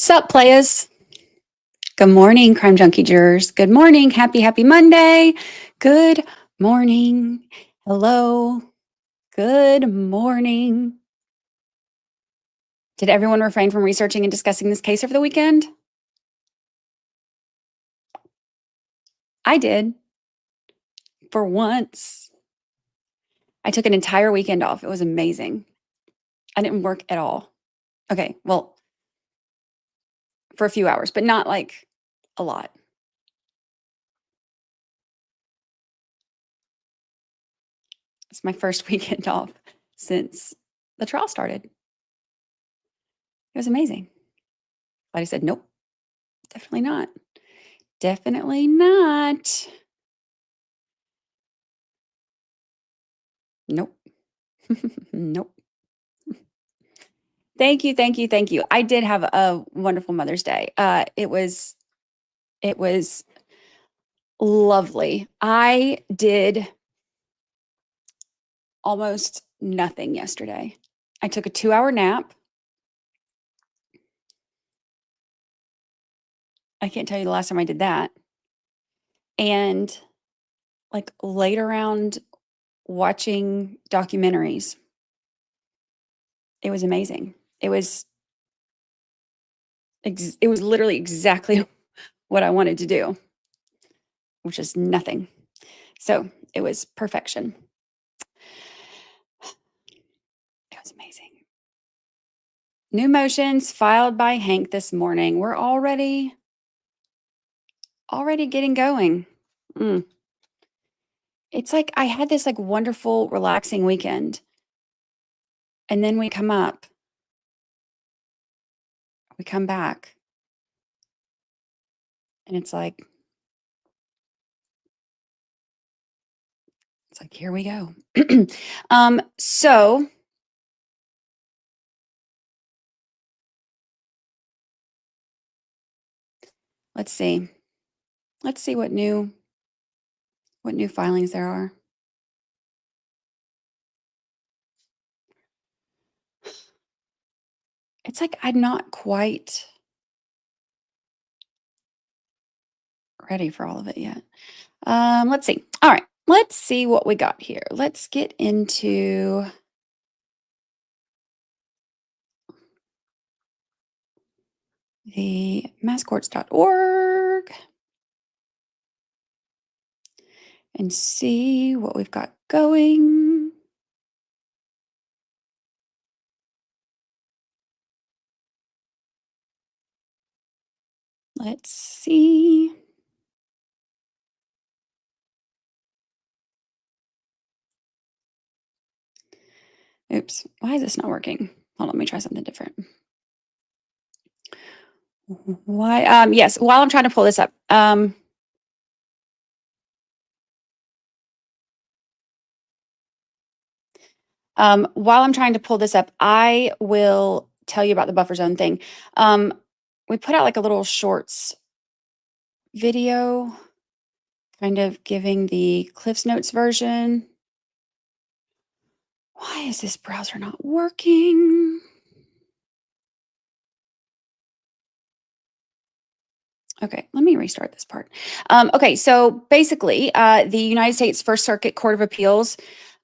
Sup, players? Good morning, Crime Junkie Jurors. Good morning. Happy Monday. Good morning. Hello. Good morning. Did everyone refrain from researching and discussing this case over the weekend? I did. For once. I took an entire weekend off. It was amazing. I didn't work at all. Okay, well, for a few hours, but not like a lot. It's my first weekend off since the trial started. It was amazing. But I said, nope, definitely not. Definitely not. Nope. Nope. Thank you. I did have a wonderful Mother's Day. It was lovely. I did almost nothing yesterday. I took a 2-hour nap. I can't tell you the last time I did that. And like laid around watching documentaries. It was amazing. It was literally exactly what I wanted to do, which is nothing. So it was perfection. It was amazing. New motions filed by Hank this morning. We're already getting going. It's like I had this like wonderful, relaxing weekend. And then we come back. And it's like, here we go. So let's see. Let's see what new filings there are. It's like I'm not quite ready for all of it yet. Let's see. All right. Let's see what we got here. Let's get into the masscourts.org and see what we've got going. Let's see. Oops, why is this not working? Hold on, let me try something different. Why? Yes, while I'm trying to pull this up. While I'm trying to pull this up, I will tell you about the buffer zone thing. We put out like a little shorts video, kind of giving the Cliff's Notes version. Why is this browser not working? Okay, let me restart this part. Okay, so basically, the United States First Circuit Court of Appeals,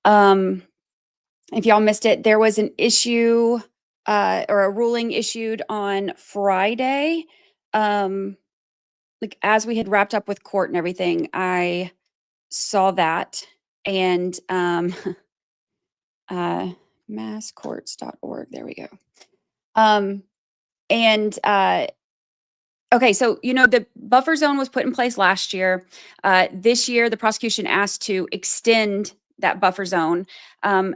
if y'all missed it, there was an issue or a ruling issued on Friday. Like as we had wrapped up with court and everything, I saw that, and masscourts.org, there we go. Okay, so the buffer zone was put in place last year. This year, the prosecution asked to extend that buffer zone.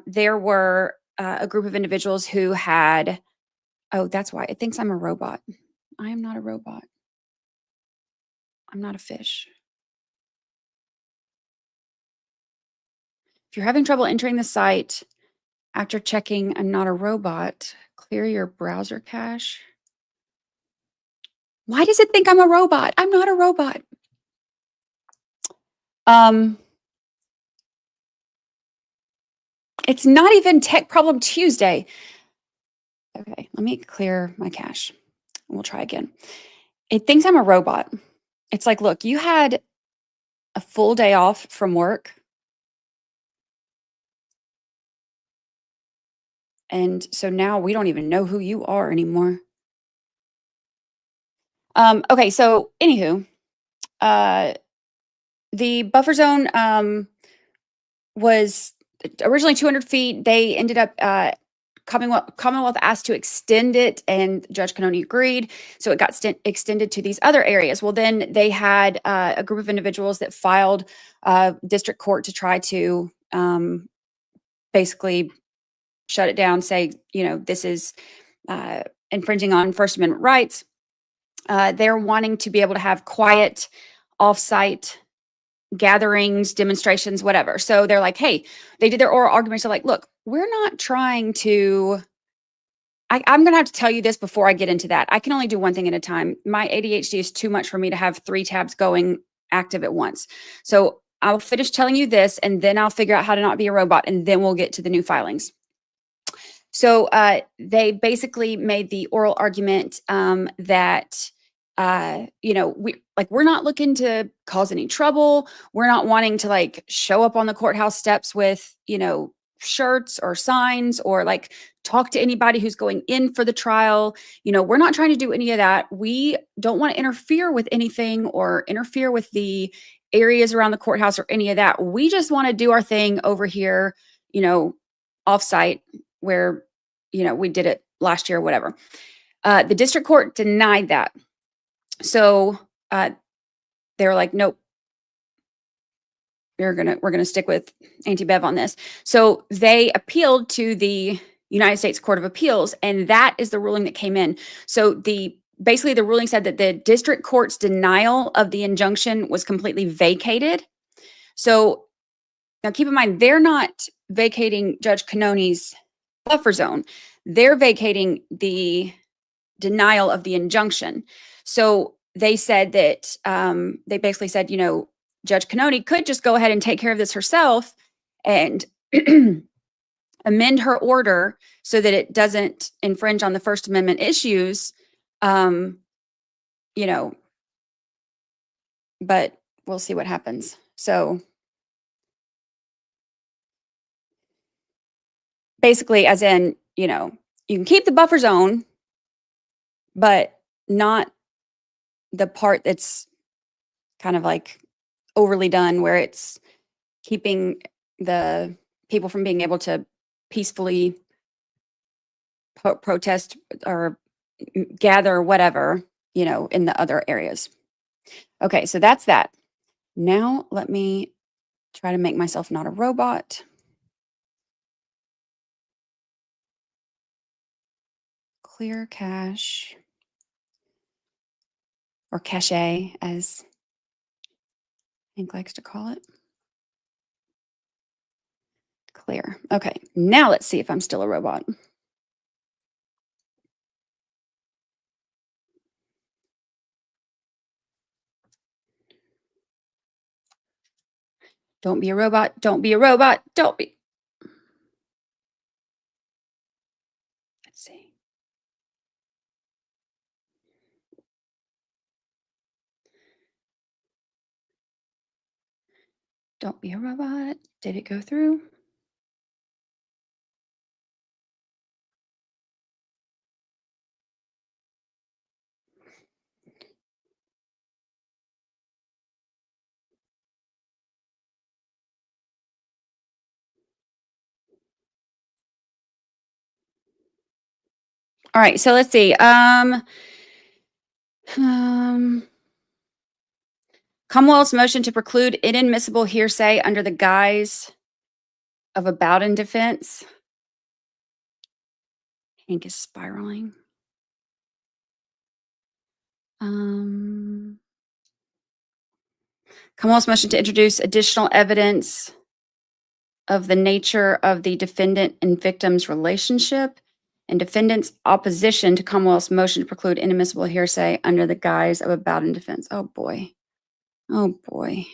There were a group of individuals who had, oh, that's why it thinks I'm a robot. I am not a robot. I'm not a fish. If you're having trouble entering the site after checking I'm not a robot, clear your browser cache. Why does it think I'm a robot? I'm not a robot. It's not even Tech Problem Tuesday. Okay, let me clear my cache. We'll try again. It thinks I'm a robot. It's like, look, you had a full day off from work. And so now we don't even know who you are anymore. Okay, so anywho, the buffer zone was originally 200 feet. They ended up Commonwealth asked to extend it, and Judge Cannoni agreed. So it got extended to these other areas. Well, then they had a group of individuals that filed district court to try to basically shut it down, say, this is infringing on First Amendment rights. They're wanting to be able to have quiet, off-site gatherings, demonstrations, whatever. So they're like, hey, they did their oral arguments. They're like, look, we're not trying to, I'm going to have to tell you this before I get into that. I can only do one thing at a time. My ADHD is too much for me to have 3 tabs going active at once. So I'll finish telling you this, and then I'll figure out how to not be a robot, and then we'll get to the new filings. So they basically made the oral argument that we're not looking to cause any trouble. We're not wanting to like show up on the courthouse steps with, shirts or signs or like talk to anybody who's going in for the trial. We're not trying to do any of that. We don't want to interfere with anything or interfere with the areas around the courthouse or any of that. We just want to do our thing over here, offsite where, we did it last year or whatever. The district court denied that. So they were like, nope, we're gonna stick with anti-Bev on this. So they appealed to the United States Court of Appeals, and that is the ruling that came in. So basically the ruling said that the district court's denial of the injunction was completely vacated. So now keep in mind, they're not vacating Judge Cannoni's buffer zone. They're vacating the denial of the injunction. So they said that they basically said, Judge Cannoni could just go ahead and take care of this herself and amend her order so that it doesn't infringe on the First Amendment issues, but we'll see what happens. So basically, as in, you can keep the buffer zone, but not the part that's kind of like overly done where it's keeping the people from being able to peacefully protest or gather or whatever, in the other areas. Okay, so that's that. Now let me try to make myself not a robot. Clear cache, or cache, as Hank likes to call it. Clear. Okay, now let's see if I'm still a robot. Don't be a robot. Don't be a robot. Don't be. Let's see. Don't be a robot. Did it go through? All right, so let's see. Commonwealth's motion to preclude inadmissible hearsay under the guise of a Bowden defense. Hank is spiraling. Commonwealth's motion to introduce additional evidence of the nature of the defendant and victim's relationship, and defendant's opposition to Commonwealth's motion to preclude inadmissible hearsay under the guise of a Bowden defense. Oh boy. Oh boy.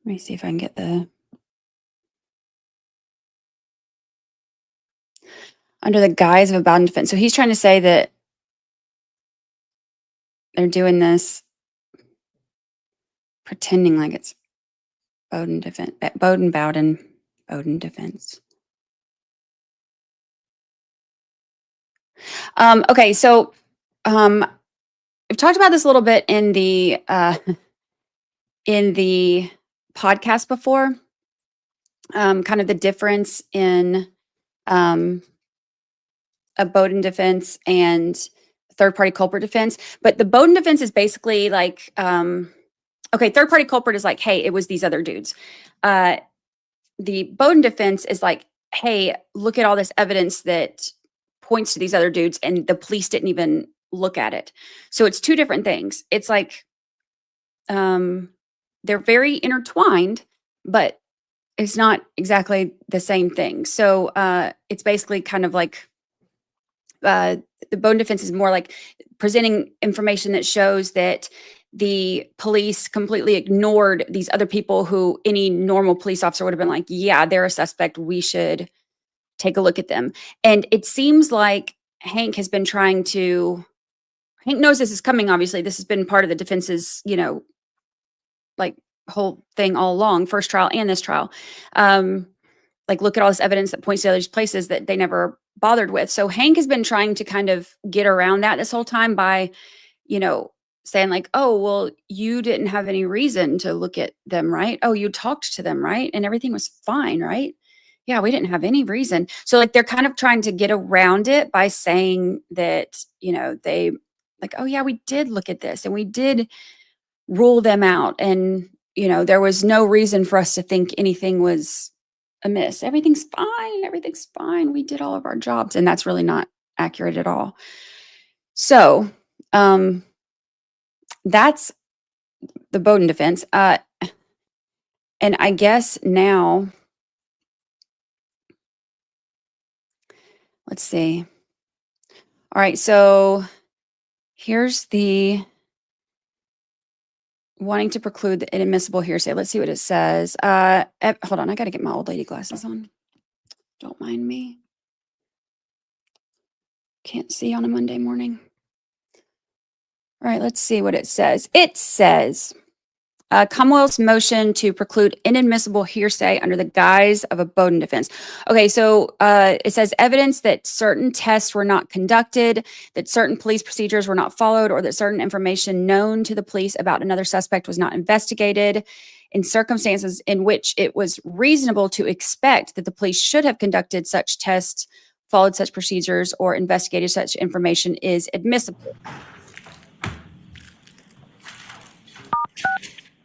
Let me see if I can get the under the guise of a Bowden defense. So he's trying to say that they're doing this pretending like it's Bowden defense, Bowden defense. Okay, so we've talked about this a little bit in the podcast before. Kind of the difference in a Bowden defense and third-party culprit defense. But the Bowden defense is basically like, okay, third-party culprit is like, hey, it was these other dudes. The Bowden defense is like, hey, look at all this evidence that points to these other dudes, and the police didn't even look at it. So it's two different things. It's like they're very intertwined, but it's not exactly the same thing. So it's basically kind of like the Bowden defense is more like presenting information that shows that the police completely ignored these other people who any normal police officer would have been like, yeah, they're a suspect. We should take a look at them. And it seems like Hank has been trying to, Hank knows this is coming, obviously. This has been part of the defense's, like whole thing all along, first trial and this trial. Like, look at all this evidence that points to other places that they never bothered with. So Hank has been trying to kind of get around that this whole time by, saying like, oh, well, you didn't have any reason to look at them, right? Oh, you talked to them, right? And everything was fine, right? Yeah, we didn't have any reason. So like they're kind of trying to get around it by saying that, they like, oh yeah, we did look at this and we did rule them out. And, there was no reason for us to think anything was amiss. Everything's fine. Everything's fine. We did all of our jobs. And that's really not accurate at all. So, that's the Bowden defense. And I guess now, let's see. All right. So here's the wanting to preclude the inadmissible hearsay. Let's see what it says. Hold on. I got to get my old lady glasses on. Don't mind me. Can't see on a Monday morning. All right, let's see what it says. It says, Commonwealth's motion to preclude inadmissible hearsay under the guise of a Bowden defense. Okay, so it says evidence that certain tests were not conducted, that certain police procedures were not followed, or that certain information known to the police about another suspect was not investigated in circumstances in which it was reasonable to expect that the police should have conducted such tests, followed such procedures, or investigated such information is admissible.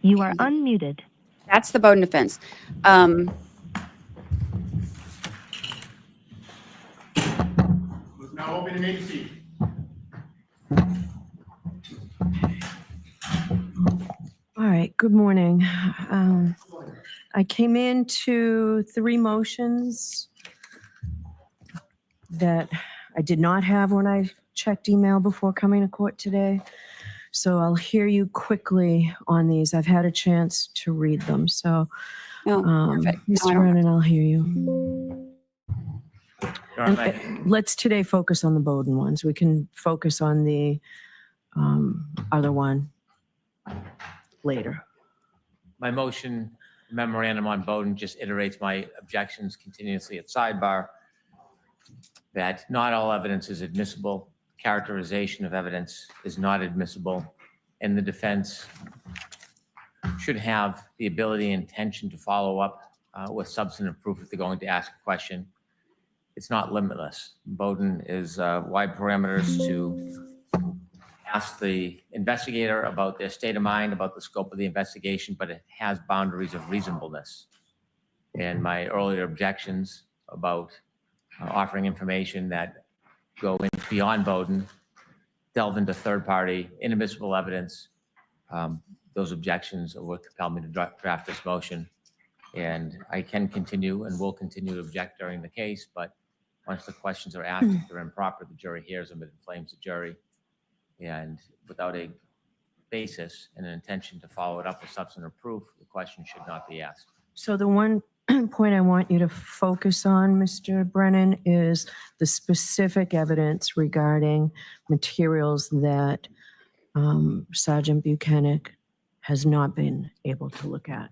You are unmuted. That's the Bowden defense. Now open and make a seat. All right, good morning. I came into 3 motions that I did not have when I checked email before coming to court today. So I'll hear you quickly on these. I've had a chance to read them. So, Mr. Brennan, I'll hear you. And let's today focus on the Bowden ones. We can focus on the other one later. My motion memorandum on Bowden just iterates my objections continuously at sidebar that not all evidence is admissible. Characterization of evidence is not admissible, and the defense should have the ability and intention to follow up with substantive proof if they're going to ask a question. It's not limitless. Bowden is wide parameters to ask the investigator about their state of mind, about the scope of the investigation, but it has boundaries of reasonableness. And my earlier objections about offering information that go in beyond Bowden, delve into third-party inadmissible evidence. Those objections are what compelled me to draft this motion. And I can continue and will continue to object during the case, but once the questions are asked, if they're improper, the jury hears them, it inflames the jury. And without a basis and an intention to follow it up with substantive proof, the question should not be asked. So the one point I want you to focus on, Mr. Brennan, is the specific evidence regarding materials that Sergeant Bukhenik has not been able to look at.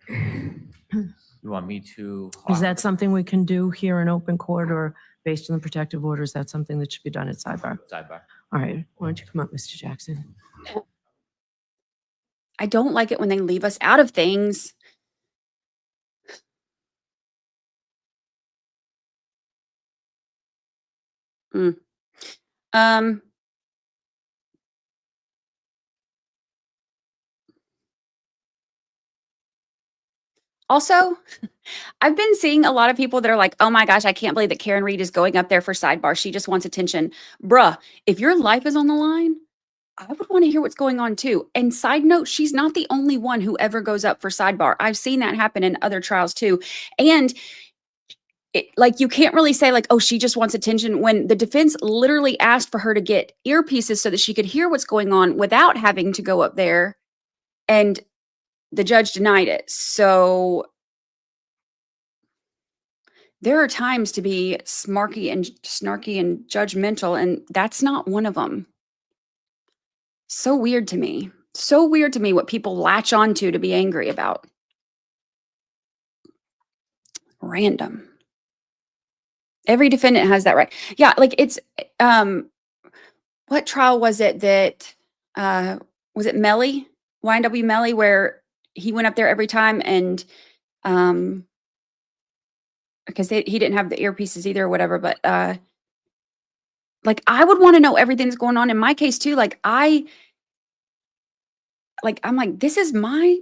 You want me to? Is that something we can do here in open court, or based on the protective orders, that's something that should be done at sidebar? Sidebar. All right, why don't you come up, Mr. Jackson? I don't like it when they leave us out of things. Also, I've been seeing a lot of people that are like, oh my gosh, I can't believe that Karen Reed is going up there for sidebar. She just wants attention. Bruh, if your life is on the line, I would want to hear what's going on too. And side note, she's not the only one who ever goes up for sidebar. I've seen that happen in other trials too. And like, you can't really say like, oh, she just wants attention, when the defense literally asked for her to get earpieces so that she could hear what's going on without having to go up there. And the judge denied it. So there are times to be snarky and judgmental, and that's not one of them. So weird to me. So weird to me what people latch onto to be angry about. Random. Every defendant has that right. Yeah, like it's what trial was it that was it Melly? YNW Melly, where he went up there every time, and because he didn't have the earpieces either or whatever, but like, I would want to know everything that's going on in my case too. I'm like, this is my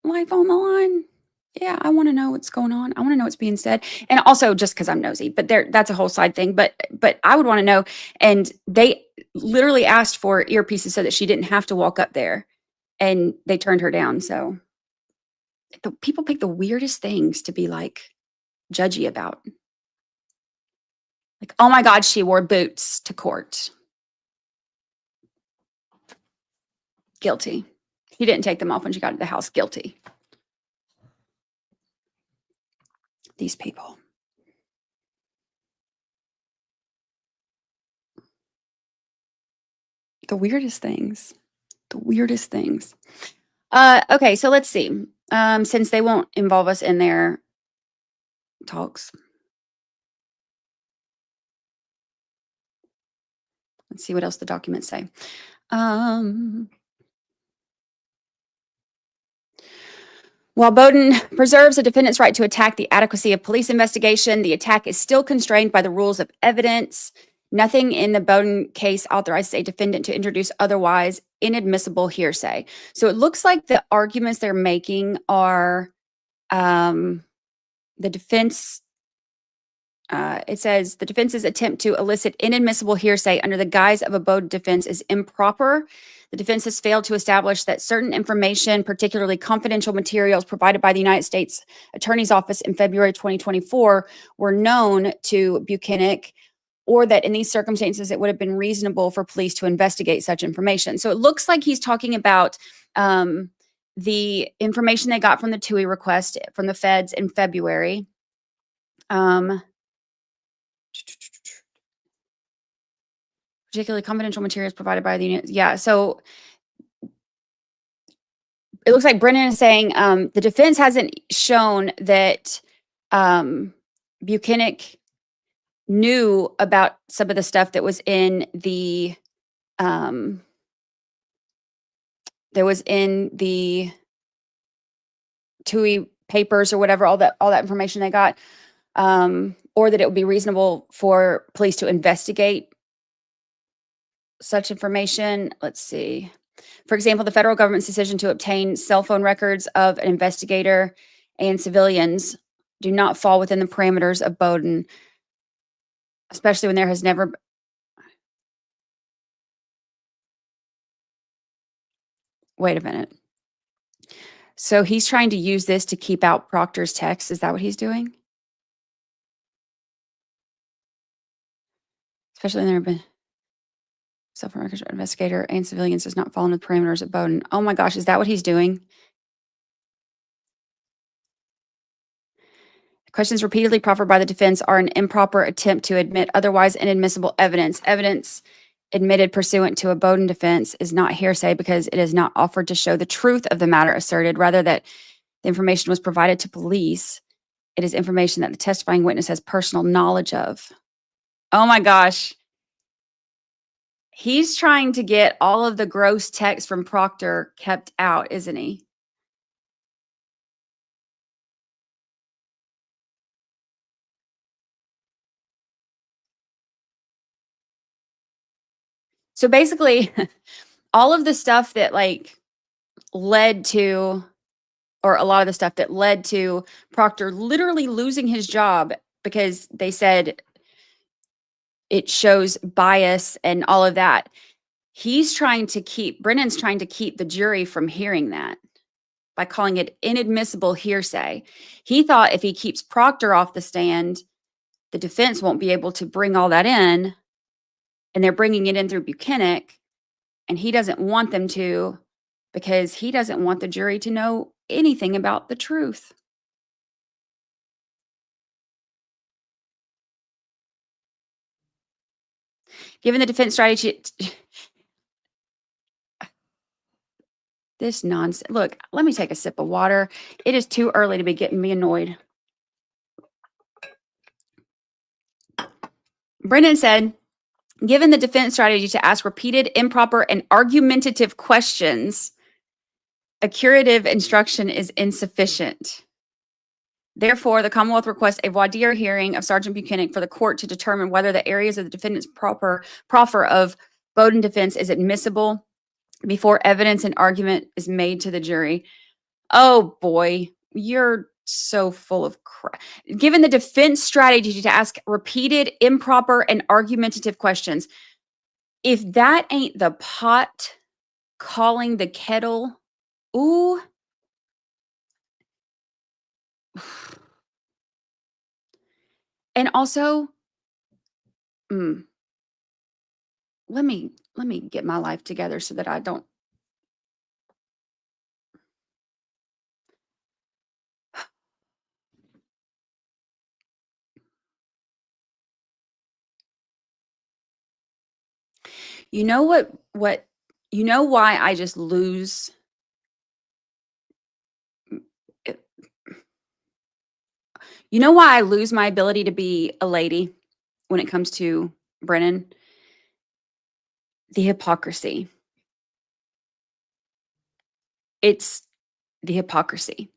life on the line. Yeah, I want to know what's going on. I want to know what's being said. And also just because I'm nosy, but that's a whole side thing. But I would want to know. And they literally asked for earpieces so that she didn't have to walk up there, and they turned her down. So people pick the weirdest things to be like judgy about. Like, oh my God, she wore boots to court. Guilty. She didn't take them off when she got to the house. Guilty. These people. The weirdest things. The weirdest things. Okay, so let's see. Since they won't involve us in their talks. Let's see what else the documents say. While Bowden preserves a defendant's right to attack the adequacy of police investigation, the attack is still constrained by the rules of evidence. Nothing in the Bowden case authorizes a defendant to introduce otherwise inadmissible hearsay. So it looks like the arguments they're making are the defense. It says the defense's attempt to elicit inadmissible hearsay under the guise of a Bowden defense is improper. The defense has failed to establish that certain information, particularly confidential materials provided by the United States Attorney's Office in February 2024, were known to Bukhenik, or that in these circumstances, it would have been reasonable for police to investigate such information. So it looks like he's talking about the information they got from the TUI request from the feds in February. Particularly confidential materials provided by the unit. Yeah, so it looks like Brennan is saying the defense hasn't shown that Bukhenik knew about some of the stuff that was in the TUI papers or whatever, all that information they got, or that it would be reasonable for police to investigate such information. Let's see. For example, the federal government's decision to obtain cell phone records of an investigator and civilians do not fall within the parameters of Bowden, especially when there has never. Wait a minute. So he's trying to use this to keep out Proctor's text. Is that what he's doing? Especially when there have been self-records investigator and civilians does not fall into the parameters of Bowden. Oh my gosh, is that what he's doing? Questions repeatedly proffered by the defense are an improper attempt to admit otherwise inadmissible evidence. Evidence admitted pursuant to a Bowden defense is not hearsay because it is not offered to show the truth of the matter asserted, rather that the information was provided to police. It is information that the testifying witness has personal knowledge of. Oh my gosh. He's trying to get all of the gross text from Proctor kept out, isn't he? So basically, all of the stuff that like led to, or a lot of the stuff that led to Proctor literally losing his job because they said it shows bias and all of that. Brennan's trying to keep the jury from hearing that by calling it inadmissible hearsay. He thought if he keeps Proctor off the stand, the defense won't be able to bring all that in, and they're bringing it in through Bukhenik, and he doesn't want them to because he doesn't want the jury to know anything about the truth. Given the defense strategy, this nonsense. Look, let me take a sip of water. It is too early to be getting me annoyed. Brennan said, given the defense strategy to ask repeated, improper, and argumentative questions, a curative instruction is insufficient. Therefore, the Commonwealth requests a voir dire hearing of Sergeant Bukhenik for the court to determine whether the areas of the defendant's proffer of Bowden defense is admissible before evidence and argument is made to the jury. Oh boy, you're so full of crap. Given the defense strategy to ask repeated, improper, and argumentative questions, if that ain't the pot calling the kettle, ooh. And also, let me get my life together so that I don't. You know what, you know why I just lose? You know why I lose my ability to be a lady when it comes to Brennan? The hypocrisy. It's the hypocrisy.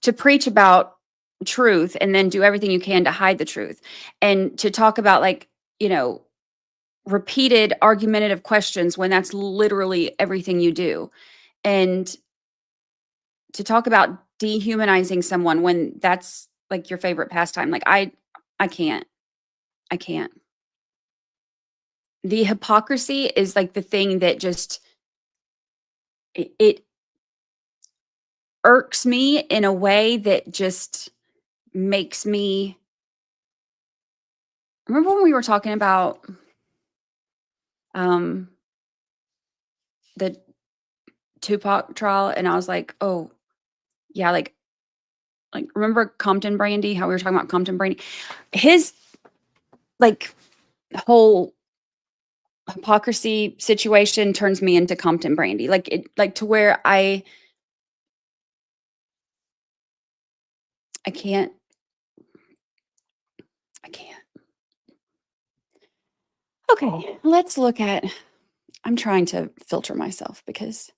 To preach about truth and then do everything you can to hide the truth, and to talk about, like, you know, repeated argumentative questions when that's literally everything you do, and to talk about dehumanizing someone when that's like your favorite pastime. Like, I can't. The hypocrisy is like the thing that just it irks me in a way that just makes me. Remember when we were talking about the Tupac trial, and I was like, oh yeah, like remember Compton Brandy, how we were talking about Compton Brandy? His like whole hypocrisy situation turns me into Compton Brandy. Like to where I can't. Okay, let's look at, I'm trying to filter myself because.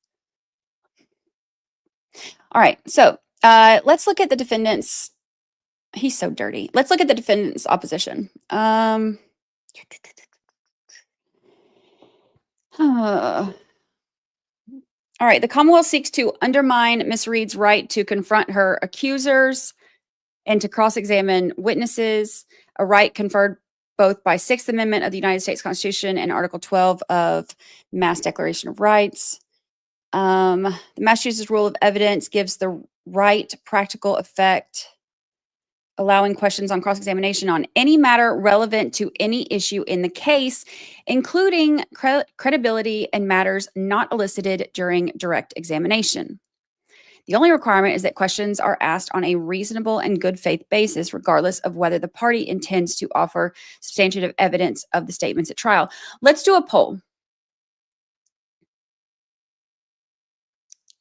All right, so let's look at the defendant's. He's so dirty. Let's look at the defendant's opposition. All right, the Commonwealth seeks to undermine Ms. Reed's right to confront her accusers and to cross-examine witnesses, a right conferred both by Sixth Amendment of the United States Constitution and Article 12 of Mass Declaration of Rights. The Massachusetts Rule of Evidence gives the right practical effect, allowing questions on cross-examination on any matter relevant to any issue in the case, including credibility and matters not elicited during direct examination. The only requirement is that questions are asked on a reasonable and good faith basis, regardless of whether the party intends to offer substantive evidence of the statements at trial. Let's do a poll.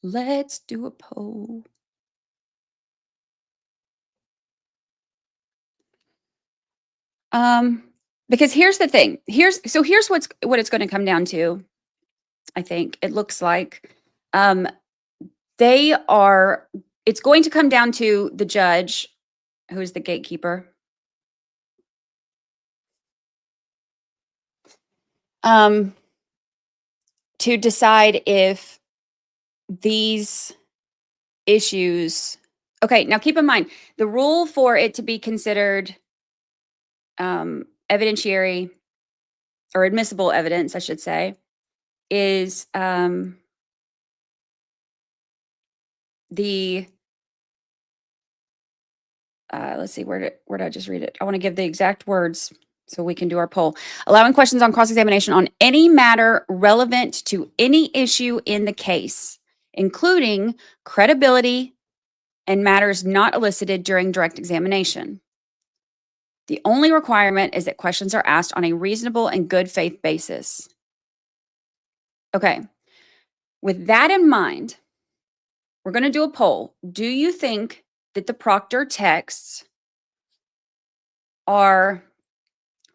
Let's do a poll. Because here's the thing. Here's what it's going to come down to. I think it looks like it's going to come down to the judge, who is the gatekeeper. To decide if these issues, okay, now keep in mind, the rule for it to be considered evidentiary or admissible evidence, I should say, is let's see, where did I just read it? I want to give the exact words so we can do our poll. Allowing questions on cross-examination on any matter relevant to any issue in the case, including credibility and matters not elicited during direct examination. The only requirement is that questions are asked on a reasonable and good faith basis. Okay, with that in mind, we're going to do a poll. Do you think that the Proctor texts are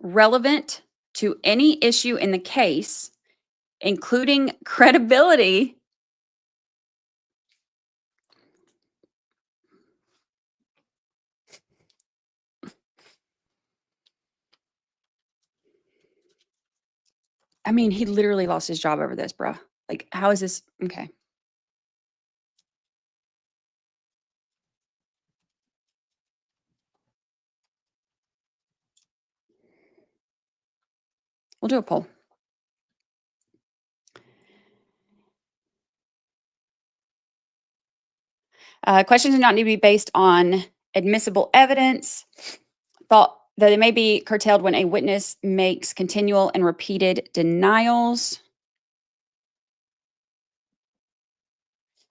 relevant to any issue in the case, including credibility I mean, he literally lost his job over this, bruh. Like, how is this? Okay. We'll do a poll. Questions do not need to be based on admissible evidence. Thought that it may be curtailed when a witness makes continual and repeated denials.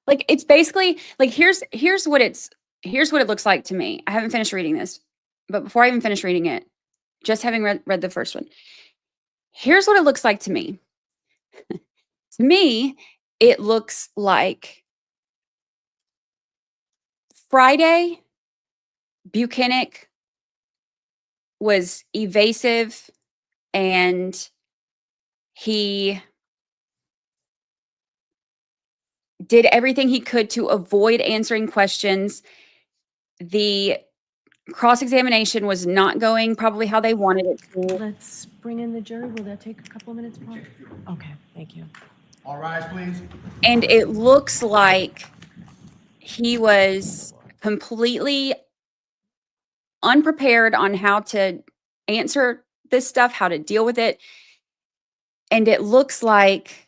Like, it's basically like here's what it looks like to me. I haven't finished reading this, but before I even finish reading it, just having read the first one, here's what it looks like to me. To me, it looks like Friday, Bukhenik was evasive and he did everything he could to avoid answering questions. The cross-examination was not going probably how they wanted it to. Let's bring in the jury. Will that take a couple of minutes, Paul? Okay, thank you. All rise, please. And it looks like he was completely unprepared on how to answer this stuff, how to deal with it. And it looks like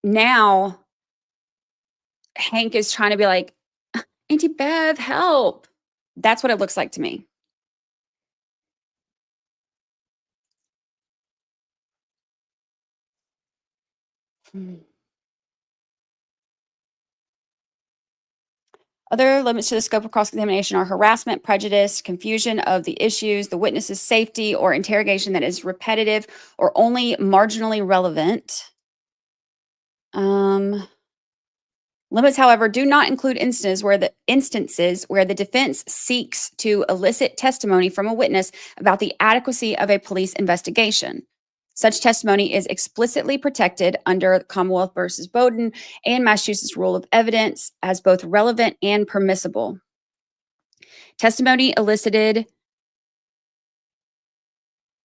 now Hank is trying to be like, Auntie Bev, help. That's what it looks like to me. Other limits to the scope of cross-examination are harassment, prejudice, confusion of the issues, the witness's safety, or interrogation that is repetitive or only marginally relevant. Limits, however, do not include instances where the defense seeks to elicit testimony from a witness about the adequacy of a police investigation. Such testimony is explicitly protected under Commonwealth versus Bowden and Massachusetts Rule of Evidence as both relevant and permissible. Testimony elicited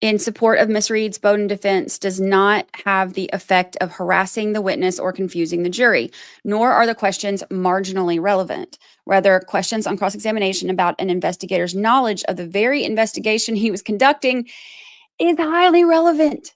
in support of Ms. Reed's Bowden defense does not have the effect of harassing the witness or confusing the jury, nor are the questions marginally relevant. Rather, questions on cross-examination about an investigator's knowledge of the very investigation he was conducting is highly relevant.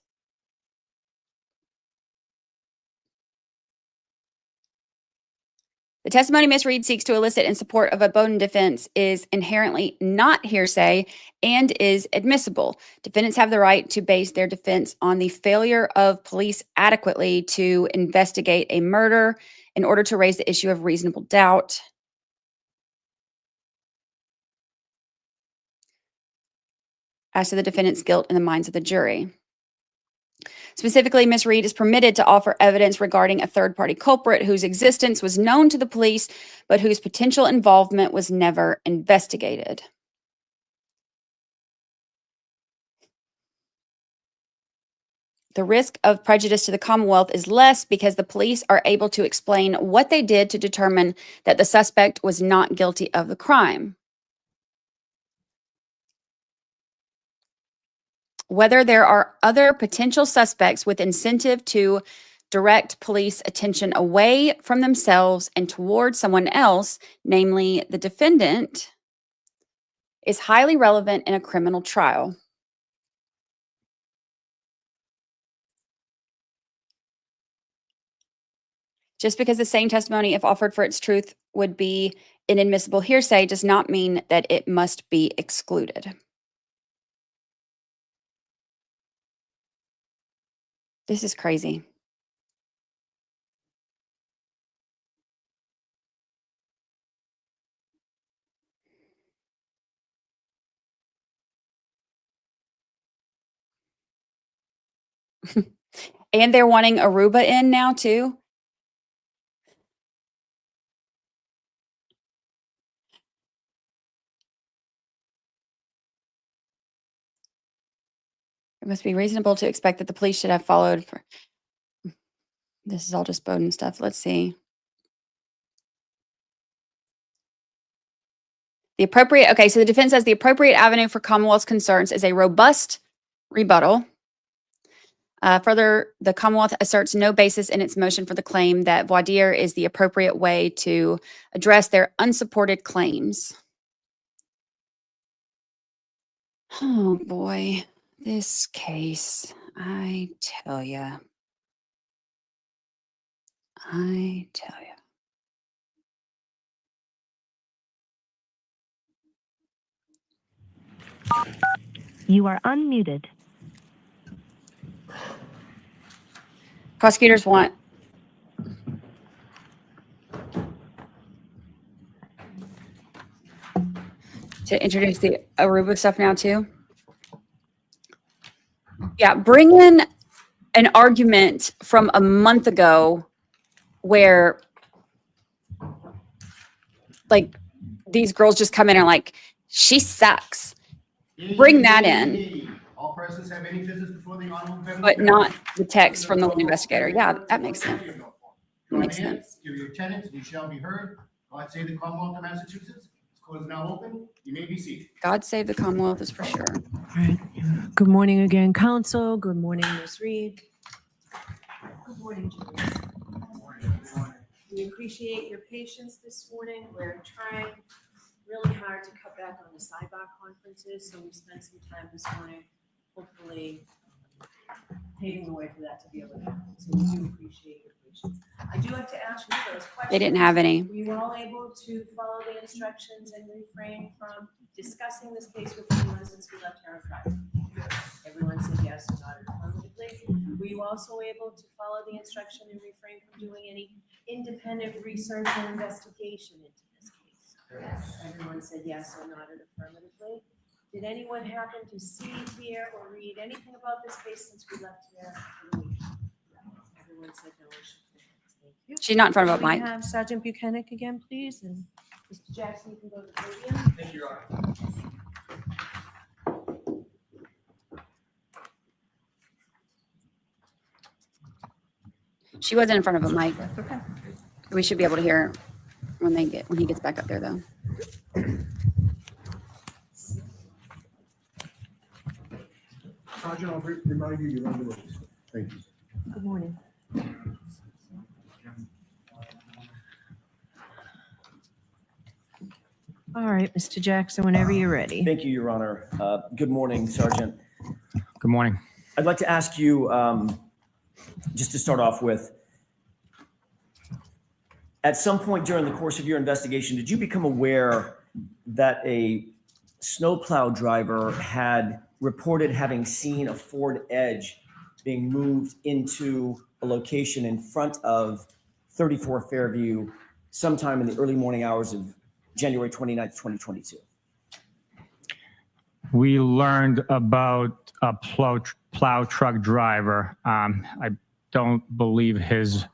The testimony Ms. Reed seeks to elicit in support of a Bowden defense is inherently not hearsay and is admissible. Defendants have the right to base their defense on the failure of police adequately to investigate a murder in order to raise the issue of reasonable doubt. As to the defendant's guilt in the minds of the jury. Specifically, Ms. Reed is permitted to offer evidence regarding a third-party culprit whose existence was known to the police, but whose potential involvement was never investigated. The risk of prejudice to the Commonwealth is less because the police are able to explain what they did to determine that the suspect was not guilty of the crime. Whether there are other potential suspects with incentive to direct police attention away from themselves and toward someone else, namely the defendant, is highly relevant in a criminal trial. Just because the same testimony, if offered for its truth, would be inadmissible hearsay does not mean that it must be excluded. This is crazy. And they're wanting Aruba in now too. It must be reasonable to expect that the police should have followed for. This is all just Bowden stuff. Let's see. Okay, so the defense says the appropriate avenue for Commonwealth's concerns is a robust rebuttal. Further, the Commonwealth asserts no basis in its motion for the claim that voir dire is the appropriate way to address their unsupported claims. Oh boy, this case, I tell ya. You are unmuted. Prosecutors want to introduce the Aruba stuff now too. Yeah, bring in an argument from a month ago where like these girls just come in and like, she sucks. Bring that in. All persons have any business before the honorable federal But judge. not the text from the lead investigator. Yeah, that makes sense. Makes Join hands, sense. give your attendance, and you shall be heard. God save the Commonwealth of Massachusetts. This court is now open. You may be seated. God save the Commonwealth is for sure. All right. Good morning again, counsel. Good morning, Ms. Reed. Good morning, jurors. We appreciate your patience this morning. We're trying really hard to cut back on the sidebar conferences, so we spent some time this morning, hopefully paving the way for that to be able to happen. So we do appreciate your patience. I do have to ask you those questions. They didn't have any. Were you all able to follow the instructions and refrain from discussing this case with anyone since we left here on Friday? Everyone said yes and nodded affirmatively. Were you also able to follow the instruction and refrain from doing any independent research or investigation into this case? Yes. Everyone said yes or nodded affirmatively. Did anyone happen to see, hear, or read anything about this case since we left here? Everyone said no. Thank you. She's not in front of a Can we mic. have Sergeant Bukhenik again, please? And Mr. Jackson, you can go to the podium. Thank you, Your Honor. She wasn't in front of a mic. Okay. We should be able to hear her when he gets back up there though. Sergeant, I'll remind you, you're under release. Thank you. Good morning. All right, Mr. Jackson, whenever you're ready. Thank you, Your Honor. Good morning, Sergeant. Good morning. I'd like to ask you, just to start off with, at some point during the course of your investigation, did you become aware that a snowplow driver had reported having seen a Ford Edge being moved into a location in front of 34 Fairview sometime in the early morning hours of January 29th, 2022? We learned about a plow truck driver. I don't believe his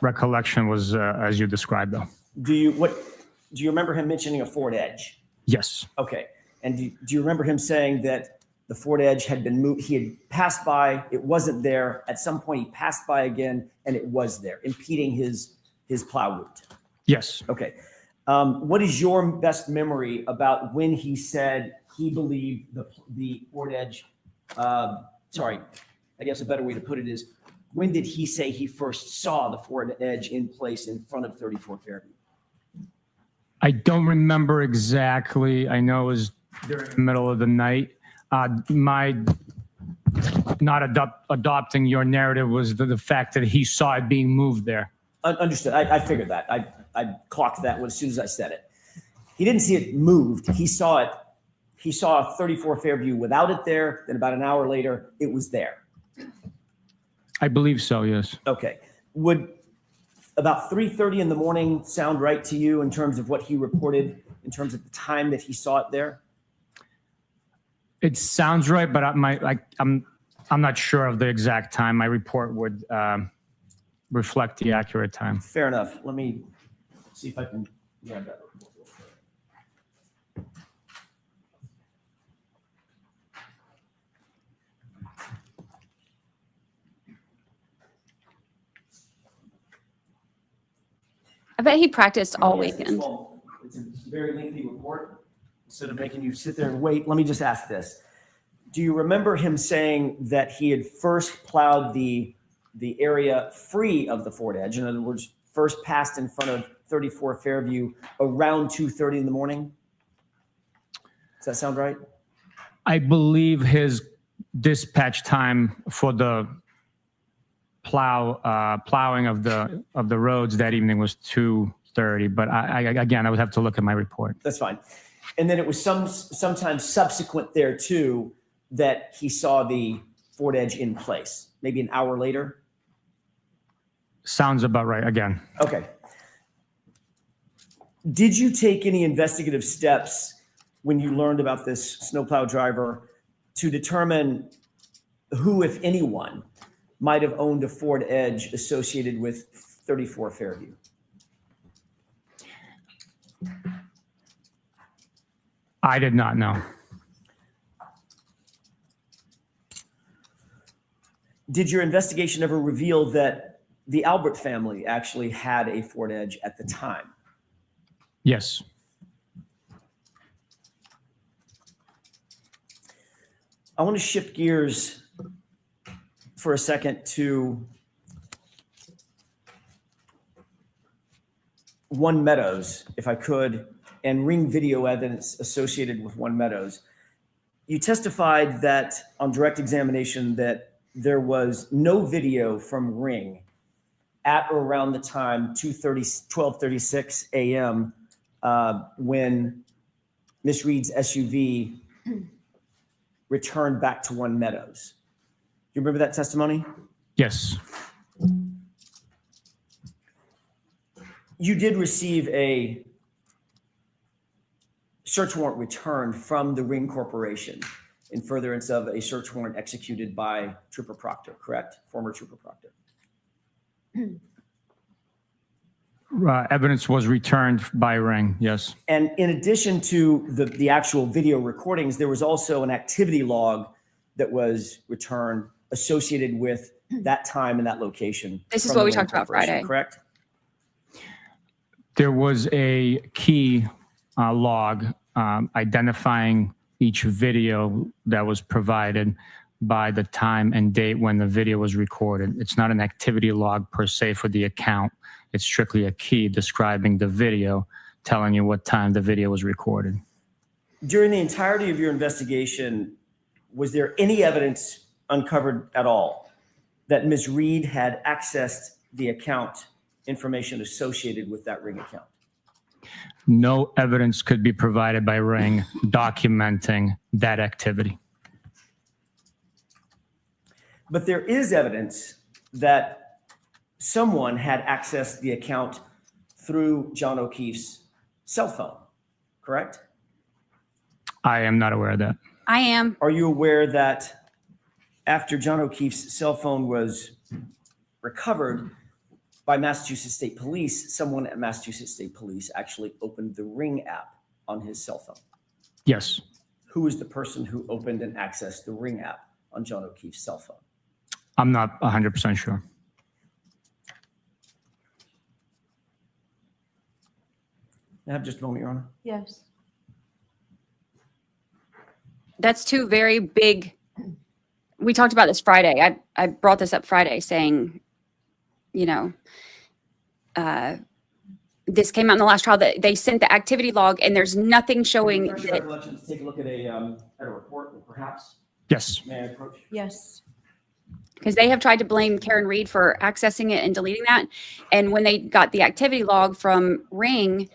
recollection was as you described, though. Do you remember him mentioning a Ford Edge? Yes. Okay. And do you remember him saying that the Ford Edge had been moved? He had passed by, it wasn't there. At some point, he passed by again, and it was there, impeding his plow route. Yes. Okay. What is your best memory about when he said he believed the Ford Edge? Sorry, I guess a better way to put it is, when did he say he first saw the Ford Edge in place in front of 34 Fairview? I don't remember exactly. I know it was during the middle of the night. My not adopting your narrative was the fact that he saw it being moved there. Understood. I figured that. I clocked that as soon as I said it. He didn't see it moved. He saw it. He saw 34 Fairview without it there. Then about an hour later, it was there. I believe so, yes. Okay. Would about 3:30 in the morning sound right to you in terms of what he reported, in terms of the time that he saw it there? It sounds right, but I'm not sure of the exact time. My report would reflect the accurate time. Fair enough. Let me see if I can grab that report. I bet he practiced all Yes, weekend. it's a very lengthy report. Instead of making you sit there and wait, let me just ask this. Do you remember him saying that he had first plowed the area free of the Ford Edge? In other words, first passed in front of 34 Fairview around 2:30 in the morning? Does that sound right? I believe his dispatch time for the plowing of the roads that evening was 2:30, but I would have to look at my report. That's fine. And then it was sometime subsequent there too that he saw the Ford Edge in place, maybe an hour later. Sounds about right again. Okay. Did you take any investigative steps when you learned about this snowplow driver to determine who, if anyone, might have owned a Ford Edge associated with 34 Fairview? I did not know. Did your investigation ever reveal that the Albert family actually had a Ford Edge at the time? Yes. I want to shift gears for a second to One Meadows, if I could, and ring video evidence associated with One Meadows. You testified that on direct examination that there was no video from Ring at or around the time 12:36 a.m. When Miss Reed's SUV returned back to One Meadows. Do you remember that testimony? Yes. You did receive a search warrant returned from the Ring Corporation in furtherance of a search warrant executed by Trooper Proctor, correct? Former Trooper Proctor. Evidence was returned by Ring, yes. And in addition to the actual video recordings, there was also an activity log that was returned associated with that time and that location. This is from what the we Ring talked about Corporation, Friday. Correct? There was a key log identifying each video that was provided by the time and date when the video was recorded. It's not an activity log per se for the account. It's strictly a key describing the video, telling you what time the video was recorded. During the entirety of your investigation, was there any evidence uncovered at all that Ms. Reed had accessed the account information associated with that Ring account? No evidence could be provided by Ring documenting that activity. But there is evidence that someone had accessed the account through John O'Keefe's cell phone, correct? I am not aware of that. I am. Are you aware that after John O'Keefe's cell phone was recovered by Massachusetts State Police, someone at Massachusetts State Police actually opened the Ring app on his cell phone? Yes. Who is the person who opened and accessed the Ring app on John O'Keefe's cell phone? I'm not 100% sure. May I have just a moment, Your Honor? Yes. That's two very big. We talked about this Friday. I brought this up Friday saying, you know, this came out in the last trial that they sent the activity log and there's nothing showing Refresh your that. recollection to take a look at a report, perhaps. Yes. May I approach? Yes. Because they have tried to blame Karen Reed for accessing it and deleting that. And when they got the activity log from Ring,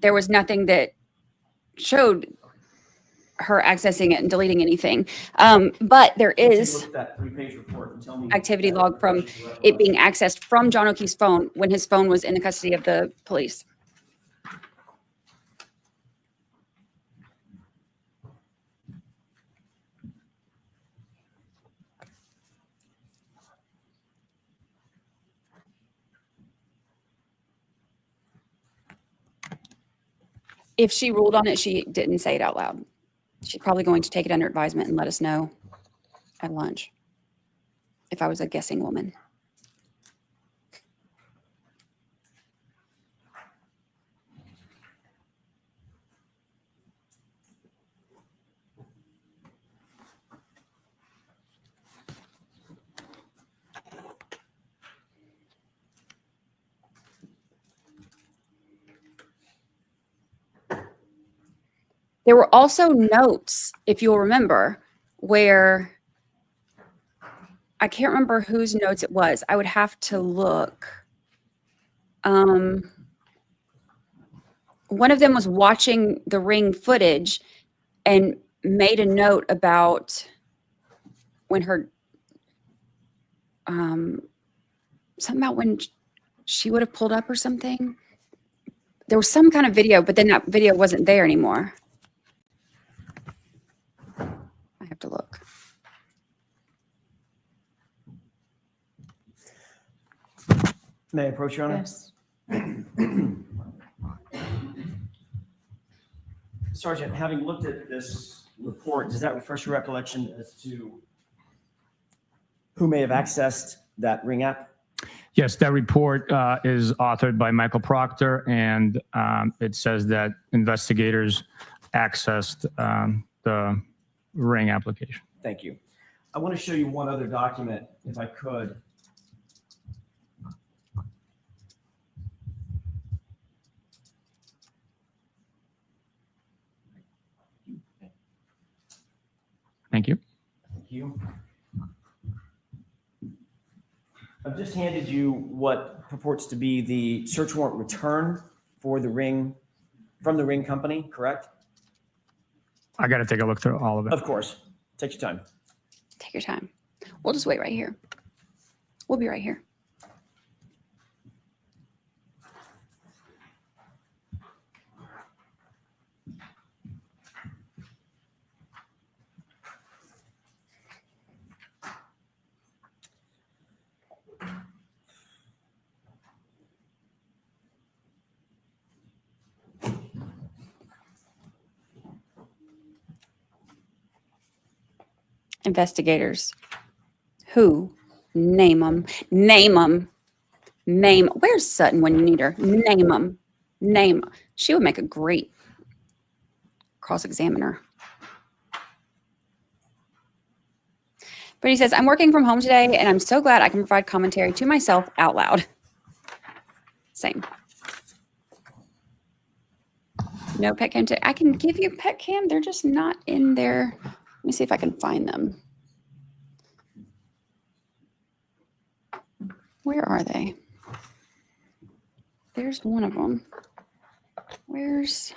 there was nothing that showed her accessing it and deleting anything. But there Take a is look at that 3-page report and tell me. activity log from it being accessed from John O'Keefe's phone when his phone was in the custody of the police. If she ruled on it, she didn't say it out loud. She's probably going to take it under advisement and let us know at lunch. If I was a guessing woman. There were also notes, if you'll remember, where I can't remember whose notes it was. I would have to look. One of them was watching the Ring footage and made a note about when her, something about when she would have pulled up or something. There was some kind of video, but then that video wasn't there anymore. I have to look. May I approach, Your Honor? Yes. Sergeant, having looked at this report, does that refresh your recollection as to who may have accessed that Ring app? Yes, that report is authored by Michael Proctor, and it says that investigators accessed the Ring application. Thank you. I want to show you one other document, if I could. Thank you. Thank you. I've just handed you what purports to be the search warrant return for the Ring, from the Ring company, correct? I got to take a look through all of it. Of course. Take your time. Take your time. We'll just wait right here. We'll be right here. Investigators. Who? Name them. Name them. Name. Where's Sutton when you need her? Name them. Name. She would make a great cross-examiner. But he says, I'm working from home today, and I'm so glad I can provide commentary to myself out loud. Same. No pet cam. I can give you pet cam. They're just not in there. Let me see if I can find them. Where are they? There's one of them. Where's...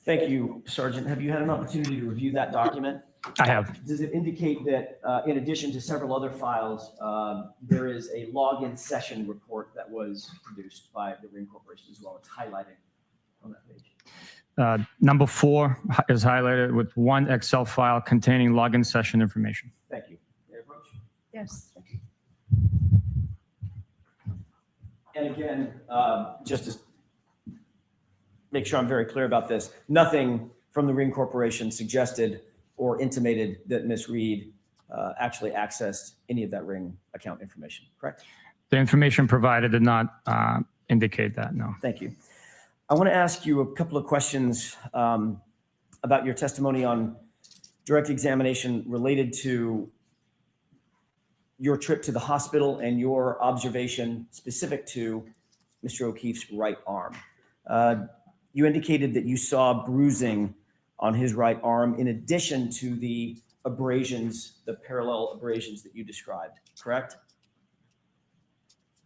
Thank you, Sergeant. Have you had an opportunity to review that document? I have. Does it indicate that in addition to several other files, there is a login session report that was produced by the Ring Corporation as well? It's highlighted on that page. Number 4 is highlighted with one Excel file containing login session information. Thank you. May I approach? Yes. And again, just to make sure I'm very clear about this, nothing from the Ring Corporation suggested or intimated that Ms. Reed actually accessed any of that Ring account information, correct? The information provided did not indicate that, no. Thank you. I want to ask you a couple of questions about your testimony on direct examination related to your trip to the hospital and your observation specific to Mr. O'Keefe's right arm. You indicated that you saw bruising on his right arm in addition to the abrasions, the parallel abrasions that you described, correct?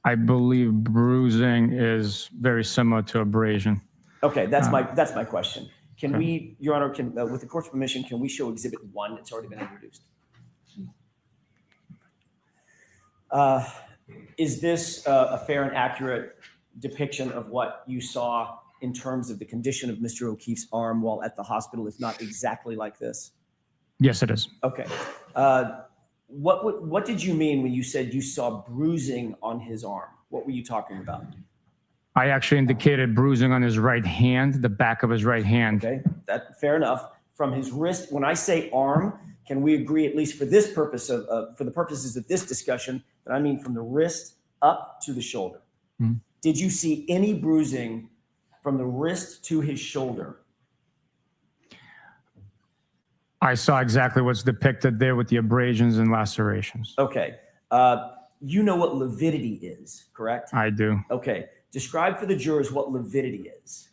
I believe bruising is very similar to abrasion. Okay, that's my question. Can we, Your Honor, with the court's permission, can we show Exhibit 1? It's already been introduced. Is this a fair and accurate depiction of what you saw in terms of the condition of Mr. O'Keefe's arm while at the hospital, if not exactly like this? Yes, it is. Okay. What did you mean when you said you saw bruising on his arm? What were you talking about? I actually indicated bruising on his right hand, the back of his right hand. Okay, fair enough. From his wrist, when I say arm, can we agree, at least for this purpose for the purposes of this discussion, that I mean from the wrist up to the shoulder? Mm-hmm. Did you see any bruising from the wrist to his shoulder? I saw exactly what's depicted there with the abrasions and lacerations. Okay. You know what lividity is, correct? I do. Okay. Describe for the jurors what lividity is.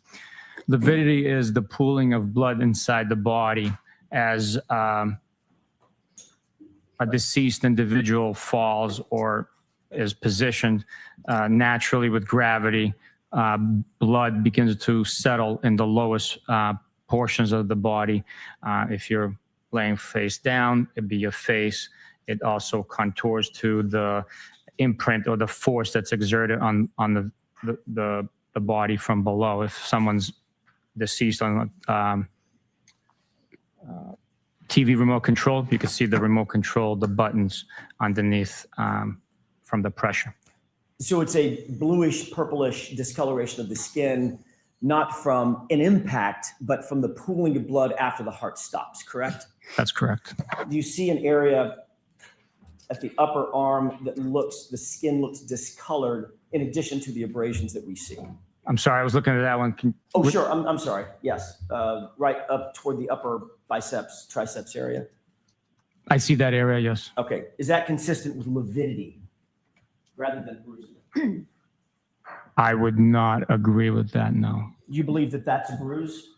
Lividity is the pooling of blood inside the body as a deceased individual falls or is positioned naturally with gravity. Blood begins to settle in the lowest portions of the body. If you're laying face down, it'd be your face. It also contours to the imprint or the force that's exerted on the body from below. If someone's deceased on TV remote control, you can see the remote control, the buttons underneath from the pressure. So it's a bluish, purplish discoloration of the skin, not from an impact, but from the pooling of blood after the heart stops, correct? That's correct. Do you see an area at the upper arm that the skin looks discolored in addition to the abrasions that we see? I'm sorry, I was looking at that one. Sure, I'm sorry, yes. Right up toward the upper biceps, triceps area? I see that area, yes. Okay, is that consistent with lividity rather than bruising? I would not agree with that, no. You believe that that's a bruise?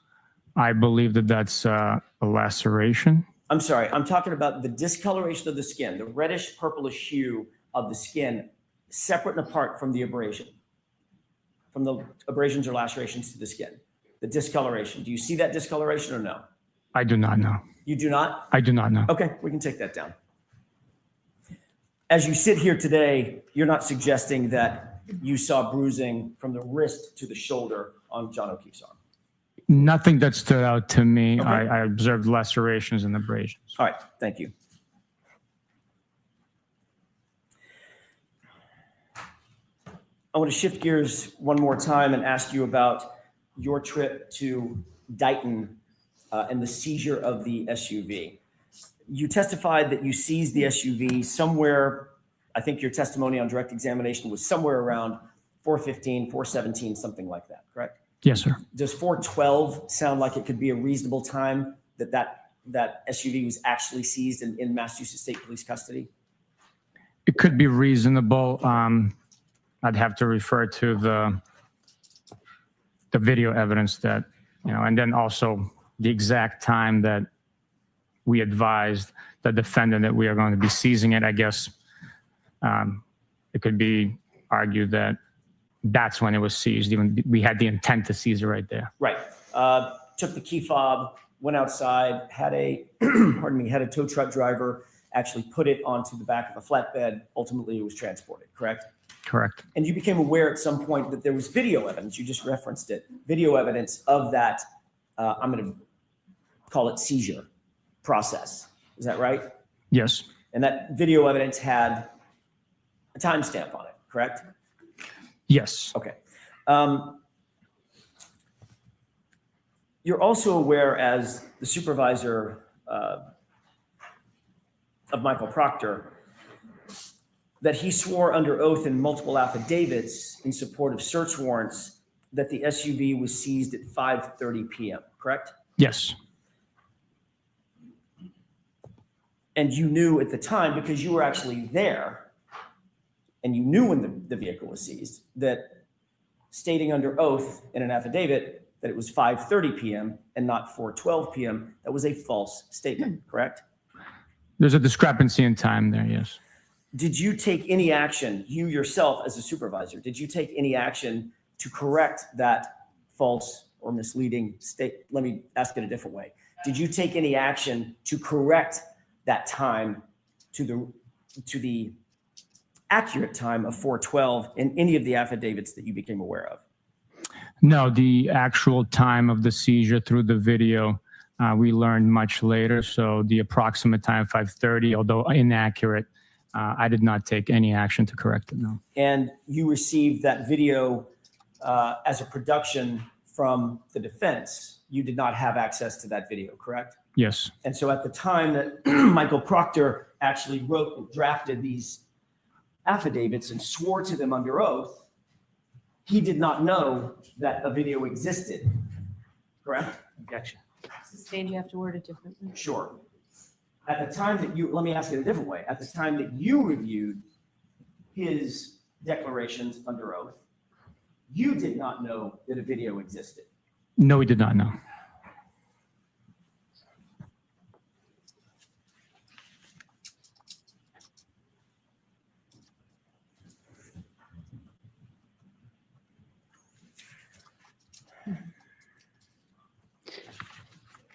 I believe that that's a laceration. I'm sorry, I'm talking about the discoloration of the skin, the reddish purplish hue of the skin, separate and apart from the abrasion, from the abrasions or lacerations to the skin. The discoloration, do you see that discoloration or no? I do not know. You do not? I do not know. Okay, we can take that down. As you sit here today, you're not suggesting that you saw bruising from the wrist to the shoulder on John O'Keefe's arm? Nothing that stood out to me. Okay. I observed lacerations and abrasions. All right, thank you. I want to shift gears one more time and ask you about your trip to Dighton and the seizure of the SUV. You testified that you seized the SUV somewhere, I think your testimony on direct examination was somewhere around 4:15, 4:17, something like that, correct? Yes, sir. Does 412 sound like it could be a reasonable time that SUV was actually seized in Massachusetts State Police custody? It could be reasonable. I'd have to refer to the video evidence that, and then also the exact time that we advised the defendant that we are going to be seizing it. I guess it could be argued that that's when it was seized. Even we had the intent to seize it right there. Right. Took the key fob, went outside, had a, had a tow truck driver actually put it onto the back of a flatbed. Ultimately, it was transported, correct? Correct. And you became aware at some point that there was video evidence. You just referenced it. Video evidence of that, I'm going to call it seizure process. Is that right? Yes. And that video evidence had a timestamp on it, correct? Yes. Okay. You're also aware, as the supervisor of Michael Proctor, that he swore under oath in multiple affidavits in support of search warrants that the SUV was seized at 5:30 p.m., correct? Yes. And you knew at the time, because you were actually there, and you knew when the vehicle was seized, that stating under oath in an affidavit that it was 5:30 p.m. and not 4:12 p.m., that was a false statement, correct? There's a discrepancy in time there, yes. Did you take any action, you yourself as a supervisor, did you take any action to correct that false or misleading state? Let me ask it a different way. Did you take any action to correct that time to the accurate time of 4:12 in any of the affidavits that you became aware of? No, the actual time of the seizure through the video, we learned much later. So the approximate time, 5:30, although inaccurate, I did not take any action to correct it, no. And you received that video as a production from the defense. You did not have access to that video, correct? Yes. And so at the time that Michael Proctor actually wrote and drafted these affidavits and swore to them under oath, he did not know that a video existed, correct? Objection. Sustained, you have to word it differently. Sure. At the time that let me ask it a different way. At the time that you reviewed his declarations under oath, you did not know that a video existed. No, we did not know.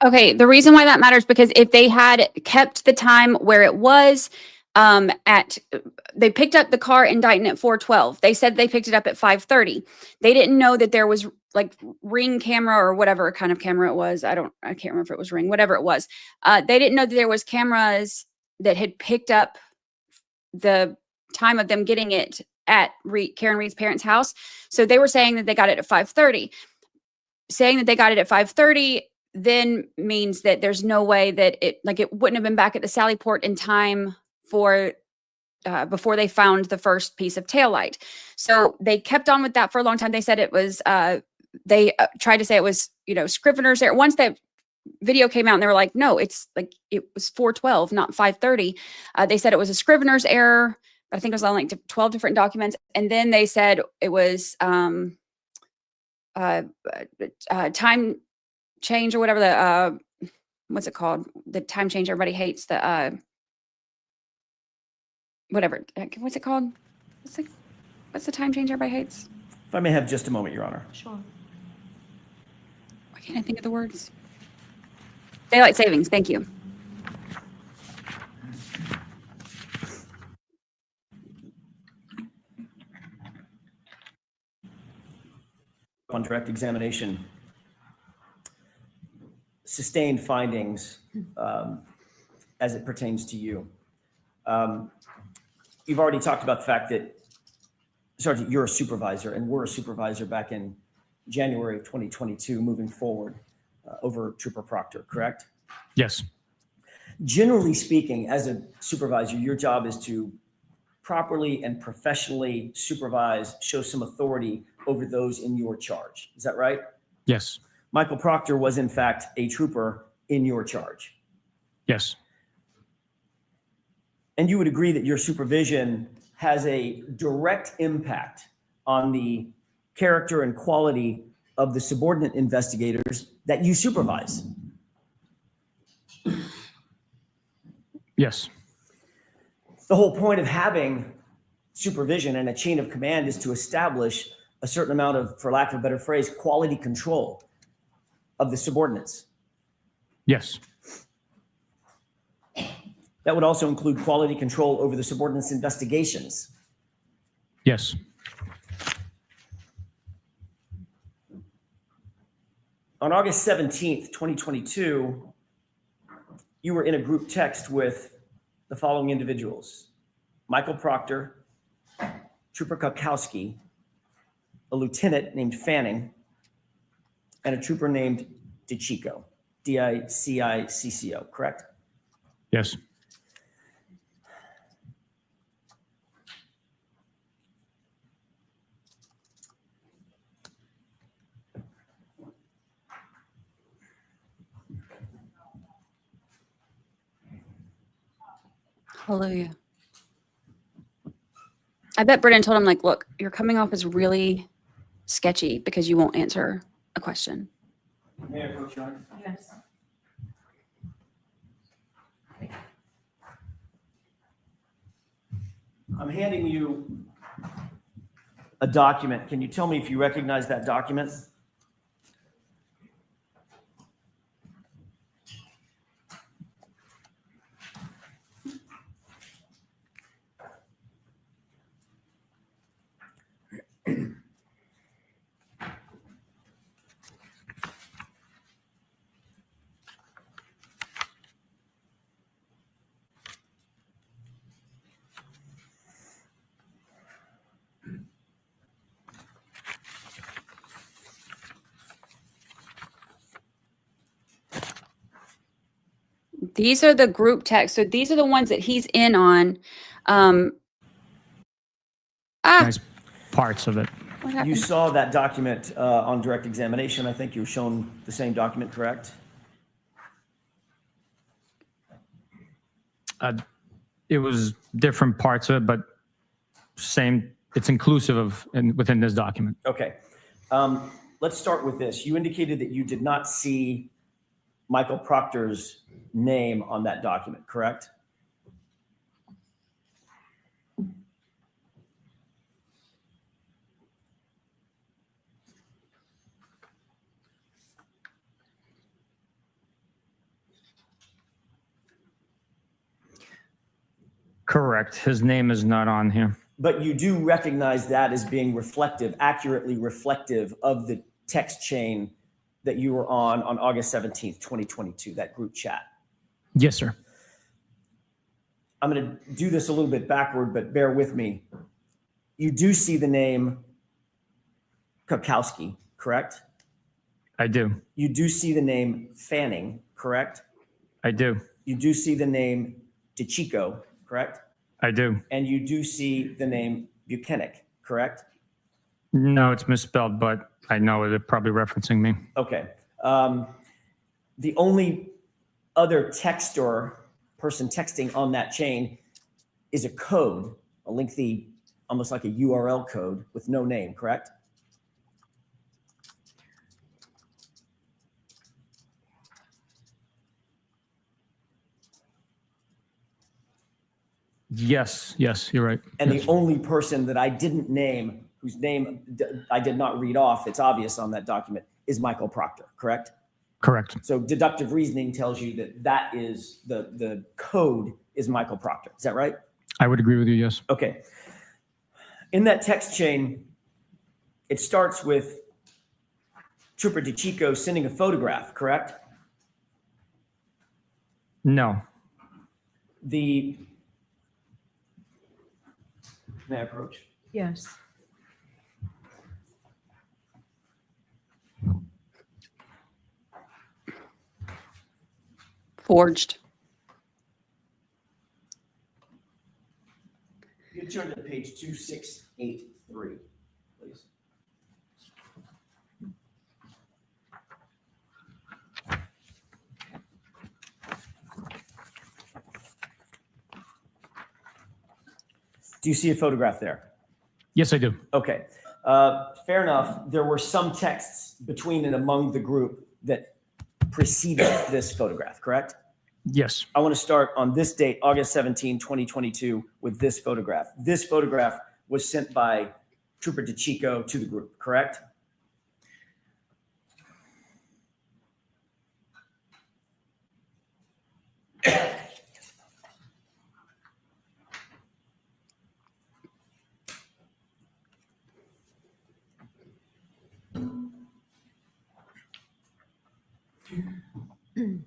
Okay, the reason why that matters, because if they had kept the time where it was, they picked up the car in Dighton at 4:12. They said they picked it up at 5:30. They didn't know that there was like Ring camera or whatever kind of camera it was. I can't remember if it was Ring, whatever it was. They didn't know that there was cameras that had picked up the time of them getting it at Karen Reed's parents' house. So they were saying that they got it at 5:30. Saying that they got it at 5:30 then means that there's no way that it wouldn't have been back at the Sallyport in time for before they found the first piece of taillight. So they kept on with that for a long time. They said it was they tried to say it was Scrivener's error. Once that video came out and they were like, no, it's like it was 4:12, not 5:30. They said it was a Scrivener's error, but I think it was on like 12 different documents. And then they said it was time change or whatever, the what's it called, the time change everybody hates, the whatever, what's it called, what's the time change everybody hates? If I may have just a moment, Your Honor. Sure. Why can't I think of the words? Daylight savings. Thank you. On direct examination, sustained findings as it pertains to you. You've already talked about the fact that, Sergeant, you're a supervisor and we're a supervisor back in January of 2022 moving forward over Trooper Proctor, correct? Yes. Generally speaking, as a supervisor, your job is to properly and professionally supervise, show some authority over those in your charge. Is that right? Yes. Michael Proctor was in fact a trooper in your charge. Yes. And you would agree that your supervision has a direct impact on the character and quality of the subordinate investigators that you supervise. Yes. The whole point of having supervision and a chain of command is to establish a certain amount of, for lack of a better phrase, quality control of the subordinates. Yes. That would also include quality control over the subordinates' investigations. Yes. On August 17th, 2022, you were in a group text with the following individuals: Michael Proctor, Trooper Kukowski, a lieutenant named Fanning, and a trooper named DiCicco, D-I-C-I-C-C-O, correct? Yes. Hallelujah. I bet Britton told him, like, look, you're coming off as really sketchy because you won't answer a question. May I approach, Your Honor? Yes. I'm handing you a document. Can you tell me if you recognize that document? These are the group texts. So these are the ones that he's in on. Nice parts of it. What You happened? saw that document on direct examination. I think you were shown the same document, correct? It was different parts of it, but same. It's inclusive of within this document. Okay. Let's start with this. You indicated that you did not see Michael Proctor's name on that document, correct? Correct. His name is not on here. But you do recognize that as being reflective, accurately reflective of the text chain that you were on August 17th, 2022, that group chat. Yes, sir. I'm going to do this a little bit backward, but bear with me. You do see the name Kukowski, correct? I do. You do see the name Fanning, correct? I do. You do see the name DiCicco, correct? I do. And you do see the name Bukhenik, correct? No, it's misspelled, but I know they're probably referencing me. Okay. The only other text or person texting on that chain is a code, a lengthy, almost like a URL code with no name, correct? Yes, you're right. And Yes. the only person that I didn't name, whose name I did not read off, it's obvious on that document, is Michael Proctor, correct? Correct. So deductive reasoning tells you that that is the code is Michael Proctor. Is that right? I would agree with you, yes. Okay. In that text chain, it starts with Trooper DiCicco sending a photograph, correct? No. May I approach? Yes. Forged. You turn to page 2683, please. Do you see a photograph there? Yes, I do. Okay. Fair enough. There were some texts between and among the group that preceded this photograph, correct? Yes. I want to start on this date, August 17, 2022, with this photograph. This photograph was sent by Trooper DeChico to the group, correct?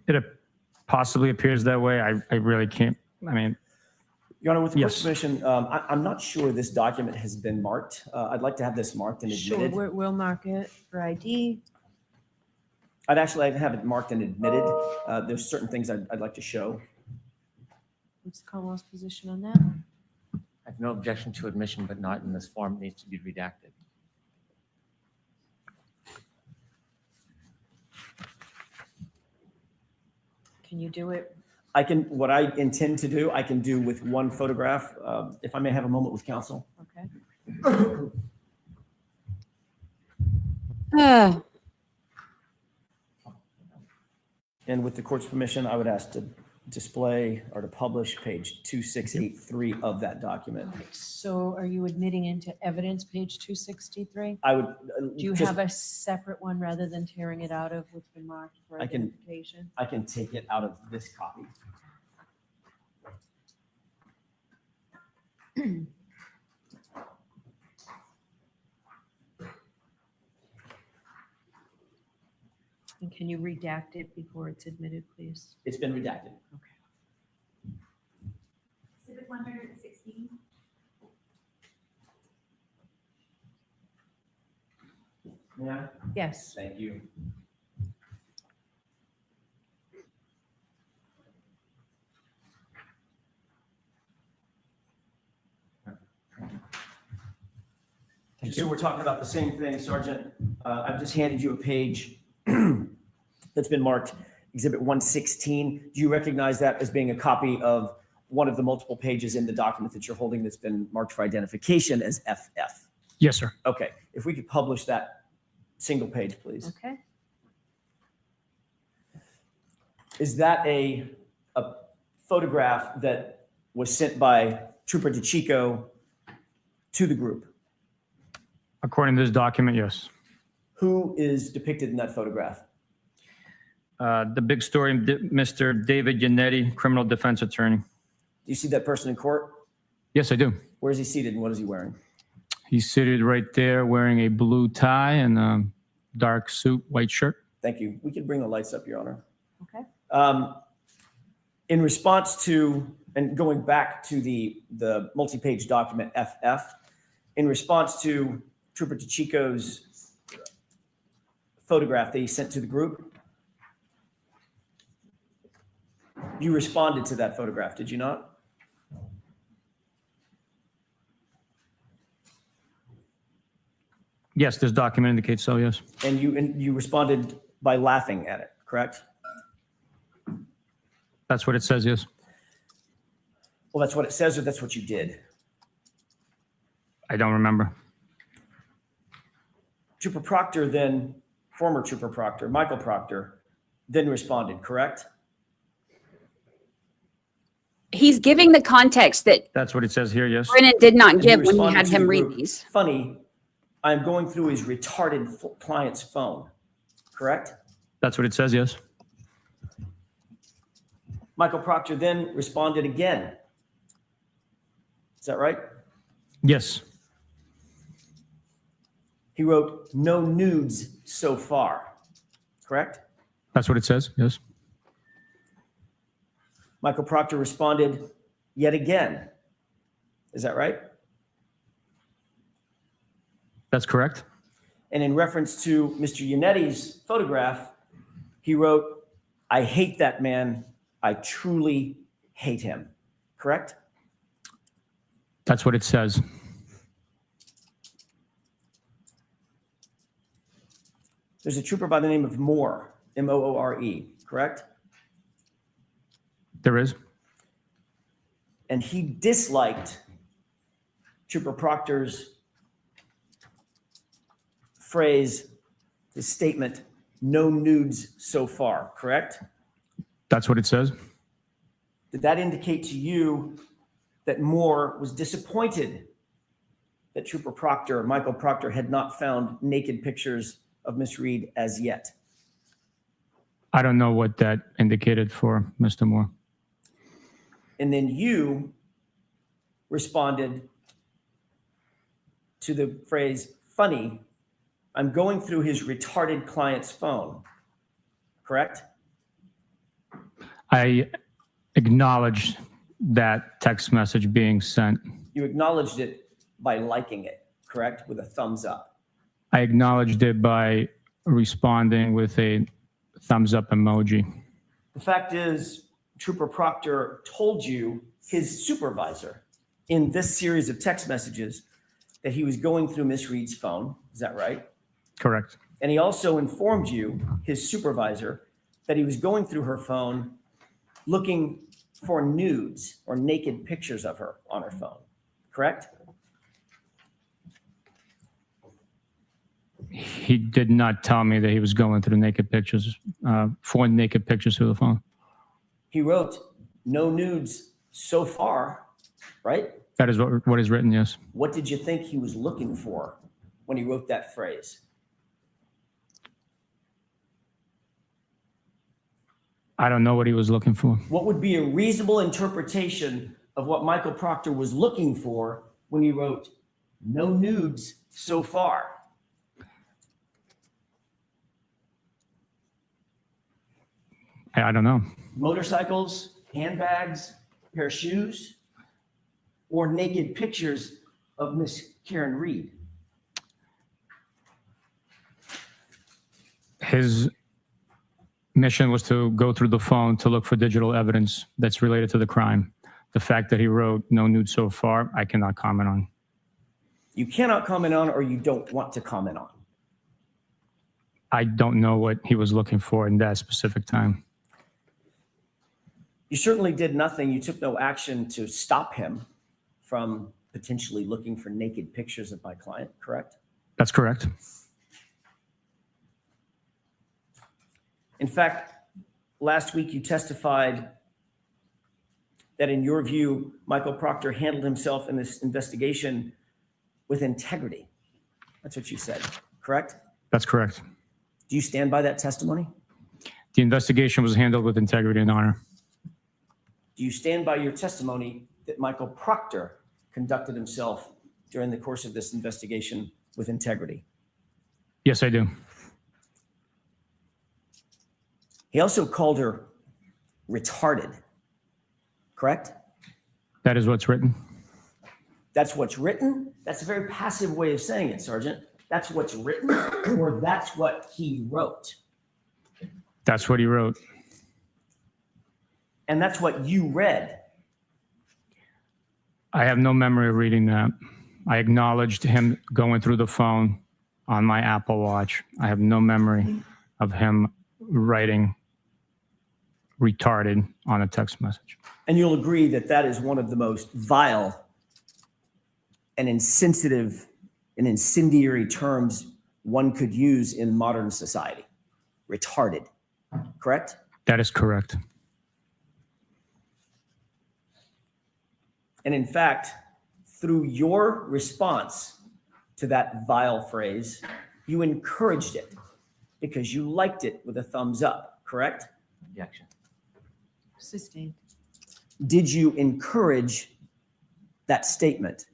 It possibly appears that way. I really can't. I mean, Your Honor, with the court's Yes. permission, I'm not sure this document has been marked. I'd like to have this marked and Sure, admitted. we'll mark it for ID. I'd actually have it marked and admitted. There's certain things I'd like to show. What's the Commonwealth's position on that? I have no objection to admission, but not in this form. It needs to be redacted. Can you do it? What I intend to do, I can do with one photograph. If I may have a moment with counsel. Okay. And with the court's permission, I would ask to display or to publish page 2683 of that document. So are you admitting into evidence, page 263? I would. Do you just- have a separate one rather than tearing it out of what's been marked for I can- identification? I can take it out of this copy. And can you redact it before it's admitted, please? It's been redacted. Exhibit 116. Yeah. Yes. Thank you. So we're talking about the same thing, Sergeant. I've just handed you a page that's been marked Exhibit 116. Do you recognize that as being a copy of one of the multiple pages in the document that you're holding that's been marked for identification as FF? yes, sir. Okay, if we could publish that single page, please. Okay. Is that a photograph that was sent by Trooper DeChico to the group? According to this document, yes. Who is depicted in that photograph? The big story, Mr. David Yannetti, criminal defense attorney. Do you see that person in court? Yes, I do. Where is he seated and what is he wearing? He's seated right there wearing a blue tie and a dark suit, white shirt. Thank you. We could bring the lights up, Your Honor. Okay. In response to, and going back to the multi-page document FF, in response to Trooper DeChico's photograph that he sent to the group, you responded to that photograph, did you not? Yes, this document indicates so, yes. And you responded by laughing at it, correct? That's what it says, yes. Well, that's what it says, or that's what you did? I don't remember. Trooper Proctor then, former Trooper Proctor, Michael Proctor, then responded, correct? He's giving the context that That's what it says here, yes. Brennan did not And give he when he responded had to him the read group, these. Funny, I'm going through his retarded client's phone, correct? That's what it says, yes. Michael Proctor then responded again. Is that right? Yes. He wrote, "No nudes so far," correct? That's what it says, yes. Michael Proctor responded yet again. Is that right? That's correct. And in reference to Mr. Yannetti's photograph, he wrote, "I hate that man. I truly hate him," correct? That's what it says. There's a trooper by the name of Moore, M-O-O-R-E, correct? There is. And he disliked Trooper Proctor's phrase, his statement, "no nudes so far," correct? That's what it says. Did that indicate to you that Moore was disappointed that Trooper Proctor, Michael Proctor, had not found naked pictures of Miss Reed as yet? I don't know what that indicated for Mr. Moore. And then you responded to the phrase, "funny, I'm going through his retarded client's phone," correct? I acknowledged that text message being sent. You acknowledged it by liking it, correct? With a thumbs up. I acknowledged it by responding with a thumbs up emoji. The fact is, Trooper Proctor told you, his supervisor, in this series of text messages, that he was going through Miss Reed's phone. Is that right? Correct. And he also informed you, his supervisor, that he was going through her phone looking for nudes or naked pictures of her on her phone, correct? He did not tell me that he was going through naked pictures, for naked pictures through the phone. He wrote, "no nudes so far," right? That is what is written, yes. What did you think he was looking for when he wrote that phrase? I don't know what he was looking for. What would be a reasonable interpretation of what Michael Proctor was looking for when he wrote, "no nudes so far"? I don't know. Motorcycles, handbags, pair of shoes, or naked pictures of Miss Karen Reed? His mission was to go through the phone to look for digital evidence that's related to the crime. The fact that he wrote "no nude so far," I cannot comment on. You cannot comment on, or you don't want to comment on? I don't know what he was looking for in that specific time. You certainly did nothing. You took no action to stop him from potentially looking for naked pictures of my client, correct? That's correct. In fact, last week you testified that in your view, Michael Proctor handled himself in this investigation with integrity. That's what you said, correct? That's correct. Do you stand by that testimony? The investigation was handled with integrity and honor. Do you stand by your testimony that Michael Proctor conducted himself during the course of this investigation with integrity? Yes, I do. He also called her retarded, correct? That is what's written. That's what's written? That's a very passive way of saying it, Sergeant. That's what's written, or that's what he wrote? That's what he wrote. And that's what you read. I have no memory of reading that. I acknowledged him going through the phone on my Apple Watch. I have no memory of him writing retarded on a text message. And you'll agree that that is one of the most vile and insensitive and incendiary terms one could use in modern society. Retarded, correct? That is correct. And in fact, through your response to that vile phrase, you encouraged it because you liked it with a thumbs up, correct? Objection. Sustained. Did you encourage that statement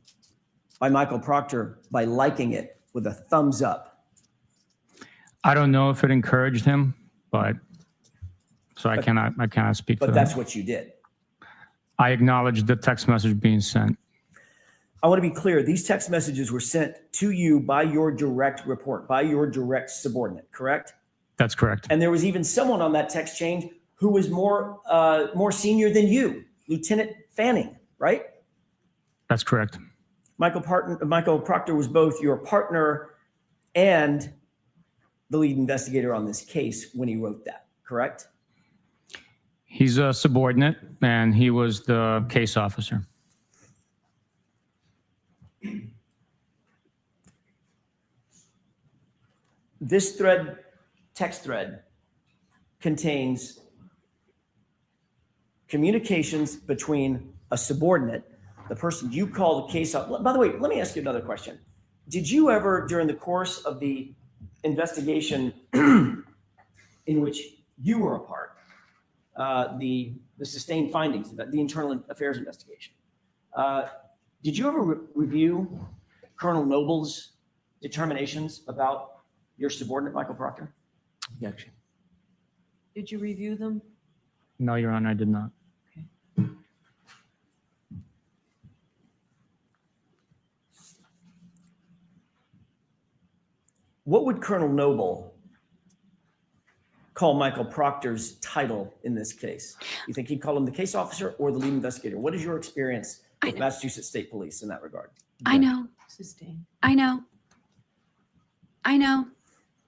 by Michael Proctor by liking it with a thumbs up? I don't know if it encouraged him, but so I cannot speak to But that. that's what you did. I acknowledged the text message being sent. I want to be clear. These text messages were sent to you by your direct report, by your direct subordinate, correct? That's correct. And there was even someone on that text chain who was more senior than you, Lieutenant Fanning, right? That's correct. Michael Proctor was both your partner and the lead investigator on this case when he wrote that, correct? He's a subordinate, and he was the case officer. This thread, text thread, contains communications between a subordinate, the person you call the case up. By the way, let me ask you another question. Did you ever, during the course of the investigation in which you were a part, the sustained findings, the internal affairs investigation, did you ever review Colonel Noble's determinations about your subordinate, Michael Proctor? Objection. Did you review them? No, Your Honor, I did not. What would Colonel Noble call Michael Proctor's title in this case? You think he'd call him the case officer or the lead investigator? What is your experience with Massachusetts State Police in that regard? I know. Sustained. I know. I know.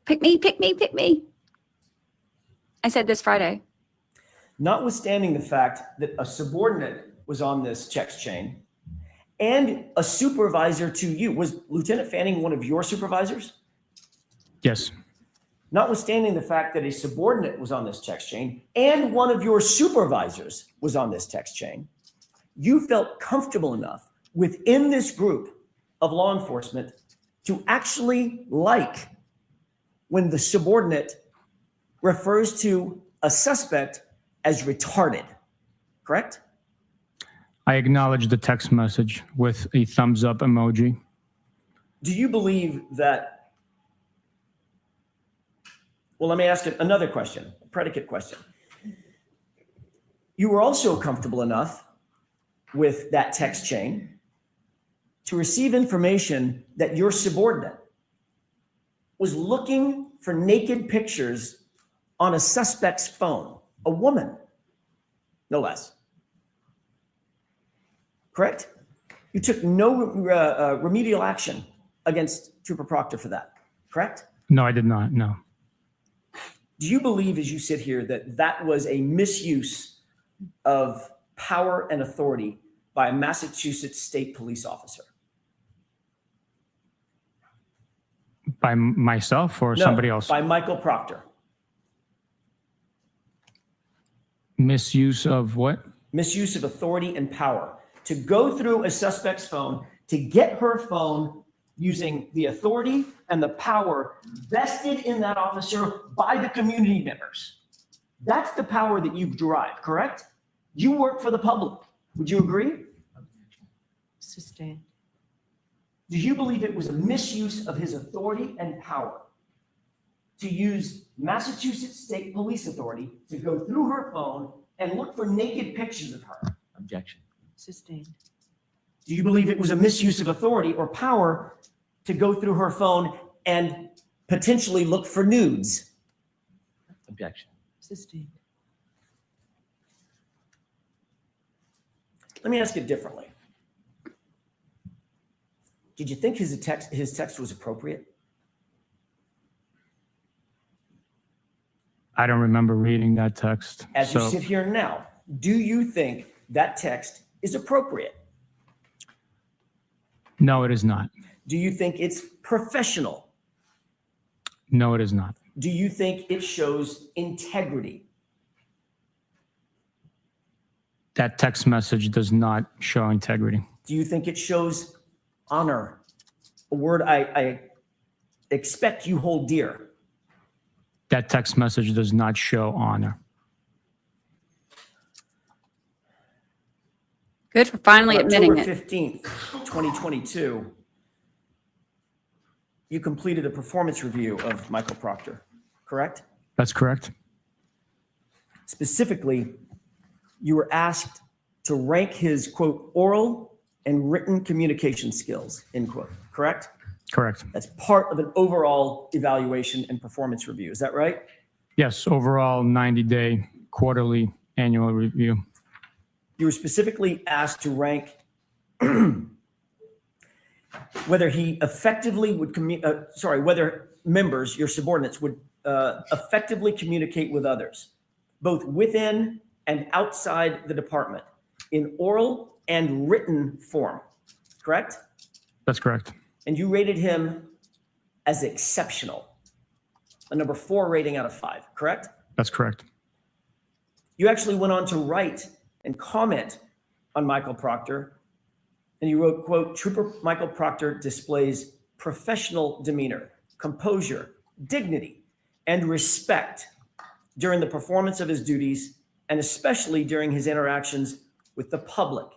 Pick me, pick me, pick me. I said this Friday. Notwithstanding the fact that a subordinate was on this text chain and a supervisor to you, was Lieutenant Fanning one of your supervisors? Yes. Notwithstanding the fact that a subordinate was on this text chain and one of your supervisors was on this text chain, you felt comfortable enough within this group of law enforcement to actually like when the subordinate refers to a suspect as retarded, correct? I acknowledge the text message with a thumbs up emoji. Do you believe that? Well, let me ask another question, a predicate question. You were also comfortable enough with that text chain to receive information that your subordinate was looking for naked pictures on a suspect's phone, a woman, no less. Correct? You took no remedial action against Trooper Proctor for that, correct? No, I did not. No. Do you believe, as you sit here, that that was a misuse of power and authority by a Massachusetts State Police officer? By myself or somebody else? By Michael Proctor. Misuse of what? Misuse of authority and power to go through a suspect's phone, to get her phone using the authority and the power vested in that officer by the community members. That's the power that you derive, correct? You work for the public. Would you agree? Sustained. Do you believe it was a misuse of his authority and power to use Massachusetts State Police authority to go through her phone and look for naked pictures of her? Objection. Sustained. Do you believe it was a misuse of authority or power to go through her phone and potentially look for nudes? Objection. Sustained. Let me ask it differently. Did you think his text was appropriate? I don't remember reading that text. As you sit here now, do you think that text is appropriate? No, it is not. Do you think it's professional? No, it is not. Do you think it shows integrity? That text message does not show integrity. Do you think it shows honor? A word I expect you hold dear. That text message does not show honor. Good for finally On admitting October it. 15th, 2022, you completed a performance review of Michael Proctor, correct? That's correct. Specifically, you were asked to rank his, quote, oral and written communication skills, end quote, correct? Correct. That's part of an overall evaluation and performance review. Is that right? Yes, overall 90-day quarterly annual review. You were specifically asked to rank whether he effectively would whether members, your subordinates, would effectively communicate with others, both within and outside the department, in oral and written form, correct? That's correct. And you rated him as exceptional, a number 4 rating out of 5, correct? That's correct. You actually went on to write and comment on Michael Proctor, and you wrote, quote, Trooper Michael Proctor displays professional demeanor, composure, dignity, and respect during the performance of his duties, and especially during his interactions with the public.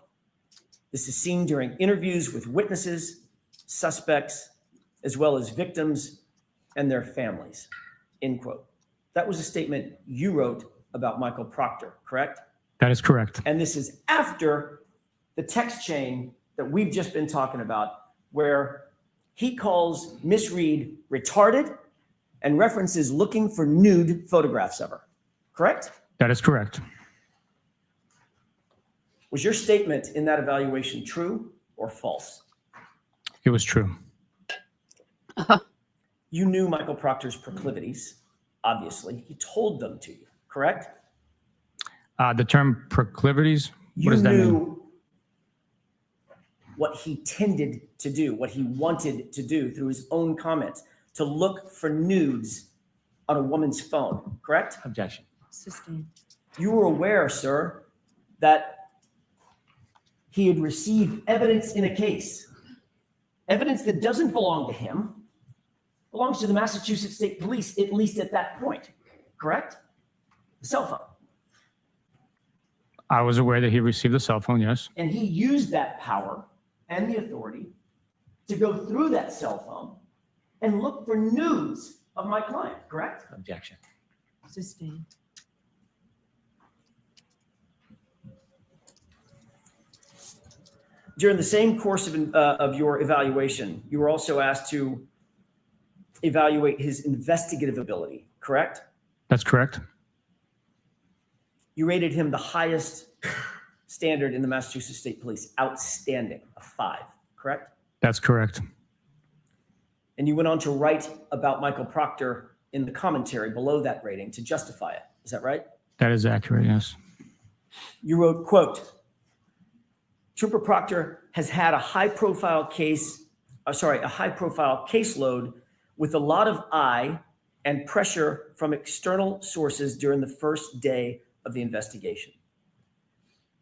This is seen during interviews with witnesses, suspects, as well as victims and their families, end quote. That was a statement you wrote about Michael Proctor, correct? That is correct. And this is after the text chain that we've just been talking about, where he calls Miss Reed retarded and references looking for nude photographs of her, correct? That is correct. Was your statement in that evaluation true or false? It was true. You knew Michael Proctor's proclivities, obviously. He told them to you, correct? The term proclivities, what You does that mean? knew what he tended to do, what he wanted to do through his own comments, to look for nudes on a woman's phone, correct? Objection. Sustained. You were aware, sir, that he had received evidence in a case, evidence that doesn't belong to him, belongs to the Massachusetts State Police, at least at that point, correct? The cell phone. I was aware that he received a cell phone, yes. And he used that power and the authority to go through that cell phone and look for nudes of my client, correct? Objection. Sustained. During the same course of your evaluation, you were also asked to evaluate his investigative ability, correct? That's correct. You rated him the highest standard in the Massachusetts State Police, outstanding, a 5, correct? That's correct. And you went on to write about Michael Proctor in the commentary below that rating to justify it. Is that right? That is accurate, yes. You wrote, quote, Trooper Proctor has had a high-profile caseload with a lot of eye and pressure from external sources during the first day of the investigation.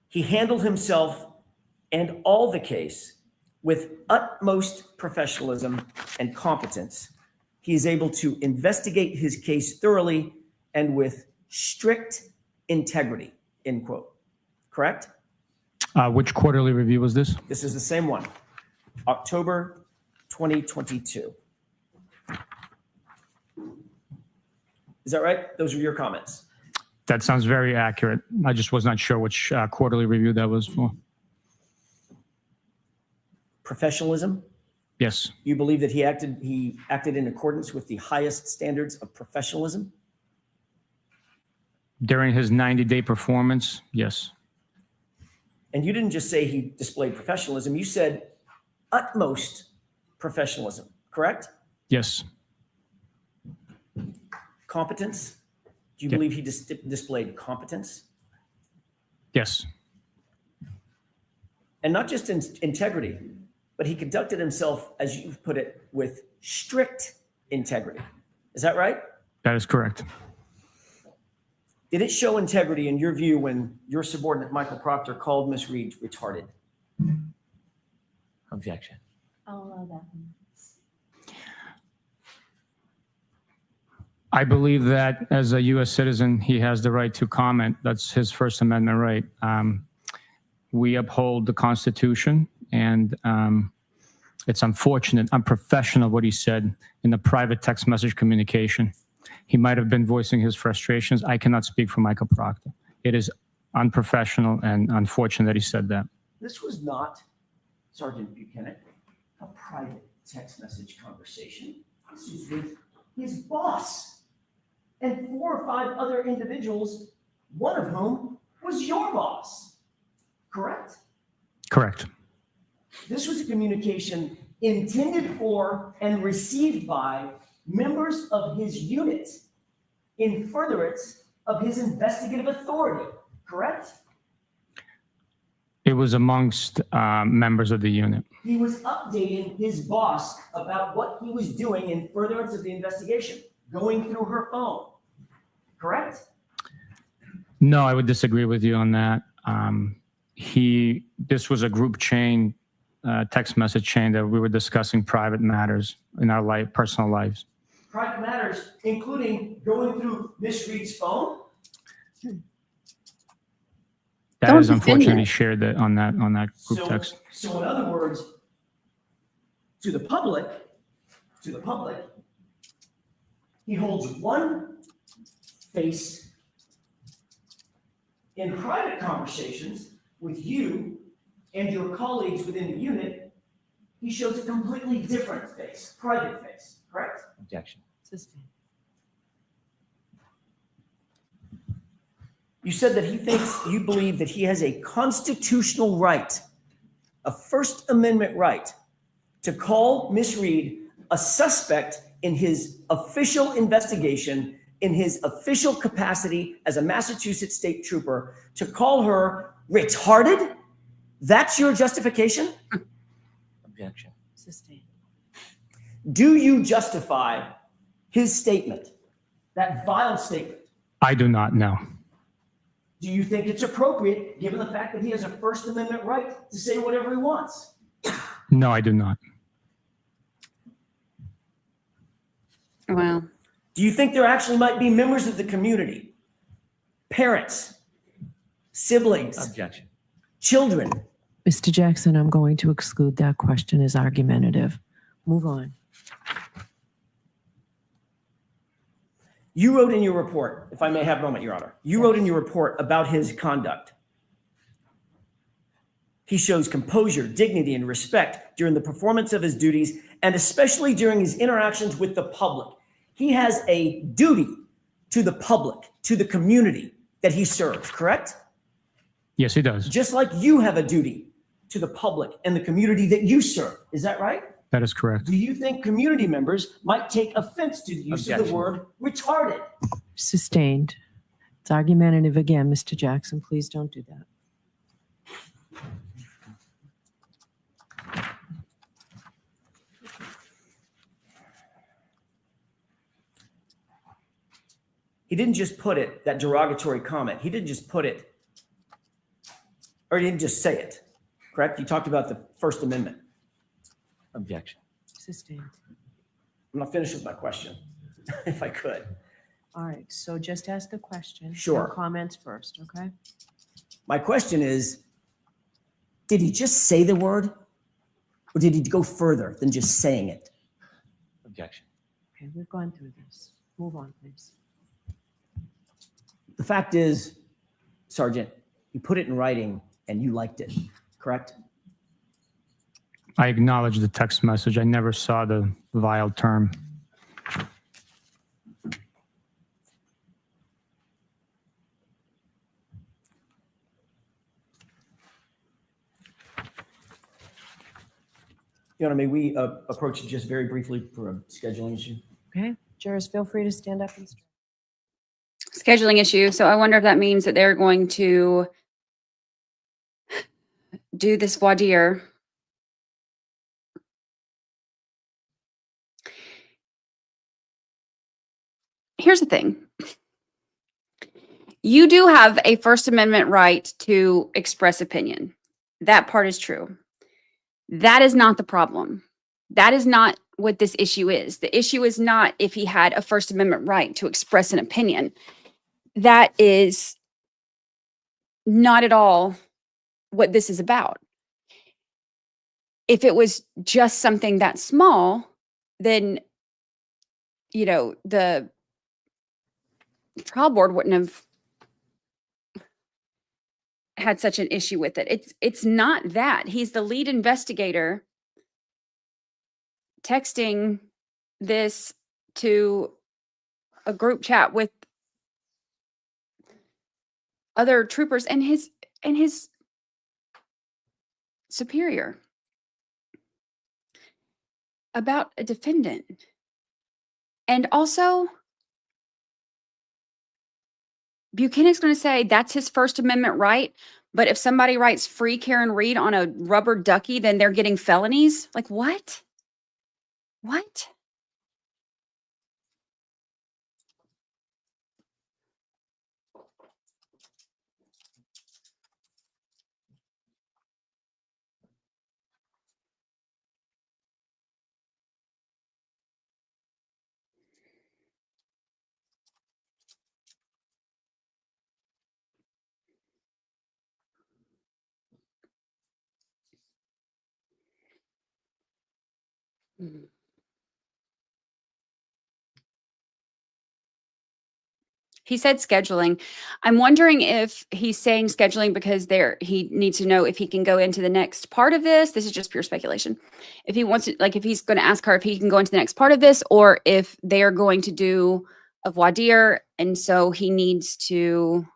He handled himself and all the case with utmost professionalism and competence. He is able to investigate his case thoroughly and with strict integrity, end quote. Correct? Which quarterly review was this? This is the same one, October 2022. Is that right? Those are your comments. That sounds very accurate. I just was not sure which quarterly review that was for. Professionalism. Yes, You believe that he acted in accordance with the highest standards of professionalism? during his 90-day performance, yes. And you didn't just say he displayed professionalism, you said utmost professionalism, correct? Yes, Competence? Do you Yeah. believe he displayed competence? yes, And not just in integrity, but he conducted himself, as you put it, with strict integrity. Is that right? that is correct. Did it show integrity in your view when your subordinate Michael Proctor called Miss Reed retarded? Objection. I'll allow that one. I believe that as a U.S. citizen, he has the right to comment. That's his First Amendment right. We uphold the Constitution, and it's unfortunate, unprofessional what he said in the private text message communication. He might have been voicing his frustrations. I cannot speak for Michael Proctor. It is unprofessional and unfortunate that he said that. This was not, Sergeant Bukhenik, a private text message conversation. This was with his boss and 4 or 5 other individuals, one of whom was your boss, correct? Correct. This was a communication intended for and received by members of his unit in furtherance of his investigative authority, correct? It was amongst members of the unit. He was updating his boss about what he was doing in furtherance of the investigation, going through her phone. Correct? No, I would disagree with you on that. This was a group chain, text message chain that we were discussing private matters in our personal lives. Private matters, including going through Miss Reed's phone? That Don't is defend unfortunately it. shared on that group text. So in other words, to the public, he holds one face in private conversations with you and your colleagues within the unit. He shows a completely different face, private face, correct? Objection. Sustained. You said that you believe that he has a constitutional right, a First Amendment right, to call Miss Reed a suspect in his official investigation, in his official capacity as a Massachusetts state trooper, to call her retarded? That's your justification? Objection. Sustained. Do you justify his statement, that vile statement? I do not know. Do you think it's appropriate, given the fact that he has a First Amendment right to say whatever he wants? No, I do not. Wow. Do you think there actually might be members of the community, parents, siblings, Objection. children? Mr. Jackson, I'm going to exclude that question as argumentative. Move on. You wrote in your report, if I may have a moment, Your Honor, you wrote in your report about his conduct. He shows composure, dignity, and respect during the performance of his duties, and especially during his interactions with the public. He has a duty to the public, to the community that he serves, correct? Yes, he does. Just like you have a duty to the public and the community that you serve. Is that right? That is correct. Do you think community members might take offense to the use of the Objection. word retarded? Sustained. It's argumentative again, Mr. Jackson. Please don't do that. He didn't just put it, that derogatory comment. He didn't just put it, or he didn't just say it, correct? You talked about the First Amendment. Objection. Sustained. I'm not finished with my question, if I could. All right, so just ask a question. Sure. No comments first, okay? My question is, did he just say the word, or did he go further than just saying it? Objection. Okay, we've gone through this. Move on, please. The fact is, Sergeant, you put it in writing and you liked it, correct? I acknowledge the text message. I never saw the vile term. Your Honor, may we approach it just very briefly for a scheduling issue? Okay, jurors, feel free to stand up and stretch. Scheduling issue. So I wonder if that means that they're going to do this voir dire. Here's the thing. You do have a First Amendment right to express opinion. That part is true. That is not the problem. That is not what this issue is. The issue is not if he had a First Amendment right to express an opinion. That is not at all what this is about. If it was just something that small, then, you know, the trial board wouldn't have had such an issue with it. It's not that. He's the lead investigator texting this to a group chat with other troopers and his superior about a defendant. And also, Bukhenek's going to say that's his First Amendment right, But if somebody writes free Karen Reed on a rubber ducky, then they're getting felonies? Like what? What? He said scheduling. I'm wondering if he's saying scheduling because he needs to know if he can go into the next part of this. This is just pure speculation. If he wants to, like, if he's going to ask her if he can go into the next part of this, or if they are going to do a voir dire, and so he needs to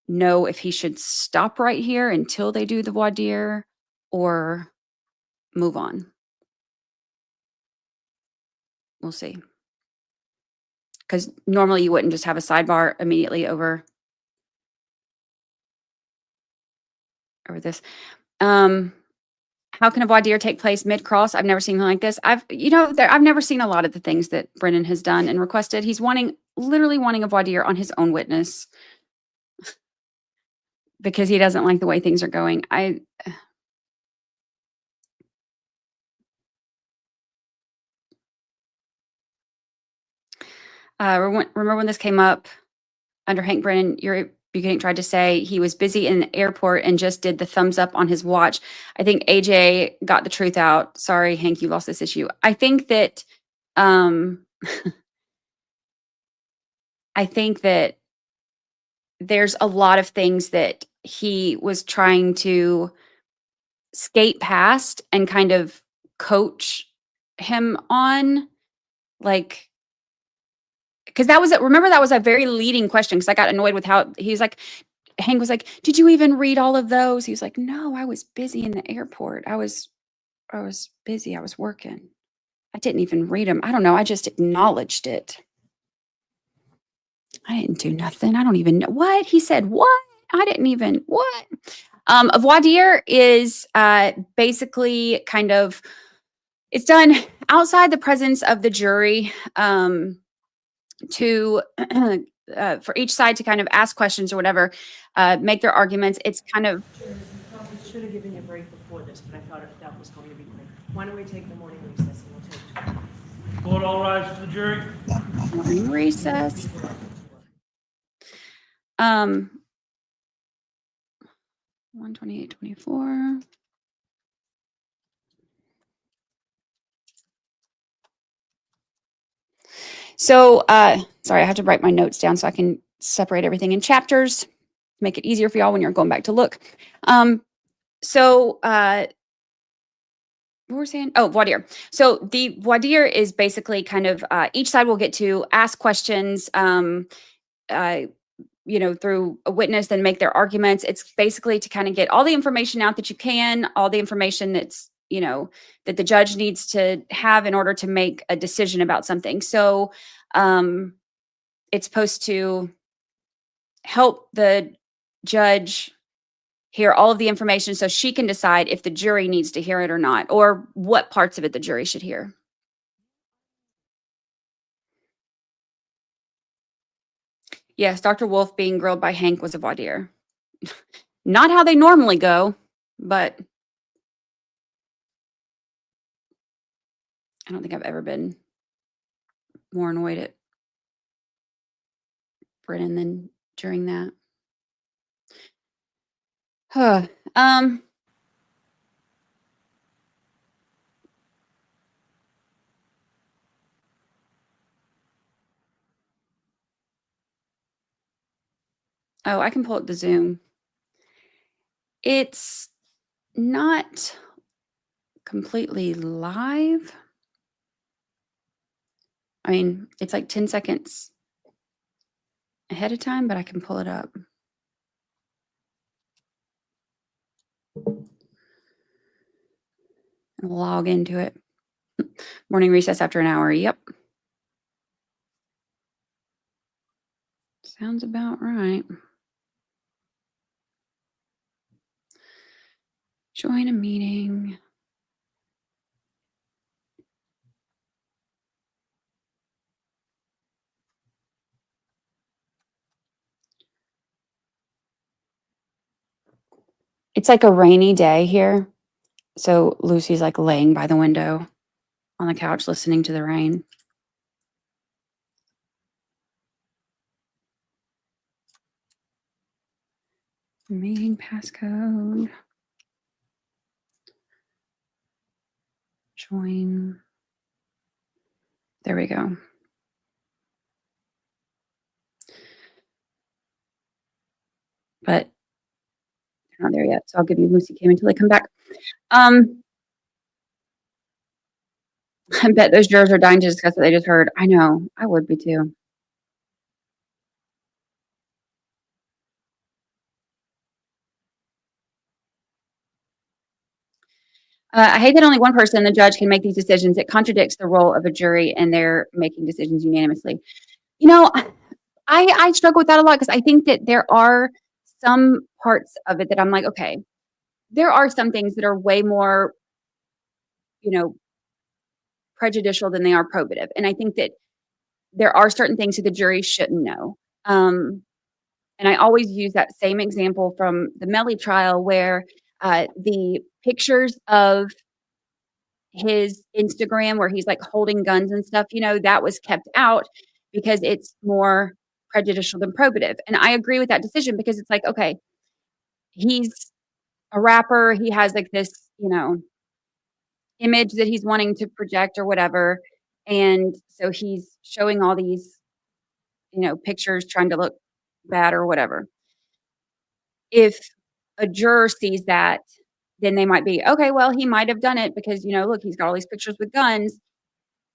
know if he should stop right here until they do the voir dire or move on. We'll see. Because normally you wouldn't just have a sidebar immediately over this. How can a voir dire take place mid-cross? I've never seen anything like this. I've never seen a lot of the things that Brennan has done and requested. He's literally wanting a voir dire on his own witness because he doesn't like the way things are going. Remember when this came up under Hank Brennan, Bukhenik tried to say he was busy in the airport and just did the thumbs up on his watch. I think AJ got the truth out. Sorry, Hank, you lost this issue. I think that there's a lot of things that he was trying to skate past and kind of coach him on, like, because that was a very leading question, because I got annoyed with how he was like, Hank was like, did you even read all of those? He was like, no, I was busy in the airport. I was busy. I was working. I didn't even read them. I don't know. I just acknowledged it. I didn't do nothing. I don't even know what he said. What? I didn't even, what? A voir dire is basically kind of, it's done outside the presence of the jury to for each side to kind of ask questions or whatever, make their arguments. It's kind of. I should have given you a break before this, but I thought that was going to be quick. Why don't we take the morning recess and we'll take. Court all rise for the jury. Morning recess. 128:24. So, sorry, I have to write my notes down so I can separate everything in chapters, make it easier for y'all when you're going back to look. What were we saying? Oh, voir dire. So the voir dire is basically kind of each side will get to ask questions, through a witness, then make their arguments. It's basically to kind of get all the information out that you can, all the information that's, that the judge needs to have in order to make a decision about something. So it's supposed to help the judge hear all of the information so she can decide if the jury needs to hear it or not, or what parts of it the jury should hear. Yes, Dr. Wolf being grilled by Hank was a voir dire. Not how they normally go, but I don't think I've ever been more annoyed at Brennan than during that. Oh, I can pull up the Zoom. It's not completely live. I mean, it's like 10 seconds ahead of time, but I can pull it up. And log into it. Morning recess after an hour. Yep. Sounds about right. Join a meeting. It's like a rainy day here. So Lucy's like laying by the window on the couch listening to the rain. Meeting passcode. Join. There we go. But they're not there yet. So I'll give you Lucy Kim until they come back. I bet those jurors are dying to discuss what they just heard. I know. I would be too. I hate that only one person, the judge, can make these decisions. It contradicts the role of a jury, and they're making decisions unanimously. You know, I struggle with that a lot because I think that there are some parts of it that I'm like, okay, there are some things that are way more, prejudicial than they are probative. And I think that there are certain things that the jury shouldn't know. And I always use that same example from the Melly trial where the pictures of his Instagram where he's like holding guns and stuff, that was kept out because it's more prejudicial than probative. And I agree with that decision because it's like, okay, he's a rapper. He has like this, image that he's wanting to project or whatever. And so he's showing all these, pictures trying to look bad or whatever. If a juror sees that, then they might be, okay, well, he might have done it because, look, he's got all these pictures with guns.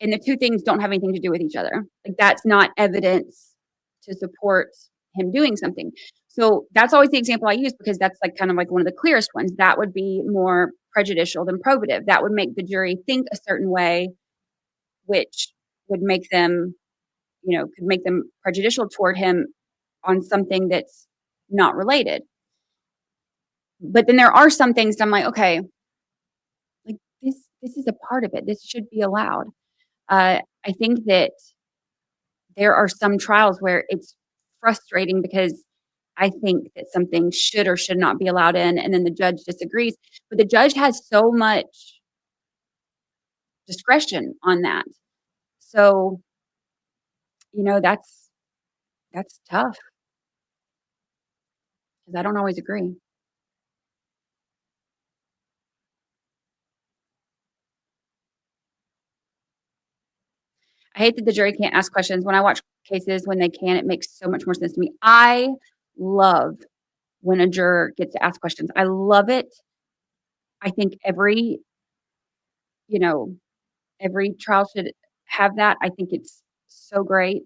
And the two things don't have anything to do with each other. Like that's not evidence to support him doing something. So that's always the example I use because that's like kind of like one of the clearest ones. That would be more prejudicial than probative. That would make the jury think a certain way, which would make them, could make them prejudicial toward him on something that's not related. But then there are some things that I'm like, okay, like this is a part of it. This should be allowed. I think that there are some trials where it's frustrating because I think that something should or should not be allowed in, and then the judge disagrees. But the judge has so much discretion on that. So, that's tough because I don't always agree. I hate that the jury can't ask questions. When I watch cases when they can, it makes so much more sense to me. I love when a juror gets to ask questions. I love it. I think every trial should have that. I think it's so great.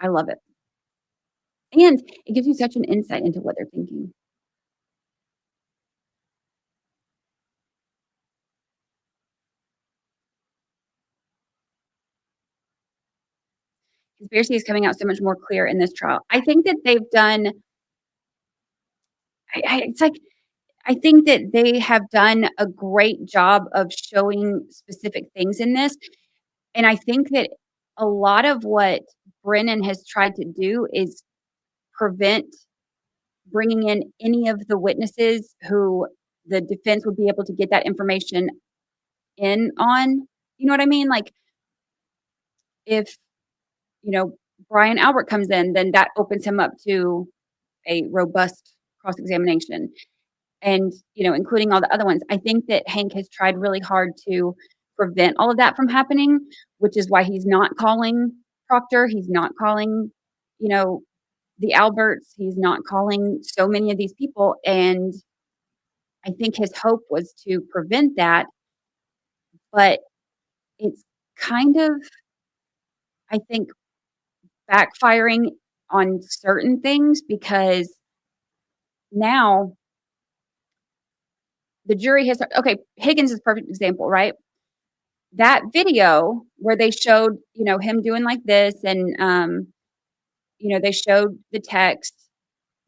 I love it. And it gives you such an insight into what they're thinking. Conspiracy is coming out so much more clear in this trial. I think that they've done I think that they have done a great job of showing specific things in this. And I think that a lot of what Brennan has tried to do is prevent bringing in any of the witnesses who the defense would be able to get that information in on. You know what I mean? Like if, Brian Albert comes in, then that opens him up to a robust cross-examination. And, including all the other ones. I think that Hank has tried really hard to prevent all of that from happening, which is why he's not calling Proctor. He's not calling, the Alberts. He's not calling so many of these people. And I think his hope was to prevent that. But it's kind of, I think, backfiring on certain things because now the jury has, okay, Higgins is a perfect example, right? That video where they showed, him doing like this and, they showed the text.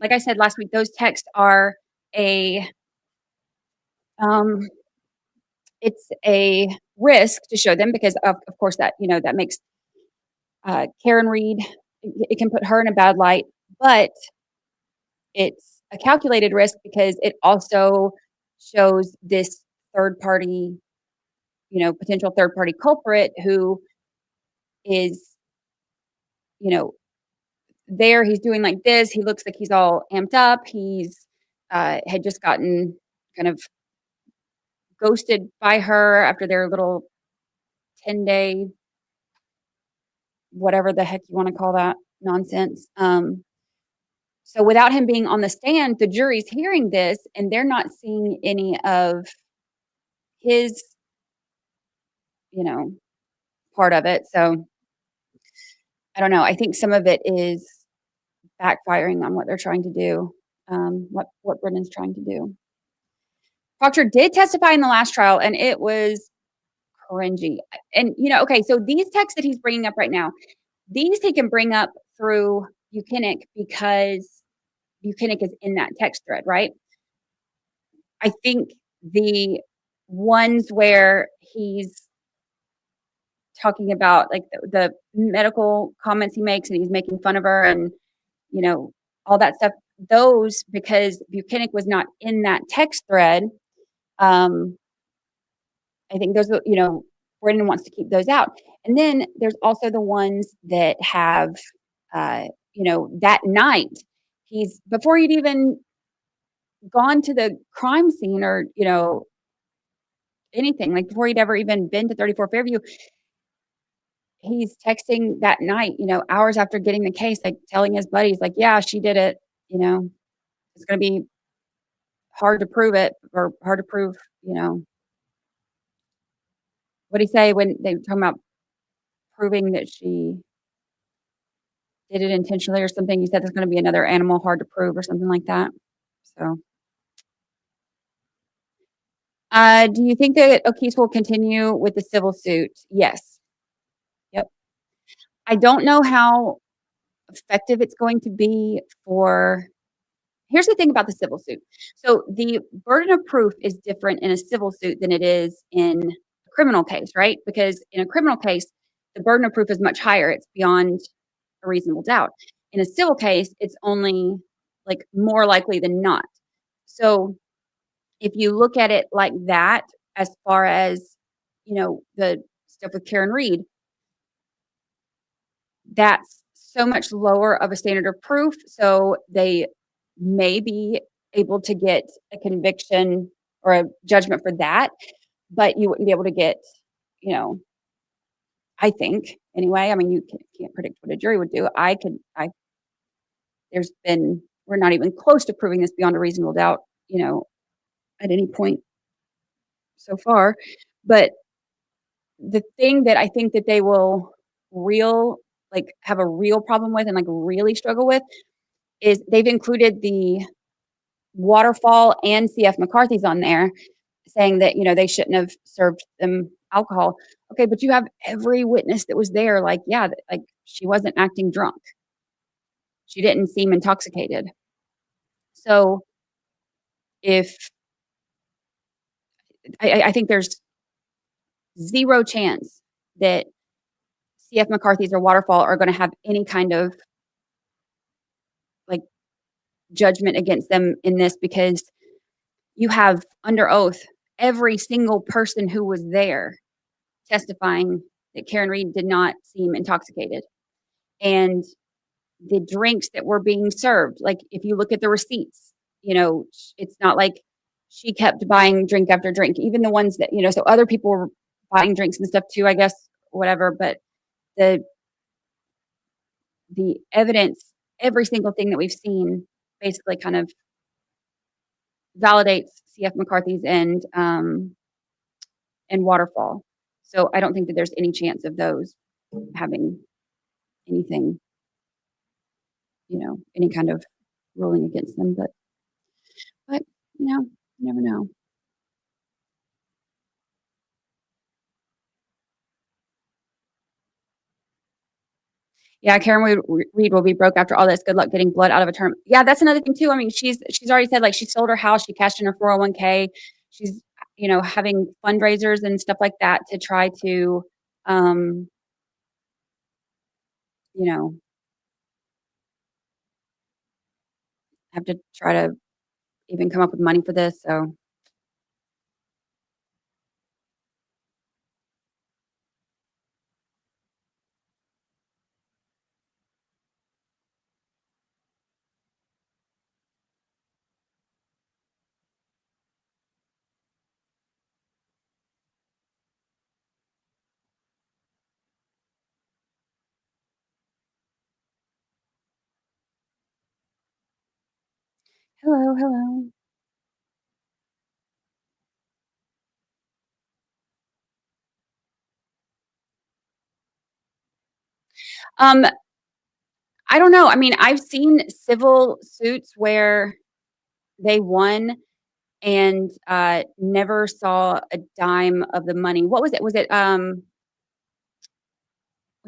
Like I said last week, those texts are a It's a risk to show them because of course that, that makes Karen Reed, it can put her in a bad light, but it's a calculated risk because it also shows this third party, potential third party culprit who is, there. He's doing like this. He looks like he's all amped up. He's had just gotten kind of ghosted by her after their little 10-day, whatever the heck you want to call that nonsense. So without him being on the stand, the jury's hearing this and they're not seeing any of his, part of it. So I don't know. I think some of it is backfiring on what they're trying to do, what Brendan's trying to do. Proctor did testify in the last trial, and it was cringy. And, okay, so these texts that he's bringing up right now, these he can bring up through Bukhenik because Bukhenik is in that text thread, right? I think the ones where he's talking about like the medical comments he makes and he's making fun of her and, all that stuff, those, because Bukhenik was not in that text thread, I think those, Brendan wants to keep those out. And then there's also the ones that have, that night, before he'd even gone to the crime scene or, anything, like before he'd ever even been to 34 Fairview, he's texting that night, hours after getting the case, like telling his buddies, like, yeah, she did it, it's going to be hard to prove it or hard to prove, what did he say when they were talking about proving that she did it intentionally or something? He said there's going to be another animal hard to prove or something like that. So, do you think that O'Keefe will continue with the civil suit? Yes. Yep. I don't know how effective it's going to be for. Here's the thing about the civil suit. So the burden of proof is different in a civil suit than it is in a criminal case, right? Because in a criminal case, the burden of proof is much higher. It's beyond a reasonable doubt. In a civil case, it's only like more likely than not. So if you look at it like that, as far as, the stuff with Karen Reed, that's so much lower of a standard of proof. So they may be able to get a conviction or a judgment for that, but you wouldn't be able to get, I think anyway, I mean, you can't predict what a jury would do. We're not even close to proving this beyond a reasonable doubt, at any point so far. But the thing that I think that they will have a real problem with and like really struggle with is they've included the Waterfall and CF McCarthy's on there saying that, they shouldn't have served them alcohol. Okay, but you have every witness that was there. Like, yeah, like she wasn't acting drunk. She didn't seem intoxicated. So I think there's zero chance that CF McCarthy's or Waterfall are going to have any kind of like judgment against them in this, because you have under oath every single person who was there testifying that Karen Reed did not seem intoxicated. And the drinks that were being served, like if you look at the receipts, it's not like she kept buying drink after drink, even the ones that, so other people were buying drinks and stuff too, I guess, whatever. But the evidence, every single thing that we've seen basically kind of validates CF McCarthy's and Waterfall. So I don't think that there's any chance of those having anything, any kind of ruling against them. But you never know. Yeah, Karen Reed will be broke after all this. Good luck getting blood out of a term. Yeah, that's another thing too. I mean, she's already said like she sold her house, she cashed in her 401k. She's you know, having fundraisers and stuff like that to try to, um, you know, have to try to even come up with money for this. So, hello, hello. Um, I don't know. I mean, I've seen civil suits where they won and never saw a dime of the money. What was it? Was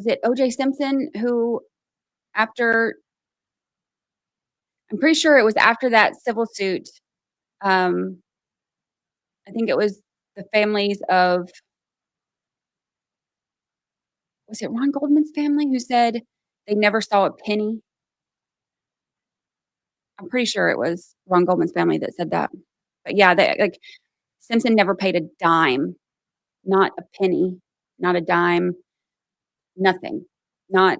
it O.J. Simpson who after I'm pretty sure it was after that civil suit, um, I think it was the families of was it Ron Goldman's family who said they never saw a penny? I'm pretty sure it was Ron Goldman's family that said that. But yeah, they like Simpson never paid a dime, not a penny, not a dime, nothing, not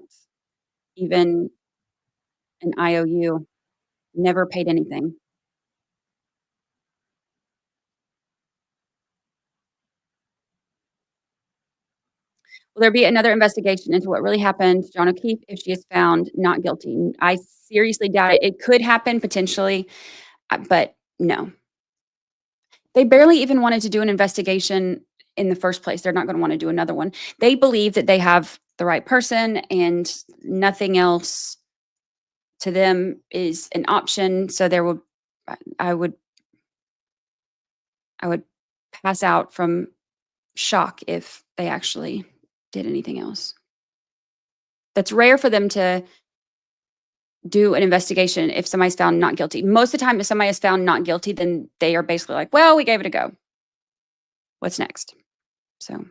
even an IOU, never paid anything. Will there be another investigation into what really happened to John O'Keefe if she is found not guilty? I seriously doubt it. It could happen potentially, but no. They barely even wanted to do an investigation in the first place. They're not going to want to do another one. They believe that they have the right person and nothing else to them is an option. So there will, I would pass out from shock if they actually did anything else. That's rare for them to do an investigation if somebody's found not guilty. Most of the time, if somebody is found not guilty, then they are basically like, well, we gave it a go. What's next? So.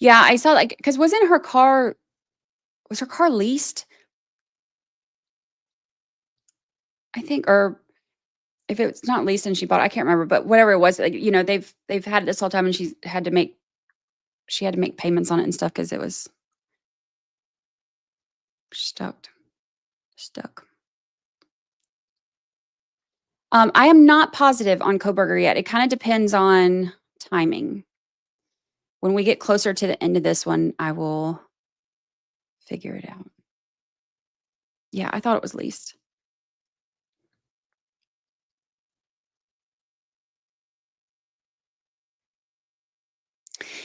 Yeah, I saw like because was her car leased? I think, or if it's not leased and she bought it, I can't remember, but whatever it was, like, you know, they've had it this whole time and she had to make payments on it and stuff because it was stuck. I am not positive on Coburger yet. It kind of depends on timing. When we get closer to the end of this one, I will figure it out. Yeah, I thought it was leased.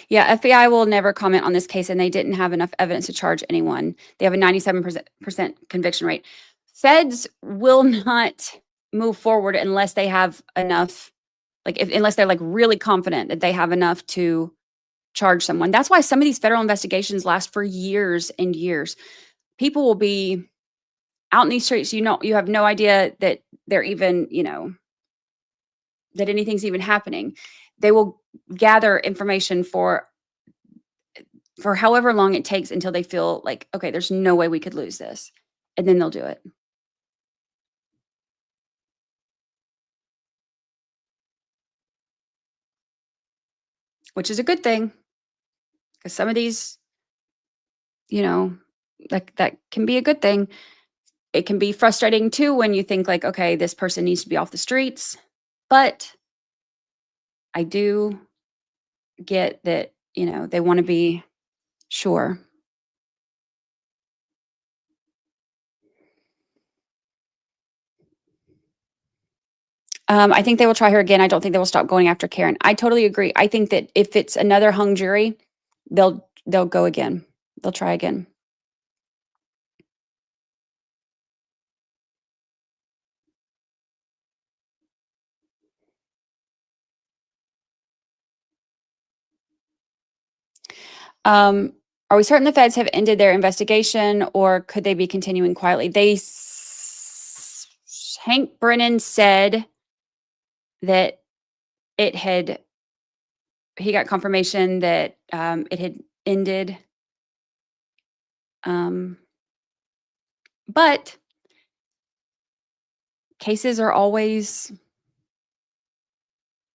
Yeah, FBI will never comment on this case, and they didn't have enough evidence to charge anyone. They have a 97% conviction rate. Feds will not move forward unless they have enough, unless they're like really confident that they have enough to charge someone. That's why some of these federal investigations last for years and years. People will be out in these streets, you have no idea that they're even, that anything's even happening. They will gather information for however long it takes until they feel like, okay, there's no way we could lose this. And then they'll do it. Which is a good thing. Because some of these, that can be a good thing. It can be frustrating too when you think like, okay, this person needs to be off the streets. But I do get that, they want to be sure. I think they will try her again. I don't think they will stop going after Karen. I totally agree. I think that if it's another hung jury, they'll go again. They'll try again. Are we certain the feds have ended their investigation, or could they be continuing quietly? Hank Brennan said that he got confirmation that it had ended. But cases are always,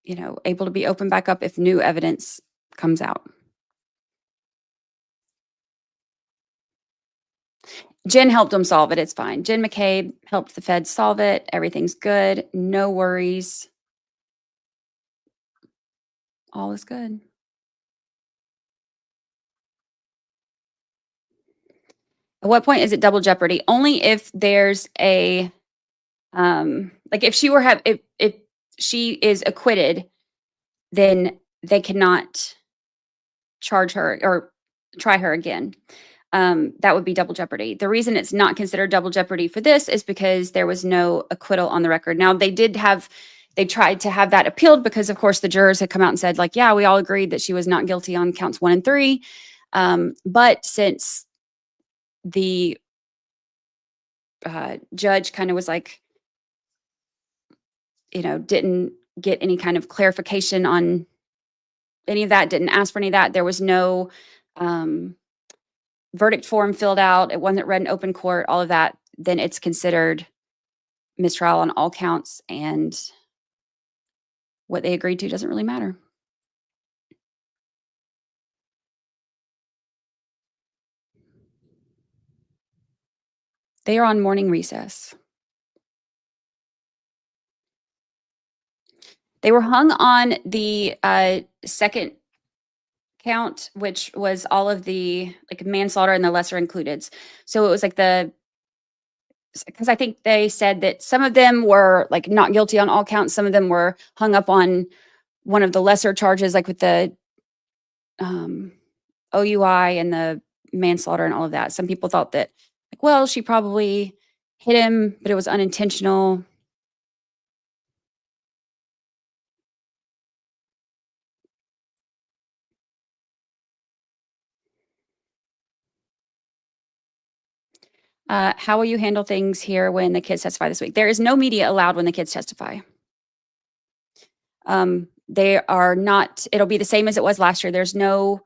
able to be opened back up if new evidence comes out. Jen helped them solve it. It's fine. Jen McCabe helped the feds solve it. Everything's good. No worries. All is good. At what point is it double jeopardy? Only if there's a, like if she were if she is acquitted, then they cannot charge her or try her again. That would be double jeopardy. The reason it's not considered double jeopardy for this is because there was no acquittal on the record. Now they tried to have that appealed because of course the jurors had come out and said like, yeah, we all agreed that she was not guilty on counts 1 and 3. But since the judge kind of was like, didn't get any kind of clarification on any of that, didn't ask for any of that. There was no verdict form filled out. It wasn't read in open court, all of that. Then it's considered mistrial on all counts, and what they agreed to doesn't really matter. They are on morning recess. They were hung on the second count, which was all of the like manslaughter and the lesser included. So it was like because I think they said that some of them were like not guilty on all counts. Some of them were hung up on one of the lesser charges, like with the OUI and the manslaughter and all of that. Some people thought that, like, well, she probably hit him, but it was unintentional. How will you handle things here when the kids testify this week? There is no media allowed when the kids testify. They are not, it'll be the same as it was last year. There's no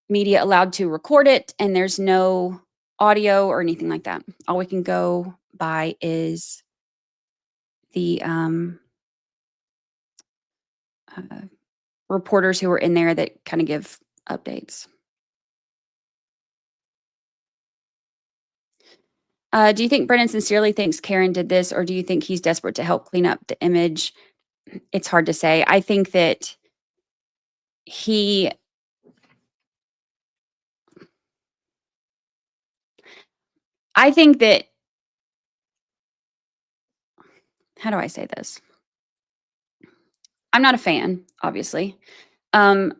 media allowed to record it, and there's no audio or anything like that. All we can go by is the reporters who were in there that kind of give updates. Do you think Brennan sincerely thinks Karen did this, or do you think he's desperate to help clean up the image? It's hard to say. I think that how do I say this? I'm not a fan, obviously. I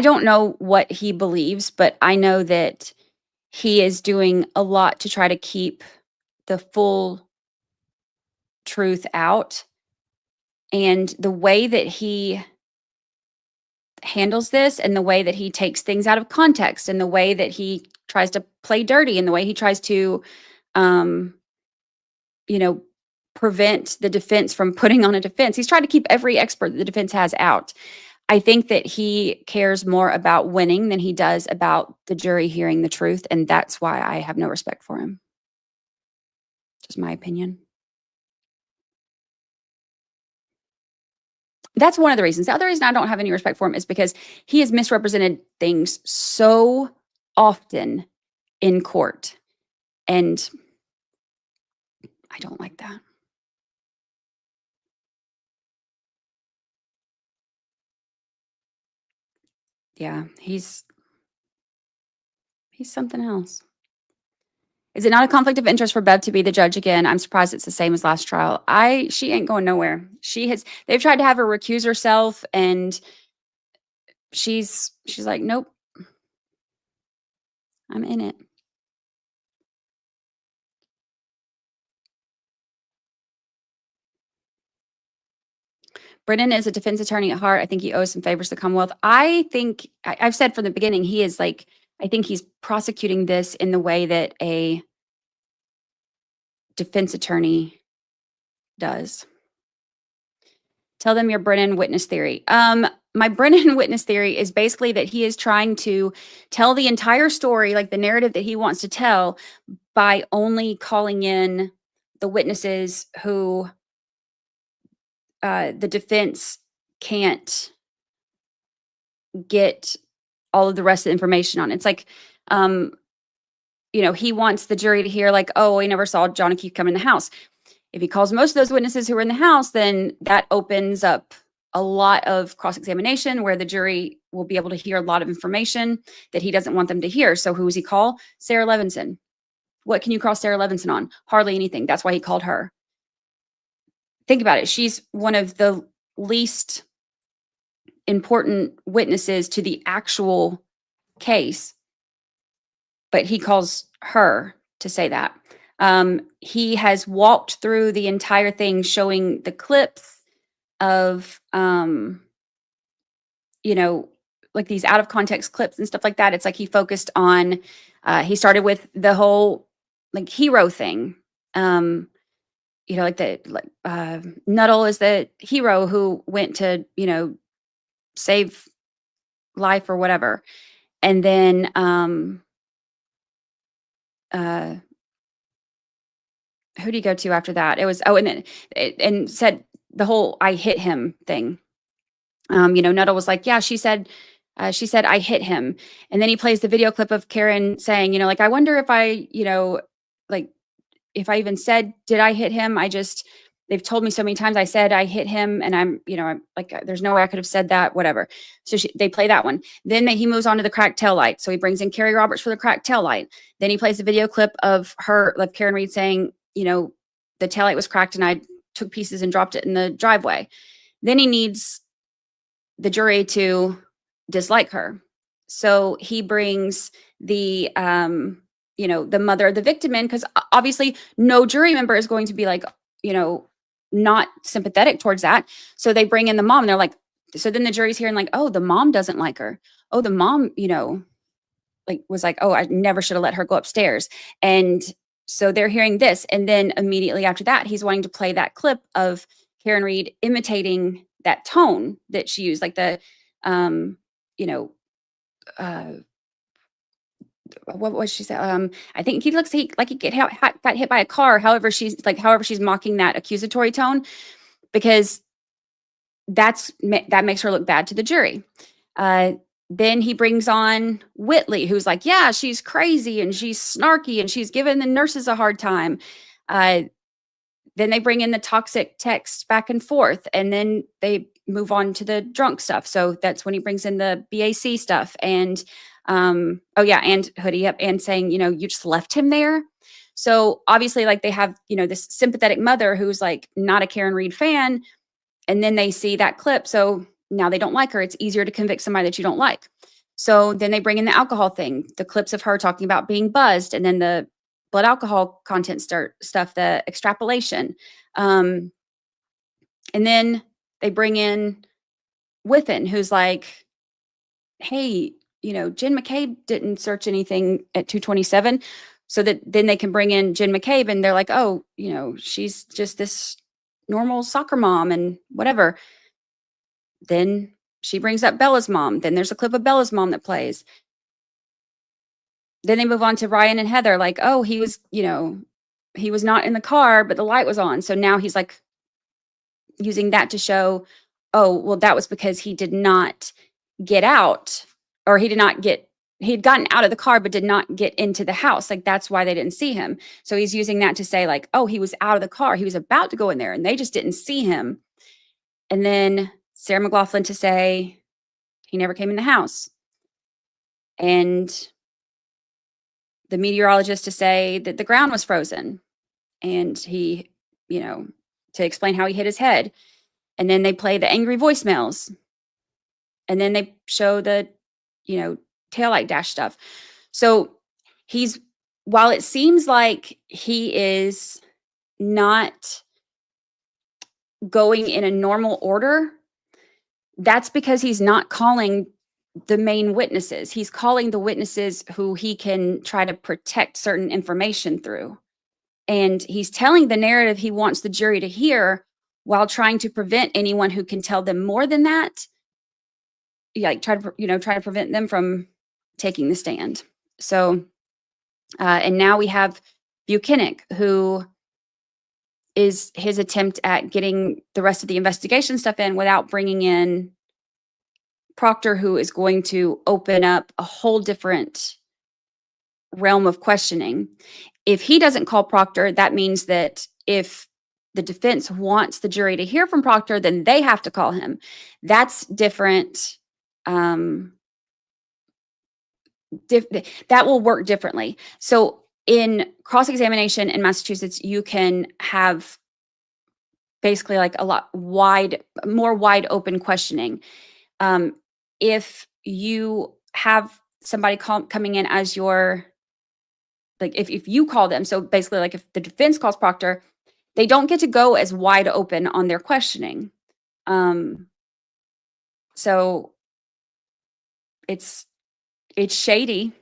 don't know what he believes, but I know that he is doing a lot to try to keep the full truth out. And the way that he handles this, and the way that he takes things out of context, and the way that he tries to play dirty, and the way he tries to, prevent the defense from putting on a defense. He's trying to keep every expert that the defense has out. I think that he cares more about winning than he does about the jury hearing the truth, and that's why I have no respect for him. Just my opinion. That's one of the reasons. The other reason I don't have any respect for him is because he has misrepresented things so often in court, and I don't like that. Yeah, he's something else. Is it not a conflict of interest for Bev to be the judge again? I'm surprised it's the same as last trial. She ain't going nowhere. They've tried to have her recuse herself, and she's like, nope, I'm in it. Brennan is a defense attorney at heart. I think he owes some favors to the Commonwealth. I've said from the beginning, he is like, I think he's prosecuting this in the way that a defense attorney does. Tell them your Brennan witness theory. My Brennan witness theory is basically that he is trying to tell the entire story, like the narrative that he wants to tell, by only calling in the witnesses who the defense can't get all of the rest of the information on. It's like, he wants the jury to hear like, oh, I never saw John O'Keefe come in the house. If he calls most of those witnesses who were in the house, then that opens up a lot of cross-examination where the jury will be able to hear a lot of information that he doesn't want them to hear. So who does he call? Sarah Levinson. What can you cross Sarah Levinson on? Hardly anything. That's why he called her. Think about it. She's one of the least important witnesses to the actual case, but he calls her to say that. He has walked through the entire thing showing the clips of, like these out of context clips and stuff like that. It's like he focused on, he started with the whole like hero thing. Nuttall is the hero who went to, save life or whatever. And then, who do you go to after that? It was, and said the whole, I hit him thing. Nuttall was like, yeah, she said, I hit him. And then he plays the video clip of Karen saying, I wonder if I, if I even said, did I hit him? They've told me so many times I said I hit him, and I'm like, there's no way I could have said that, whatever. So they play that one. Then he moves on to the cracked taillight. So he brings in Carrie Roberts for the cracked taillight. Then he plays the video clip of Karen Reed saying, the taillight was cracked and I took pieces and dropped it in the driveway. Then he needs the jury to dislike her. So he brings the, the mother of the victim in, because obviously no jury member is going to be like, not sympathetic towards that. So they bring in the mom and they're like, so then the jury's hearing like, oh, the mom doesn't like her. Oh, the mom, was like, oh, I never should have let her go upstairs. And so they're hearing this. And then immediately after that, he's wanting to play that clip of Karen Reed imitating that tone that she used, like the, what was she say? I think he looks like he got hit by a car. However, she's mocking that accusatory tone, because that makes her look bad to the jury. Then he brings on Whitley, who's like, yeah, she's crazy and she's snarky and she's giving the nurses a hard time. Then they bring in the toxic text back and forth, and then they move on to the drunk stuff. So that's when he brings in the BAC stuff and, and Hoodie, yep, and saying, you just left him there. So obviously, like, they have, this sympathetic mother who's like not a Karen Reed fan, and then they see that clip. So now they don't like her. It's easier to convict somebody that you don't like. So then they bring in the alcohol thing, the clips of her talking about being buzzed, and then the blood alcohol content stuff, the extrapolation. And then they bring in Whiffen, who's like, hey, Jen McCabe didn't search anything at 227. So that then they can bring in Jen McCabe, and they're like, oh, she's just this normal soccer mom and whatever. Then she brings up Bella's mom. Then there's a clip of Bella's mom that plays. Then they move on to Ryan and Heather, like, oh, he was not in the car, but the light was on. So now he's like using that to show, oh, well, that was because he did not get out, or he'd gotten out of the car, but did not get into the house. Like, that's why they didn't see him. So he's using that to say like, oh, he was out of the car. He was about to go in there and they just didn't see him. And then Sarah McLaughlin to say he never came in the house. And the meteorologist to say that the ground was frozen, and he, to explain how he hit his head. And then they play the angry voicemails. And then they show the, taillight dash stuff. So while it seems like he is not going in a normal order, that's because he's not calling the main witnesses. He's calling the witnesses who he can try to protect certain information through. And he's telling the narrative he wants the jury to hear while trying to prevent anyone who can tell them more than that. Yeah, like try to prevent them from taking the stand. So, and now we have Bukhenik, who is his attempt at getting the rest of the investigation stuff in without bringing in Proctor, who is going to open up a whole different realm of questioning. If he doesn't call Proctor, that means that if the defense wants the jury to hear from Proctor, then they have to call him. That's different. That will work differently. So in cross-examination in Massachusetts, you can have basically like more wide open questioning. If you have somebody coming in as your, like if you call them, so basically like if the defense calls Proctor, they don't get to go as wide open on their questioning. So it's shady.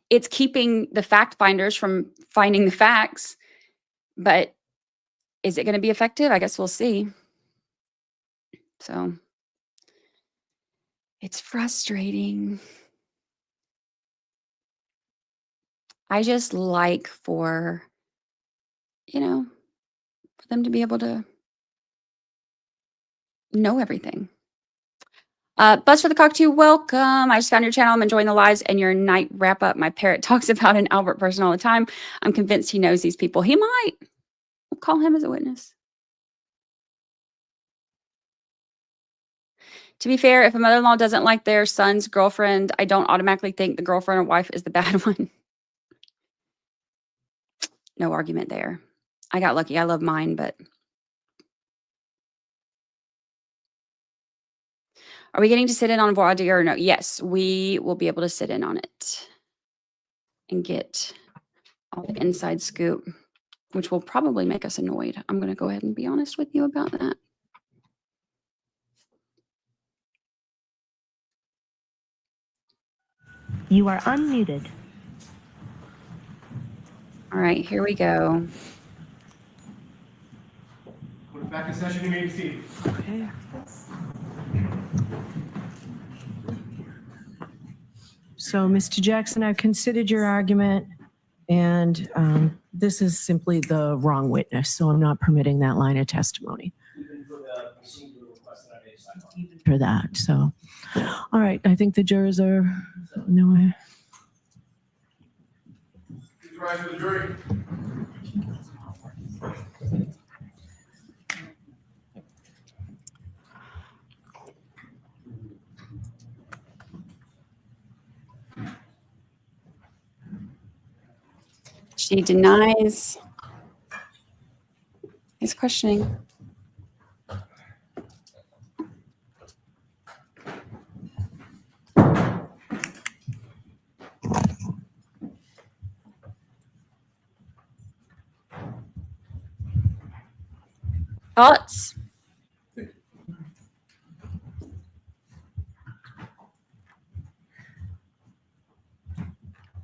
It's keeping the fact finders from finding the facts, but is it going to be effective? I guess we'll see. So it's frustrating. I just like for them to be able to know everything. Buzz for the Cockatoo, welcome. I just found your channel. I'm enjoying the lives and your night wrap up. My parrot talks about an Albert person all the time. I'm convinced he knows these people. He might. We'll call him as a witness. To be fair, if a mother-in-law doesn't like their son's girlfriend, I don't automatically think the girlfriend or wife is the bad one. No argument there. I got lucky. I love mine, but. Are we getting to sit in on Voir or no? Yes, we will be able to sit in on it and get all the inside scoop, which will probably make us annoyed. I'm going to go ahead and be honest with you about that. You are unmuted. All right, here we go. Put it back in session, you may be seated. Okay. So, Mr. Jackson, I've considered your argument, and this is simply the wrong witness, so I'm not permitting that line of testimony. Even for that, so. All right, I think the jurors are, no. Please rise for the jury. She denies his questioning. Thoughts?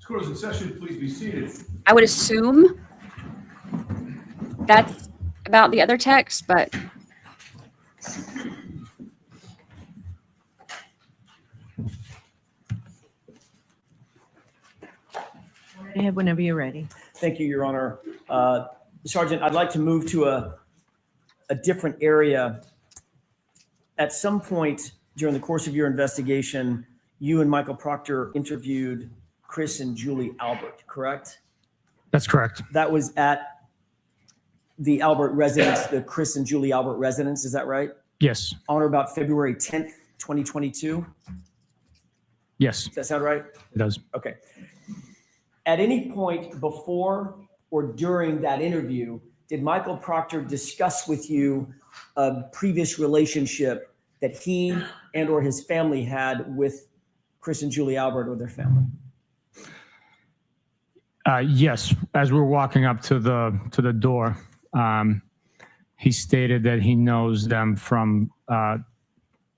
Court is in session, please be seated. I would assume that's about the other text, but Go ahead whenever you're ready. Thank you, Your Honor. Sergeant, I'd like to move to a different area. At some point during the course of your investigation, you and Michael Proctor interviewed Chris and Julie Albert, correct? That's correct. That was at the Albert residence, the Chris and Julie Albert residence, is that right? Yes. On or about February 10th, 2022? Yes, Does that sound right? it does. Okay. At any point before or during that interview, did Michael Proctor discuss with you a previous relationship that he and or his family had with Chris and Julie Albert or their family? Yes, as we're walking up to the door, he stated that he knows them from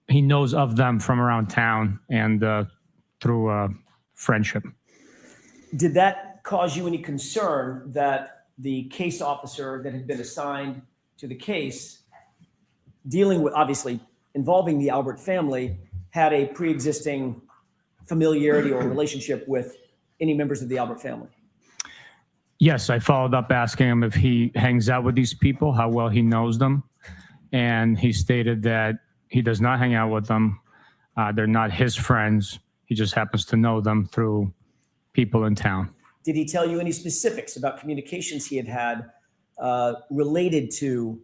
he knows of them from around town and through friendship. Did that cause you any concern that the case officer that had been assigned to the case, dealing with, obviously involving the Albert family, had a pre-existing familiarity or relationship with any members of the Albert family? Yes, I followed up asking him if he hangs out with these people, how well he knows them. And he stated that he does not hang out with them. They're not his friends. He just happens to know them through people in town. Did he tell you any specifics about communications he had related to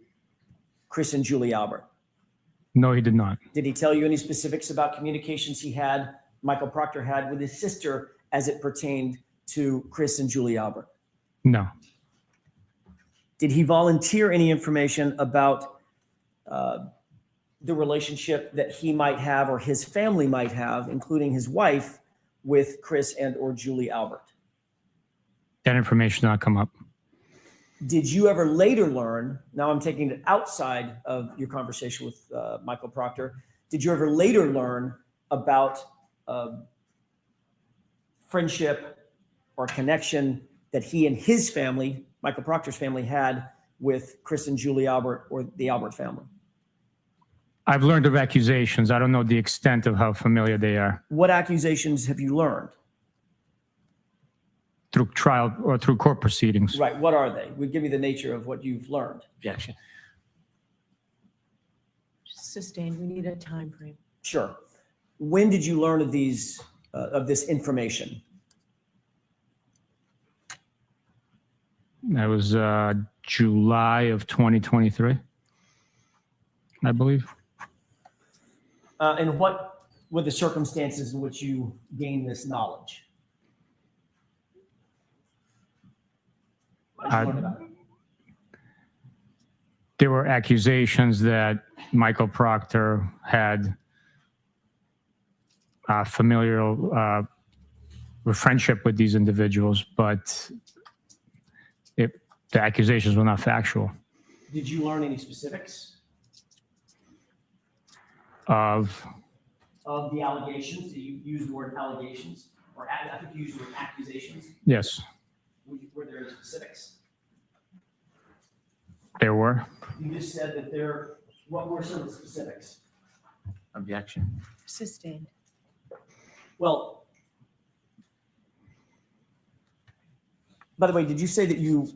Chris and Julie Albert? No, he did not. Did he tell you any specifics about communications Michael Proctor had with his sister as it pertained to Chris and Julie Albert? No. Did he volunteer any information about the relationship that he might have or his family might have, including his wife, with Chris and or Julie Albert? That information did not come up. Did you ever later learn, now I'm taking it outside of your conversation with Michael Proctor, did you ever later learn about friendship or connection that he and his family, Michael Proctor's family, had with Chris and Julie Albert or the Albert family? I've learned of accusations. I don't know the extent of how familiar they are. What accusations have you learned? Through trial or through court proceedings. Right, what are they? Give me the nature of what you've learned. Objection. Sustained. We need a time frame. Sure. When did you learn of these, of this information? That was July of 2023, I believe. And what were the circumstances in which you gained this knowledge? What did you learn about it? There were accusations that Michael Proctor had familial friendship with these individuals, but the accusations were not factual. Did you learn any specifics Of of the allegations? Did you use the word allegations? Or I think you used the word accusations. yes, Were there any specifics? there were. You just said that what were some of the specifics? Objection. Sustained. Well, by the way, did you say that you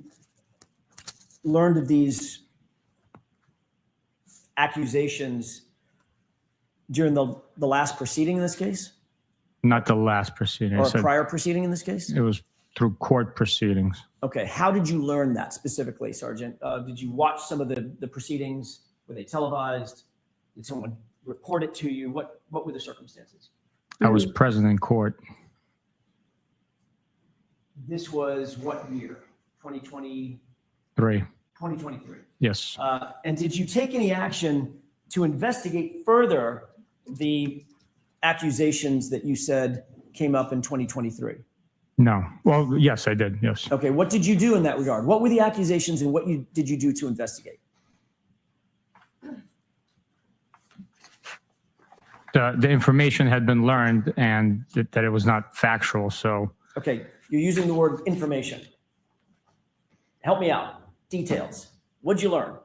learned of these accusations during the last proceeding in this case? Not the last proceeding. Or I a said prior proceeding in this case? it was through court proceedings. Okay, how did you learn that specifically, Sergeant? Did you watch some of the proceedings? Were they televised? Did someone report it to you? What were the circumstances? I was present in court. This was what year? 2020, 2023. Yes. And did you take any action to investigate further the accusations that you said came up in 2023? No. Well, yes, I did. Yes. Okay, what did you do in that regard? What were the accusations and what did you do to investigate? The information had been learned and that it was not factual. So Okay, you're using the word information. Help me out. Details. What'd you learn?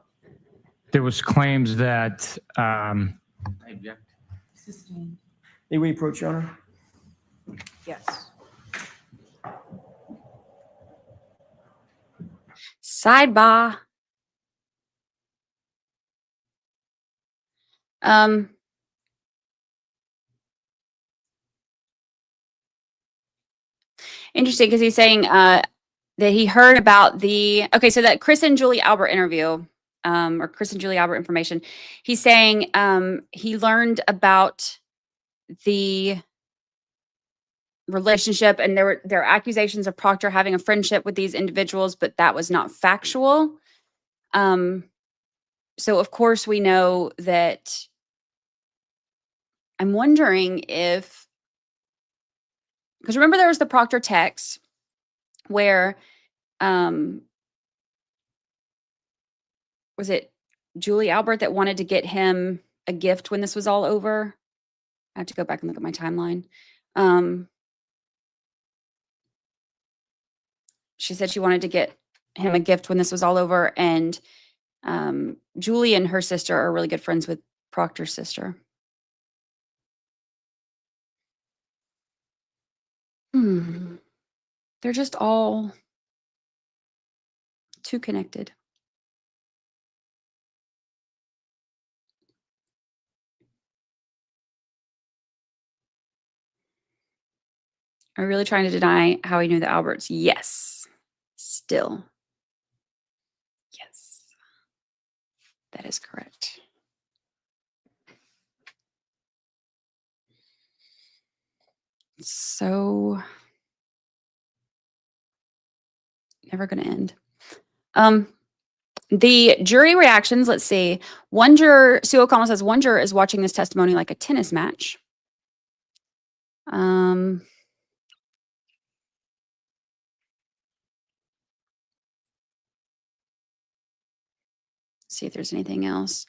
there was claims that I object. Sustained. May we approach, Your Honor? Yes. Sidebar. Interesting, because he's saying that he heard about so that Chris and Julie Albert interview, or Chris and Julie Albert information. He's saying he learned about the relationship, and there are accusations of Proctor having a friendship with these individuals, but that was not factual. So of course we know that. I'm wondering if, because remember there was the Proctor text where was it Julie Albert that wanted to get him a gift when this was all over? I have to go back and look at my timeline. She said she wanted to get him a gift when this was all over, and Julie and her sister are really good friends with Proctor's sister. They're just all too connected. Are we really trying to deny how he knew the Alberts? Yes. Still. Yes. That is correct. So never going to end. The jury reactions, let's see. One juror, Sue O'Connell says, one juror is watching this testimony like a tennis match. See if there's anything else.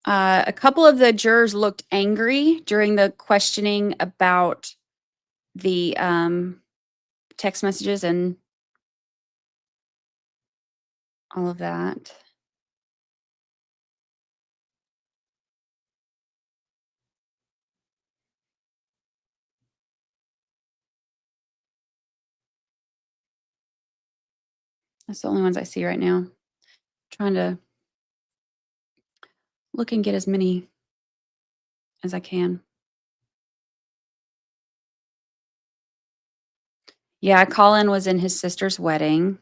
A couple of the jurors looked angry during the questioning about the text messages and all of that. That's the only ones I see right now. Trying to look and get as many as I can. Yeah, Colin was in his sister's wedding.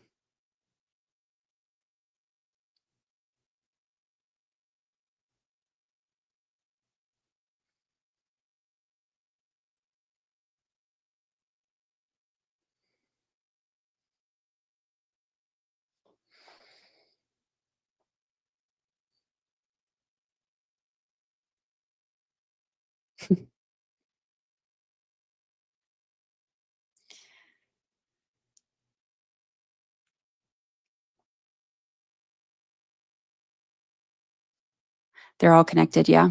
They're all connected, yeah.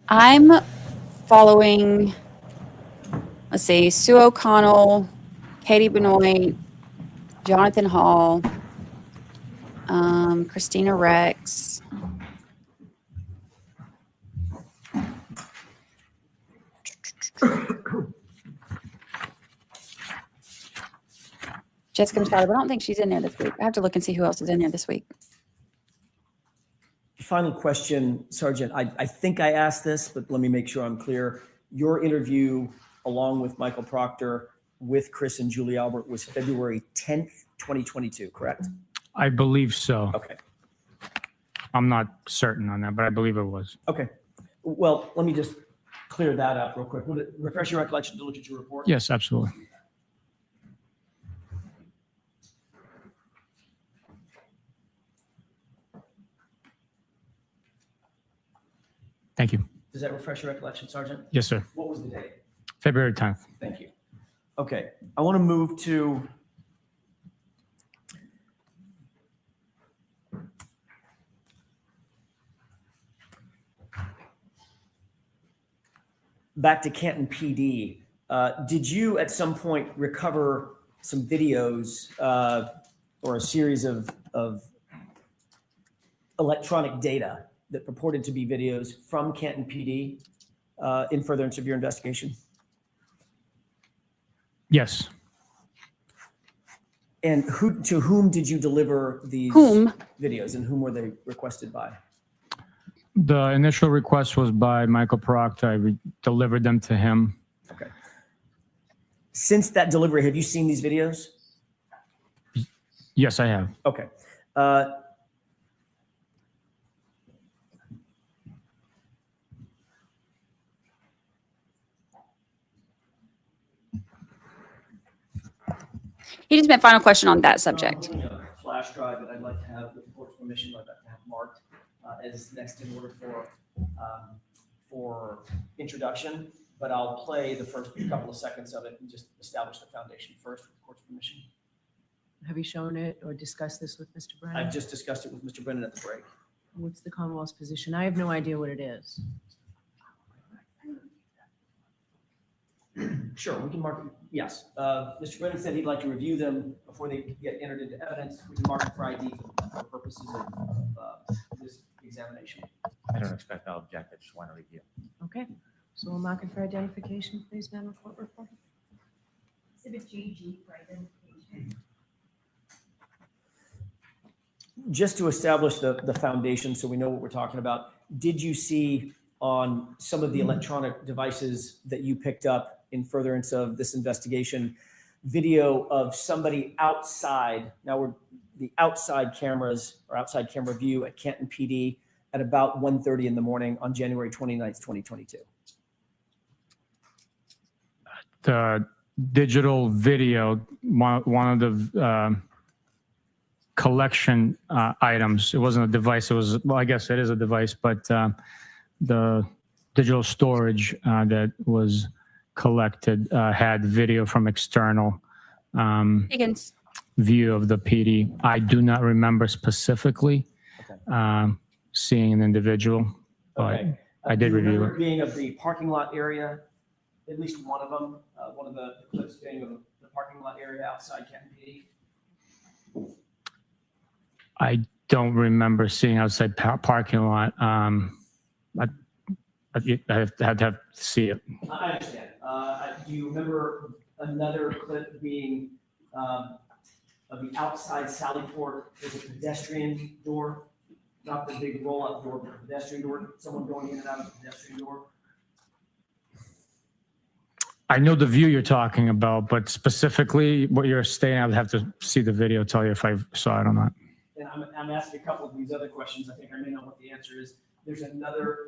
I'm following, let's see, Sue O'Connell, Katie Benoit, Jonathan Hall, Christina Rex. Jessica Machado, but I don't think she's in there this week. I have to look and see who else is in there this week. Final question, Sergeant. I think I asked this, but let me make sure I'm clear. Your interview along with Michael Proctor with Chris and Julie Albert was February 10th, 2022, correct? I believe so. Okay. I'm not certain on that, but I believe it was. Okay. Well, let me just clear that up real quick. Would it refresh your recollection to look at your report? Yes, absolutely. Thank you. Does that refresh your recollection, Sergeant? Yes, sir. What was the date? February 10th. Thank you. Okay. I want to move to back to Canton PD. Did you at some point recover some videos or a series of electronic data that purported to be videos from Canton PD in furtherance of your investigation? Yes. And to whom did you deliver these videos, and whom were they requested by? The initial request was by Michael Proctor. I delivered them to him. Okay. Since that delivery, have you seen these videos? Yes, I have. Okay. He just meant final question on that subject. Flash drive that I'd like to have, with the court's permission, I'd like to have marked as next in order for introduction, but I'll play the first couple of seconds of it and just establish the foundation first with the court's permission. Have you shown it or discussed this with Mr. Brennan? I've just discussed it with Mr. Brennan at the break. What's the Commonwealth's position? I have no idea what it is. Sure, we can mark it. Yes. Mr. Brennan said he'd like to review them before they get entered into evidence. We can mark it for ID for purposes of this examination. I don't expect I'll object. I just want to review. Okay, so we'll mark it for identification, please, Madam Court Reporter. Exhibit GG for identification. Just to establish the foundation so we know what we're talking about, did you see on some of the electronic devices that you picked up in furtherance of this investigation video of somebody outside? Now we're the outside cameras or outside camera view at Canton PD at about 1:30 in the morning on January 29th, 2022. The digital video, one of the collection items. It wasn't a device. It was, well, I guess it is a device, but the digital storage that was collected had video from external Higgins. view of the PD. I do not remember specifically seeing an individual, but Okay. I did Do you review remember it. being of the parking lot area, at least one of them, one of the clips being of the parking lot area outside Canton PD? I don't remember seeing outside parking lot. I have to see it. I understand. Do you remember another clip being of the outside Sally Port? There's a pedestrian door, not the big roll-up door, but a pedestrian door. Someone going in and out of the pedestrian door. I know the view you're talking about, but specifically what you're stating, I would have to see the video, tell you if I saw it or not. And I'm asking a couple of these other questions. I think I may know what the answer is. There's another,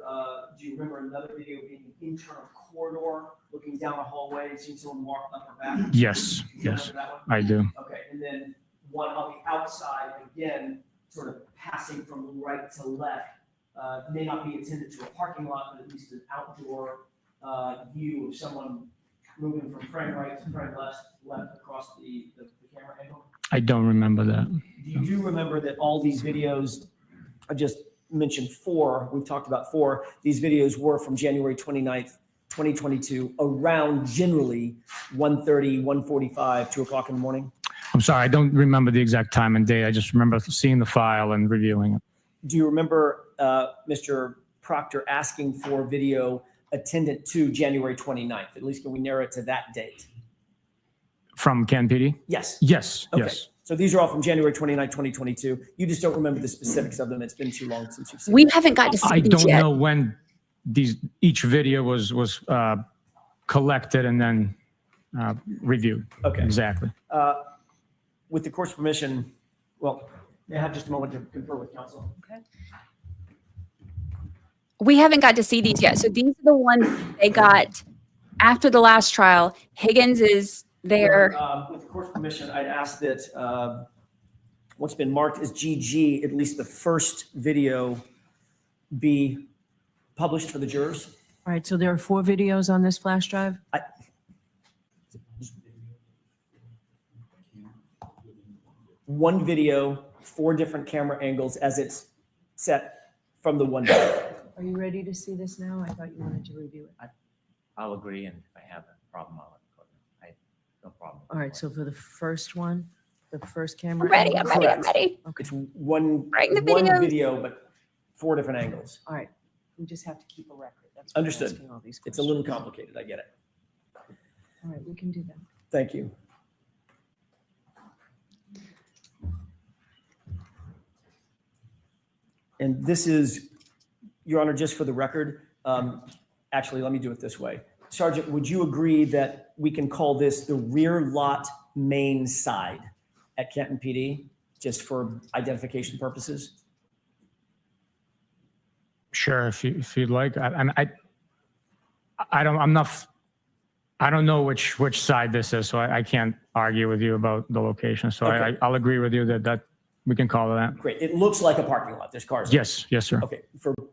do you remember another video being an internal corridor, looking down a hallway and seeing someone walk up or back? Yes, Do you yes, remember that one? I do. Okay, and then one on the outside, again, sort of passing from right to left, may not be intended to a parking lot, but at least an outdoor view of someone moving from frame right to frame left across the camera angle. I don't remember that. You do remember that all these videos, I just mentioned 4, we've talked about 4, these videos were from January 29th, 2022, around generally 1:30, 1:45, 2 o'clock in the morning? I'm sorry, I don't remember the exact time and date. I just remember seeing the file and reviewing it. Do you remember Mr. Proctor asking for video attendant to January 29th? At least can we narrow it to that date? From Canton PD? Yes. Yes, Okay. yes. So these are all from January 29th, 2022. You just don't remember the specifics of them. It's been too long since you've seen We them. haven't got to see I these don't yet. know when each video was collected and then reviewed. Okay. Exactly. With the court's permission, well, may I have just a moment to confer with counsel? We haven't got to see these yet. So these are the ones they got after the last trial. Higgins is there. With the court's permission, I'd ask that what's been marked as GG, at least the first video, be published for the jurors. All right, so there are 4 videos on this flash drive? One video, 4 different camera angles as it's set from the one video. Are you ready to see this now? I thought you wanted to review it. I'll agree, and if I have a problem, I'll let the court know. No problem. All right, so for the first one, the first I'm camera. ready. I'm angle? ready. I'm ready. It's one, Right in the one video. video, but 4 different angles. All right, we just have to keep a record. That's why I'm Understood. asking all these It's a little questions. complicated, I get it. All right, we can do that. Thank you. And this is, Your Honor, just for the record, actually, let me do it this way. Sergeant, would you agree that we can call this the rear lot main side at Canton PD, just for identification purposes? Sure, if you'd like. I don't know which side this is, so I can't argue with you about the location. So Okay. I'll agree with you that we can call it that. Great. It looks like a parking lot. There's cars. Yes, sir. Okay.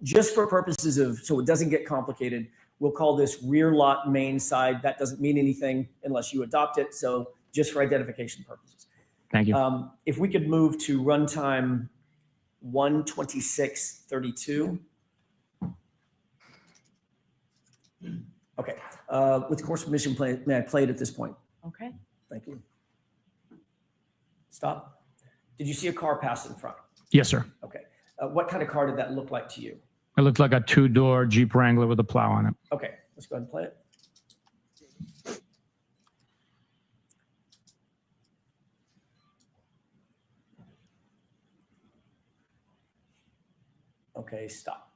Just for purposes of, so it doesn't get complicated, we'll call this rear lot main side. That doesn't mean anything unless you adopt it. So just for identification purposes. Thank you. If we could move to runtime 1:26:32. Okay. With the course permission, may I play it at this point? Okay. Thank you. Stop. Did you see a car pass in front? Yes, sir. Okay. What kind of car did that look like to you? It looked like a 2-door Jeep Wrangler with a plow on it. Okay, let's go ahead and play it. Okay, stop.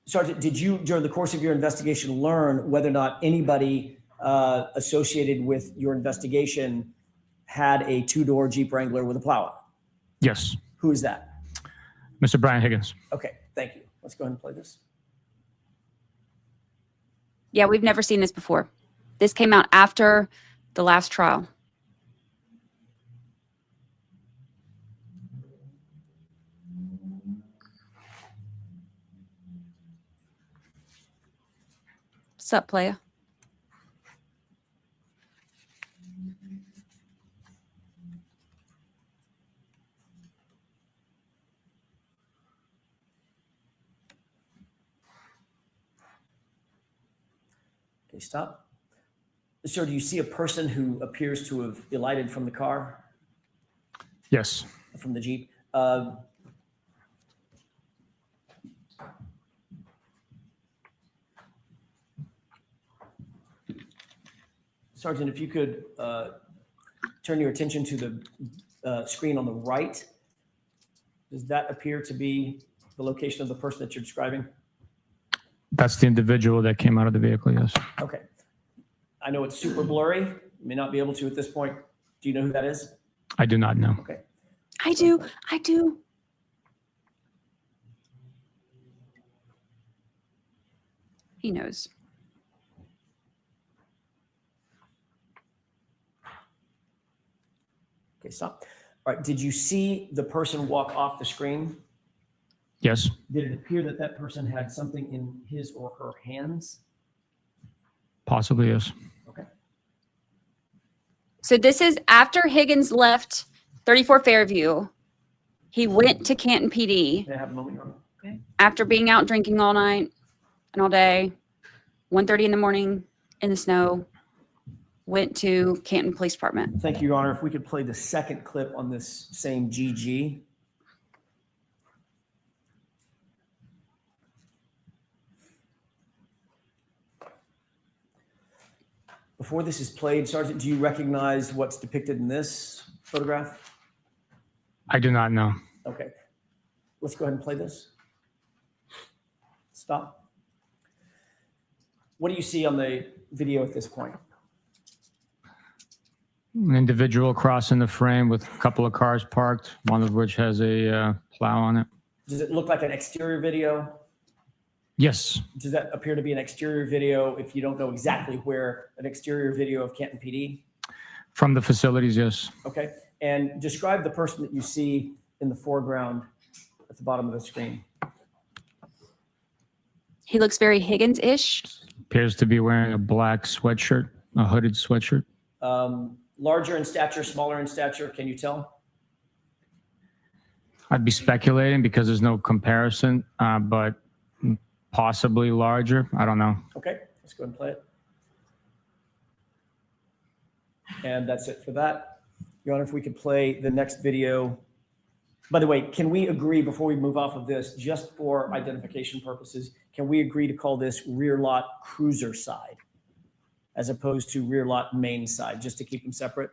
Sergeant, did you, during the course of your investigation, learn whether or not anybody associated with your investigation had a 2-door Jeep Wrangler with a plow on it? Yes. Who is that? Mr. Brian Higgins. Okay, thank you. Let's go ahead and play this. Yeah, we've never seen this before. This came out after the last trial. What's up, playa? Okay, stop. Sir, do you see a person who appears to have alighted from the car, Yes. from the Jeep? Sergeant, if you could turn your attention to the screen on the right. Does that appear to be the location of the person that you're describing? That's the individual that came out of the vehicle, yes. Okay. I know it's super blurry. You may not be able to at this point. Do you know who that is? I do not know. Okay. I do. He knows. Okay, stop. All right. Did you see the person walk off the screen? Yes. Did it appear that that person had something in his or her hands? Possibly, yes. Okay. So this is after Higgins left 34 Fairview. He went to Canton PD May I have a moment, Your Honor? after being out drinking all night and all day. 1:30 in the morning in the snow. Went to Canton Police Department. Thank you, Your Honor. If we could play the second clip on this same GG. Before this is played, Sergeant, do you recognize what's depicted in this photograph? I do not know. Okay. Let's go ahead and play this. Stop. What do you see on the video at this point? An individual crossing the frame with a couple of cars parked, one of which has a plow on it. Does it look like an exterior video? Yes. Does that appear to be an exterior video if you don't know exactly where an exterior video of Canton PD? From the facilities, yes. Okay. And describe the person that you see in the foreground at the bottom of the screen. He looks very Higgins-ish. Appears to be wearing a black sweatshirt, a hooded sweatshirt. Larger in stature, smaller in stature, can you tell? I'd be speculating because there's no comparison, but possibly larger. I don't know. Okay, let's go ahead and play it. And that's it for that. Your Honor, if we could play the next video. By the way, can we agree before we move off of this, just for identification purposes, can we agree to call this rear lot cruiser side as opposed to rear lot main side, just to keep them separate?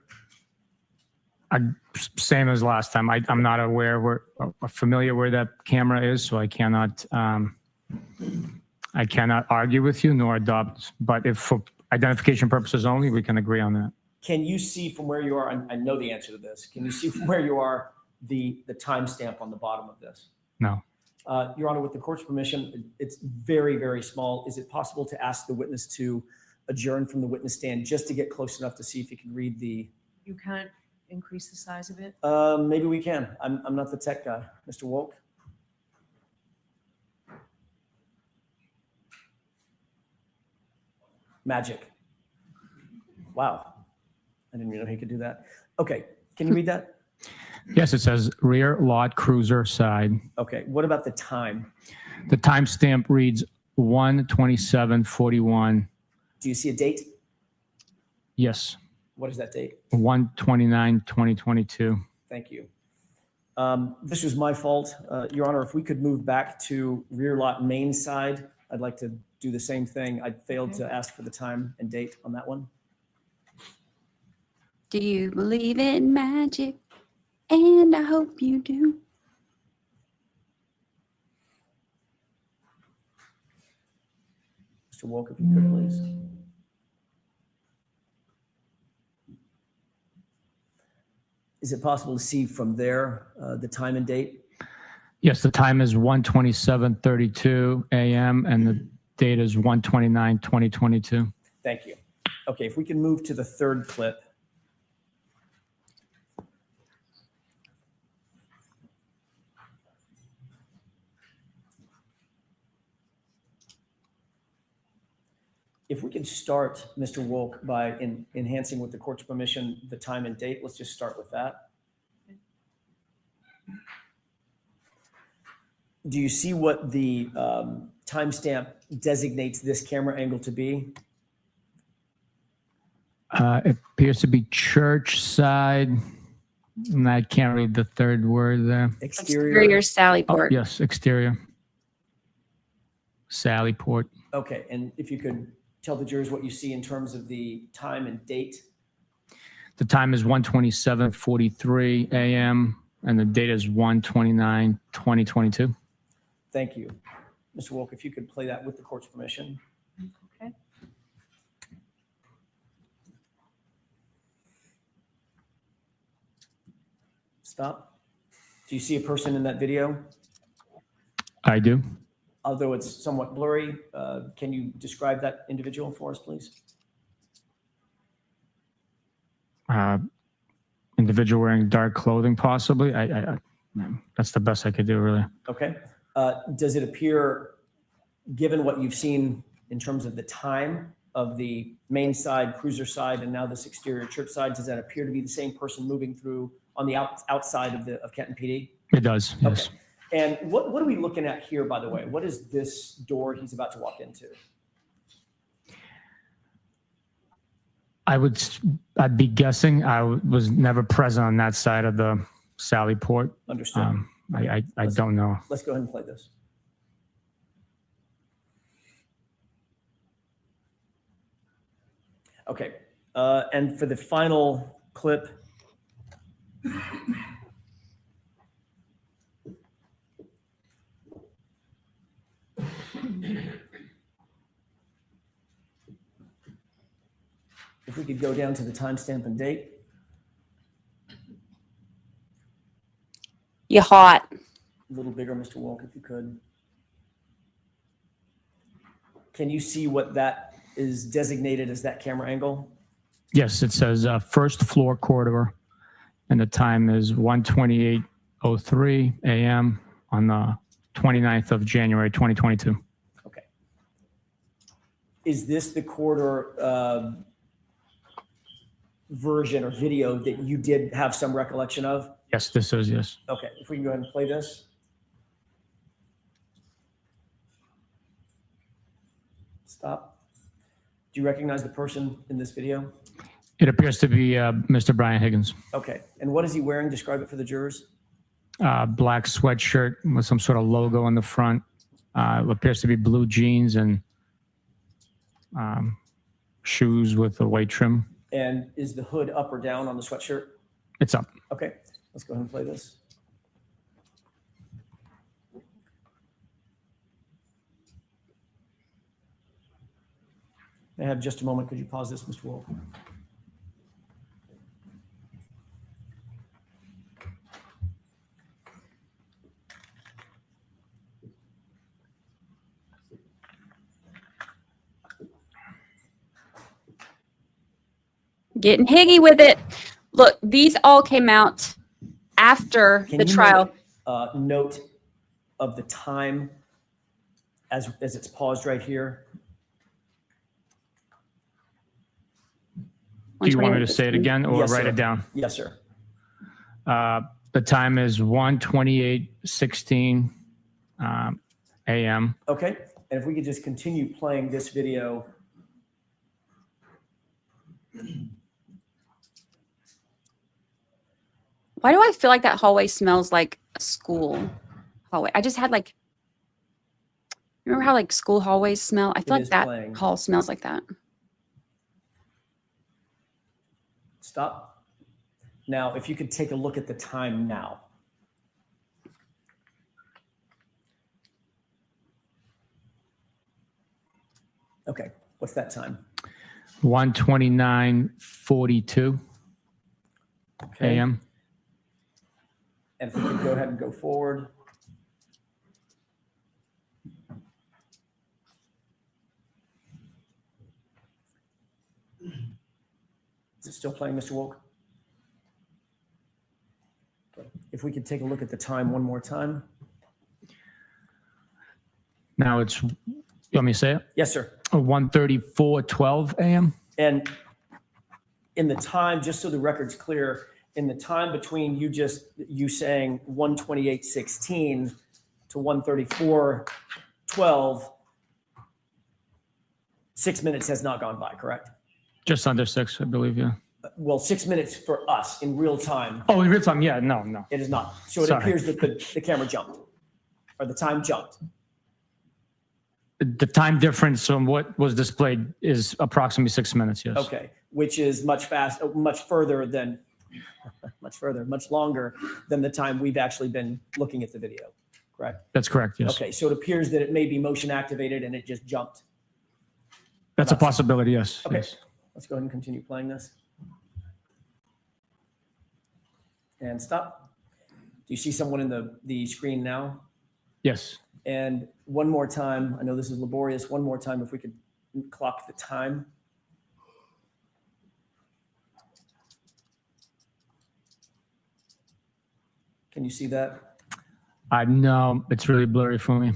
Same as last time. I'm not aware familiar where that camera is, so I cannot argue with you nor adopt. But if for identification purposes only, we can agree on that. Can you see from where you are, I know the answer to this, can you see from where you are the timestamp on the bottom of this? No. Your Honor, with the court's permission, it's very, very small. Is it possible to ask the witness to adjourn from the witness stand just to get close enough to see if he can read the... You can't increase the size of it? Maybe we can. I'm not the tech guy. Mr. Wolk? Magic. Wow. I didn't even know he could do that. Okay. Can you read that? Yes, it says rear lot cruiser side. Okay. What about the time? The timestamp reads 1:27:41. Do you see a date? Yes, What is that date? 1/29/2022. Thank you. This was my fault. Your Honor, if we could move back to rear lot main side, I'd like to do the same thing. I failed to ask for the time and date on that one. Do you believe in magic? And I hope you do. Mr. Wolk, if you could, please. Is it possible to see from there the time and date? Yes, the time is 1:27:32 a.m. and the date is 1/29/2022. Thank you. Okay, if we can move to the third clip. If we can start, Mr. Wolk, by enhancing with the court's permission the time and date, let's just start with that. Do you see what the timestamp designates this camera angle to be? It appears to be church side. And I can't read the third word there. Exterior Sally Oh, Port. yes, exterior. Sally Port. Okay, and if you could tell the jurors what you see in terms of the time and date. The time is 1:27:43 a.m. and the date is 1/29/2022. Thank you. Mr. Wolk, if you could play that with the court's permission. Okay. Stop. Do you see a person in that video? I do. Although it's somewhat blurry, can you describe that individual for us, please? Individual wearing dark clothing, possibly. That's the best I could do, really. Okay. Does it appear, given what you've seen in terms of the time of the main side, cruiser side, and now this exterior church side, does that appear to be the same person moving through on the outside of Kenton PD? It does, yes. Okay. And what are we looking at here, by the way? What is this door he's about to walk into? I'd be guessing. I was never present on that side of the Sally Port. Understood. I don't know. Let's go ahead and play this. Okay. And for the final clip. If we could go down to the timestamp and date. You hot. A little bigger, Mr. Wolk, if you could. Can you see what that is designated as that camera angle? Yes, it says first floor corridor, and the time is 1:28:03 a.m. on the 29th of January, 2022. Okay. Is this the corridor version or video that you did have some recollection of? Yes, this is, yes. Okay, if we can go ahead and play this. Stop. Do you recognize the person in this video? It appears to be Mr. Brian Higgins. Okay, and what is he wearing? Describe it for the jurors. Black sweatshirt with some sort of logo on the front. It appears to be blue jeans and shoes with a white trim. And is the hood up or down on the sweatshirt? It's up. Okay, let's go ahead and play this. May I have just a moment? Could you pause this, Mr. Wolf? Getting higgy with it. Look, these all came out after Can the you trial. make, note of the time as it's paused right here? Do you want me to say it again or Yes, write sir. it down? Yes, sir. The time is 1:28:16 a.m. Okay, and if we could just continue playing this video. Why do I feel like that hallway smells like a school hallway? I just had like, remember how like school hallways smell? I feel It like is that playing. hall smells like that. Stop. Now, if you could take a look at the time now. Okay, what's that time? 1:29:42 Okay. a.m. And if we could go ahead and go forward. Is it still playing, Mr. Wolk? Okay. If we could take a look at the time one more time. Now it's, you want me to say it? Yes, sir. 1:34:12 a.m. And in the time, just so the record's clear, in the time between you saying 1:28:16 to 1:34:12, 6 minutes has not gone by, correct? Just under 6, I believe, yeah. Well, 6 minutes for us in real time, Oh, in real time, yeah, no. it is not. So it Sorry. appears that the camera jumped, or the time jumped. The time difference from what was displayed is approximately 6 minutes, yes. Okay, which is much longer than the time we've actually been looking at the video, correct? That's correct, yes. Okay, so it appears that it may be motion activated and it just jumped. That's a possibility, yes. Okay. Yes. Let's go ahead and continue playing this. And stop. Do you see someone in the screen now? Yes. And one more time, I know this is laborious, one more time if we could clock the time. Can you see that? No, it's really blurry for me.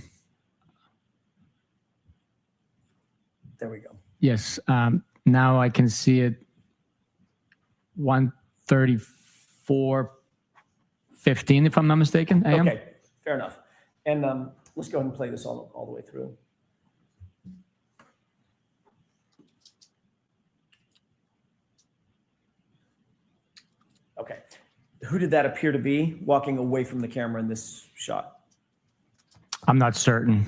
There we go. Yes. Now I can see it 1:34:15, if I'm not mistaken, a.m. Okay, fair enough. And let's go ahead and play this all the way through. Okay. Who did that appear to be walking away from the camera in this shot? I'm not certain.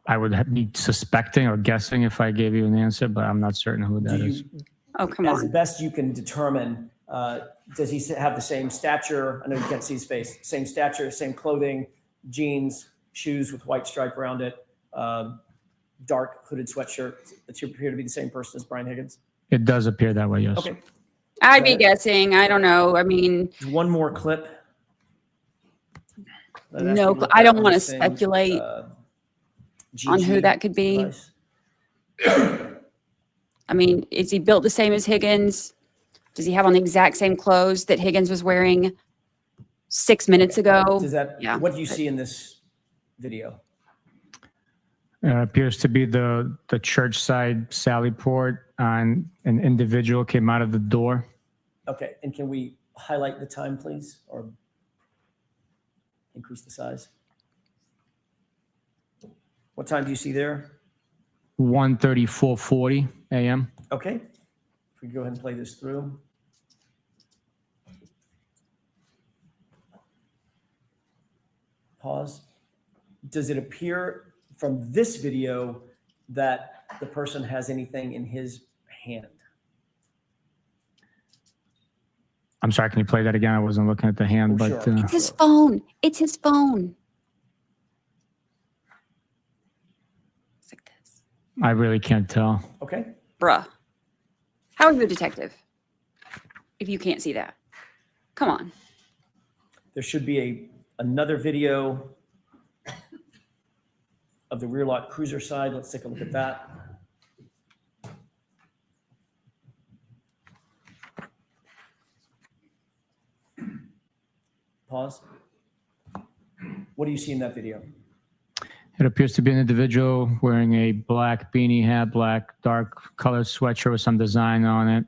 I would be suspecting or guessing if I gave you an answer, but I'm not certain who that is. Oh, come As on. best you can determine, does he have the same stature? I know you can't see his face. Same stature, same clothing, jeans, shoes with white stripe around it, dark hooded sweatshirt. Does he appear to be the same person as Brian Higgins? It does appear that way, yes. Okay. I'd be guessing. I don't know. I mean, One more clip. no, I don't want to speculate on who that could be. I mean, is he built the same as Higgins? Does he have on the exact same clothes that Higgins was wearing 6 minutes ago? Does that? Yeah. What do you see in this video? Appears to be the church side Sally Port, and an individual came out of the door. Okay, and can we highlight the time, please, or increase the size? What time do you see there? 1:34:40 a.m. Okay, if we go ahead and play this through. Pause. Does it appear from this video that the person has anything in his hand? I'm sorry, can you play that again? I wasn't looking at the hand, Oh, but sure. It's his phone. It's his phone. It's like this. I really can't tell. Okay, Bruh. How are you a detective if you can't see that? Come on. There should be another video of the rear lock cruiser side. Let's take a look at that. Pause. What do you see in that video? It appears to be an individual wearing a black beanie hat, black dark colored sweatshirt with some design on it,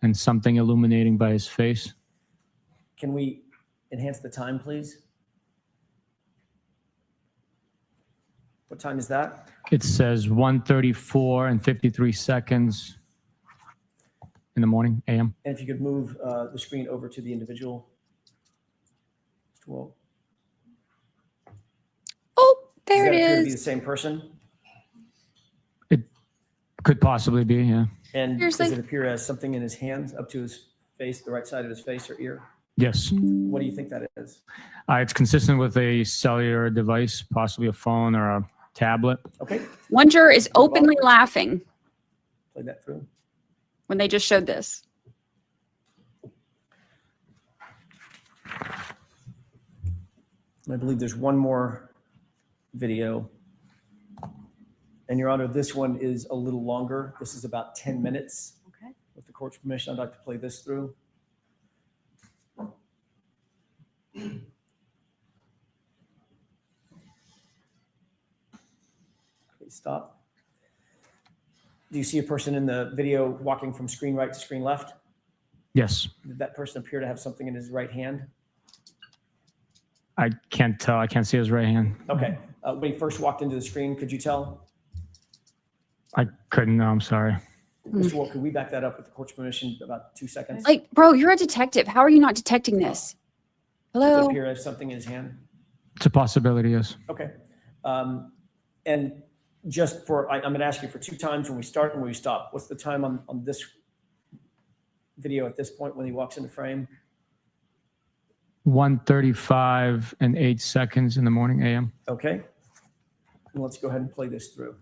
and something illuminating by his face. Can we enhance the time, please? What time is that? It says 1:34 and 53 seconds in the morning, a.m. And if you could move the screen over to the individual. Mr. Wool. Oh, there Does it that appear to be the is. same person? It could possibly be, yeah. And Seriously? does it appear as something in his hands up to his face, the right side of his face or ear? Yes. What do you think that is? It's consistent with a cellular device, possibly a phone or a tablet. Okay, One juror is openly laughing play that through. when they just showed this. I believe there's one more video. And Your Honor, this one is a little longer. This is about 10 minutes. Okay. With the court's permission, I'd like to play this through. Okay, stop. Do you see a person in the video walking from screen right to screen left? Yes. Did that person appear to have something in his right hand? I can't tell. I can't see his right hand. Okay. When he first walked into the screen, could you tell? I couldn't know. I'm sorry. Mr. Wool, could we back that up with the court's permission about 2 seconds? Like, bro, you're a detective. How are you not detecting this? Does it Hello? appear to have something in his hand? It's a possibility, yes. Okay. And just for, I'm going to ask you for 2 times when we start and when we stop. What's the time on this video at this point when he walks into frame? 1:35 and 8 seconds in the morning, a.m. Okay. And let's go ahead and play this through.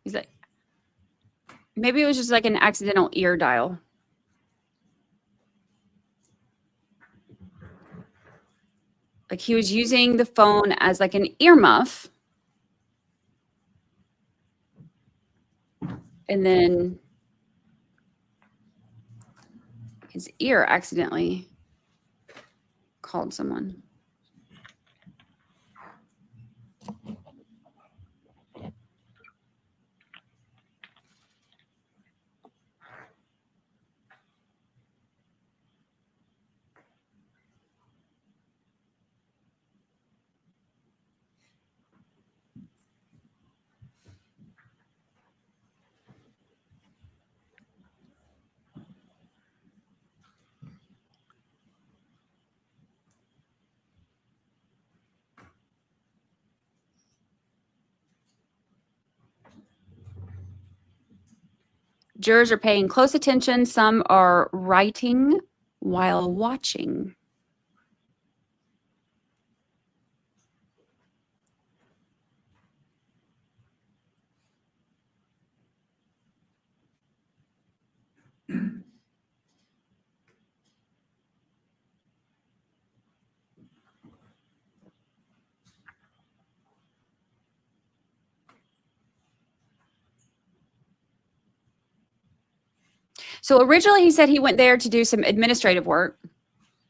He's like, maybe it was just like an accidental ear dial. Like he was using the phone as like an earmuff. And then his ear accidentally called someone. Jurors are paying close attention. Some are writing while watching. So originally he said he went there to do some administrative work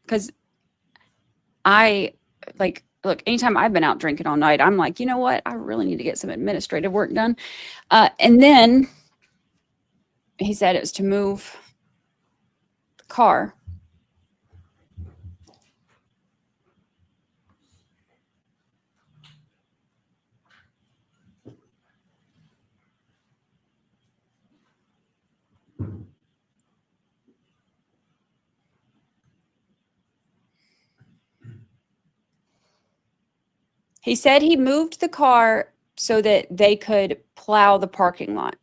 because look, anytime I've been out drinking all night, I'm like, you know what? I really need to get some administrative work done. And then he said it was to move the car. He said he moved the car so that they could plow the parking lot.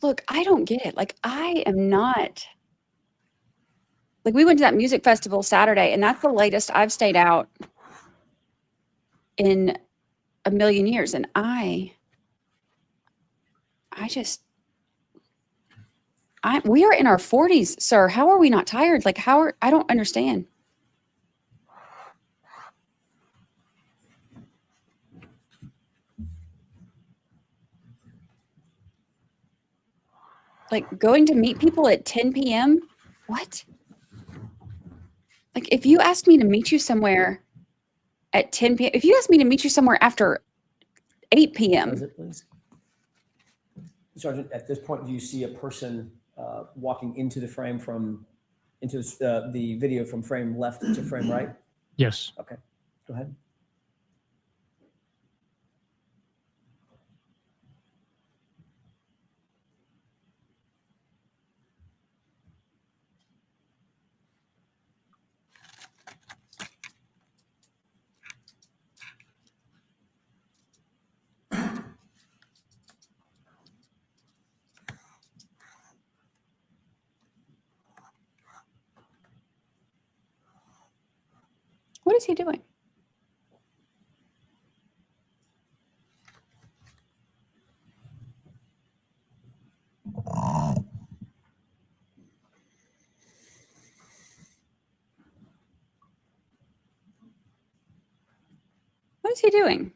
Look, I don't get it. Like, I am not. Like, we went to that music festival Saturday, and that's the latest I've stayed out in a million years. And we are in our 40s, sir. How are we not tired? Like, I don't understand. Like, going to meet people at 10 p.m.? What? Like, if you asked me to meet you somewhere at 10 p.m., if you asked me to meet you somewhere after 8 p.m. Is it, please? Sergeant, at this point, do you see a person walking into the frame into the video from frame left to frame right? Yes. Okay, go ahead. What is he doing? What is he doing?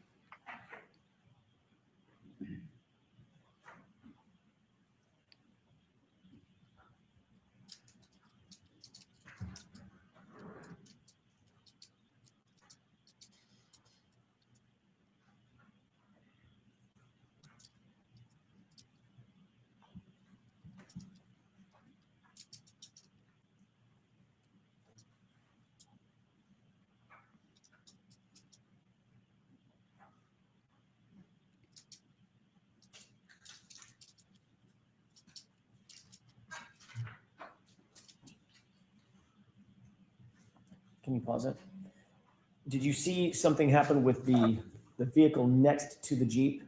Can you pause it? Did you see something happen with the vehicle next to the Jeep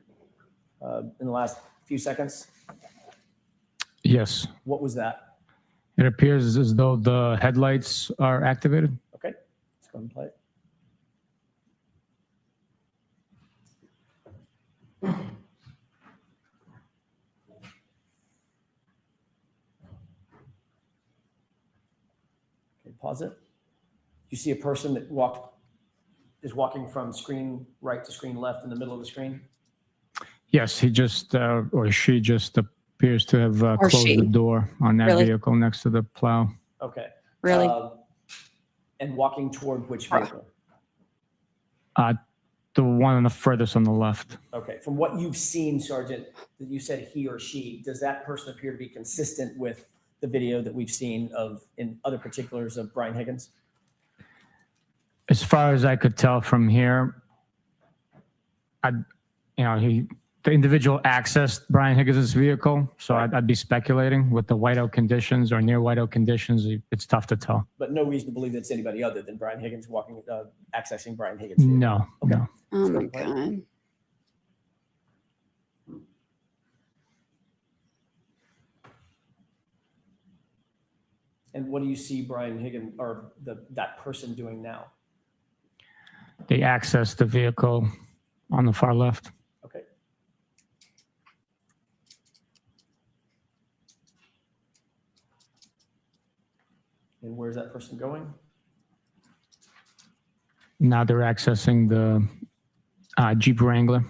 in the last few seconds? Yes. What was that? It appears as though the headlights are activated. Okay, let's go ahead and play it. Okay, pause it. You see a person that is walking from screen right to screen left in the middle of the screen? Yes, he just or she just appears to have Or closed she. the door on that Really? vehicle next to the plow. Okay. Really? And walking toward which vehicle? The one on the furthest on the left. Okay. From what you've seen, Sergeant, that you said he or she, does that person appear to be consistent with the video that we've seen in other particulars of Brian Higgins? As far as I could tell from here, the individual accessed Brian Higgins' vehicle, so Right. I'd be speculating with the whiteout conditions or near whiteout conditions. It's tough to tell. But no reason to believe it's anybody other than Brian Higgins accessing Brian Higgins' vehicle. No, Okay. no. Oh my Let's go ahead. God. And what do you see Brian Higgins or that person doing now? They accessed the vehicle on the far left. Okay. And where's that person going? Now they're accessing the Jeep Wrangler.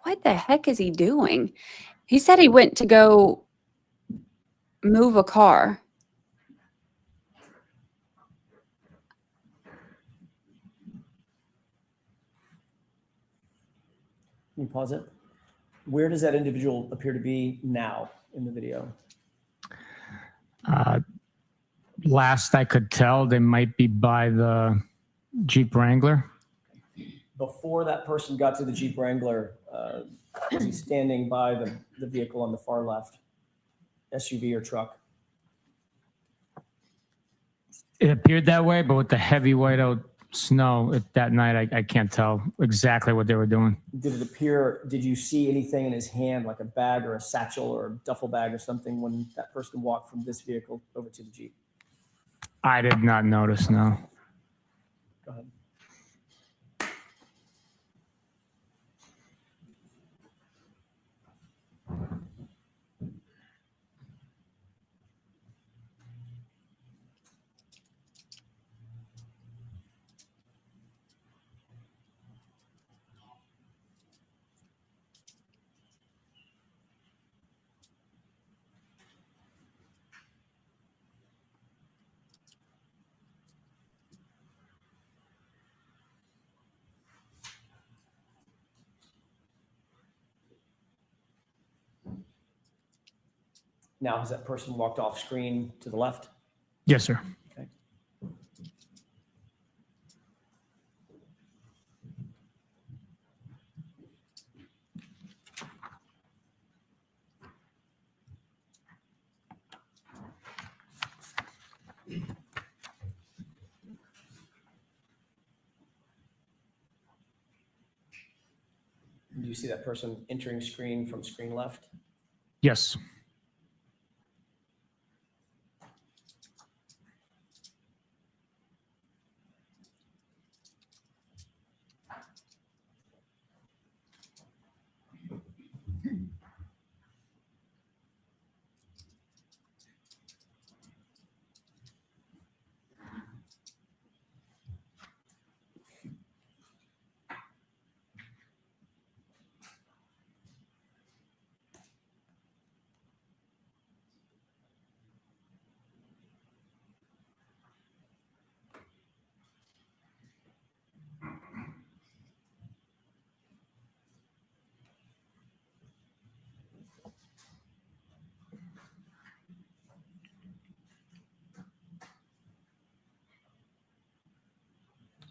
What the heck is he doing? He said he went to go move a car. Can you pause it? Where does that individual appear to be now in the video? Last I could tell, they might be by the Jeep Wrangler. Before that person got to the Jeep Wrangler, was he standing by the vehicle on the far left, SUV or truck? It appeared that way, but with the heavy whiteout snow that night, I can't tell exactly what they were doing. Did you see anything in his hand, like a bag or a satchel or a duffel bag or something when that person walked from this vehicle over to the Jeep? I did not notice, no. Go ahead. Now, has that person walked off screen to the left? Yes, sir. Okay. Do you see that person entering screen from screen left? Yes.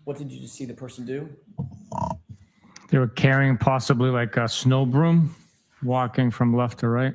What did you just see the person do? They were carrying possibly like a snow broom, walking from left to right.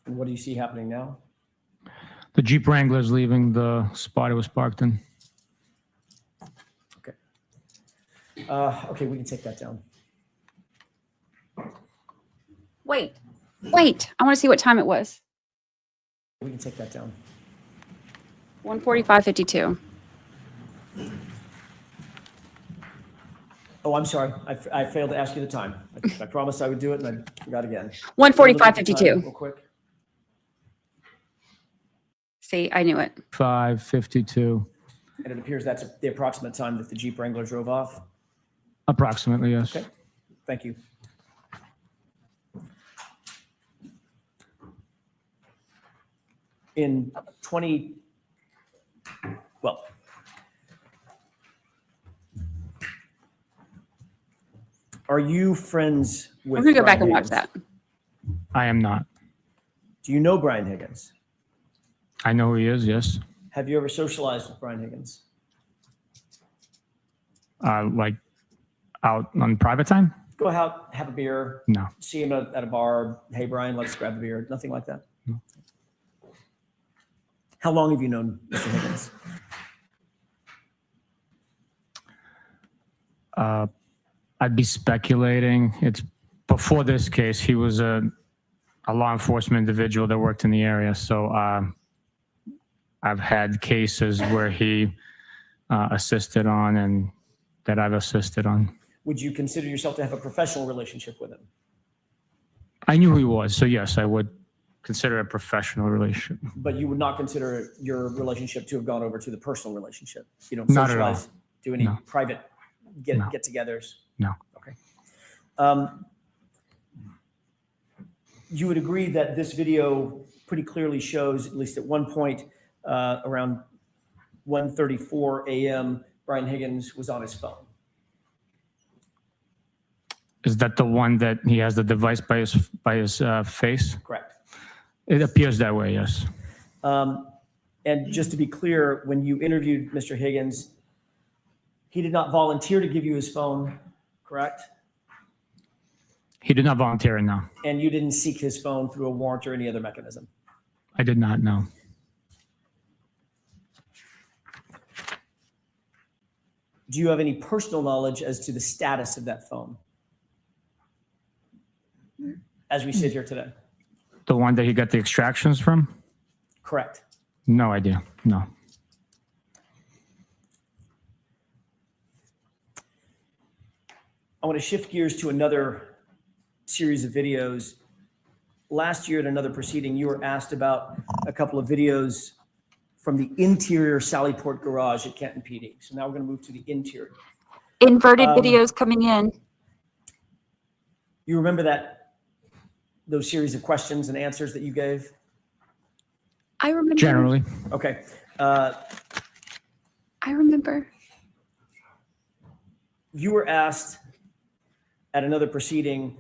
And what do you see happening now? The Jeep Wrangler's leaving the spot it was parked in. Okay, we can take that down. Wait. I want to see what time it was. We can take that down. 1:45:52. Oh, I'm sorry. I failed to ask you the time. I promised I would do it, and I forgot again. 1:45:52. Real quick. See, I knew it. 5:52. And it appears that's the approximate time that the Jeep Wrangler drove off. Approximately, yes. Okay. Thank you. In 20, well, are you friends with We're going to go back Brian and watch Higgins? that. I am not. Do you know Brian Higgins? I know who he is, yes. Have you ever socialized with Brian Higgins? Like out on private time? Go out, have a beer, No. see him at a bar. Hey, Brian, let's grab a beer. Nothing like that? No. How long have you known Mr. Higgins? I'd be speculating. It's before this case. He was a law enforcement individual that worked in the area. So I've had cases where he assisted on and that I've assisted on. Would you consider yourself to have a professional relationship with him? I knew who he was. So yes, I would consider a professional relationship. But you would not consider your relationship to have gone over to the personal relationship? You don't Not at all. socialize, do any No. private No. get-togethers? No. Okay. You would agree that this video pretty clearly shows, at least at one point, around 1:34 a.m., Brian Higgins was on his phone. Is that the one that he has the device by his face? Correct. It appears that way, yes. And just to be clear, when you interviewed Mr. Higgins, he did not volunteer to give you his phone, correct? He did not volunteer, no. And you didn't seek his phone through a warrant or any other mechanism? I did not know. Do you have any personal knowledge as to the status of that phone as we sit here today? The one that he got the extractions from? Correct. No idea, no. I want to shift gears to another series of videos. Last year at another proceeding, you were asked about a couple of videos from the interior Sallyport garage at Kenton PD. So now we're going to move to the interior. Inverted videos coming in. You remember those series of questions and answers that you gave? I remember. Generally. Okay. I remember. You were asked at another proceeding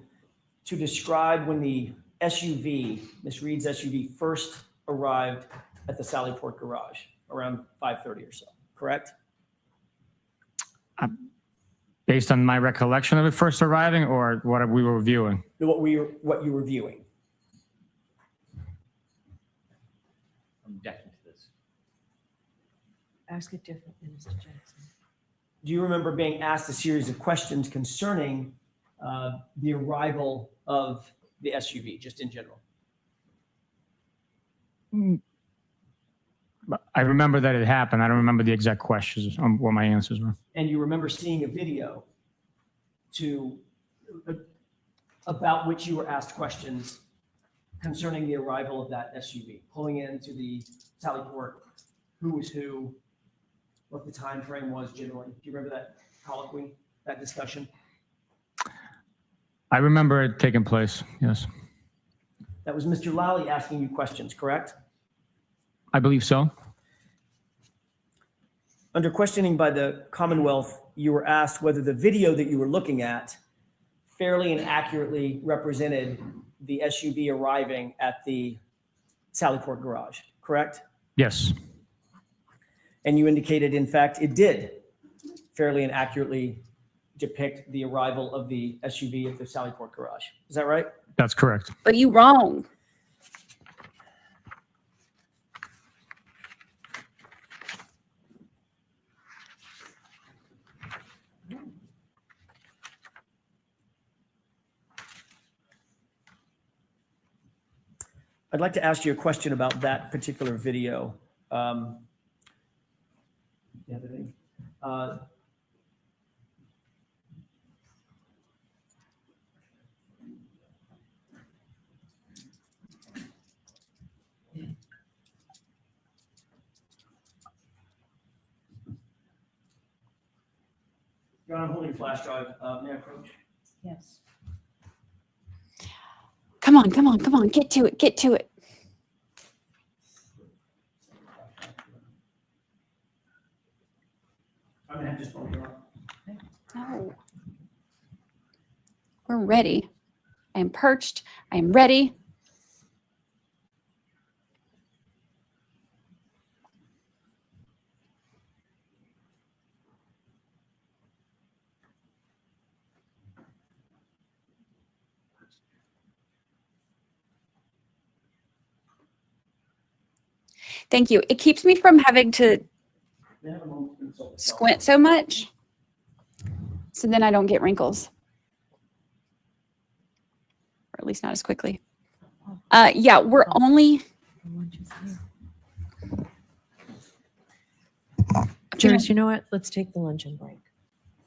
to describe when the SUV, Miss Reed's SUV, first arrived at the Sallyport garage around 5:30 or so, correct? Based on my recollection of it first arriving or what we were reviewing? What you were viewing. Objection to this. Ask it differently, Mr. Jackson. Do you remember being asked a series of questions concerning the arrival of the SUV, just in general? I remember that it happened. I don't remember the exact questions on what my answers were. And you remember seeing a video about which you were asked questions concerning the arrival of that SUV, pulling into the Sallyport, who was who, what the time frame was generally. Do you remember that colloquy, that discussion? I remember it taking place, yes. That was Mr. Lally asking you questions, correct? I believe so. Under questioning by the Commonwealth, you were asked whether the video that you were looking at fairly and accurately represented the SUV arriving at the Sallyport garage, correct? Yes. And you indicated, in fact, it did fairly and accurately depict the arrival of the SUV at the Sallyport garage. Is that right? That's correct. But you wrong. I'd like to ask you a question about that particular video. You have anything? John, I'm holding a flash drive. May I approach? Yes. Come on, come on, come on. Get to it. Get to it. I'm gonna have just one more. No. We're ready. I am perched. I am ready. Thank you. It keeps me from having to squint so much, so then I don't get wrinkles, or at least not as quickly. Yeah, we're only. Jurors, you know what? Let's take the luncheon break.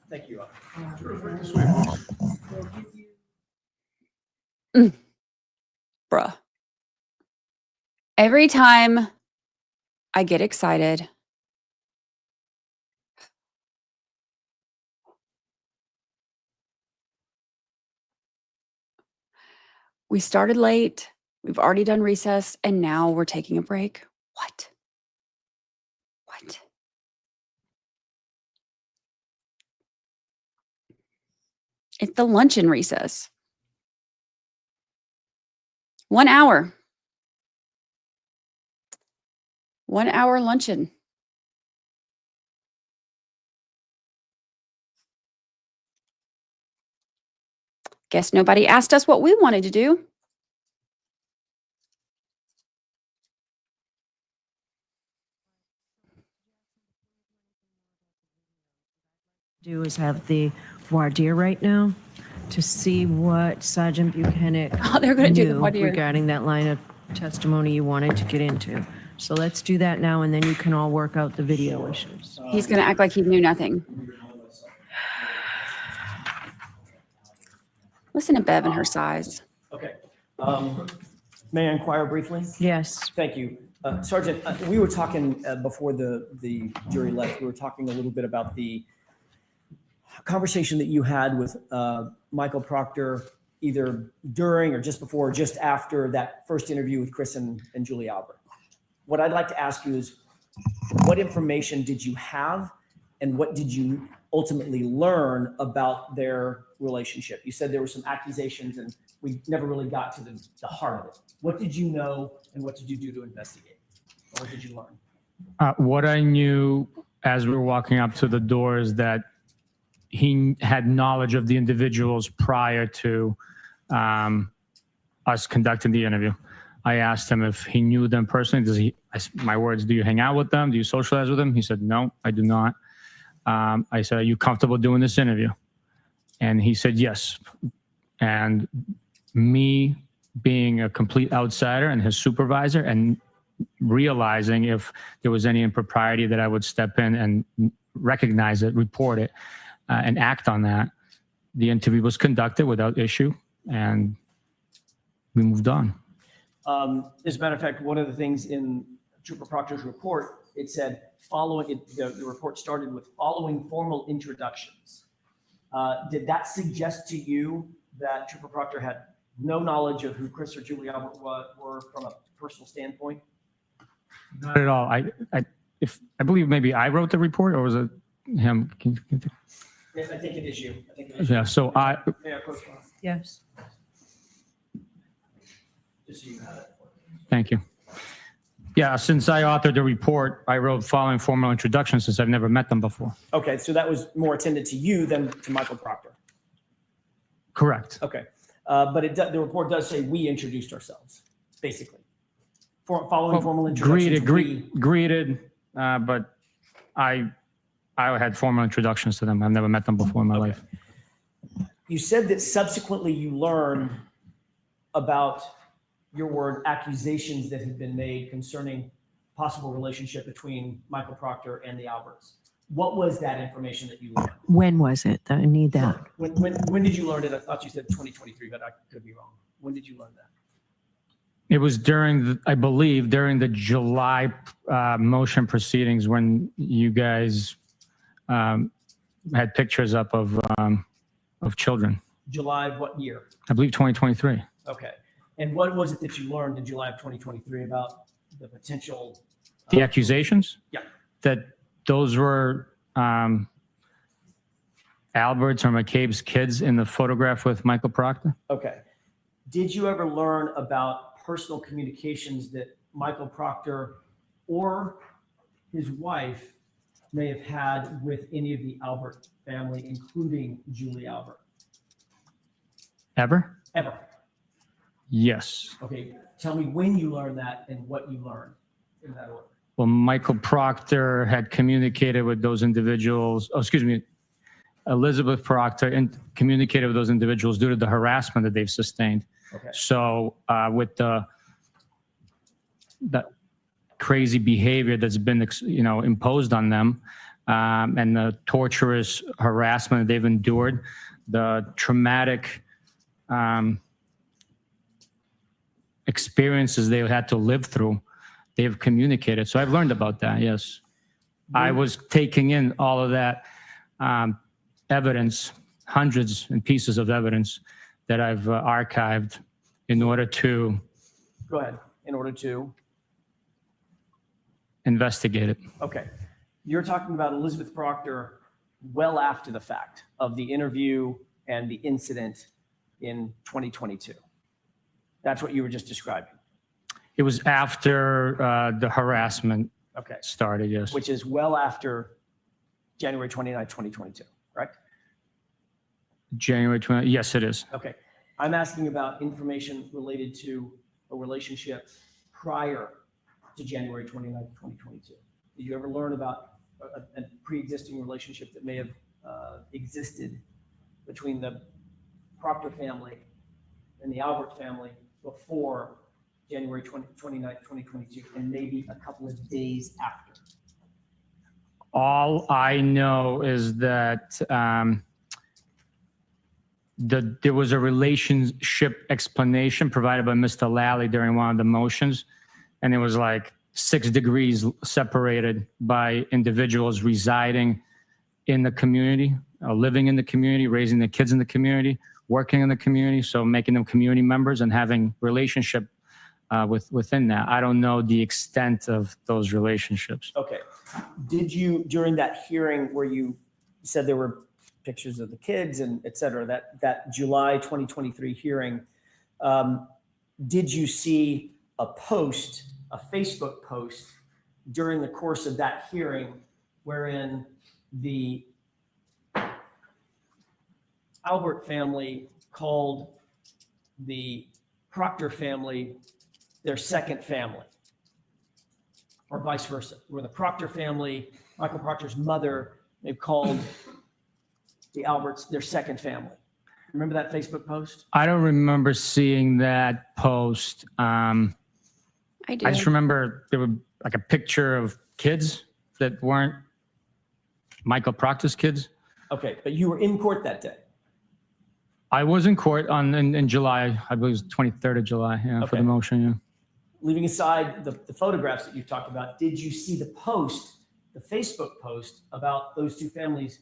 Thank you. Bruh. Every time I get excited, we started late, we've already done recess, and now we're taking a break. What? What? It's the luncheon recess. 1 hour. 1 hour luncheon. Guess nobody asked us what we wanted to do. Do is have the voir dire right now to see what Sergeant Bukhenik Oh, they're going to do the knew voir dire. regarding that line of testimony you wanted to get into. So let's do that now, and then you can all work out the video issues. He's going to act like he knew nothing. Listen to Bev and her size. Okay. May I inquire briefly? Yes. Thank you. Sergeant, we were talking before the jury left, we were talking a little bit about the conversation that you had with Michael Proctor, either during or just before or just after that first interview with Chris and Julie Albert. What I'd like to ask you is, what information did you have and what did you ultimately learn about their relationship? You said there were some accusations and we never really got to the heart of it. What did you know and what did you do to investigate? Or what did you learn? What I knew as we were walking up to the door is that he had knowledge of the individuals prior to us conducting the interview. I asked him if he knew them personally. My words, do you hang out with them? Do you socialize with them? He said, no, I do not. I said, are you comfortable doing this interview? And he said, yes. And me being a complete outsider and his supervisor and realizing if there was any impropriety that I would step in and recognize it, report it, and act on that. The interview was conducted without issue and we moved on. As a matter of fact, one of the things in Trooper Proctor's report, it said the report started with following formal introductions. Did that suggest to you that Trooper Proctor had no knowledge of who Chris or Julie Albert were from a personal standpoint? Not at all. I believe maybe I wrote the report, or was it him? Yes, I think it is you. I think it is Yeah. So May I approach you? Yes. Just so you have it. thank you. Yeah. Since I authored the report, I wrote following formal introductions since I've never met them before. Okay, so that was more attended to you than to Michael Proctor. Correct. Okay, but the report does say we introduced ourselves, basically. Following formal introductions. Greeted, but I had formal introductions to them. I've never met them before in my life. You said that subsequently you learned about your word, accusations that had been made concerning possible relationship between Michael Proctor and the Alberts. What was that information that you learned? When was it? I need that. When did you learn it? I thought you said 2023, but I could be wrong. When did you learn that? It was I believe, during the July motion proceedings when you guys had pictures up of children. July of what year? I believe 2023. Okay. And what was it that you learned in July of 2023 about the potential? The accusations? Yeah. That those were Albert's or McCabe's kids in the photograph with Michael Proctor? Okay. Did you ever learn about personal communications that Michael Proctor or his wife may have had with any of the Albert family, including Julie Albert? Ever? Ever? Yes. Okay. Tell me when you learned that and what you learned in that order. Well, Michael Proctor had communicated with those individuals, Elizabeth Proctor and communicated with those individuals due to the harassment that they've sustained. Okay. So with that crazy behavior that's been, imposed on them, and the torturous harassment that they've endured, the traumatic experiences they had to live through, they've communicated. So I've learned about that, yes. I was taking in all of that evidence, hundreds and pieces of evidence that I've archived in order to Go ahead. In order to? investigate it. Okay. You're talking about Elizabeth Proctor well after the fact of the interview and the incident in 2022. That's what you were just describing. It was after the harassment Okay. started, yes. Which is well after January 29, 2022, correct? January 20, yes, it is. Okay. I'm asking about information related to a relationship prior to January 29, 2022. Did you ever learn about a pre-existing relationship that may have existed between the Proctor family and the Albert family before January 29, 2022, and maybe a couple of days after? All I know is that there was a relationship explanation provided by Mr. Lally during one of the motions, and it was like 6 degrees separated by individuals residing in the community, living in the community, raising their kids in the community, working in the community, so making them community members and having relationship within that. I don't know the extent of those relationships. Okay. Did you, during that hearing where you said there were pictures of the kids and et cetera, that July 2023 hearing, did you see a Facebook post during the course of that hearing wherein the Albert family called the Proctor family their second family, or vice versa, where the Proctor family, Michael Proctor's mother, they've called the Alberts their second family? Remember that Facebook post? I don't remember seeing that post. I do. I just remember there was like a picture of kids that weren't Michael Proctor's kids. Okay, but you were in court that day. I was in court in July, I believe it was 23rd of July, for Okay. the motion, yeah. Leaving aside the photographs that you talked about, did you see the post, the Facebook post about those two families,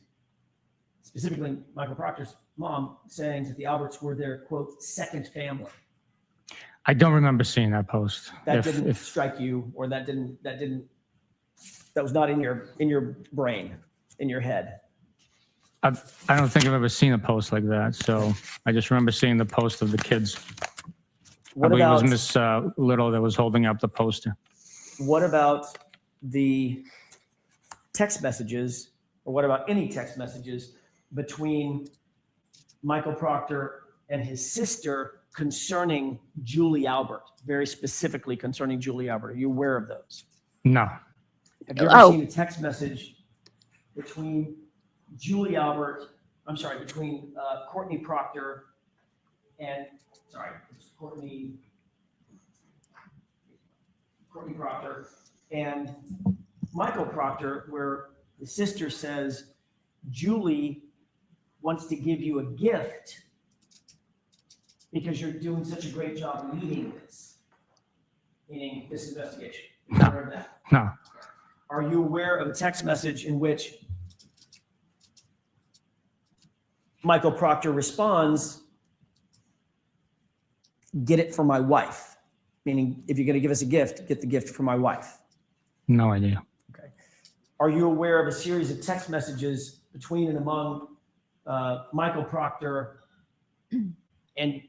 specifically Michael Proctor's mom, saying that the Alberts were their, quote, second family? I don't remember seeing that post. That didn't strike you, or that was not in your brain, in your head? I don't think I've ever seen a post like that. So I just remember seeing the post of the kids. What I believe about it was Miss Little that was holding up the poster. what about the text messages, or what about any text messages between Michael Proctor and his sister concerning Julie Albert, very specifically concerning Julie Albert? Are you aware of those? No. Have you ever seen a text message between between Courtney Proctor and, Courtney Courtney Proctor, and Michael Proctor, where the sister says, Julie wants to give you a gift because you're doing such a great job leading this, meaning this investigation. Are you aware of that? No. Are you aware of a text message in which Michael Proctor responds, get it for my wife? Meaning, if you're going to give us a gift, get the gift for my wife. No idea. Okay. Are you aware of a series of text messages between and among Michael Proctor and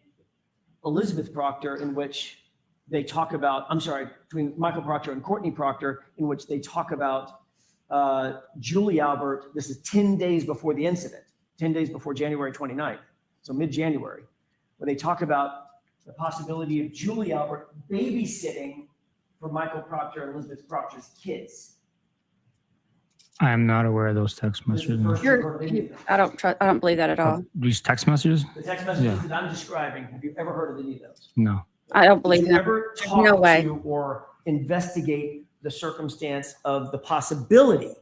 Elizabeth Proctor in which they talk about, between Michael Proctor and Courtney Proctor, in which they talk about Julie Albert? This is 10 days before the incident, 10 days before January 29th, so mid-January, where they talk about the possibility of Julie Albert babysitting for Michael Proctor and Elizabeth Proctor's kids. I am not aware of those text This is the messages. first you've heard of any of them. I don't believe that at all. These text messages? The text messages Yeah. that I'm describing, have you ever heard of any of those? No. I don't believe Did you that. ever No talk way. to or investigate the circumstance of the possibility,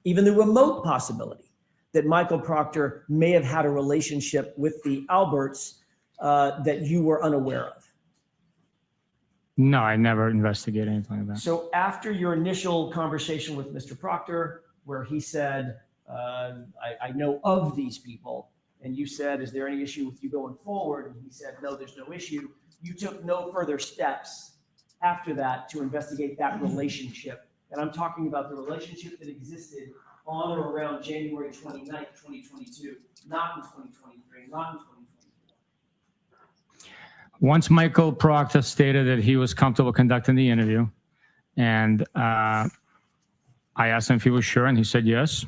even the remote possibility, that Michael Proctor may have had a relationship with the Alberts that you were unaware of? No, I never investigated anything like that. So after your initial conversation with Mr. Proctor, where he said, I know of these people, and you said, is there any issue with you going forward? And he said, no, there's no issue. You took no further steps after that to investigate that relationship. And I'm talking about the relationship that existed on or around January 29th, 2022, not in 2023, not in 2024. Once Michael Proctor stated that he was comfortable conducting the interview, and I asked him if he was sure, and he said yes,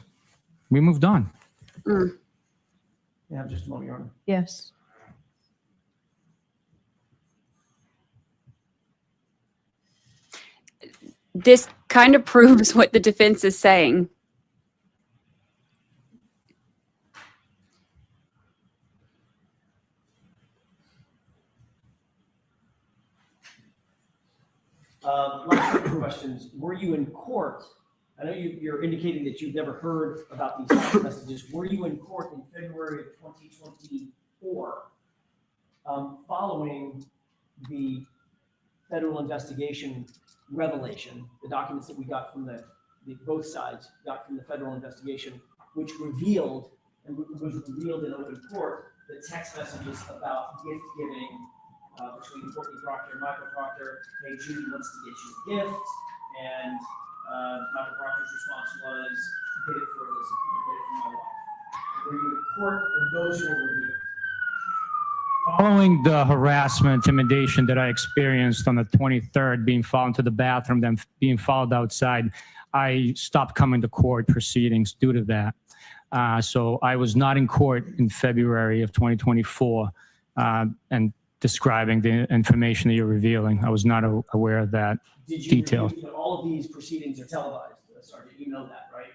we moved on. Yeah, just a moment, Your Honor. Yes. This kind of proves what the defense is saying. Last couple of questions. Were you in court? I know you're indicating that you've never heard about these text messages. Were you in court in February of 2024 following the federal investigation revelation, the documents that we got from the both sides got from the federal investigation, which revealed, and was revealed in open court, the text messages about gift giving between Courtney Proctor and Michael Proctor? Hey, Judy wants to get you a gift, and Michael Proctor's response was, get it for Elizabeth, get it for my wife. Were you in court when those were revealed? Following the harassment, intimidation that I experienced on the 23rd, being followed into the bathroom, then being followed outside, I stopped coming to court proceedings due to that. So I was not in court in February of 2024 and describing the information that you're revealing. I was not aware of that Did you detail. review that all of these proceedings are televised? Sergeant, you know that, right?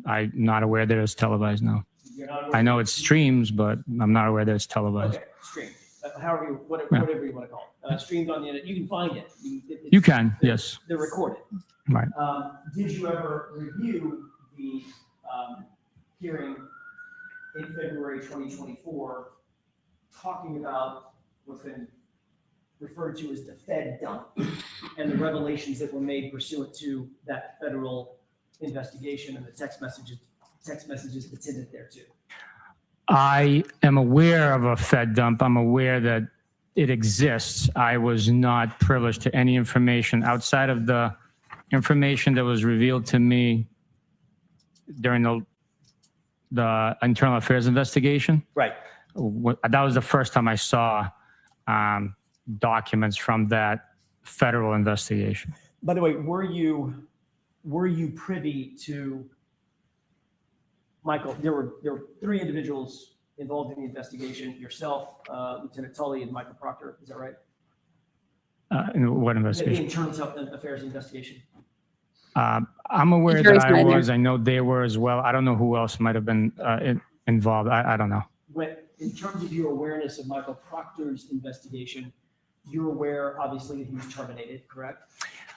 I'm not aware that it's televised now. You're not aware? I know it's streams, but I'm not aware that it's televised. Okay, streamed. However, whatever you want to call it. Streamed on the internet. You can find it. You can, yes. They're recorded. Right. Did you ever review the hearing in February 2024 talking about what's been referred to as the Fed dump and the revelations that were made pursuant to that federal investigation and the text messages that's in it there too? I am aware of a Fed dump. I'm aware that it exists. I was not privileged to any information outside of the information that was revealed to me during the internal affairs investigation. Right. That was the first time I saw documents from that federal investigation. By the way, were you privy to, Michael, there were 3 individuals involved in the investigation, yourself, Lieutenant Tully, and Michael Proctor, is that right? In what The investigation? internal affairs investigation. I'm aware jury's that I not there. was. I know they were as well. I don't know who else might have been involved. I don't know. In terms of your awareness of Michael Proctor's investigation, You're aware, obviously, that he was terminated, correct?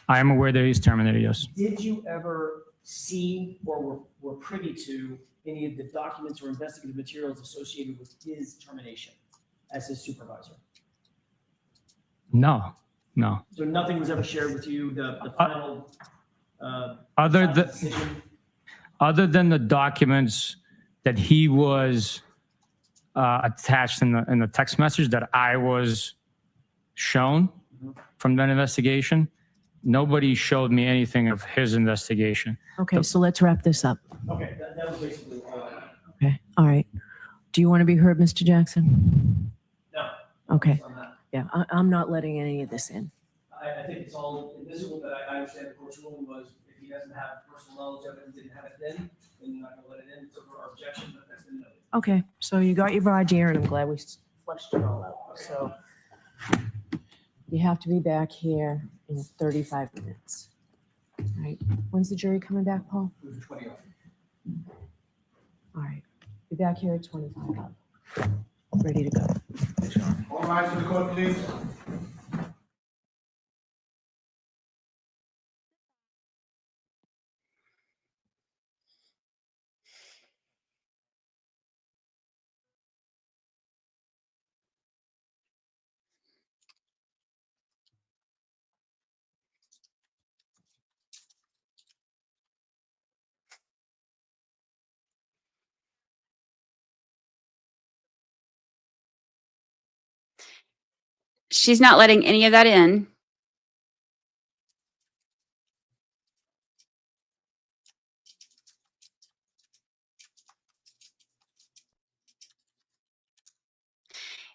I am aware that he's terminated, yes. Did you ever see or were privy to any of the documents or investigative materials associated with his termination as his supervisor? No, no. So nothing was ever shared with you, the final Other than, decision? other than the documents that he was attached in the text message that I was shown from that investigation, nobody showed me anything of his investigation. Okay, so let's wrap this up. Okay, that was basically all I had. Okay, all right. Do you want to be heard, Mr. Jackson? No. Okay, On that. yeah, I'm not letting any of this in. I think it's all admissible, but I understand the court's ruling was if he doesn't have personal knowledge of it and didn't have it then you're not gonna let it in, so for our objection, but that's been noted. Okay, so you got your voir dire, and I'm glad we fleshed it all out. So you have to be back here in 35 minutes. All right, when's the jury coming back, Paul? It was a 20 off. All right, be back here at 25 up. Ready to go. All rise for the court, please. She's not letting any of that in.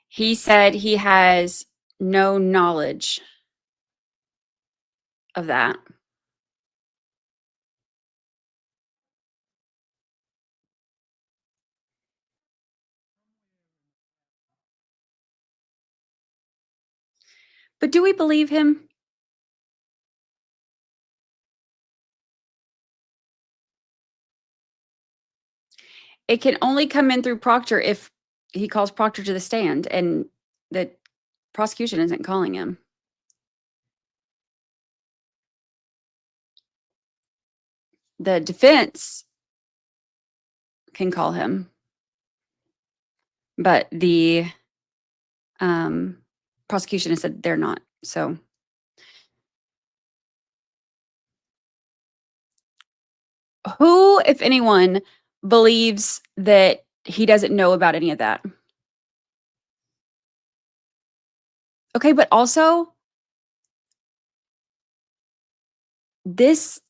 He said he has no knowledge of that. But do we believe him? It can only come in through Proctor if he calls Proctor to the stand, and the prosecution isn't calling him. The defense can call him, but the prosecution has said they're not. So who, if anyone, believes that he doesn't know about any of that? Okay, but also, this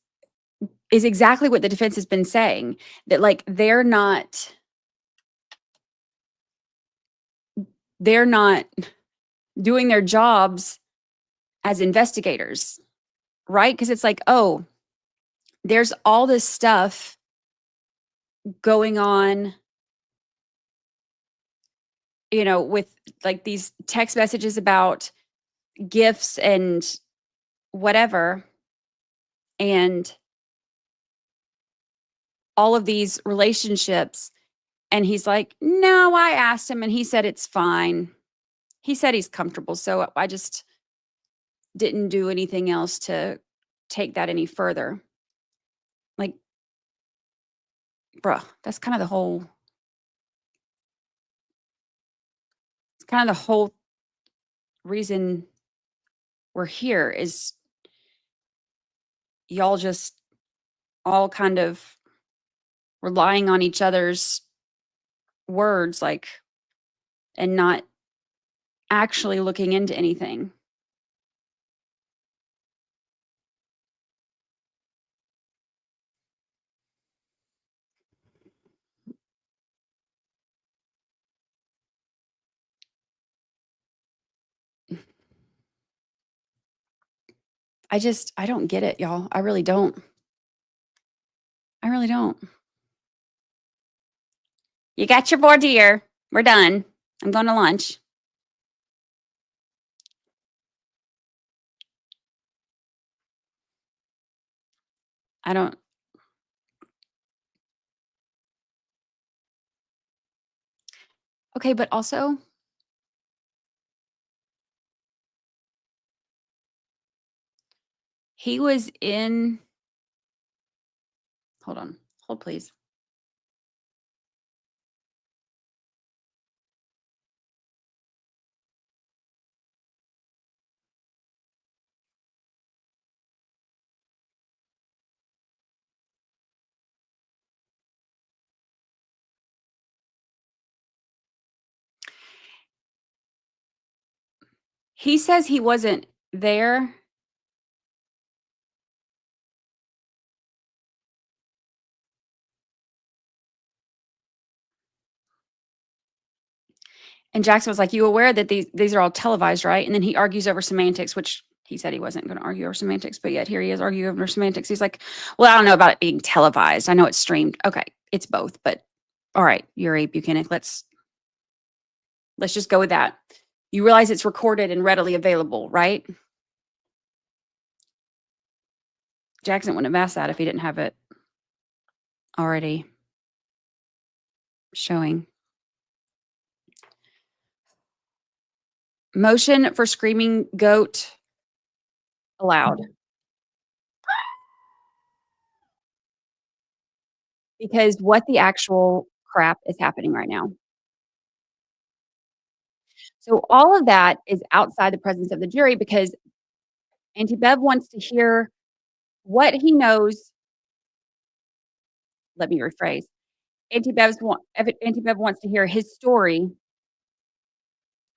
is exactly what the defense has been saying, that like they're not doing their jobs as investigators, right? Because it's like, oh, there's all this stuff going on, you know, with like these text messages about gifts and whatever, and all of these relationships. And he's like, no, I asked him and he said it's fine. He said he's comfortable. So I just didn't do anything else to take that any further. Like, bruh, that's kind of the whole, it's kind of the whole reason we're here is y'all just all kind of relying on each other's words, like, and not actually looking into anything. I don't get it, y'all. I really don't. I really don't. You got your voir dire. We're done. I'm going to lunch. I don't. Okay, but also, He was in, hold on, hold please. He says he wasn't there. And Jackson was like, "You aware that these are all televised, right?" And then he argues over semantics, which he said he wasn't going to argue over semantics, but yet here he is arguing over semantics. He's like, "Well, I don't know about it being televised. I know it's streamed. Okay, it's both, but all right, Yuri Bukhenik, let's just go with that. You realize it's recorded and readily available, right?" Jackson wouldn't have asked that if he didn't have it already showing. Motion for screaming goat allowed. Because what the actual crap is happening right now? So all of that is outside the presence of the jury because Auntie Bev wants to hear what he knows. Let me rephrase. Auntie Bev wants to hear his story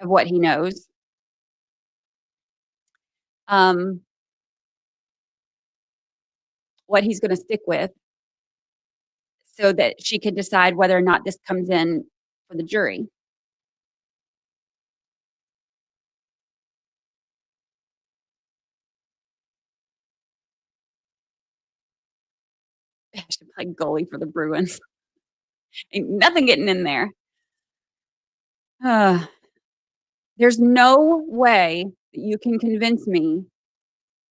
of what he knows. What he's gonna stick with so that she can decide whether or not this comes in for the jury. I should play goalie for the Bruins. Ain't nothing getting in there. There's no way that you can convince me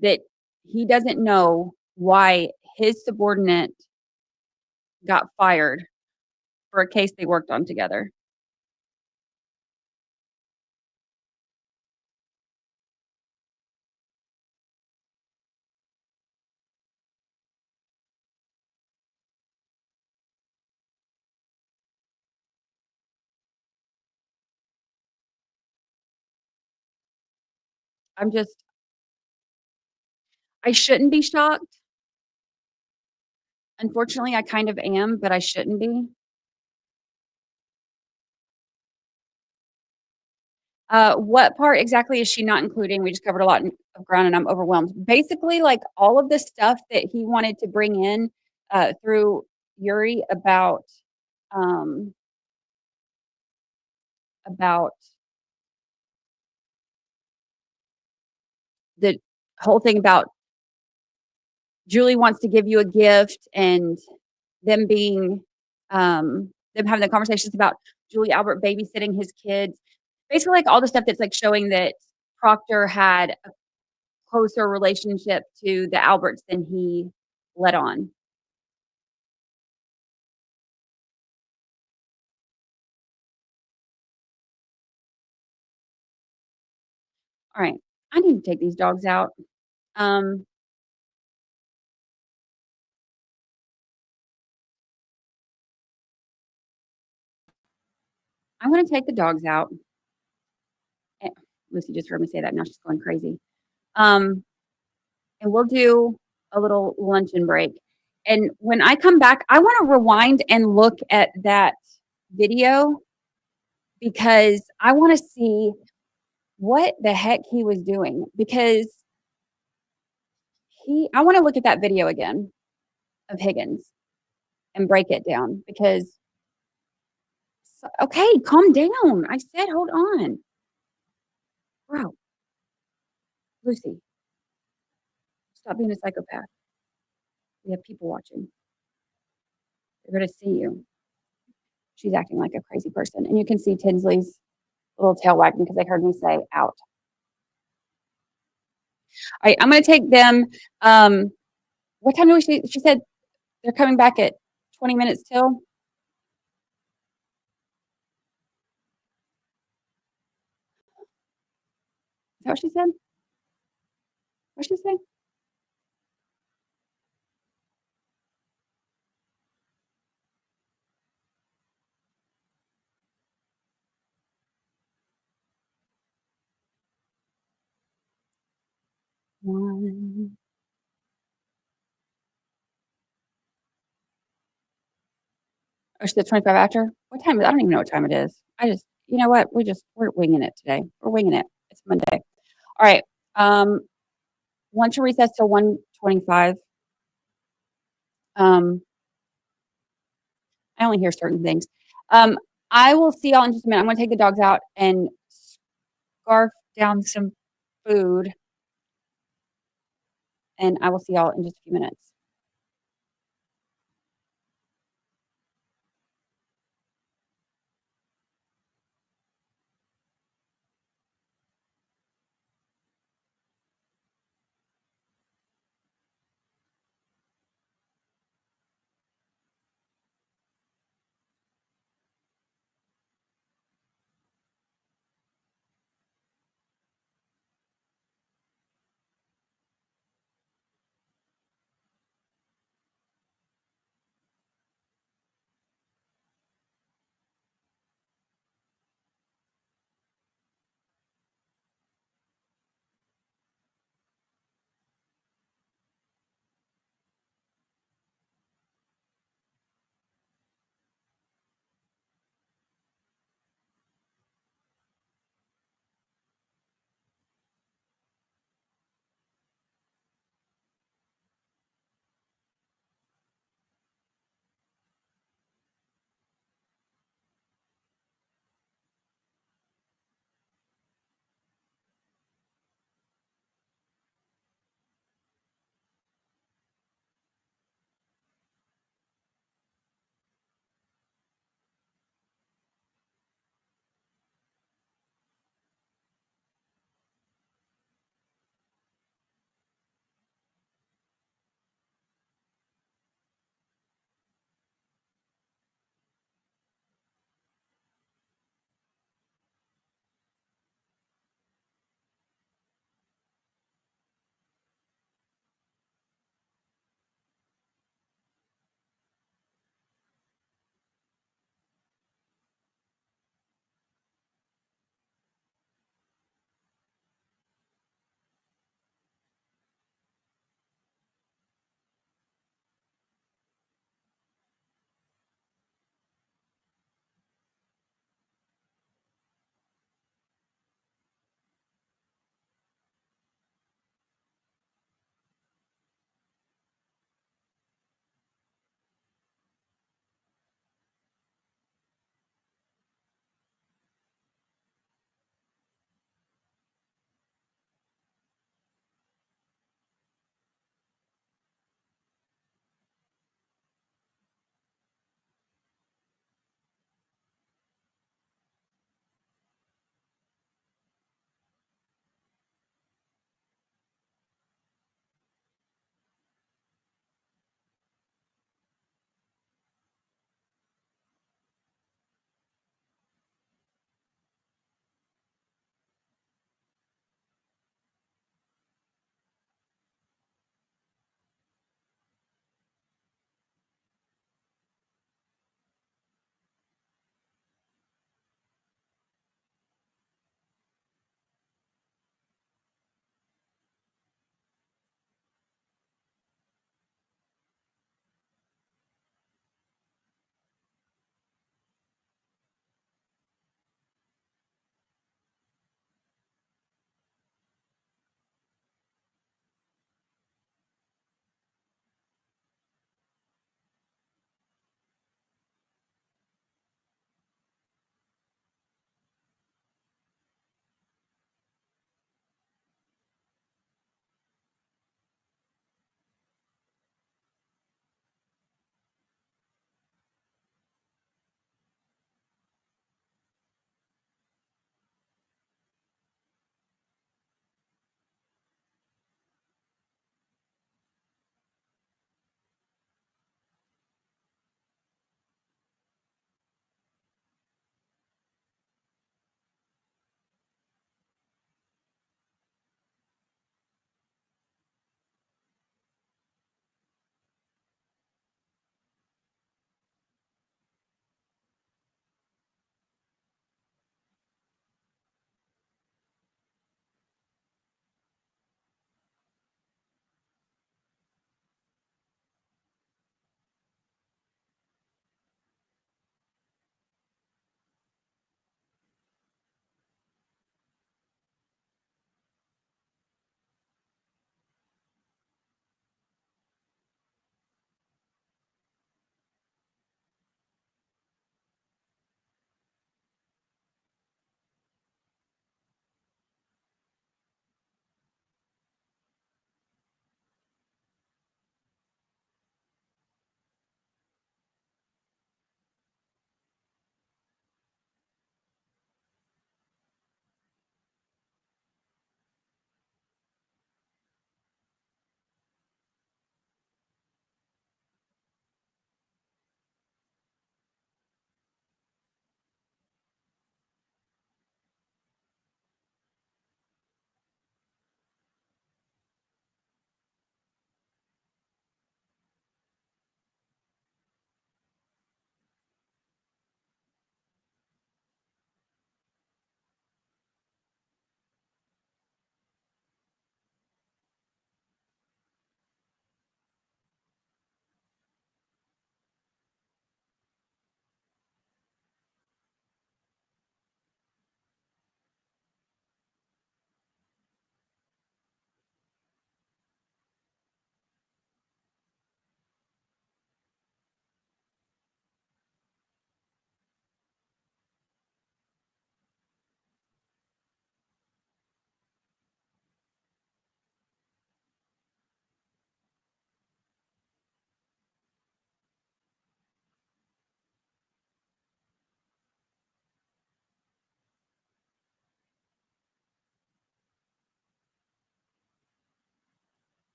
that he doesn't know why his subordinate got fired for a case they worked on together. I shouldn't be shocked. Unfortunately, I kind of am, but I shouldn't be. What part exactly is she not including? We just covered a lot of ground and I'm overwhelmed. Basically, like all of the stuff that he wanted to bring in through Yuri um, about the whole thing about Julie wants to give you a gift and them being them having the conversations about Julie Albert babysitting his kids. Basically like all the stuff that's like showing that Proctor had a closer relationship to the Alberts than he let on. All right. I need to take these dogs out. Um I'm gonna take the dogs out. Eh, Lucy just heard me say that. Now she's going crazy. And we'll do a little luncheon break. And when I come back, I want to rewind and look at that video because I want to see what the heck he was doing because I want to look at that video again of Higgins and break it down because okay, calm down. I said hold on. Bro. Lucy, stop being a psychopath. We have people watching. They're going to see you. She's acting like a crazy person. And you can see Tinsley's little tail wagging because they heard me say out. All right, I'm going to take them. What time do she said they're coming back at 20 minutes till? Is that what she said? What'd she say? One. Oh, shit, 25 after? What time is I don't even know what time it is. You know what? We're winging it today. We're winging it. It's Monday. All right. Luncheon recess till 1:25. I only hear certain things. I will see y'all in just a minute. I'm gonna take the dogs out and scarf down some food, and I will see y'all in just a few minutes.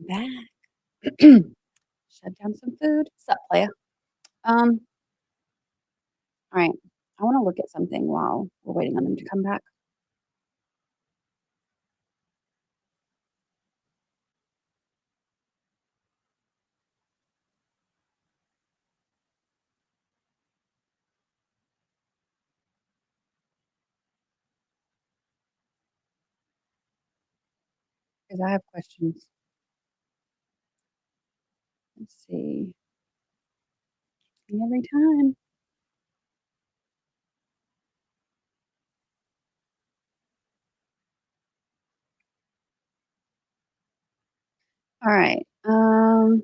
Back. Shut down some food. Sup, playa? All right. I want to look at something while we're waiting on them to come back. Because I have questions. Let's see. Every time. All right. Oh.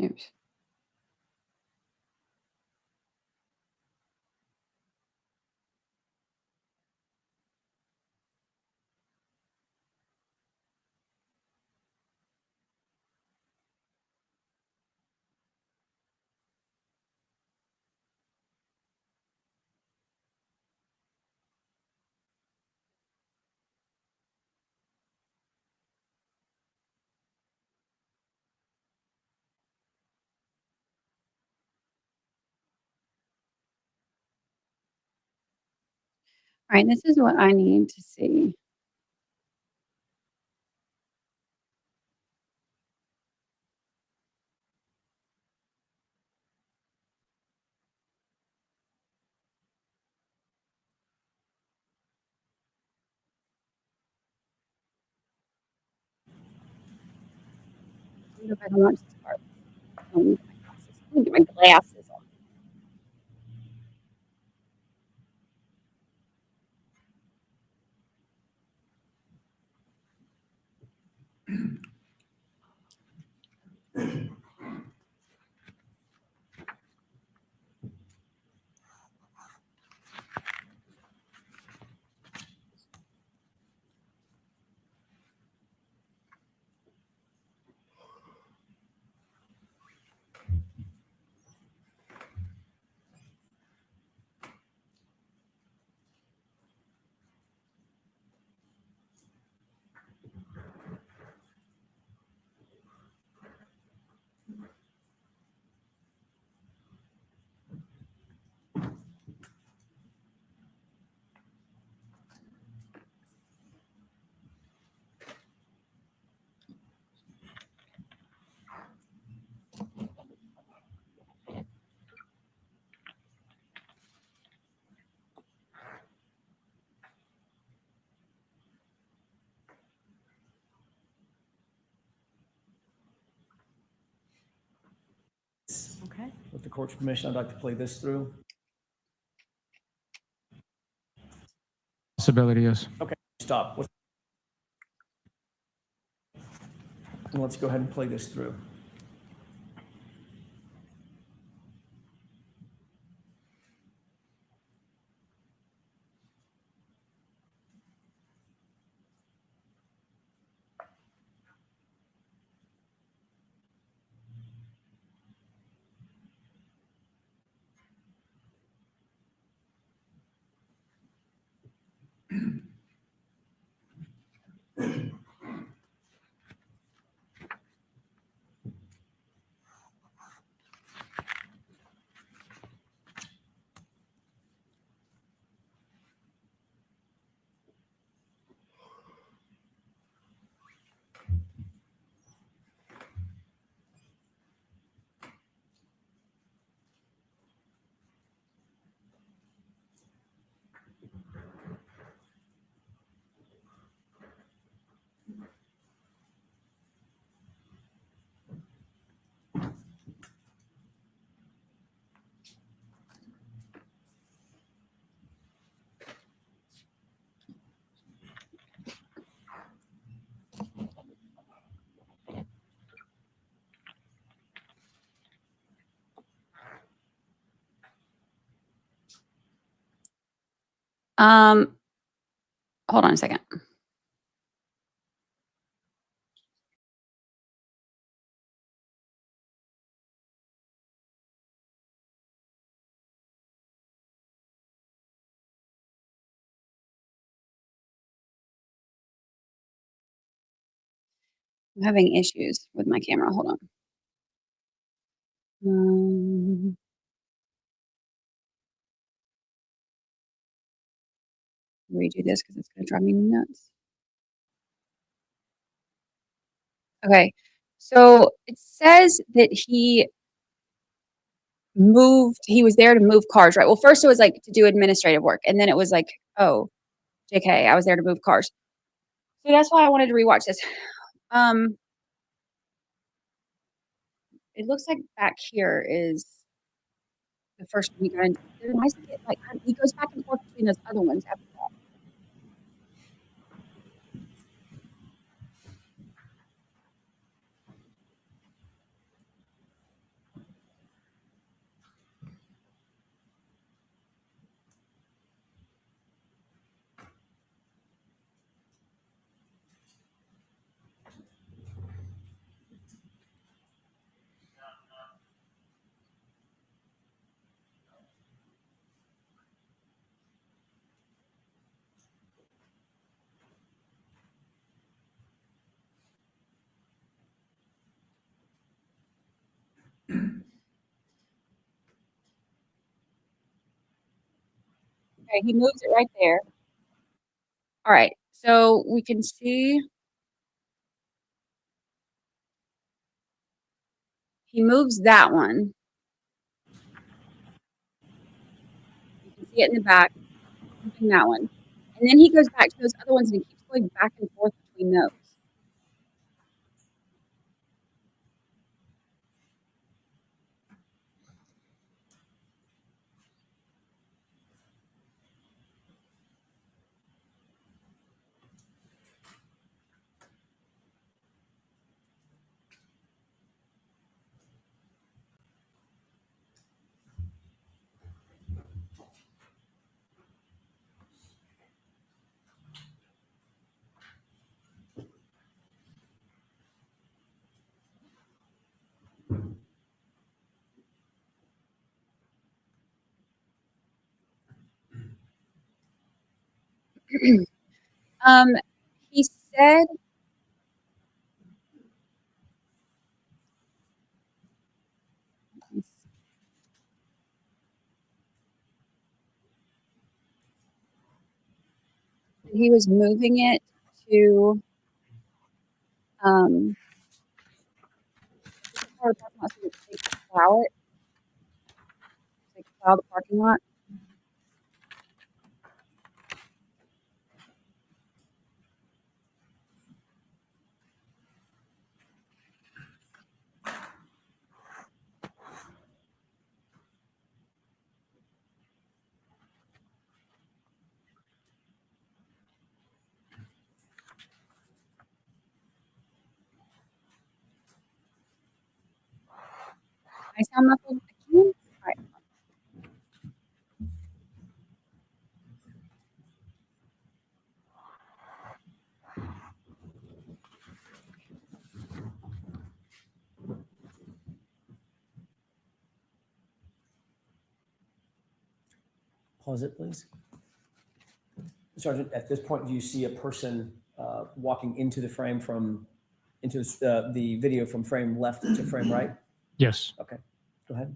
Oops. All right. This is what I need to see. I wonder if I don't want to start. I need my glasses. Let me get my glasses on. Okay. With the court's permission, I'd like to play this through. Possibility is. Okay, stop. Let's go ahead and play this through. Hold on a second. I'm having issues with my camera. Hold on. Redo this because it's going to drive me nuts. Okay. So it says that he was there to move cars, right? Well, first it was like to do administrative work. And then it was like, oh, JK, I was there to move cars. So that's why I wanted to rewatch this. It looks like back here is the first one he got into. They're nice to get, like, he goes back and forth between those other ones after that. Okay, he moves it right there. All right, so we can see he moves that one. You can see it in the back, moving that one. And then he goes back to those other ones and he keeps going back and forth between those. He said he was moving it to part of the parking lot so they could plow it. They could plow the parking lot. I sound muffled again? All right. Pause it, please. Sergeant, at this point, do you see a person walking into the frame into the video from frame left to frame right? Yes. Okay, go ahead.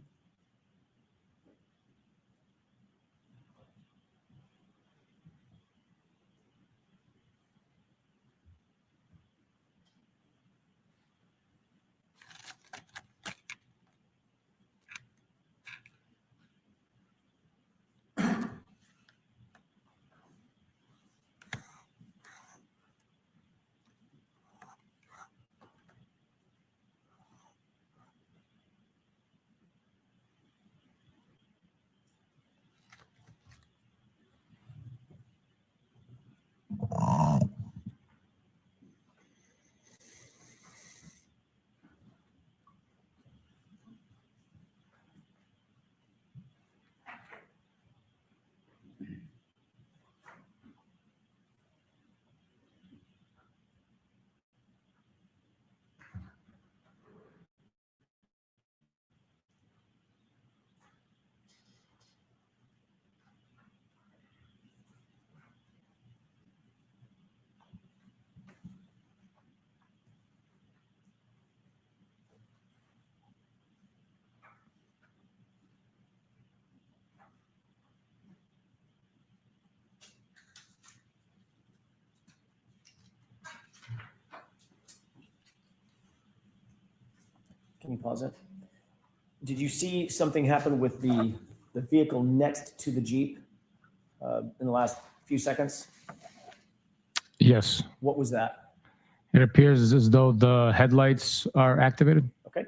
pause it. Did you see something happen with the vehicle next to the Jeep in the last few seconds? Yes. What was that? It appears as though the headlights are activated. Okay.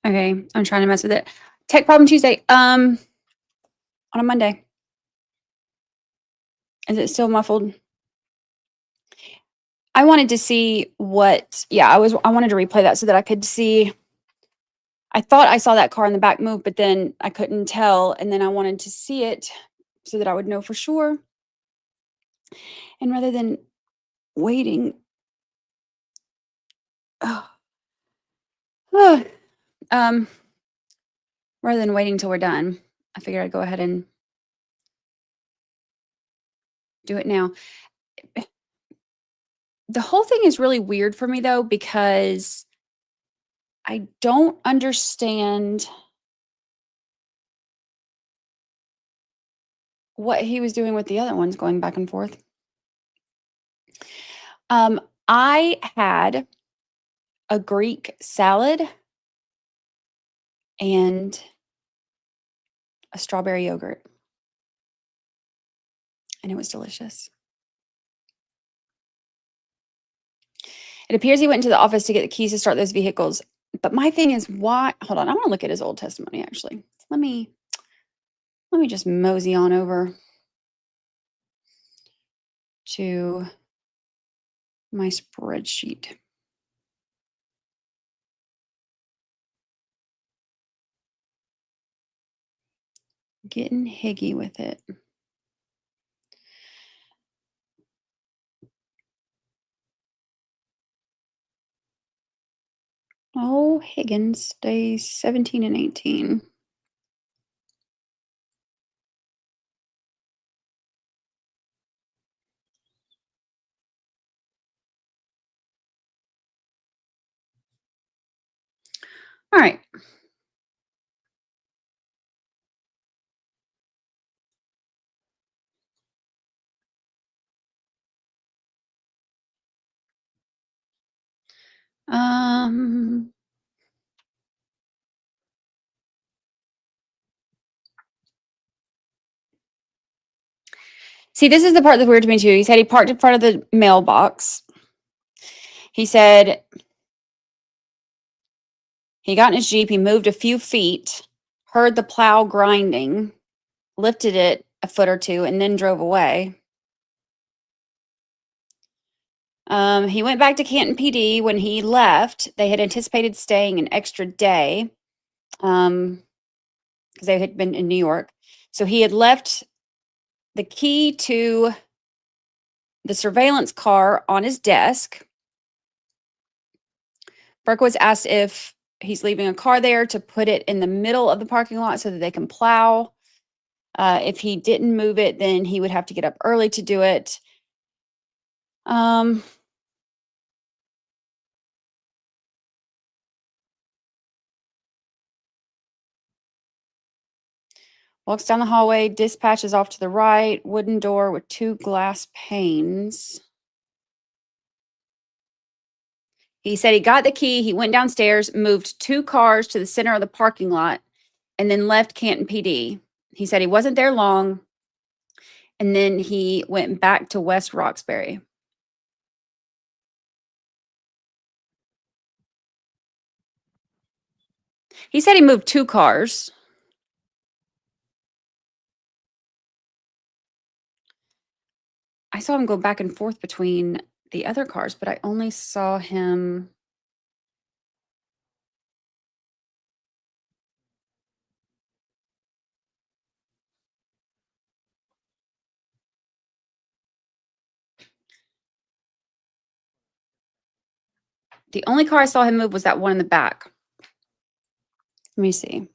Okay, I'm trying to mess with it. Tech problem Tuesday. On a Monday. Is it still muffled? I wanted to see what. Yeah, I wanted to replay that so that I could see. I thought I saw that car in the back move, but then I couldn't tell, and then I wanted to see it so that I would know for sure. And rather than waiting, rather than waiting till we're done, I figured I'd go ahead and do it now. The whole thing is really weird for me though, because I don't understand what he was doing with the other ones going back and forth. I had a Greek salad and a strawberry yogurt, and it was delicious. It appears he went into the office to get the keys to start those vehicles. But my thing is, why? Hold on, I want to look at his old testimony. Actually, let me just mosey on over to my spreadsheet. Getting higgy with it. Oh, Higgins, days 17 and 18. All right. See, this is the part that's weird to me too. He said he parked in front of the mailbox. He said he got in his Jeep, he moved a few feet, heard the plow grinding, lifted it a foot or two, and then drove away. He went back to Canton PD. When he left, they had anticipated staying an extra day because they had been in New York. So he had left the key to the surveillance car on his desk. Burke was asked if he's leaving a car there to put it in the middle of the parking lot so that they can plow. If he didn't move it, then he would have to get up early to do it. Walks down the hallway, dispatches off to the right, wooden door with 2 glass panes. He said he got the key, he went downstairs, moved 2 cars to the center of the parking lot, and then left Canton PD. He said he wasn't there long, and then he went back to West Roxbury. He said he moved 2 cars. I saw him go back and forth between the other cars, but I only saw him. The only car I saw him move was that one in the back. Let me see.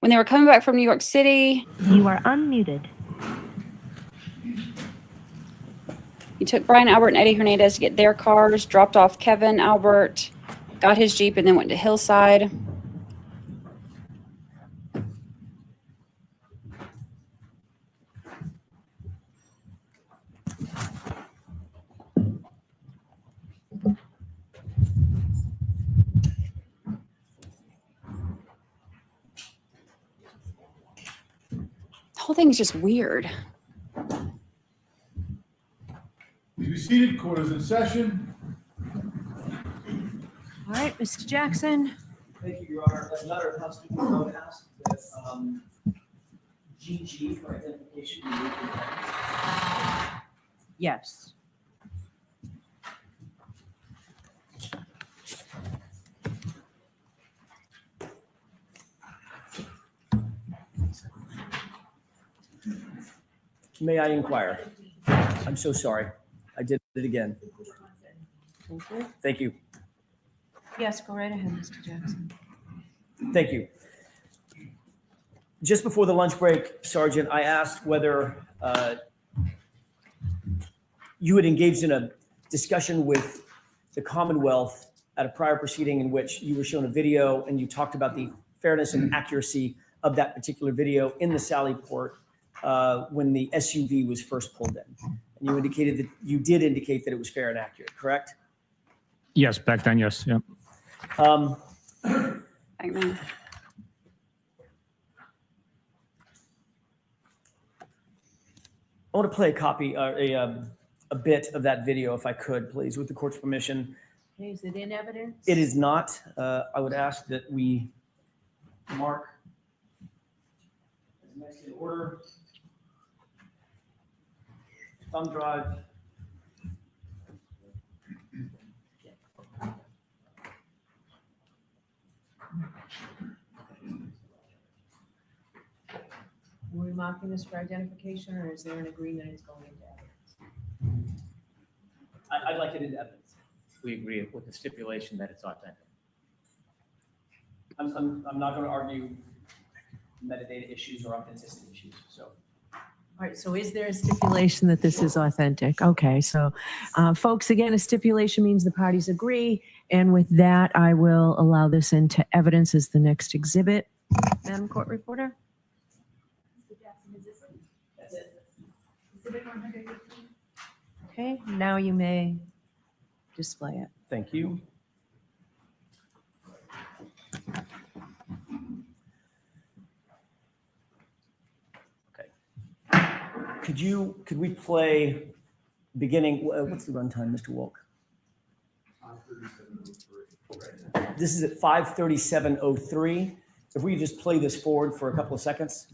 When they were coming back from New York City, You are unmuted. he took Brian Albert and Eddie Hernandez to get their cars, dropped off Kevin Albert, got his Jeep, and then went to Hillside. The whole thing is just weird. Be seated, court is in session. All right, Mr. Jackson. Thank you, Your Honor. As a matter of housekeeping, I would ask that GG for identification be moved to the front. Yes. May I inquire? I'm so sorry. I did it again. Thank you. Yes, go right ahead, Mr. Jackson. Thank you. Just before the lunch break, Sergeant, I asked whether you had engaged in a discussion with the Commonwealth at a prior proceeding in which you were shown a video and you talked about the fairness and accuracy of that particular video in the Sally Port when the SUV was first pulled in. And you indicated that you did indicate that it was fair and accurate, correct? Yes, back then, yes. Yeah. I want to play a copy, a bit of that video, if I could, please, with the court's permission. Okay, is it in evidence? It is not. I would ask that we mark as next in order. Thumb drive. Are we marking this for identification, or is there an agreement it's going into evidence? I'd like it in evidence. We agree with the stipulation that it's authentic. I'm not going to argue metadata issues or authenticity issues, so. All right, so is there a stipulation that this is authentic? Okay, so folks, again, a stipulation means the parties agree. And with that, I will allow this into evidence as the next exhibit. Madam Court Reporter? Mr. Jackson, is this it? That's it. Exhibit 118? Okay, now you may display it. Thank you. Could we play beginning, what's the runtime, Mr. Wolk? This is at 5:37:03. If we could just play this forward for a couple of seconds.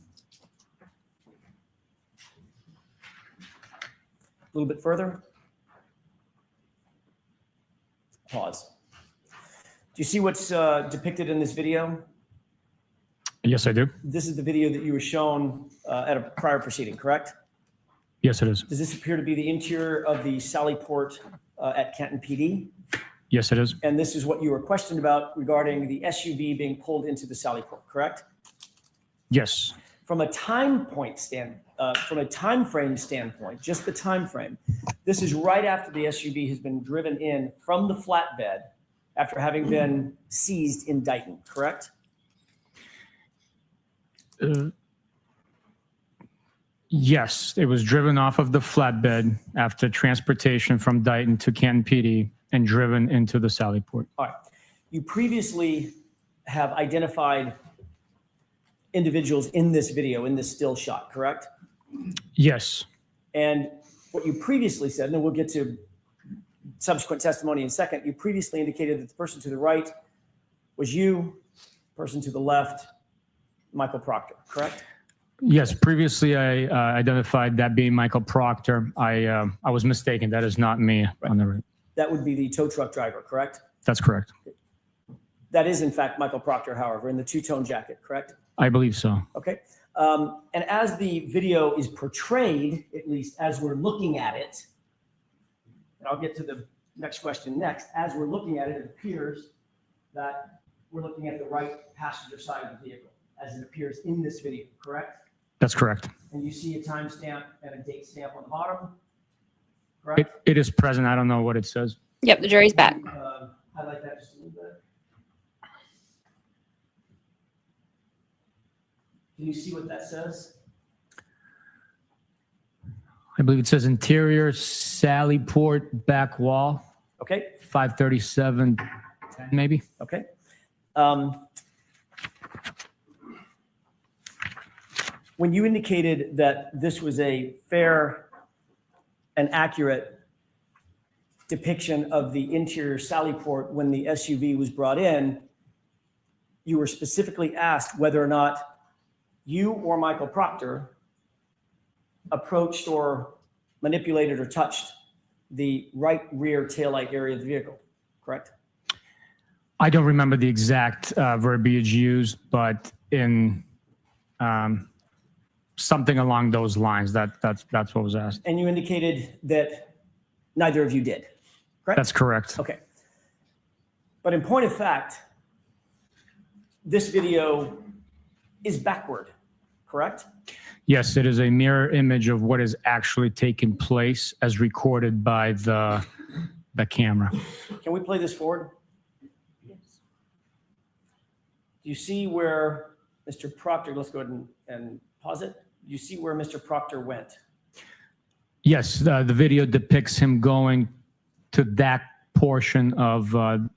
A little bit further. Pause. Do you see what's depicted in this video? Yes, I do. This is the video that you were shown at a prior proceeding, correct? Yes, it is. Does this appear to be the interior of the Sally Port at Canton PD? Yes, it is. And this is what you were questioned about regarding the SUV being pulled into the Sally Port, correct? Yes. From a time frame standpoint, just the time frame, this is right after the SUV has been driven in from the flatbed after having been seized in Dighton, correct? Yes, it was driven off of the flatbed after transportation from Dighton to Canton PD and driven into the Sally Port. All right. You previously have identified individuals in this video, in this still shot, correct? Yes. And what you previously said, and then we'll get to subsequent testimony in a second, you previously indicated that the person to the right was you, person to the left, Michael Proctor, correct? Yes, previously I identified that being Michael Proctor. I was mistaken. That is not me on the right. That would be the tow truck driver, correct? That's correct. That is, in fact, Michael Proctor, however, in the two-tone jacket, correct? I believe so. Okay. And as the video is portrayed, at least as we're looking at it, and I'll get to the next question next, as we're looking at it, it appears that we're looking at the right passenger side of the vehicle, as it appears in this video, correct? That's correct. And you see a timestamp and a date stamp on the bottom, correct? It is present. I don't know what it says. Yep, the jury's back. Highlight that just a little bit. Can you see what that says? I believe it says interior Sally Port back wall, Okay, 537, maybe. okay. When you indicated that this was a fair and accurate depiction of the interior Sally Port when the SUV was brought in, you were specifically asked whether or not you or Michael Proctor approached or manipulated or touched the right rear taillight area of the vehicle, correct? I don't remember the exact verbiage used, but in something along those lines, that's what was asked. And you indicated that neither of you did, correct? That's correct. Okay. But in point of fact, this video is backward, correct? Yes, it is a mirror image of what is actually taking place as recorded by the camera. Can we play this forward? Yes. Do you see where Mr. Proctor, let's go ahead and pause it. Do you see where Mr. Proctor went? Yes, the video depicts him going to that portion of the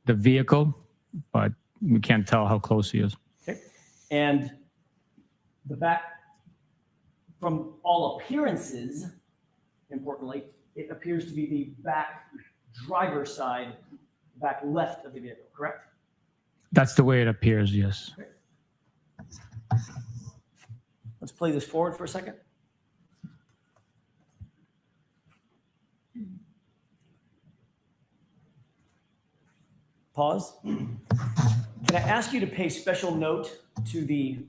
vehicle, but we can't tell how close he is. Okay. And the back, from all appearances, importantly, it appears to be the back driver's side, back left of the vehicle, correct? That's the way it appears, yes. Okay. Let's play this forward for a second. Pause. Can I ask you to pay special note to the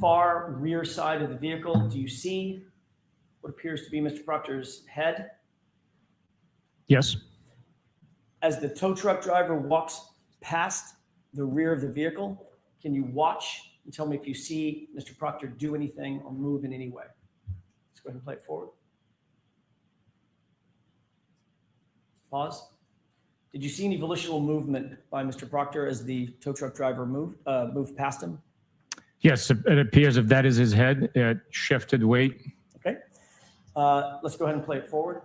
far rear side of the vehicle? Do you see what appears to be Mr. Proctor's head? Yes. As the tow truck driver walks past the rear of the vehicle, can you watch and tell me if you see Mr. Proctor do anything or move in any way? Let's go ahead and play it forward. Pause. Did you see any volitional movement by Mr. Proctor as the tow truck driver moved past him? Yes, it appears if that is his head, it shifted weight. Okay. Let's go ahead and play it forward.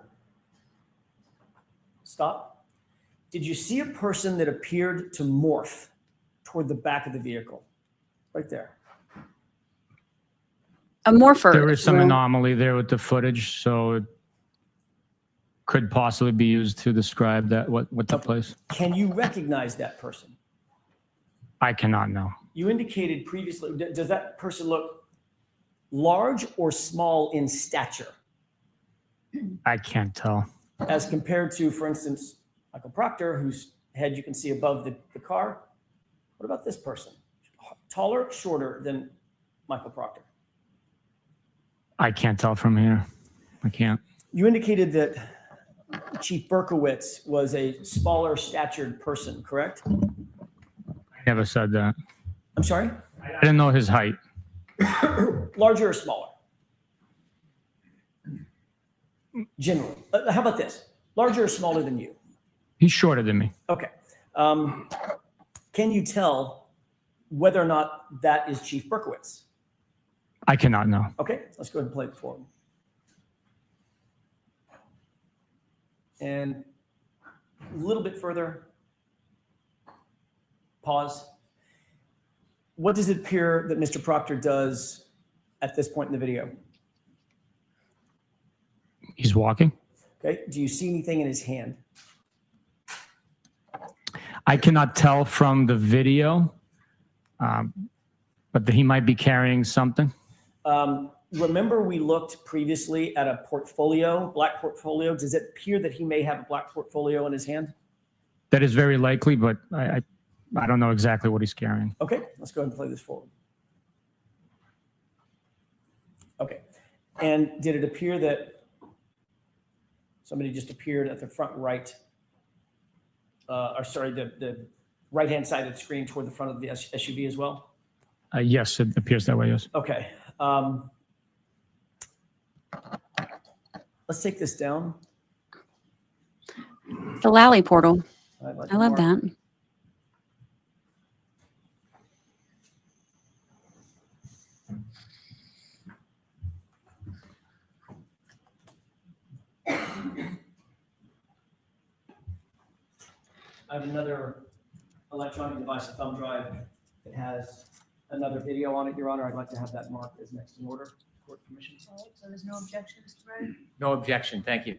Stop. Did you see a person that appeared to morph toward the back of the vehicle? Right there. A morpher. There is some anomaly there with the footage, so it could possibly be used to describe that what took place. Can you recognize that person? I cannot know. You indicated previously, does that person look large or small in stature I can't tell. as compared to, for instance, Michael Proctor, whose head you can see above the car? What about this person? Taller, shorter than Michael Proctor? I can't tell from here. I can't. You indicated that Chief Berkowitz was a smaller statured person, correct? I never said that. I'm sorry? I didn't know his height. Larger or smaller? Generally. How about this? Larger or smaller than you? He's shorter than me. Okay. Can you tell whether or not that is Chief Berkowitz? I cannot know. Okay, let's go ahead and play it forward. And a little bit further. Pause. What does it appear that Mr. Proctor does at this point in the video? He's walking. Okay, do you see anything in his hand? I cannot tell from the video. But he might be carrying something. Remember we looked previously at a portfolio, black portfolio. Does it appear that he may have a black portfolio in his hand? That is very likely, but I don't know exactly what he's carrying. Okay, let's go ahead and play this forward. Okay, and did it appear that somebody just appeared at the front right, or sorry, the right-hand side of the screen toward the front of the SUV as well? Yes, it appears that way, yes. Okay. Let's take this down. The Lally portal. I'd like I to love mark- that. I have another electronic device, a thumb drive, that has another video on it, Your Honor. I'd like to have that marked as next in order. Court permission. All right, so there's no objection, Mr. Wright? No objection, thank you.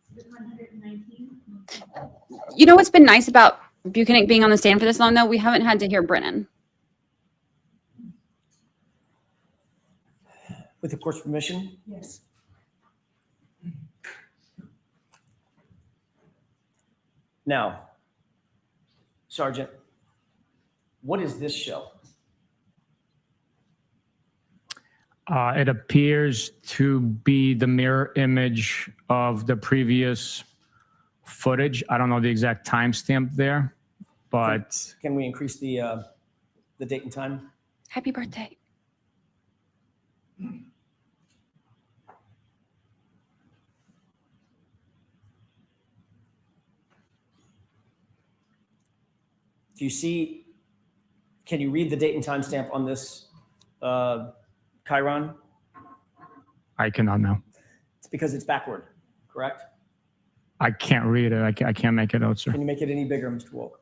Exhibit 119. You know what's been nice about Bukhenik being on the stand for this long, though? We haven't had to hear Brennan. With the court's permission, Yes. now, Sergeant, what is this show? It appears to be the mirror image of the previous footage. I don't know the exact timestamp there, but Can we increase the date and time? Happy birthday. Do you see, can you read the date and timestamp on this Chiron? I cannot know. It's because it's backward, correct? I can't read it. I can't make it out, sir. Can you make it any bigger, Mr. Wolk?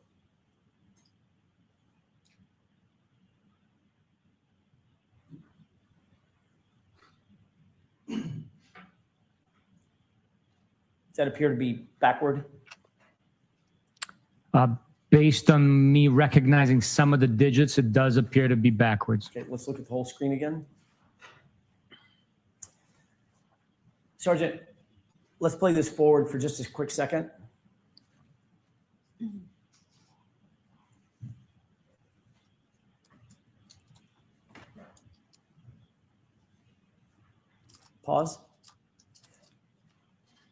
Does that appear to be backward? Based on me recognizing some of the digits, it does appear to be backwards. Okay, let's look at the whole screen again. Sergeant, let's play this forward for just a quick second. Pause. Do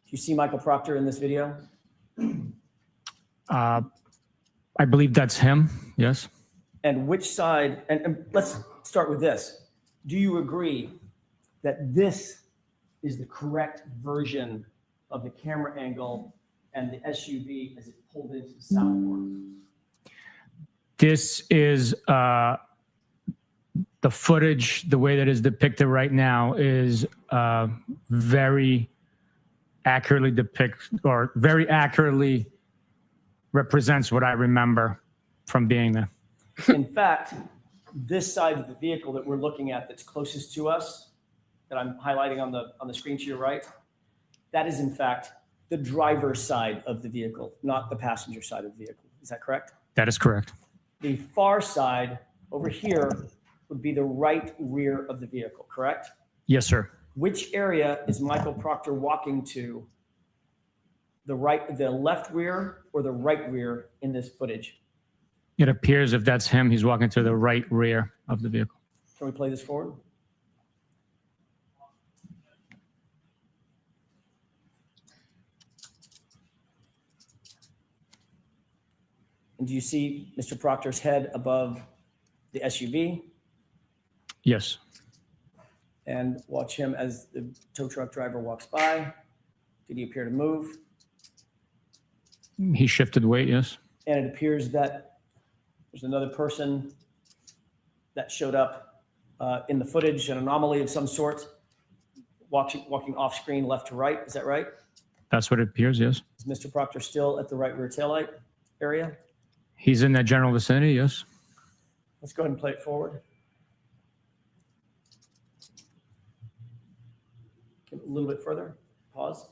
you see Michael Proctor in this video? I believe that's him. Yes. And which side, and let's start with this. Do you agree that this is the correct version of the camera angle and the SUV as it pulled into the southboard? This is the footage, the way that is depicted right now is very accurately very accurately represents what I remember from being there. In fact, this side of the vehicle that we're looking at that's closest to us, that I'm highlighting on the screen to your right, that is in fact the driver's side of the vehicle, not the passenger side of the vehicle. Is that correct? That is correct. The far side over here would be the right rear of the vehicle, correct? Yes, sir. Which area is Michael Proctor walking to? The left rear or the right rear in this footage? It appears if that's him, he's walking to the right rear of the vehicle. Can we play this forward? And do you see Mr. Proctor's head above the SUV? Yes. And watch him as the tow truck driver walks by. Did he appear to move? He shifted weight, yes. And it appears that there's another person that showed up in the footage, an anomaly of some sort, walking off screen left to right. Is that right? That's what it appears, yes. Is Mr. Proctor still at the right rear taillight area? He's in that general vicinity, yes. Let's go ahead and play it forward. A little bit further. Pause.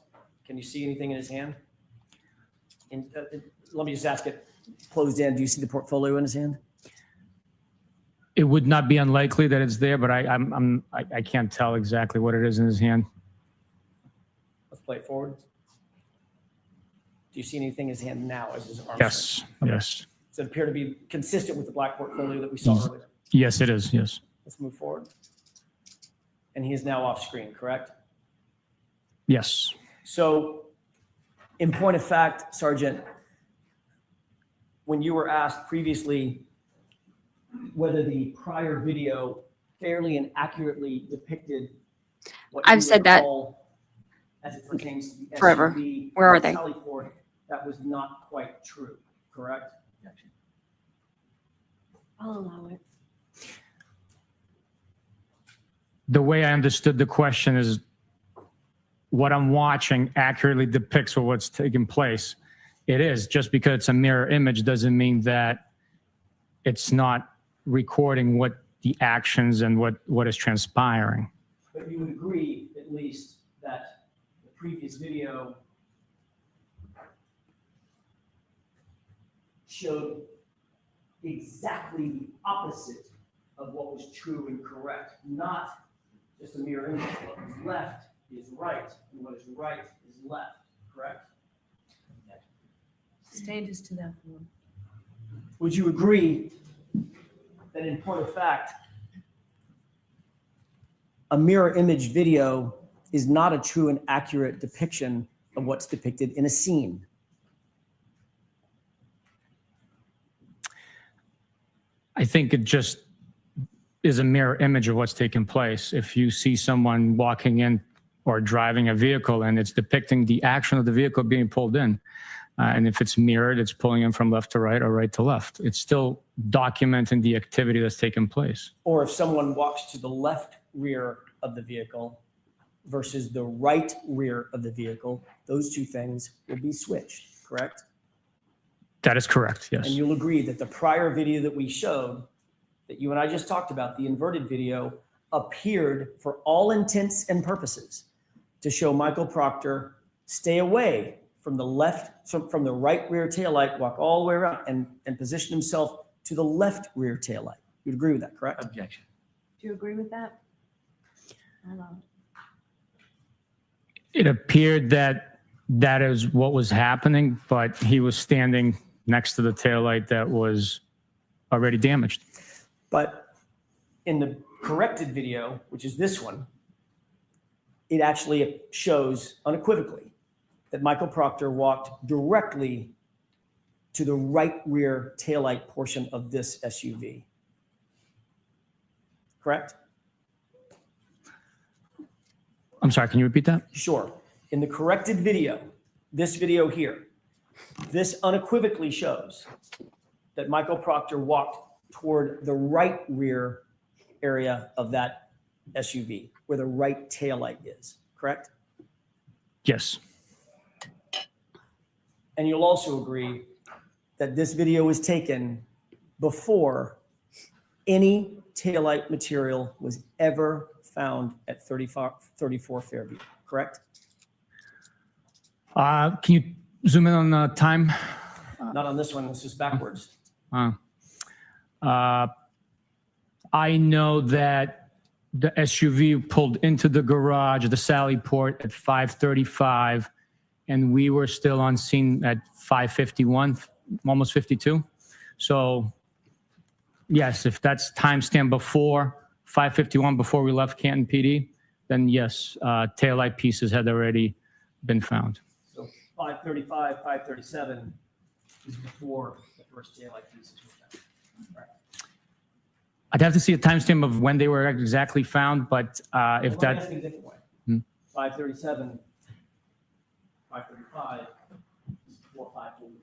Can you see anything in his hand? And let me just ask it closed in. Do you see the portfolio in his hand? It would not be unlikely that it's there, but I can't tell exactly what it is in his hand. Let's play it forward. Do you see anything in his hand now as his arm? Yes, yes. Does it appear to be consistent with the black portfolio that we saw earlier? Yes, it is, yes. Let's move forward. And he is now off screen, correct? Yes. So, in point of fact, Sergeant, when you were asked previously whether the prior video fairly and accurately depicted what I've you said that recall as it pertains to the forever. SUV Where are they? Sally Port, that was not quite true, correct? I'll allow it. The way I understood the question is what I'm watching accurately depicts what's taking place. It is. Just because it's a mirror image doesn't mean that it's not recording what the actions and what is transpiring. But you would agree, at least, that the previous video showed exactly the opposite of what was true and correct, not just a mirror image. What is left is right, and what is right is left, correct? Stand us to that one. Would you agree that in point of fact, a mirror image video is not a true and accurate depiction of what's depicted in a scene? I think it just is a mirror image of what's taking place. If you see someone walking in or driving a vehicle and it's depicting the action of the vehicle being pulled in, and if it's mirrored, it's pulling in from left to right or right to left. It's still documenting the activity that's taking place. Or if someone walks to the left rear of the vehicle versus the right rear of the vehicle, those two things will be switched, correct? That is correct, yes. And you'll agree that the prior video that we showed, that you and I just talked about, the inverted video, appeared for all intents and purposes to show Michael Proctor stay away from the left, from the right rear taillight, walk all the way around and position himself to the left rear taillight. You'd agree with that, correct? Objection. Do you agree with that? I allow it. It appeared that that is what was happening, but he was standing next to the taillight that was already damaged. But in the corrected video, which is this one, it actually shows unequivocally that Michael Proctor walked directly to the right rear taillight portion of this SUV. Correct? I'm sorry, can you repeat that? Sure. In the corrected video, this video here, this unequivocally shows that Michael Proctor walked toward the right rear area of that SUV, where the right taillight is, correct? Yes. And you'll also agree that this video was taken before any taillight material was ever found at 34 Fairview, correct? Can you zoom in on the time? Not on this one, this is backwards. I know that the SUV pulled into the garage of the Sally Port at 5:35, and we were still on scene at 5:51, almost 52. So, yes, if that's timestamp before 5:51, before we left Canton PD, then yes, taillight pieces had already been found. So 5:35, 5:37 is before the first taillight pieces were found. Right. I'd have to see a timestamp of when they were exactly found, but if Let me that, ask it a different way. Hmm. 5:37, 5:35 is before 5:45.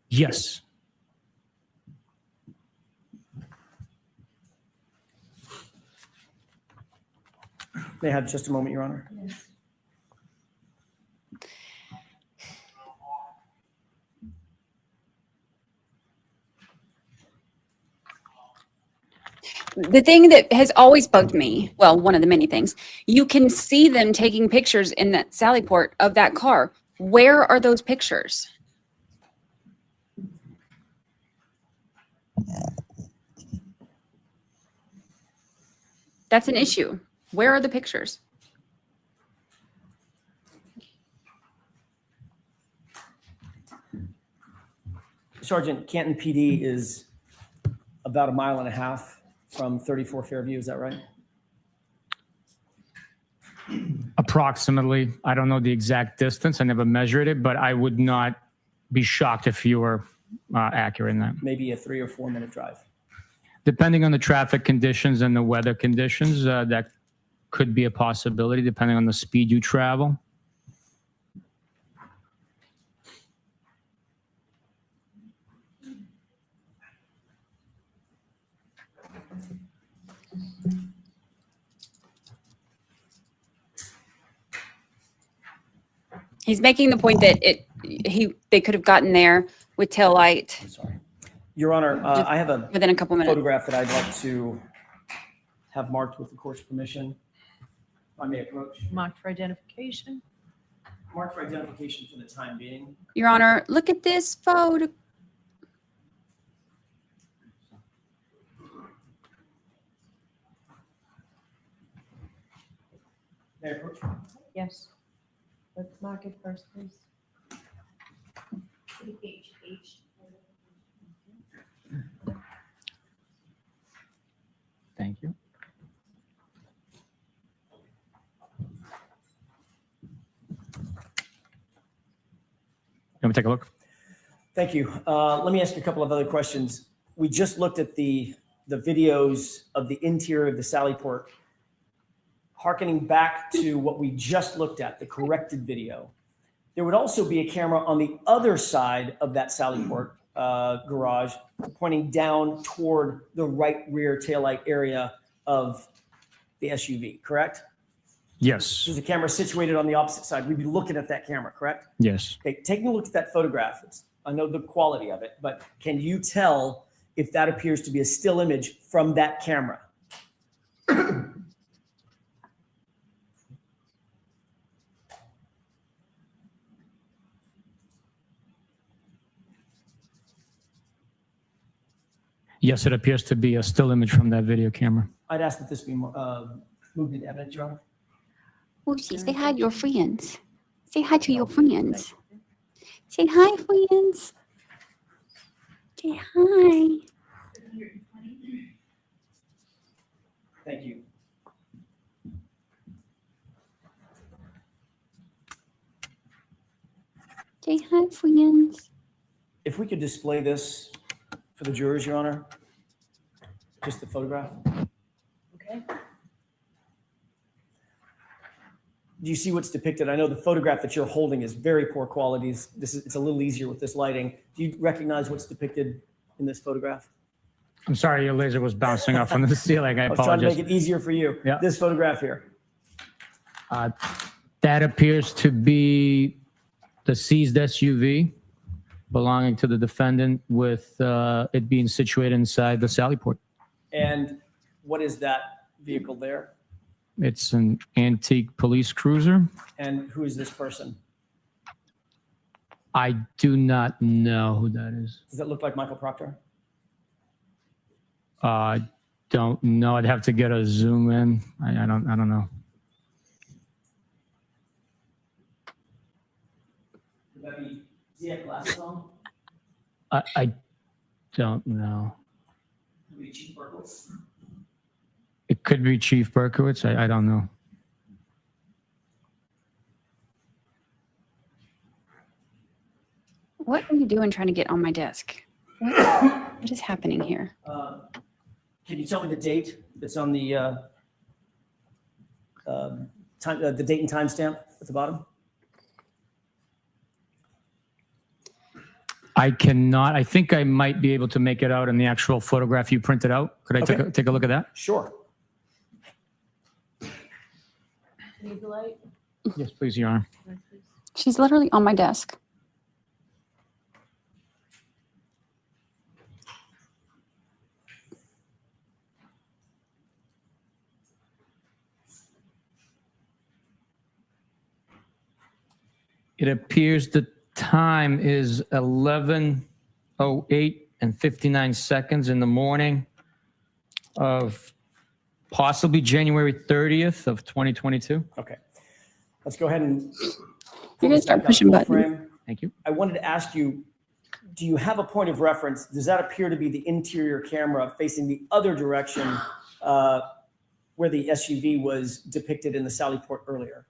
yes. May I have just a moment, Your Honor? Yes. The thing that has always bugged me, well, one of the many things, you can see them taking pictures in that Sally Port of that car. Where are those pictures? That's an issue. Where are the pictures? Sergeant, Canton PD is about 1.5 miles from 34 Fairview, is that right? Approximately. I don't know the exact distance. I never measured it, but I would not be shocked if you were accurate in that. Maybe a 3 or 4 minute drive. Depending on the traffic conditions and the weather conditions, that could be a possibility, depending on the speed you travel. He's making the point that they could have gotten there with tail light Sorry. Your Honor, I have a within a couple minutes. photograph that I'd like to have marked with the court's permission. If I may approach. Marked for identification. Marked for identification for the time being. Your Honor, look at this photo. May I approach? Yes. Let's mark it first, please. Thank you. Let me take a look. Thank you. Let me ask you a couple of other questions. We just looked at the videos of the interior of the Sallyport. Harkening back to what we just looked at, the corrected video, there would also be a camera on the other side of that Sallyport garage pointing down toward the right rear taillight area of the SUV, correct? Yes. There's a camera situated on the opposite side. We'd be looking at that camera, correct? Yes. Okay, taking a look at that photograph, I know the quality of it, but can you tell if that appears to be a still image from that camera? Yes, it appears to be a still image from that video camera. I'd ask that this be moved into evidence, Your Honor. Lucy, say hi to your friends. Say hi to your friends. Say hi, friends. Say hi. Thank you. Say hi, friends. If we could display this for the jurors, Your Honor, just the photograph. Okay. Do you see what's depicted? I know the photograph that you're holding is very poor quality. It's a little easier with this lighting. Do you recognize what's depicted in this photograph? I'm sorry, your laser was bouncing off from the ceiling. I I was trying to apologize. make it easier for you. Yeah. This photograph here. That appears to be the seized SUV belonging to the defendant, with it being situated inside the Sallyport. And what is that vehicle there? It's an antique police cruiser. And who is this person? I do not know who that is. Does that look like Michael Proctor? I don't know. I'd have to get a zoom in. I don't know. Would that be, does he have glasses on? I don't know. Would it be Chief Burkles? It could be Chief Berkowitz. I don't know. What are you doing trying to get on my desk? What is happening here? Can you tell me the date that's on the time, the date and timestamp at the bottom? I cannot. I think I might be able to make it out in the actual photograph you printed out. Could I Okay. take a look at that? Sure. Need the light? Yes, please, Your Honor. She's literally on my desk. It appears the time is 11:08 and 59 seconds in the morning of Possibly January 30th of 2022. Okay. Let's go ahead and. You're gonna start pushing full buttons. frame. Thank you. I wanted to ask you, do you have a point of reference? Does that appear to be the interior camera facing the other direction where the SUV was depicted in the Sally Port earlier?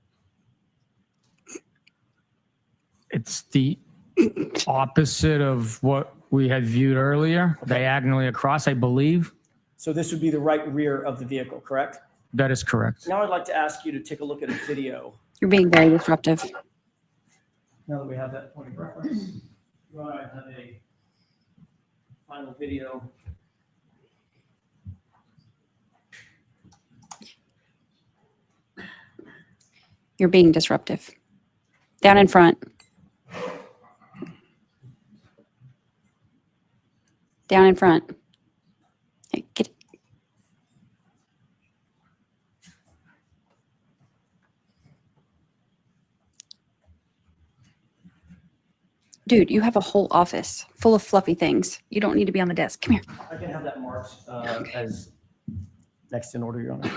It's the opposite of what we had viewed earlier, diagonally across, I believe. So this would be the right rear of the vehicle, correct? That is correct. Now I'd like to ask you to take a look at a video. You're being very disruptive. Now that we have that point of reference, you want to have a final video. You're being disruptive. Down in front. Down in front. Hey, get it. Dude, you have a whole office full of fluffy things. You don't need to be on the desk. Come here. I can have that marked as next in order, Your Honor.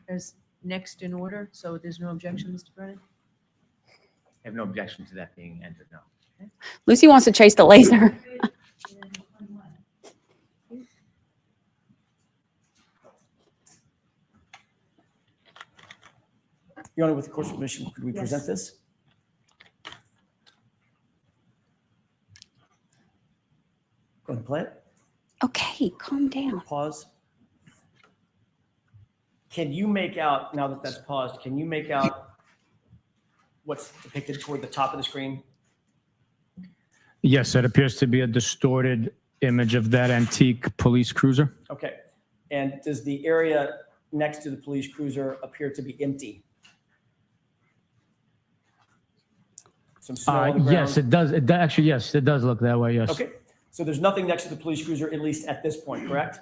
As next in order, so there's no objection, Mr. Brennan? I have no objection to that being entered, no. Lucy wants to chase the laser. Your Honor, with the court's permission, could we present this? Go ahead and play it. Okay, calm down. Pause. Can you make out, now that that's paused, can you make out what's depicted toward the top of the screen? Yes, it appears to be a distorted image of that antique police cruiser. Okay. And does the area next to the police cruiser appear to be empty? Some snow on the ground? Yes, it does. Actually, yes, it does look that way. Yes. Okay. So there's nothing next to the police cruiser, at least at this point, correct?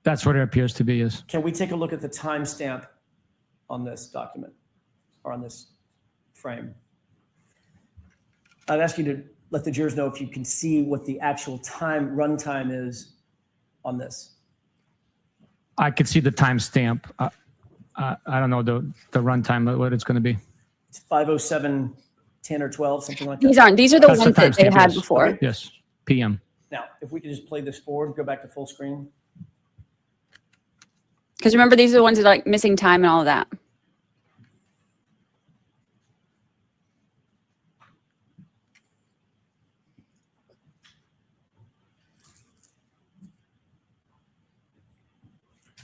That's what it appears to be. Yes. Can we take a look at the timestamp on this document or on this frame? I'd ask you to let the jurors know if you can see what the actual run time is on this. I could see the timestamp. I don't know the runtime, what it's going to be. It's 5:07, 10 or 12, something like that. These are the That's ones that they timestamp, had yes. before. Yes, PM. Now, if we could just play this forward, go back to full screen. Because remember, these are the ones that are like missing time and all of that.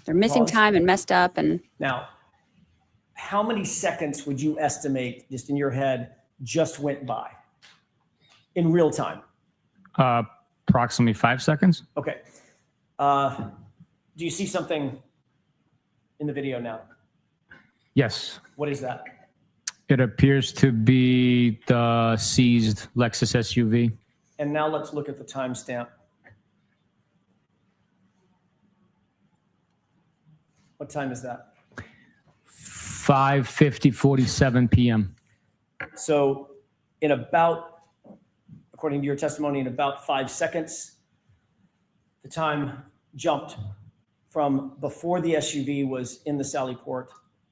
They're missing Pause. time and messed up and Now, how many seconds would you estimate, just in your head, just went by in real time? Approximately 5 seconds. Okay. Do you see something in the video now? Yes. What is that? It appears to be the seized Lexus SUV. And now let's look at the timestamp. What time is that? 5:47 PM. So in about, according to your testimony, in about 5 seconds, the time jumped from before the SUV was in the Sally Port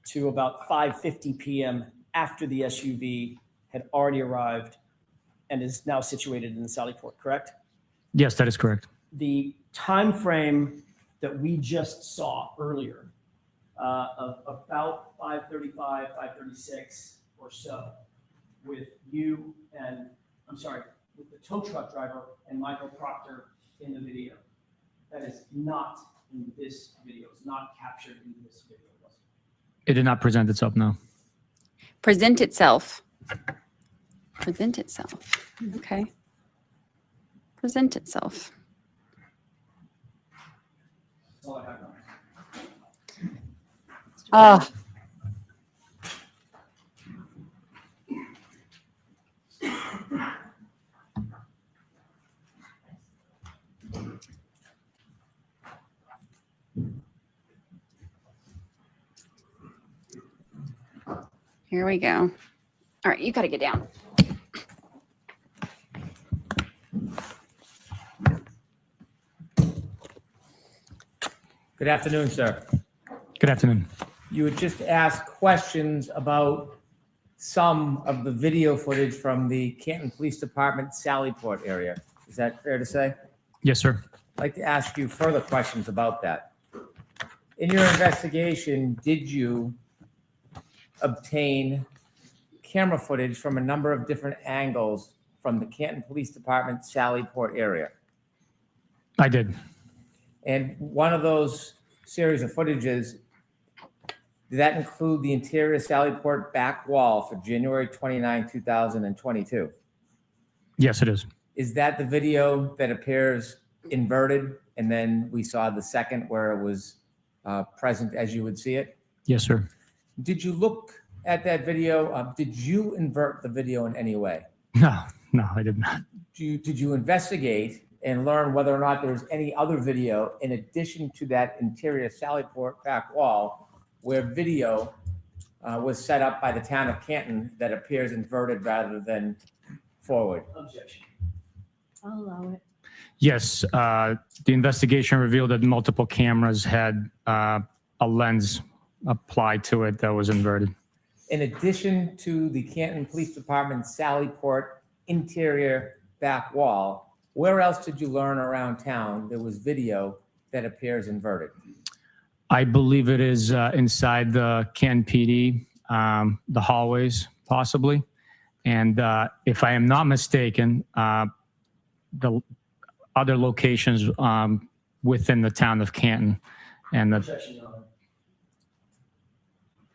to about 5:50 PM after the SUV had already arrived and is now situated in the Sally Port, correct? Yes, that is correct. The time frame that we just saw earlier of about 5:35, 5:36 or so, with you and, with the tow truck driver and Michael Proctor in the video. That is not in this video. It's not captured in this video. Was it? It did not present itself, no. present itself. Present itself. Okay. Present itself. That's all I have now. Oh. Here we go. All right, you got to get down. Good afternoon, sir. Good afternoon. You had just asked questions about some of the video footage from the Canton Police Department Sallyport area. Is that fair to say? Yes, sir. I'd like to ask you further questions about that. In your investigation, did you obtain camera footage from a number of different angles from the Canton Police Department Sallyport area? I did. And one of those series of footages, did that include the interior Sallyport back wall for January 29, 2022? Yes, it is. Is that the video that appears inverted? And then we saw the second where it was present as you would see it? Yes, sir. Did you look at that video? Did you invert the video in any way? No, I did not. Did you investigate and learn whether or not there was any other video in addition to that interior Sallyport back wall where video was set up by the town of Canton that appears inverted rather than forward? Objection. I'll allow it. Yes, the investigation revealed that multiple cameras had a lens applied to it that was inverted. In addition to the Canton Police Department Sallyport interior back wall, where else did you learn around town there was video that appears inverted? I believe it is inside the Canton PD, the hallways, possibly. And if I am not mistaken, the other locations within the town of Canton. And the, Objection, Your Honor.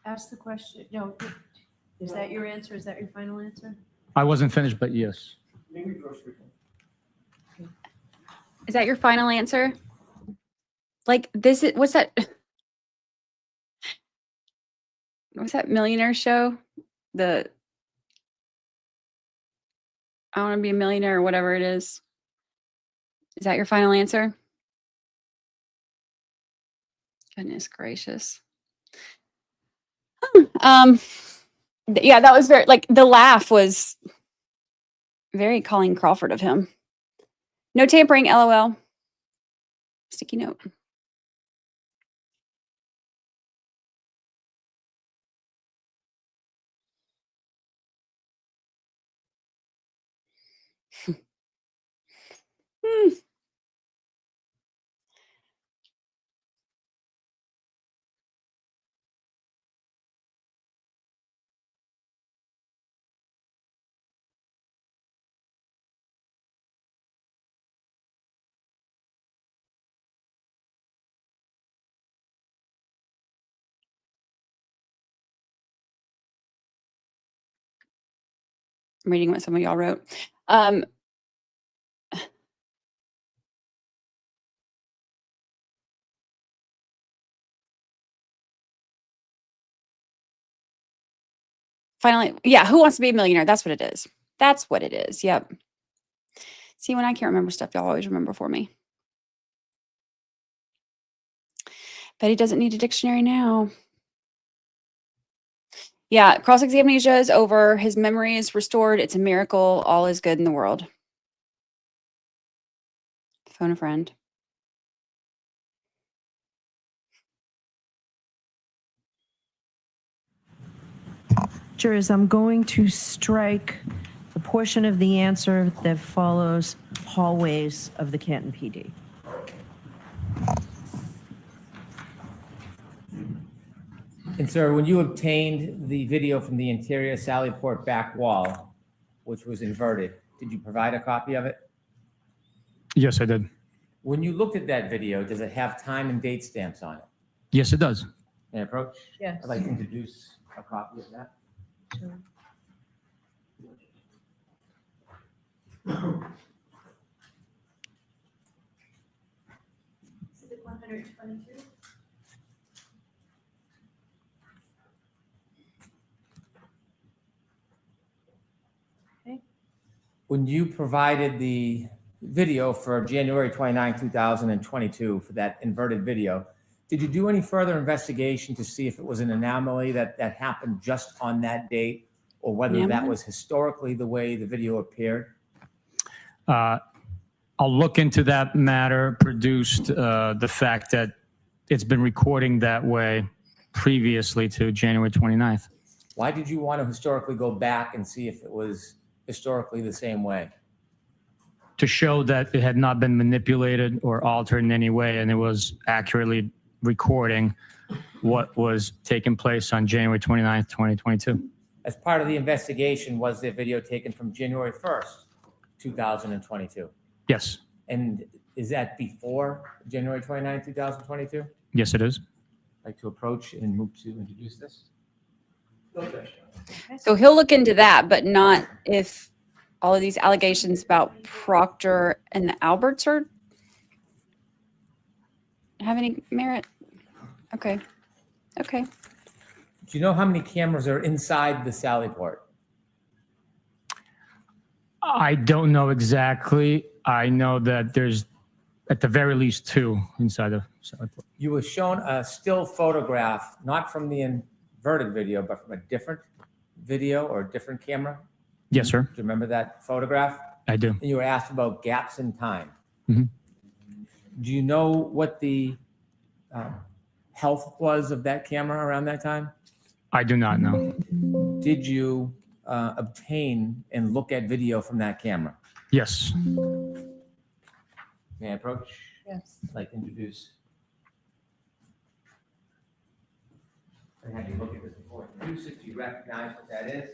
Ask the question. No, is that your answer? Is that your final answer? I wasn't finished, but yes. May we proceed? Is that your final answer? Like this is what's that millionaire show? I want to be a millionaire or whatever it is. Is that your final answer? Goodness gracious. Yeah, that was very, like, the laugh was very Colleen Crawford of him. No tampering, LOL. Sticky note. I'm reading what some of y'all wrote. Finally, yeah, who wants to be a millionaire? That's what it is. That's what it is. Yep. See, when I can't remember stuff, y'all always remember for me. Betty doesn't need a dictionary now. Yeah, cross-examination is over. His memory is restored. It's a miracle. All is good in the world. Phone a friend. Jurors, I'm going to strike the portion of the answer that follows hallways of the Canton PD. And sir, when you obtained the video from the interior Sallyport back wall, which was inverted, did you provide a copy of it? Yes, I did. When you looked at that video, does it have time and date stamps on it? Yes, it does. May I approach? Yes. I'd like to introduce a copy of that. Sure. Is it 122? When you provided the video for January 29, 2022 for that inverted video, did you do any further investigation to see if it was an anomaly that happened just on that date, or whether that was historically the way the video appeared? I'll look into that matter. Produced the fact that it's been recording that way previously to January 29th. Why did you want to historically go back and see if it was historically the same way? To show that it had not been manipulated or altered in any way, and it was accurately recording what was taking place on January 29th, 2022. As part of the investigation, was there video taken from January 1st, 2022? Yes. And is that before January 29th, 2022? Yes, it is. I'd like to approach and move to introduce this. So he'll look into that, but not if all of these allegations about Proctor and the Alberts are have any merit. Okay. Okay. Do you know how many cameras are inside the Sallyport? I don't know exactly. I know that there's at the very least 2 inside the Sallyport. You were shown a still photograph, not from the inverted video, but from a different video or a different camera. Yes, sir. Do you remember that photograph? I do. And you were asked about gaps in time. Mhm. Do you know what the health was of that camera around that time? I do not know. Did you obtain and look at video from that camera? Yes. May I approach? Yes. I'd like to introduce. I had you look at this before. Introduce it. Do you recognize what that is?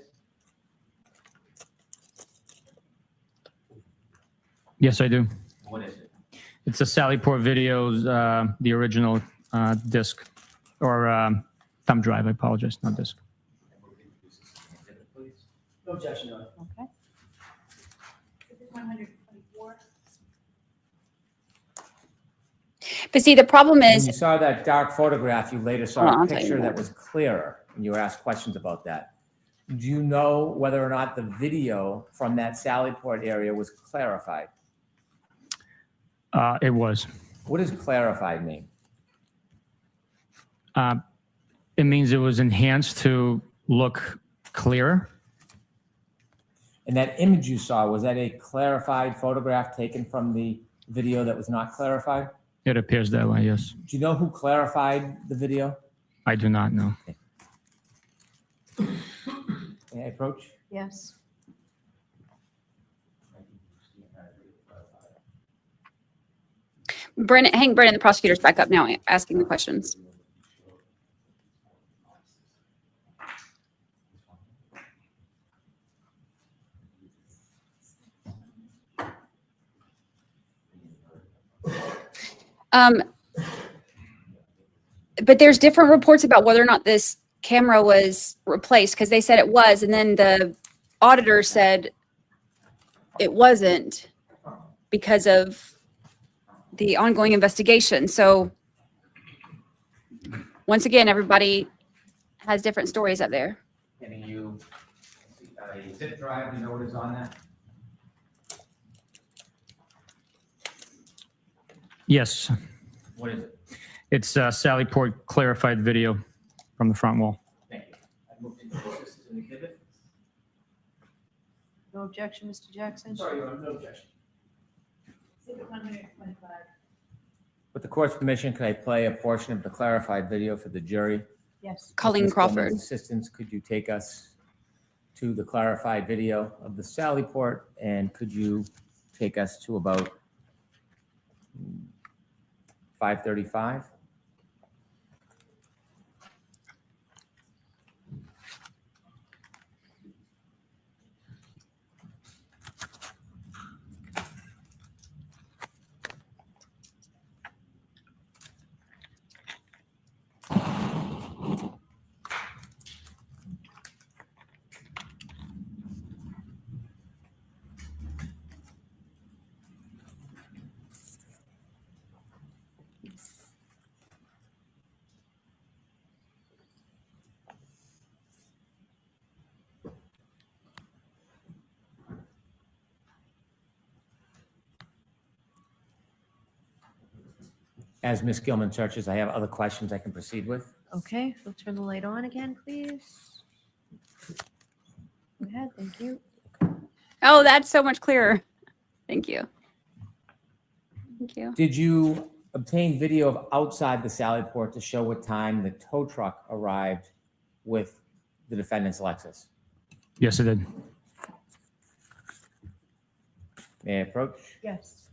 Yes, I do. What is it? It's a Sallyport videos, the original disc or thumb drive. I apologize, not disc. Please. No objection, Your Honor. Okay. But see, the problem When is, you saw that dark photograph, you later Hold saw on, a I'll tell you picture more. that was clearer, and you were asked questions about that. Do you know whether or not the video from that Sallyport area was clarified? It was. What does clarified mean? It means it was enhanced to look clearer. And that image you saw, was that a clarified photograph taken from the video that was not clarified? It appears that way, yes. Do you know who clarified the video? I do not know. May I approach? Yes. Brennan, the prosecutor's back up now asking the questions. But there's different reports about whether or not this camera was replaced, because they said it was, and then the auditor said it wasn't because of the ongoing investigation. So once again, everybody has different stories up there. Can you see a zip drive, you know what is on that? Yes, What is it? it's Sallyport clarified video from the front wall. Thank you. I moved into this as an exhibit. No objection, Mr. Jackson? Sorry, Your Honor, no objection. With the court's permission, could I play a portion of the clarified video for the jury? Yes. Colleen Ms. Crawford. Gilman's assistance, could you take us to the clarified video of the Sallyport, and could you take us to about 5:35? As Ms. Gilman searches, I have other questions I can proceed with. Okay, we'll turn the light on again, please. Go ahead, thank you. Oh, that's so much clearer. Thank you. Thank you. Did you obtain video of outside the Sallyport to show what time the tow truck arrived with the defendant's Lexus? Yes, I did. May I approach? Yes.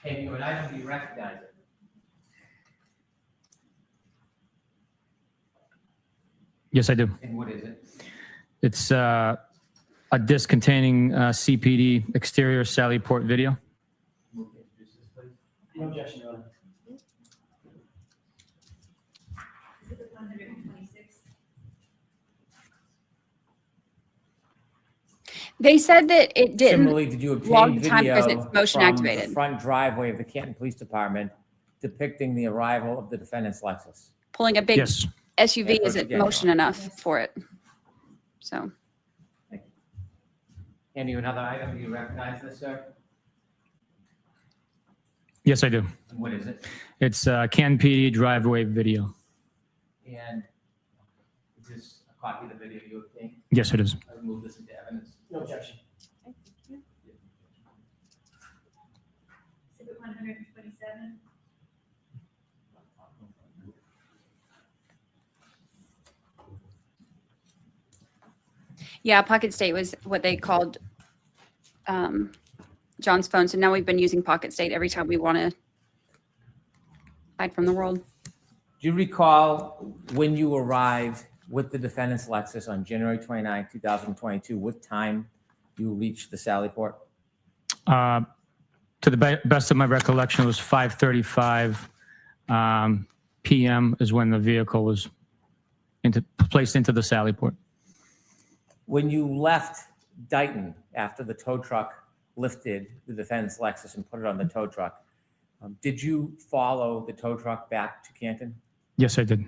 Can you and I do you recognize it? Yes, I do. And what is it? It's a disc containing CPD exterior Sallyport video. Move to introduce this, please. No objection, Your Honor. They said that it didn't. Similarly, did you log obtain the time because video it's motion from activated. the front driveway of the Canton Police Department depicting the arrival of the defendant's Lexus? Pulling a big Yes. SUV Yeah, isn't yeah. motion enough for it. So, Hand you another item. Do you recognize this, sir? Yes, I do. And what is it? It's Canton PD driveway video. And is this a copy of the video you obtained? Yes, it is. I move this into evidence. No objection. Exhibit 127. yeah, Pocket State was what they called John's phone. So now we've been using Pocket State every time we want to hide from the world. Do you recall when you arrived with the defendant's Lexus on January 29, 2022, what time you reached the Sallyport? To the best of my recollection, it was 5:35 p.m. is when the vehicle was placed into the Sallyport. When you left Dighton after the tow truck lifted the defendant's Lexus and put it on the tow truck, did you follow the tow truck back to Canton? Yes, I did.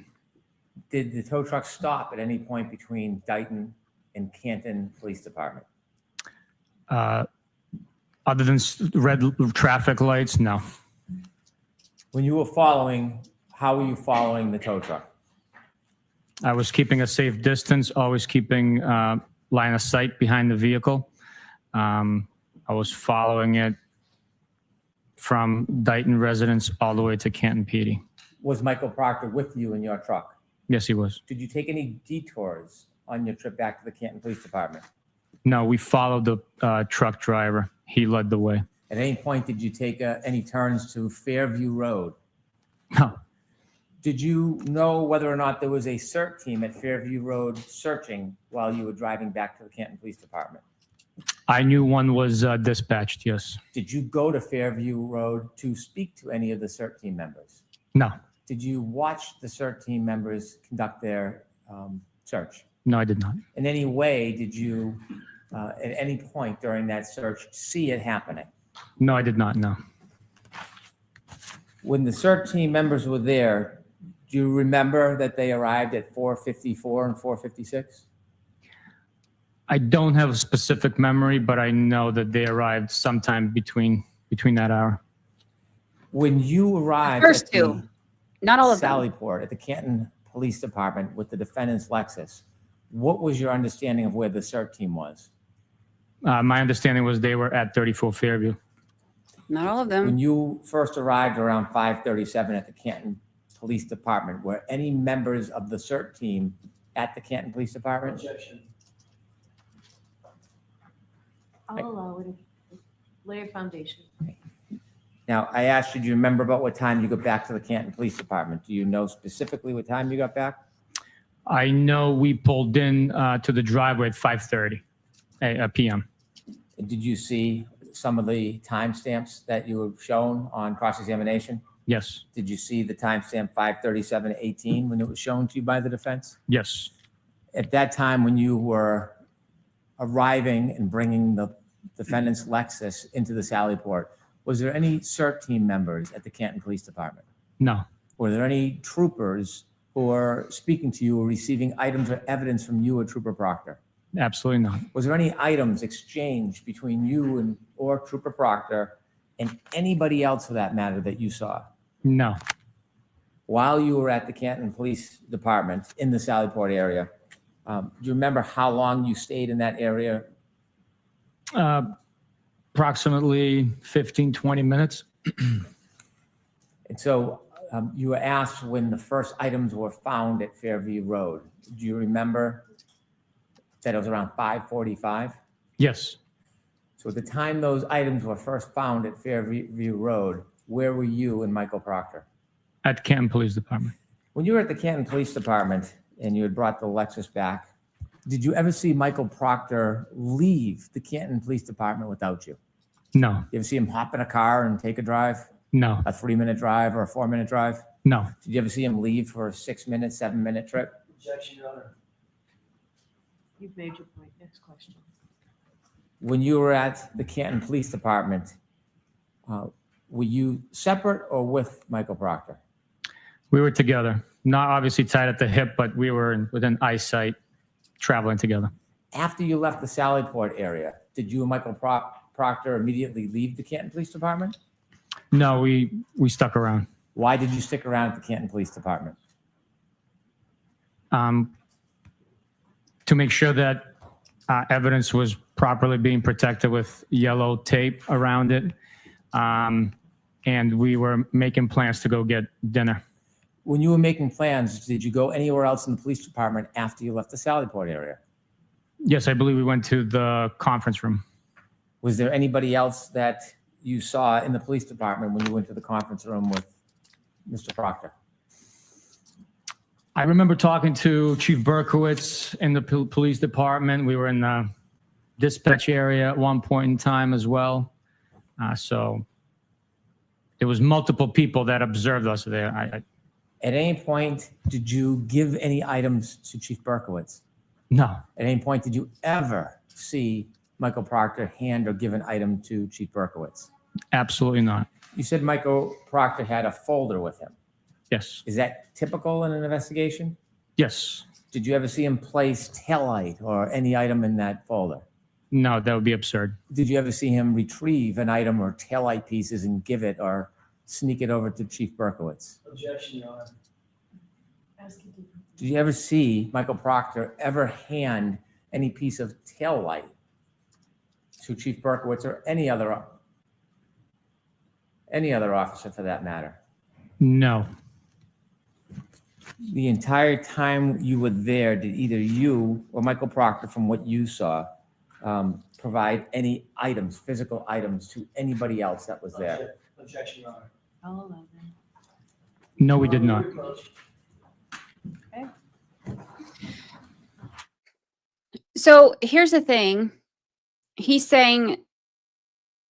Did the tow truck stop at any point between Dighton and Canton Police Department? Other than red traffic lights, no. When you were following, how were you following the tow truck? I was keeping a safe distance, always keeping line of sight behind the vehicle. I was following it from Dighton residence all the way to Canton PD. Was Michael Proctor with you in your truck? Yes, he was. Did you take any detours on your trip back to the Canton Police Department? No, we followed the truck driver. He led the way. At any point, did you take any turns to Fairview Road? No, Did you know whether or not there was a CERT team at Fairview Road searching while you were driving back to the Canton Police Department? I knew one was dispatched, yes. Did you go to Fairview Road to speak to any of the CERT team members? No, Did you watch the CERT team members conduct their search? no, I did not. In any way, did you, at any point during that search, see it happening? No, I did not, no. When the CERT team members were there, do you remember that they arrived at 4:54 and 4:56? I don't have a specific memory, but I know that they arrived sometime between that hour. When you arrived First at two, not all the of them. Sallyport, at the Canton Police Department with the defendant's Lexus, what was your understanding of where the CERT team was? My understanding was they were at 34 Fairview. Not all of When them. you first arrived around 5:37 at the Canton Police Department, were any members of the CERT team at the Canton Police Department? Objection. I'll allow it. Lay a foundation. Now, I asked you, do you remember about what time you got back to the Canton Police Department? Do you know specifically what time you got back? I know we pulled in to the driveway at 5:30 p.m. And did you see some of the timestamps that you were shown on cross-examination? Yes, Did you see the timestamp 5:37:18 when it was shown to you by the defense? yes. At that time, when you were arriving and bringing the defendant's Lexus into the Sallyport, was there any CERT team members at the Canton Police Department? No, Were there any troopers who were speaking to you or receiving items or evidence from you or Trooper Proctor? absolutely not. Was there any items exchanged between you and or Trooper Proctor and anybody else for that matter that you saw? No, While you were at the Canton Police Department in the Sallyport area, do you remember how long you stayed in that area? Approximately 15, 20 minutes. And so you were asked when the first items were found at Fairview Road. Do you remember that it was around 5:45? Yes. So at the time those items were first found at Fairview Road, where were you and Michael Proctor? At Canton Police Department. When you were at the Canton Police Department and you had brought the Lexus back, did you ever see Michael Proctor leave the Canton Police Department without you? No. You ever see him hop in a car and take a drive? No. A 3-minute drive or a 4-minute drive? No. Did you ever see him leave for a 6-minute, 7-minute trip? Objection, Your Honor. You've made your point. Next question. When you were at the Canton Police Department, were you separate or with Michael Proctor? We were together. Not obviously tied at the hip, but we were within eyesight, traveling together. After you left the Sallyport area, did you and Michael Proctor immediately leave the Canton Police Department? No, we stuck around. Why did you stick around at the Canton Police Department? To make sure that evidence was properly being protected with yellow tape around it. And we were making plans to go get dinner. When you were making plans, did you go anywhere else in the police department after you left the Sallyport area? Yes, I believe we went to the conference room. Was there anybody else that you saw in the police department when you went to the conference room with Mr. Proctor? I remember talking to Chief Berkowitz in the police department. We were in the dispatch area at one point in time as well. So there was multiple people that observed us there. At any point, did you give any items to Chief Berkowitz? No. At any point, did you ever see Michael Proctor hand or give an item to Chief Berkowitz? Absolutely not. You said Michael Proctor had a folder with him. Yes. Is that typical in an investigation? Yes. Did you ever see him place taillight or any item in that folder? No, that would be absurd. Did you ever see him retrieve an item or taillight pieces and give it or sneak it over to Chief Berkowitz? Objection, Your Honor. Did you ever see Michael Proctor ever hand any piece of taillight to Chief Berkowitz or any other officer for that matter? No. The entire time you were there, did either you or Michael Proctor, from what you saw, provide any items, physical items, to anybody else that was there? Objection, Your Honor. I'll allow that. No, we did not. So here's the thing. He's saying,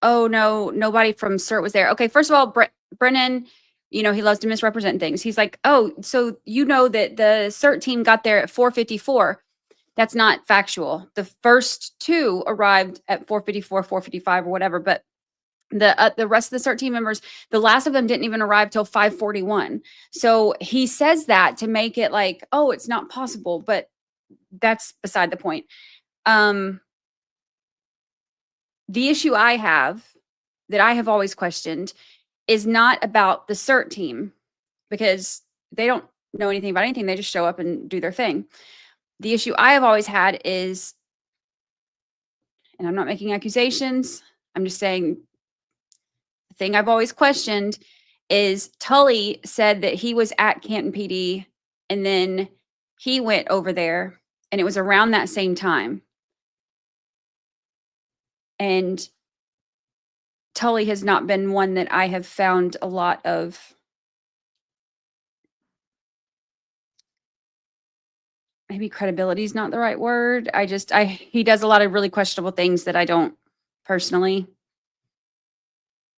oh, no, nobody from CERT was there. Okay, first of all, Brennan, he loves to misrepresent things. He's like, oh, so that the CERT team got there at 4:54. That's not factual. The first two arrived at 4:54, 4:55 or whatever, but the rest of the CERT team members, the last of them didn't even arrive till 5:41. So he says that to make it like, oh, it's not possible, but that's beside the point. The issue I have that I have always questioned is not about the CERT team, because they don't know anything about anything. They just show up and do their thing. The issue I have always had is, and I'm not making accusations, I'm just saying the thing I've always questioned is Tully said that he was at Canton PD and then he went over there and it was around that same time. And Tully has not been one that I have found a lot of maybe credibility is not the right word. He does a lot of really questionable things that I don't personally,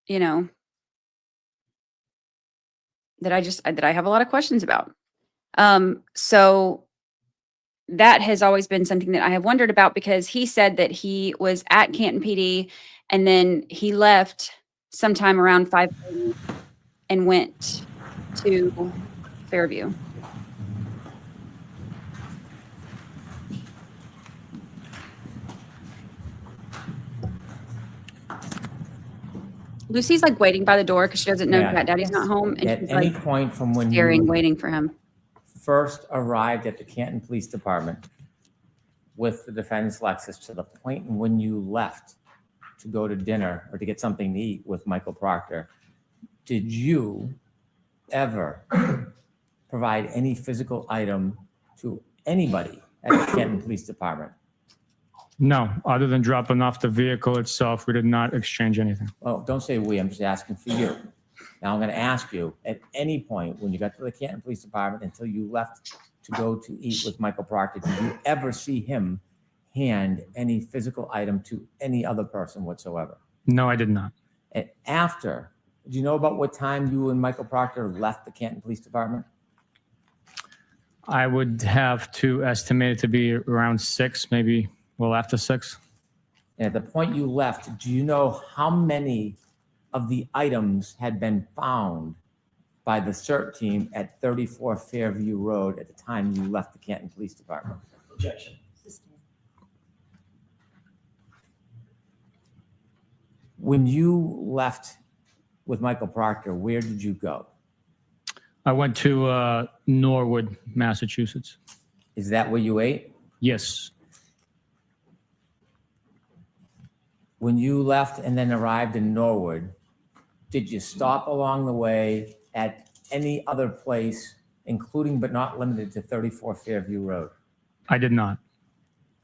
that I have a lot of questions about. So that has always been something that I have wondered about, because he said that he was at Canton PD and then he left sometime around 5:30 and went to Fairview. Lucy's like waiting by the door because she doesn't know Yeah. that Daddy's not home, and At she's any like point from when staring, you waiting for him. first arrived at the Canton Police Department with the defendant's Lexus to the point when you left, to go to dinner or to get something to eat with Michael Proctor, did you ever provide any physical item to anybody at the Canton Police Department? No, other than dropping off the vehicle itself, we did not exchange anything. Oh, don't say we, I'm just asking for you. Now I'm going to ask you, at any point when you got to the Canton Police Department until you left to go to eat with Michael Proctor, did you ever see him hand any physical item to any other person whatsoever? No, I did not. And after, do you know about what time you and Michael Proctor left the Canton Police Department? I would have to estimate it to be around 6, maybe well after 6. And at the point you left, do you know how many of the items had been found by the CERT team at 34 Fairview Road at the time you left the Canton Police Department? Objection. When you left with Michael Proctor, where did you go? I went to Norwood, Massachusetts. Is that where you ate? Yes. When you left and then arrived in Norwood, did you stop along the way at any other place, including but not limited to 34 Fairview Road? I did not.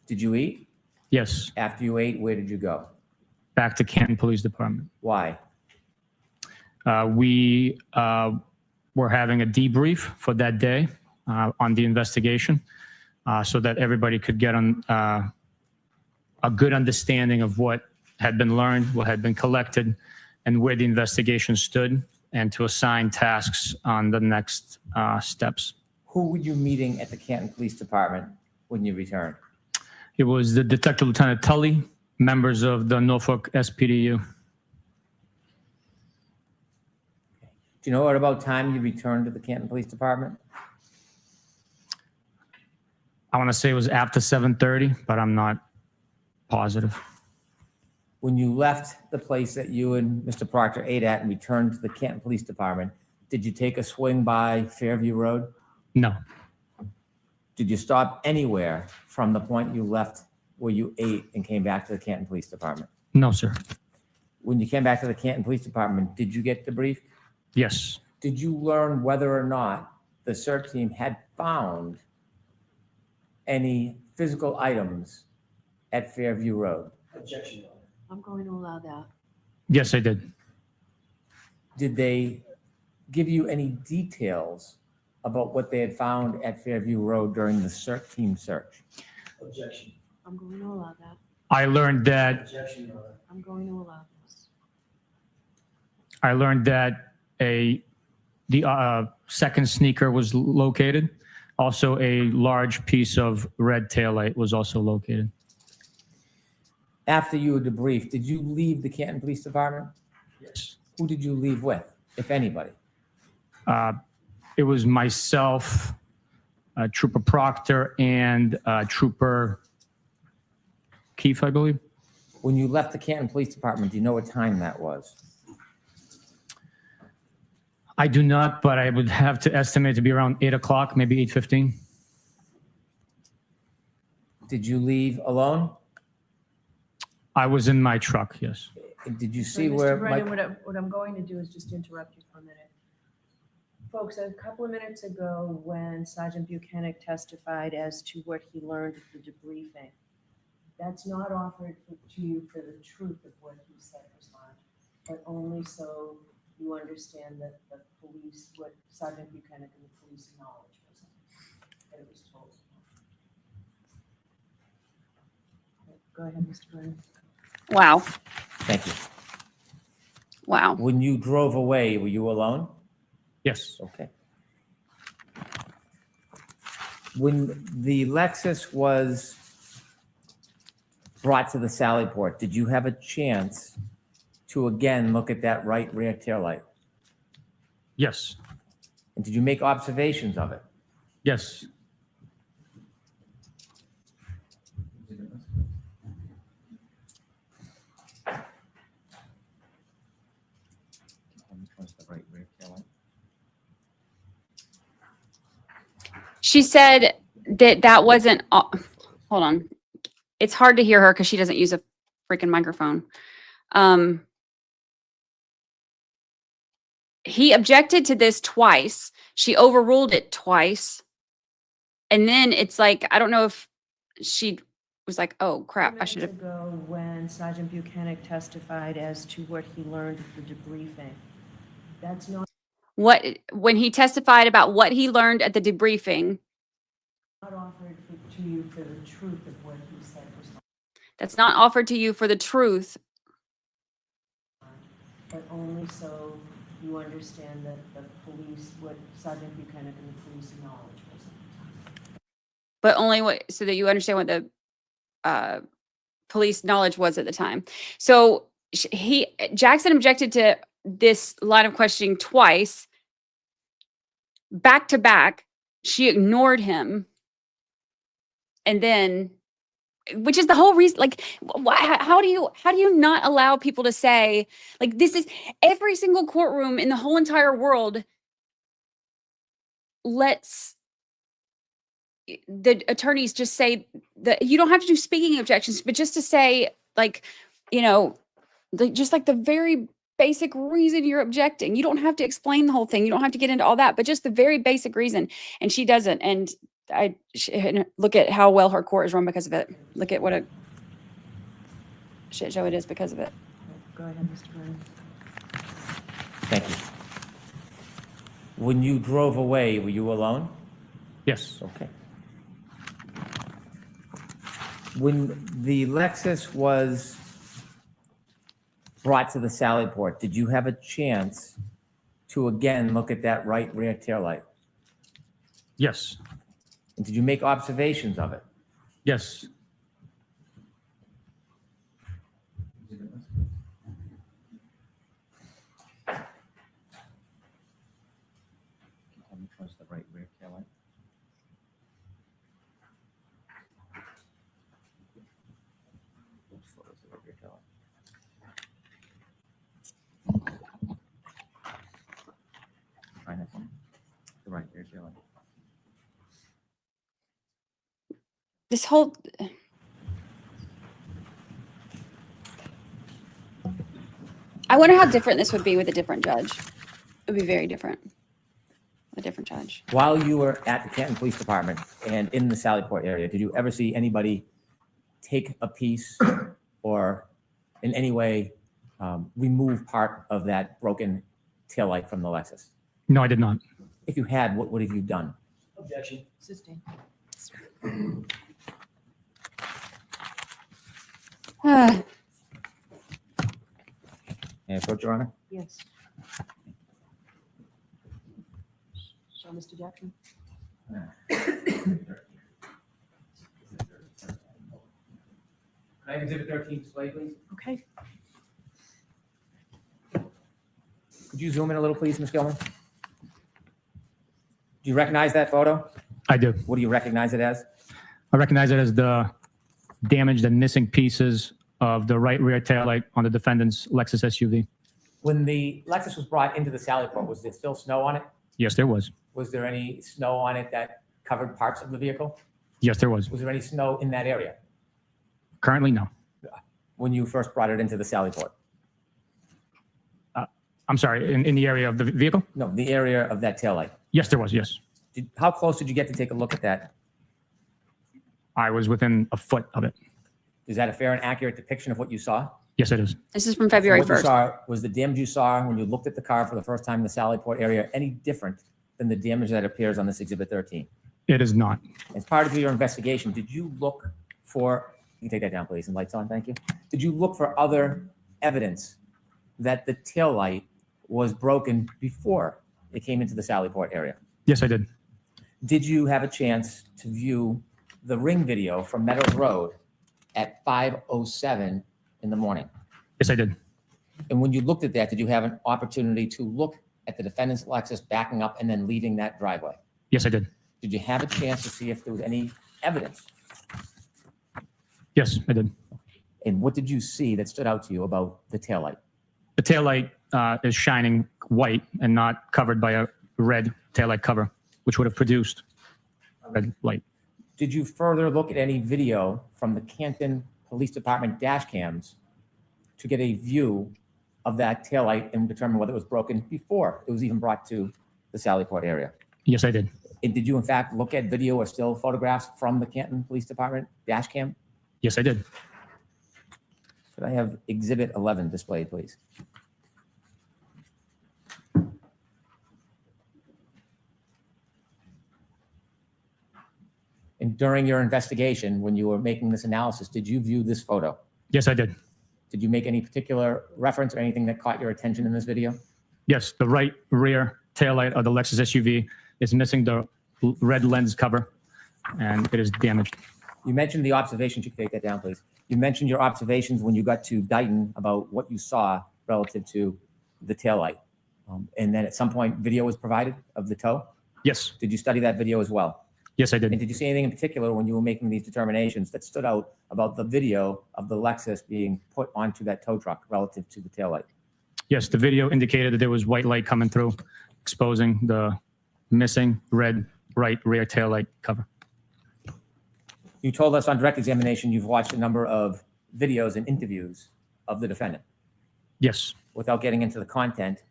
Did you eat? Yes. After you ate, where did you go? Back to Canton Police Department. Why? We were having a debrief for that day on the investigation so that everybody could get on a good understanding of what had been learned, what had been collected, and where the investigation stood, and to assign tasks on the next steps. Who were you meeting at the Canton Police Department when you returned? It was the Detective Lieutenant Tully, members of the Norfolk SPDU. Do you know at about time you returned to the Canton Police Department? I want to say it was after 7:30, but I'm not positive. When you left the place that you and Mr. Proctor ate at and returned to the Canton Police Department, did you take a swing by Fairview Road? No. Did you stop anywhere from the point you left where you ate and came back to the Canton Police Department? No, sir. When you came back to the Canton Police Department, did you get debriefed? Yes. Did you learn whether or not the CERT team had found any physical items at Fairview Road? Objection, Your Honor. I'm going to allow that. Yes, I did. Did they give you any details about what they had found at Fairview Road during the CERT team search? Objection. I'm going to allow that. I learned that Objection, Your Honor. I'm going to allow this. the second sneaker was located. Also, a large piece of red taillight was also located. After you were debriefed, did you leave the Canton Police Department? Yes. Who did you leave with, if anybody? It was myself, Trooper Proctor, and Trooper Keefe, I believe. When you left the Canton Police Department, do you know what time that was? I do not, but I would have to estimate to be around 8 o'clock, maybe 8:15. Did you leave alone? I was in my truck, yes. Did you So, see where Mr. Brennan, Mike? what I'm going to do is just interrupt you for a minute. Folks, a couple of minutes ago, when Sergeant Bukhenik testified as to what he learned at the debriefing, that's not offered to you for the truth of what he said was learned, but only so you understand that the police, what Sergeant Bukhenik and the police knowledge was, that it was told. Go ahead, Mr. Brennan. Wow. Thank you. Wow. When you drove away, were you alone? Yes. Okay. When the Lexus was brought to the Sally Port, did you have a chance to again look at that right rear taillight? Yes. And did you make observations of it? Yes. Which one's the right rear taillight? She said that wasn't, hold on. It's hard to hear her because she doesn't use a freaking microphone. He objected to this twice. She overruled it twice. And then it's like, I don't know if she was like, oh crap, I should have. Ago when Sergeant Bukhenik testified as to what he learned at the debriefing. That's not When he testified about what he learned at the debriefing, offered to you for the truth of what he said was not, that's not offered to you for the truth, but only so you understand that the police, what Sergeant Bukhenik and the police knowledge was at the time. but only so that you understand what the police knowledge was at the time. So Jackson objected to this line of questioning twice, back to back. She ignored him. And then, which is the whole reason, like, how do you not allow people to say, like, this is every single courtroom in the whole entire world lets the attorneys just say that you don't have to do speaking objections, but just to say, like, you know, just like the very basic reason you're objecting. You don't have to explain the whole thing. You don't have to get into all that, but just the very basic reason. And she doesn't. And look at how well her court is run because of it. Look at what a shit show it is because of it. Go ahead, Mr. Brennan. Thank you. When you drove away, were you alone? Yes. Okay. When the Lexus was brought to the Sally Port, did you have a chance to again look at that right rear taillight? Yes. And did you make observations of it? Yes. Which one's the right rear taillight? Which one is the right rear taillight? Find that one. The right rear taillight. This whole I wonder how different this would be with a different judge. It would be very different. A different judge. While you were at the Canton Police Department and in the Sally Port area, did you ever see anybody take a piece or in any way remove part of that broken taillight from the Lexus? No, I did not. If you had, what have you done? Objection. Sustain. And approach, Your Honor. Yes. So, Mr. Jackson? Can I have Exhibit 13 display, please? Okay. Could you zoom in a little, please, Ms. Gilman? Do you recognize that photo? I do. What do you recognize it as? I recognize it as the damaged and missing pieces of the right rear taillight on the defendant's Lexus SUV. When the Lexus was brought into the Sally Port, was there still snow on it? Yes, there was. Was there any snow on it that covered parts of the vehicle? Yes, there was. Was there any snow in that area Currently, no. when you first brought it into the Sally Port? I'm sorry, in the area of the vehicle? No, the area of that taillight. Yes, there was, yes. How close did you get to take a look at that? I was within a foot of it. Is that a fair and accurate depiction of what you saw? Yes, it is. This is from February What you 1st. saw, was the damage you saw when you looked at the car for the first time in the Sally Port area any different than the damage that appears on this Exhibit 13? It is not. As part of your investigation, did you look for, you can take that down, please, and lights on, thank you. Did you look for other evidence that the taillight was broken before it came into the Sally Port area? Yes, I did. Did you have a chance to view the ring video from Meadows Road at 5:07 in the morning? Yes, I did. And when you looked at that, did you have an opportunity to look at the defendant's Lexus backing up and then leaving that driveway? Yes, I did. Did you have a chance to see if there was any evidence? Yes, I did. And what did you see that stood out to you about the taillight? The taillight is shining white and not covered by a red taillight cover, which would have produced a red light. Did you further look at any video from the Canton Police Department dash cams to get a view of that taillight and determine whether it was broken before it was even brought to the Sallyport area? Yes, I did. And did you in fact look at video or still photographs from the Canton Police Department dash cam? Yes, I did. Could I have Exhibit 11 displayed, please? And during your investigation, when you were making this analysis, did you view this photo? Yes, I did. Did you make any particular reference or anything that caught your attention in this video? Yes, the right rear taillight of the Lexus SUV is missing the red lens cover, and it is damaged. You mentioned the observations. You can take that down, please. You mentioned your observations when you got to Dighton about what you saw relative to the taillight. And then at some point, video was provided of the tow. Yes. Did you study that video as well? Yes, I And did. did you see anything in particular when you were making these determinations that stood out about the video of the Lexus being put onto that tow truck relative to the taillight? Yes, the video indicated that there was white light coming through, exposing the missing red right rear taillight cover. You told us on direct examination you've watched a number of videos and interviews of the defendant. Yes. Without getting into the content,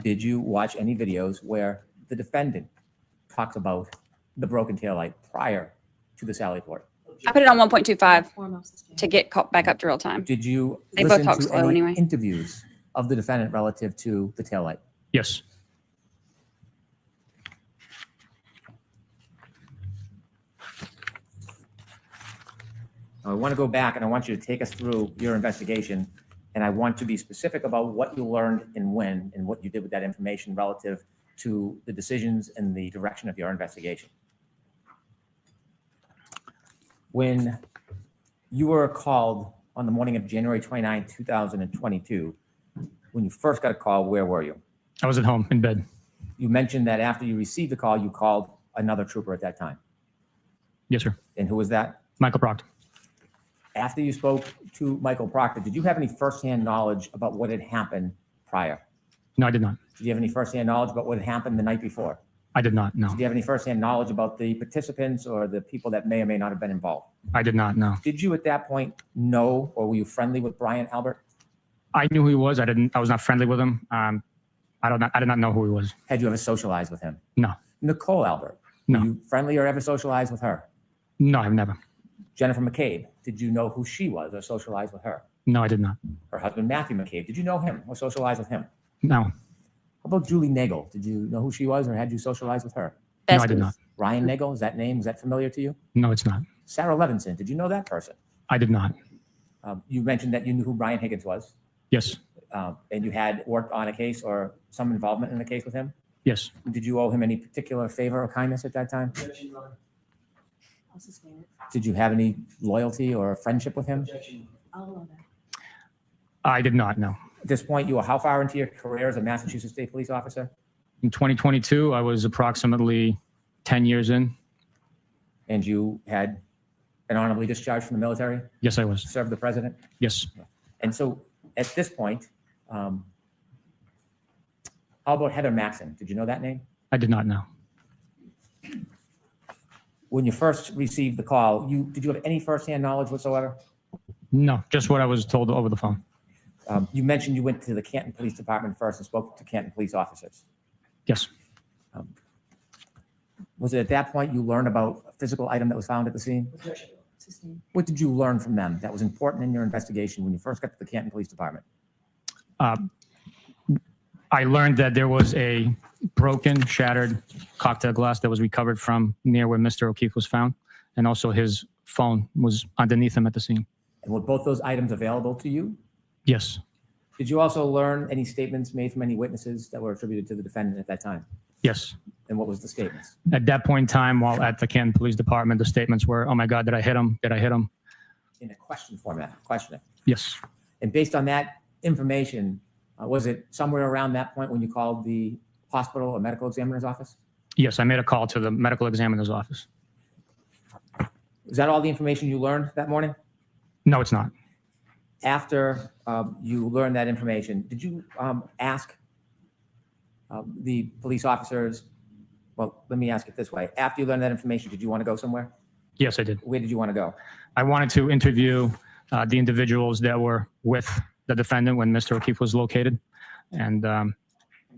did you watch any videos where the defendant talks about the broken taillight prior to the Sallyport? I put it on 1.25 to get caught back up to real time. Did you They both listen talk to slow any anyway. interviews of the defendant relative to the taillight? Yes. I want to go back and I want you to take us through your investigation. And I want to be specific about what you learned and when and what you did with that information relative to the decisions and the direction of your investigation. When you were called on the morning of January 29, 2022, when you first got a call, where were you? I was at home in bed. You mentioned that after you received the call, you called another trooper at that time. Yes, sir. And who was that? Michael Proctor. After you spoke to Michael Proctor, did you have any firsthand knowledge about what had happened prior? No, I did not. Did you have any firsthand knowledge about what had happened the night before? I did not. No, Did you have any firsthand knowledge about the participants or the people that may or may not have been involved? I did not. No, Did you at that point know or were you friendly with Brian Albert? I knew who he was. I was not friendly with him. I did not know who he was. Had you ever socialized with him? No, Nicole Albert? No. Were you friendly or ever socialized with her? no, I've never. Jennifer McCabe? Did you know who she was or socialize with her? No, I did not. Her husband, Matthew McCabe? Did you know him or socialize with him? No, How about Julie Nagel? Did you know who she was or had you socialized with her? no, I did not. Ryan Nagel, is that familiar to you? No, it's not. Sarah Levinson, did you know that person? I did not. You mentioned that you knew who Brian Higgins was, Yes, and you had worked on a case or some involvement in the case with him. yes. Did you owe him any particular favor or kindness at that time? I'll sustain it. Did you have any loyalty or friendship with him? I'll allow that. I did not. No. At this point, you were how far into your career as a Massachusetts State Police officer? In 2022, I was approximately 10 years in. And you had been honorably discharged from the military, Yes, I was. served the president? Yes. And so at this point, how about Heather Maxon? Did you know that name? I did not know. When you first received the call, did you have any firsthand knowledge whatsoever? No, just what I was told over the phone. You mentioned you went to the Canton Police Department first and spoke to Canton police officers. Yes. Was it at that point you learned about a physical item that was found at the scene? Sustain. What did you learn from them that was important in your investigation when you first got to the Canton Police Department? I learned that there was a broken, shattered cocktail glass that was recovered from near where Mr. O'Keefe was found. And also his phone was underneath him at the scene. And were both those items available to you? Yes. Did you also learn any statements made from any witnesses that were attributed to the defendant at that time? Yes. And what was the statements? At that point in time, while at the Canton Police Department, the statements were, "Oh my God, did I hit him? Did I hit him?" In a question format, questioning. Yes. And based on that information, was it somewhere around that point when you called the hospital or medical examiner's office? Yes, I made a call to the medical examiner's office. Is that all the information you learned that morning? No, it's not. After you learned that information, did you ask the police officers? Well, let me ask it this way. After you learned that information, did you want to go somewhere? Yes, I did. Where did you want to go? I wanted to interview the individuals that were with the defendant when Mr. O'Keefe was located and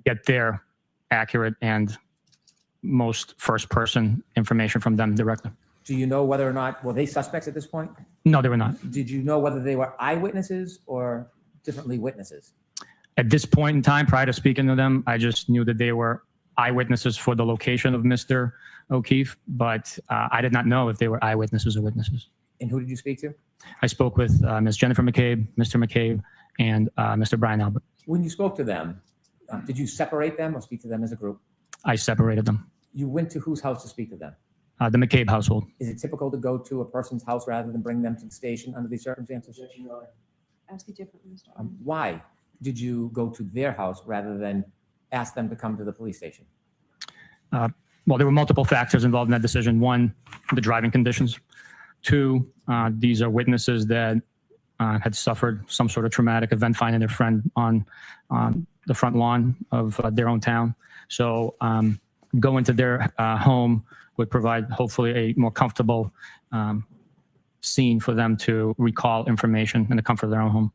get their accurate and most first-person information from them directly. Do you know whether or not, were they suspects at this point? No, they were not. Did you know whether they were eyewitnesses or differently witnesses? At this point in time, prior to speaking to them, I just knew that they were eyewitnesses for the location of Mr. O'Keefe, but I did not know if they were eyewitnesses or witnesses. And who did you speak to? I spoke with Ms. Jennifer McCabe, Mr. McCabe, and Mr. Brian Albert. When you spoke to them, did you separate them or speak to them as a group? I separated them. You went to whose house to speak to them? The McCabe household. Is it typical to go to a person's house rather than bring them to the station under these circumstances? Ask it differently, Mr. Why did you go to their house rather than ask them to come to the police station? Well, there were multiple factors involved in that decision. One, the driving conditions. Two, these are witnesses that had suffered some sort of traumatic event finding their friend on the front lawn of their own town. So going to their home would provide hopefully a more comfortable scene for them to recall information in the comfort of their own home.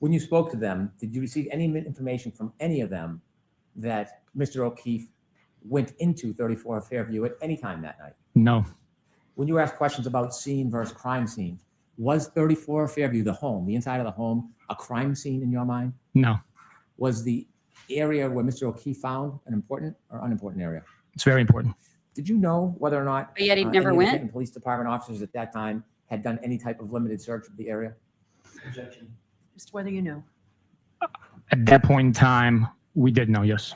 When you spoke to them, did you receive any information from any of them that Mr. O'Keefe went into 34 Fairview at any time that night? No. When you were asked questions about scene versus crime scene, was 34 Fairview, the home, the inside of the home, a crime scene in your mind? No. Was the area where Mr. O'Keefe found an important or unimportant area? It's very important. Did you know whether or not But yet he never any of the went? Canton Police Department officers at that time had done any type of limited search of the area? Just whether you know. At that point in time, we did know, yes.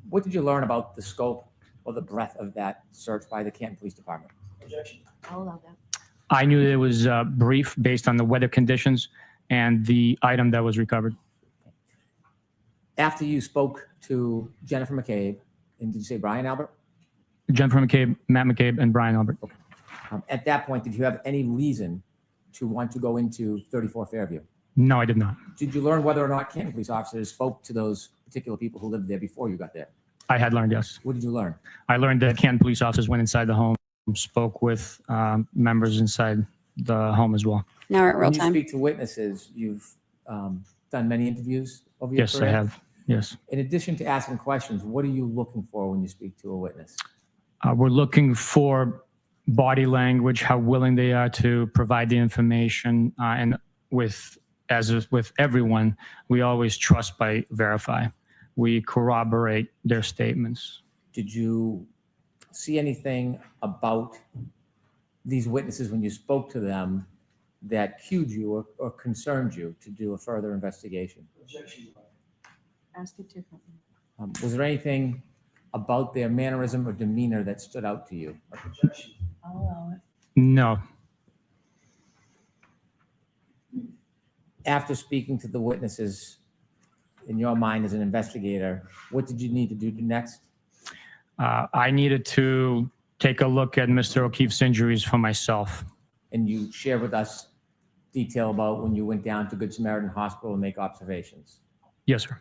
What did you learn about the scope or the breadth of that search by the Canton Police Department? I'll allow that. I knew that it was brief based on the weather conditions and the item that was recovered. After you spoke to Jennifer McCabe, and did you say Brian Albert? Jennifer McCabe, Matt McCabe, and Brian Albert. At that point, did you have any reason to want to go into 34 Fairview? No, I did not. Did you learn whether or not Canton police officers spoke to those particular people who lived there before you got there? I had learned, yes. What did you learn? I learned that Canton police officers went inside the home, spoke with members inside the home as well. Now we're at real When you time. speak to witnesses, you've done many interviews over your Yes, career? I have. Yes. In addition to asking questions, what are you looking for when you speak to a witness? We're looking for body language, how willing they are to provide the information, and as is with everyone, we always trust by verify. We corroborate their statements. Did you see anything about these witnesses when you spoke to them that cued you or concerned you to do a further investigation? Ask it differently. Was there anything about their mannerism or demeanor that stood out to you? I'll allow it. No. After speaking to the witnesses, in your mind as an investigator, what did you need to do next? I needed to take a look at Mr. O'Keefe's injuries for myself. And you share with us detail about when you went down to Good Samaritan Hospital and make observations. Yes, sir.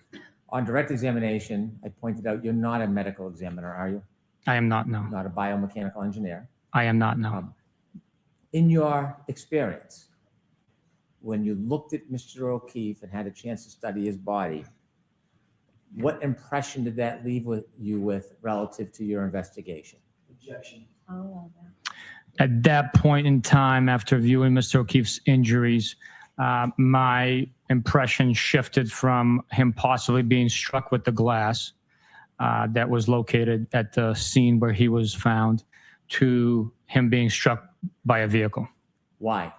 On direct examination, I pointed out you're not a medical examiner, are you? I am not, no. Not a biomechanical engineer. I am not, no. In your experience, when you looked at Mr. O'Keefe and had a chance to study his body, what impression did that leave with you with relative to your investigation? I'll allow that. At that point in time, after viewing Mr. O'Keefe's injuries, my impression shifted from him possibly being struck with the glass that was located at the scene where he was found to him being struck by a vehicle. Why?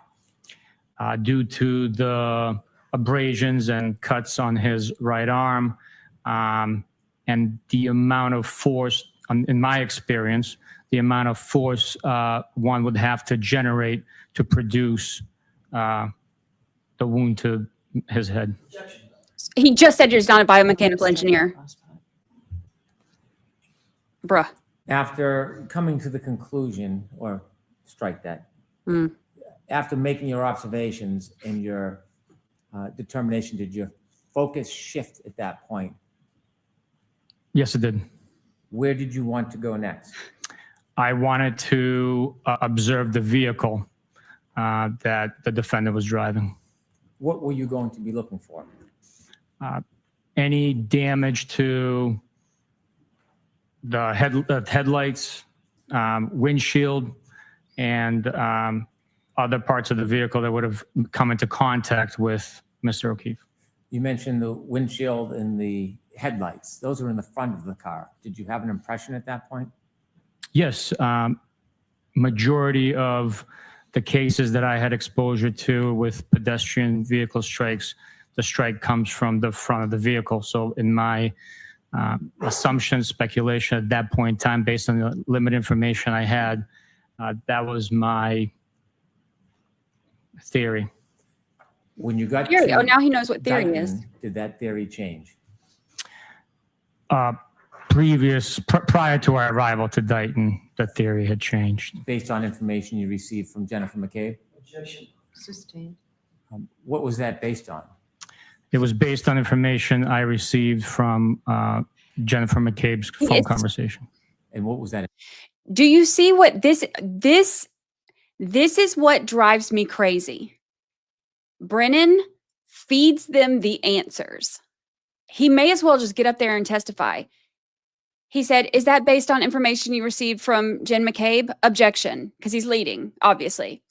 Due to the abrasions and cuts on his right arm and the amount of force, in my experience, the amount of force one would have to generate to produce the wound to his head. He just said he's not a biomechanical engineer. Bruh. After coming to the conclusion, or strike that, after making your observations and your determination, did your focus shift at that point? Yes, it did. Where did you want to go next? I wanted to observe the vehicle that the defendant was driving. What were you going to be looking for? Any damage to the headlights, windshield, and other parts of the vehicle that would have come into contact with Mr. O'Keefe. You mentioned the windshield and the headlights. Those are in the front of the car. Did you have an impression at that point? Yes, majority of the cases that I had exposure to with pedestrian vehicle strikes, the strike comes from the front of the vehicle. So in my assumption, speculation at that point in time, based on the limited information I had, that was my theory. When you got Theory. to Oh, now he knows what theory Dighton, is. did that theory change? Prior to our arrival to Dighton, the theory had changed. Based on information you received from Jennifer McCabe? Objection. Sustained. What was that based on? It was based on information I received from Jennifer McCabe's phone Yes. conversation. And what was that? Do you see what this is what drives me crazy? Brennan feeds them the answers. He may as well just get up there and testify. He said, is that based on information you received from Jen McCabe? Objection, because he's leading, obviously.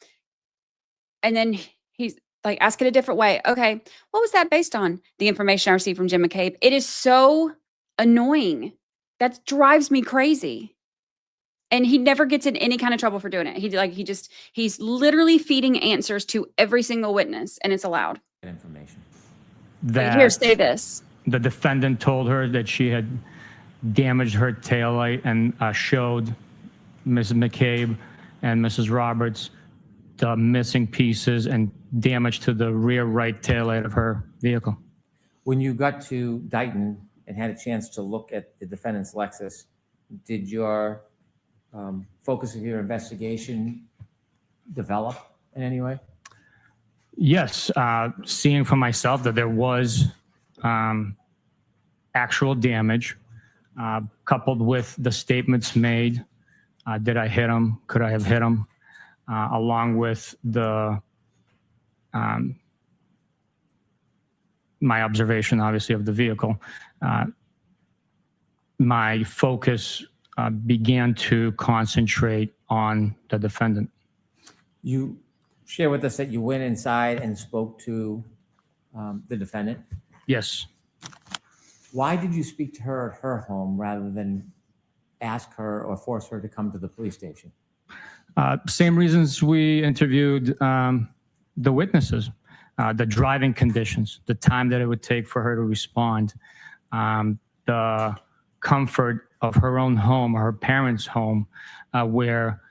And then he's like, ask it a different way. Okay, what was that based on? The information I received from Jen McCabe. It is so annoying. That drives me crazy. And he never gets in any kind of trouble for doing it. He's literally feeding answers to every single witness, and it's allowed. Information. Like, here, say this. The defendant told her that she had damaged her taillight and showed Mrs. McCabe and Mrs. Roberts the missing pieces and damage to the rear right taillight of her vehicle. When you got to Dighton and had a chance to look at the defendant's Lexus, did your focus of your investigation develop in any way? Yes, seeing for myself that there was actual damage, coupled with the statements made, did I hit him? Could I have hit him? Along with the my observation, obviously, of the vehicle, my focus began to concentrate on the defendant. You share with us that you went inside and spoke to the defendant. Yes. Why did you speak to her at her home rather than ask her or force her to come to the police station? Same reasons we interviewed the witnesses, the driving conditions, the time that it would take for her to respond, the comfort of her own home or her parents' home, where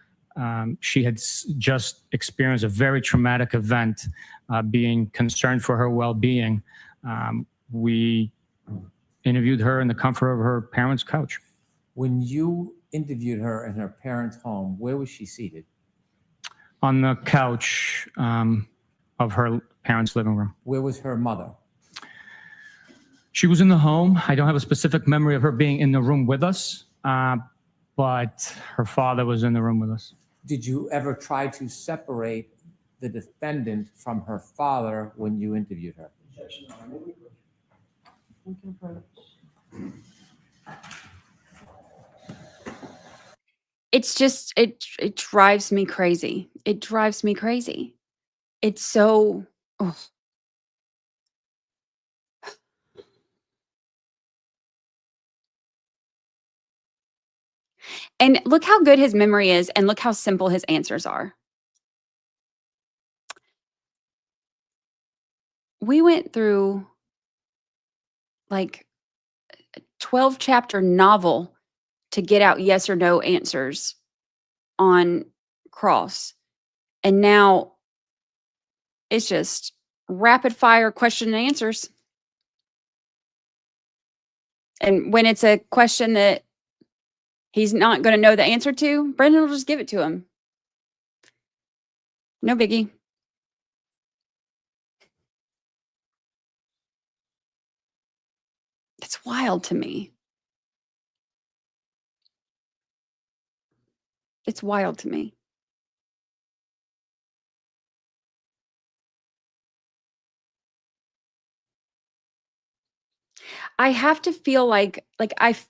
she had just experienced a very traumatic event, being concerned for her well-being. We interviewed her in the comfort of her parents' couch. When you interviewed her in her parents' home, where was she seated? On the couch of her parents' living room. Where was her mother? She was in the home. I don't have a specific memory of her being in the room with us, but her father was in the room with us. Did you ever try to separate the defendant from her father when you interviewed her? It's just, it drives me crazy. It drives me crazy. It's so, ugh. And look how good his memory is, and look how simple his answers are. We went through like a 12-chapter novel to get out yes or no answers on cross. And now it's just rapid fire question and answers. And when it's a question that he's not going to know the answer to, Brendan will just give it to him. No biggie. It's wild to me. It's wild to me. I have to feel like I feel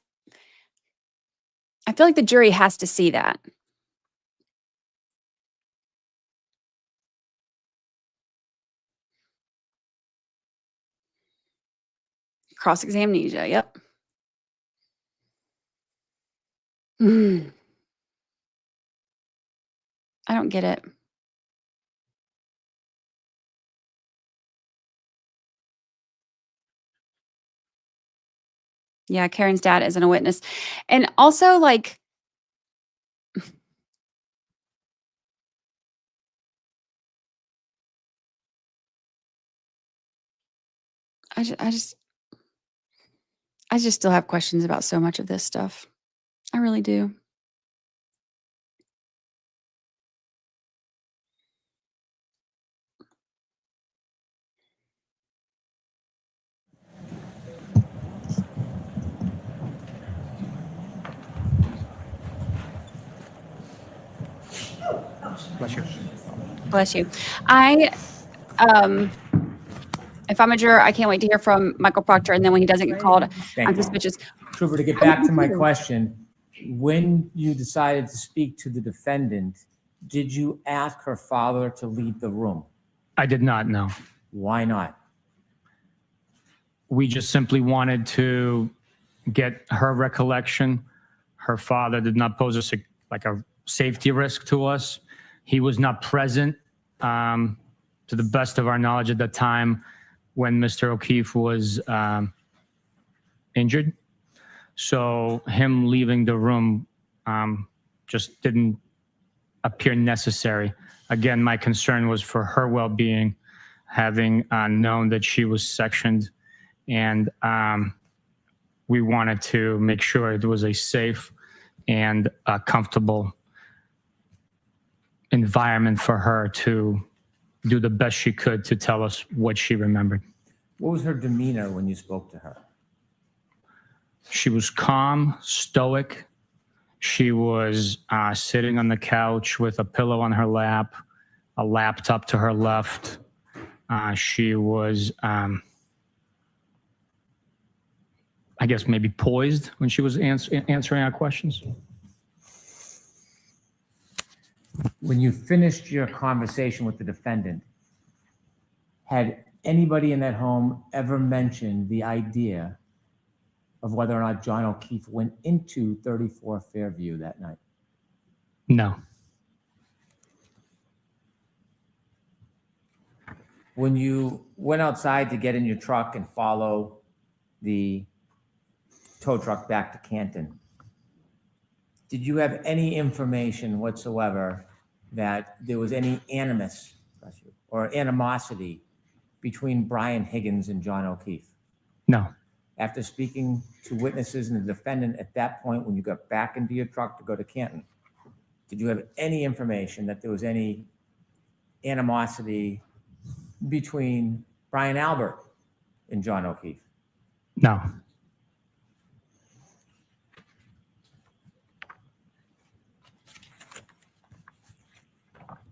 like the jury has to see that. Cross examnesia. Yep. I don't get it. Yeah, Karen's dad isn't a witness. And also, like, I just still have questions about so much of this stuff. I really do. Bless you. Bless you. If I'm a juror, I can't wait to hear from Michael Proctor. And then when he doesn't get called, Thank I'm you. suspicious. Trooper, to get back to my question, when you decided to speak to the defendant, did you ask her father to leave the room? I did not know. Why not? We just simply wanted to get her recollection. Her father did not pose a safety risk to us. He was not present, to the best of our knowledge, at the time when Mr. O'Keefe was injured. So him leaving the room just didn't appear necessary. Again, my concern was for her well-being, having known that she was sectioned, and we wanted to make sure it was a safe and comfortable environment for her to do the best she could to tell us what she remembered. What was her demeanor when you spoke to her? She was calm, stoic. She was sitting on the couch with a pillow on her lap, a laptop to her left. She was, I guess, maybe poised when she was answering our questions. When you finished your conversation with the defendant, had anybody in that home ever mentioned the idea of whether or not John O'Keefe went into 34 Fairview that night? No. When you went outside to get in your truck and follow the tow truck back to Canton, did you have any information whatsoever that there was any animus or animosity between Brian Higgins and John O'Keefe? No. After speaking to witnesses and the defendant at that point, when you got back into your truck to go to Canton, did you have any information that there was any animosity between Brian Albert and John O'Keefe? No.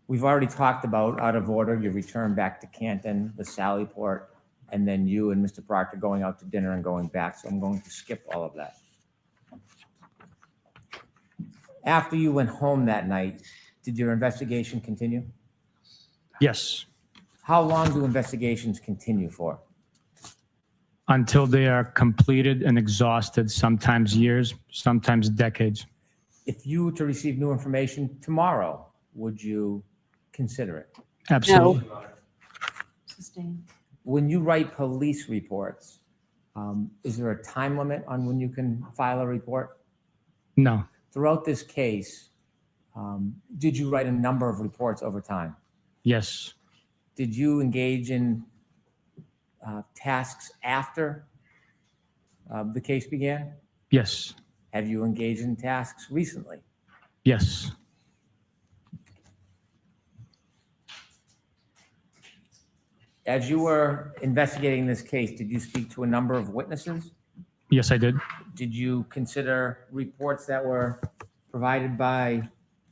We've already talked about, out of order, your return back to Canton, the Sallyport, and then you and Mr. Proctor going out to dinner and going back. So I'm going to skip all of that. After you went home that night, did your investigation continue? Yes. How long do investigations continue for? Until they are completed and exhausted, sometimes years, sometimes decades. If you were to receive new information tomorrow, would you consider it? Absolutely. Sustained. When you write police reports, is there a time limit on when you can file a report? No. Throughout this case, did you write a number of reports over time? Yes. Did you engage in tasks after the case began? Yes. Have you engaged in tasks recently? Yes. As you were investigating this case, did you speak to a number of witnesses? Yes, I did. Did you consider reports that were provided by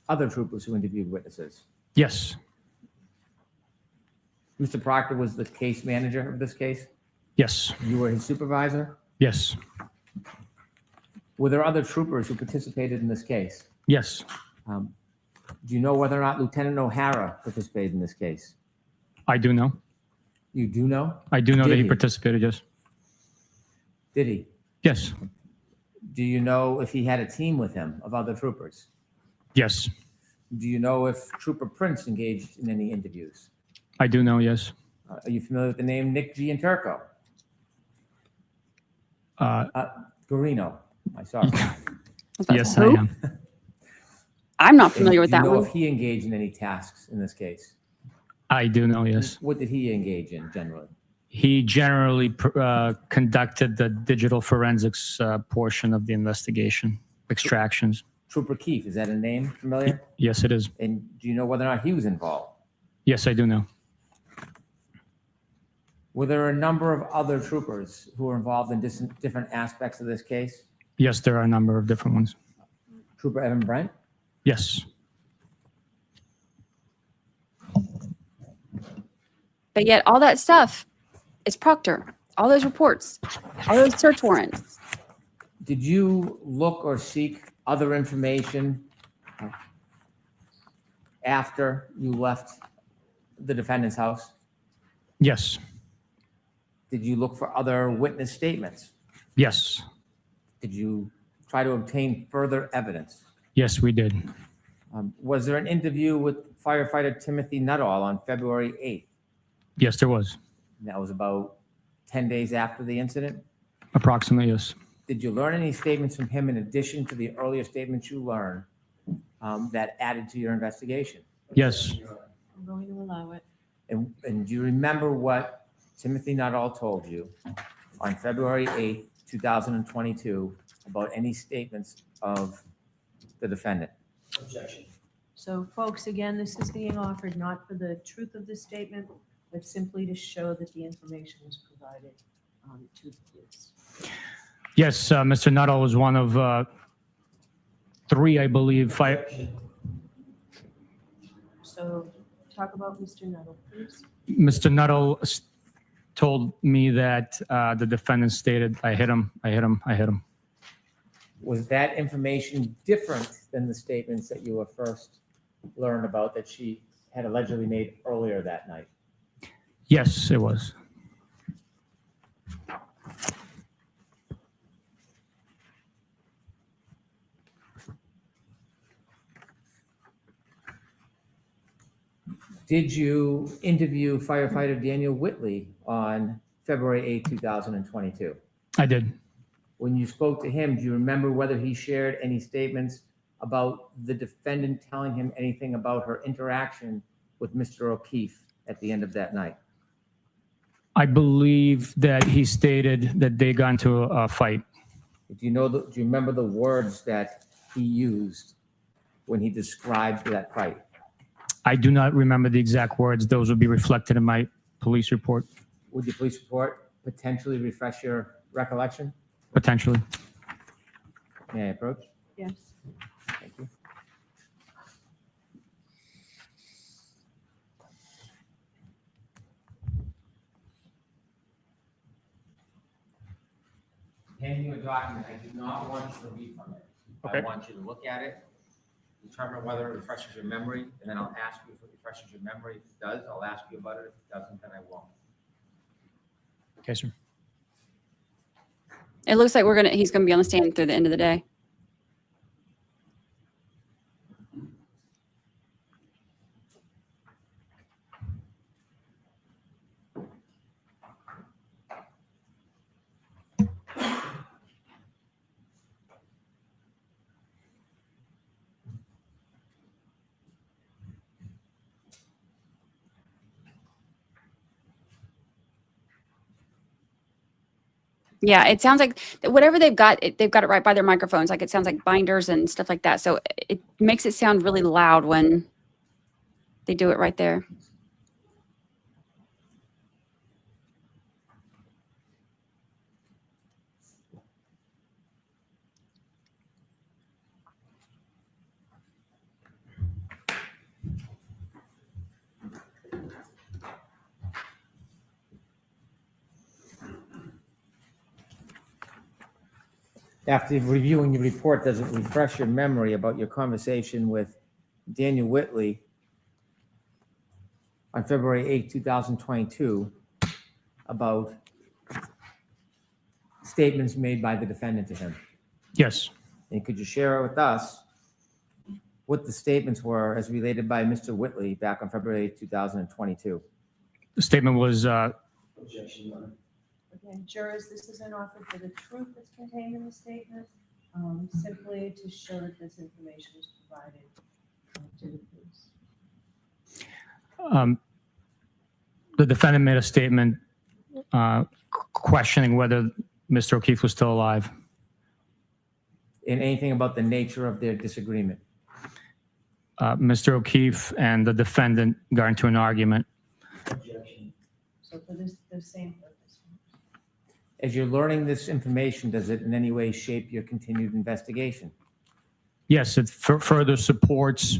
other troopers who interviewed witnesses? Yes. Mr. Proctor was the case manager of this case? Yes. You were his supervisor? Yes. Were there other troopers who participated in this case? Yes. Do you know whether or not Lieutenant O'Hara participated in this case? I do know. You do know? I do know Did that he he? participated. Yes. Did he? Yes. Do you know if he had a team with him of other troopers? Yes. Do you know if Trooper Prince engaged in any interviews? I do know. Yes. Are you familiar with the name Nick Gianturco? Garino. I saw it. Yes, I Who? am. I'm not familiar with Do you that know one. if he engaged in any tasks in this case? I do know. Yes. What did he engage in generally? He generally conducted the digital forensics portion of the investigation, extractions. Trooper Keefe, is that a name familiar? Yes, it is. And do you know whether or not he was involved? Yes, I do know. Were there a number of other troopers who were involved in different aspects of this case? Yes, there are a number of different ones. Trooper Evan Brent? Yes. But yet all that stuff is Proctor. All those reports, all those search warrants. Did you look or seek other information after you left the defendant's house? Yes. Did you look for other witness statements? Yes. Did you try to obtain further evidence? Yes, we did. Was there an interview with firefighter Timothy Nuttall on February 8th? Yes, there was. That was about 10 days after the incident. Approximately, yes. Did you learn any statements from him in addition to the earlier statements you learned that added to your investigation? Yes. I'm going to allow it. And do you remember what Timothy Nuttall told you on February 8th, 2022 about any statements of the defendant? Objection. So folks, again, this is being offered not for the truth of the statement, but simply to show that the information was provided to the police. Yes, Mr. Nuttall was one of three, I believe. So talk about Mr. Nuttall, please. Mr. Nuttall told me that the defendant stated, I hit him, I hit him, I hit him. Was that information different than the statements that you were first learned about that she had allegedly made earlier that night? Yes, it was. Did you interview firefighter Daniel Whitley on February 8, 2022? I did. When you spoke to him, do you remember whether he shared any statements about the defendant telling him anything about her interaction with Mr. O'Keefe at the end of that night? I believe that he stated that they got into a fight. Do you remember the words that he used when he described that fight? I do not remember the exact words. Those will be reflected in my police report, Would your police report potentially refresh your recollection? potentially. May I approach? Yes. Thank you. Hand you a document. I do not want you to read from it. I want you to look at it, determine whether it refreshes your memory, and then I'll ask you if it refreshes your memory. If it does, I'll ask you about it. If it doesn't, then I won't. Okay, sir. It looks like he's gonna be on the stand through the end of the day. Yeah, it sounds like whatever they've got it right by their microphones. Like it sounds like binders and stuff like that. So it makes it sound really loud when they do it right there. After reviewing your report, does it refresh your memory about your conversation with Daniel Whitley on February 8, 2022, about statements made by the defendant to him? Yes. And could you share with us what the statements were as related by Mr. Whitley back on February 8, 2022? The statement was, Objection, Your Honor. Again, jurors, this is an offer for the truth that's contained in the statement, simply to show that this information was provided to the police. the defendant made a statement questioning whether Mr. O'Keefe was still alive. And anything about the nature of their disagreement? Mr. O'Keefe and the defendant got into an argument. Objection. So for this, the same purpose. As you're learning this information, does it in any way shape your continued investigation? Yes, it further supports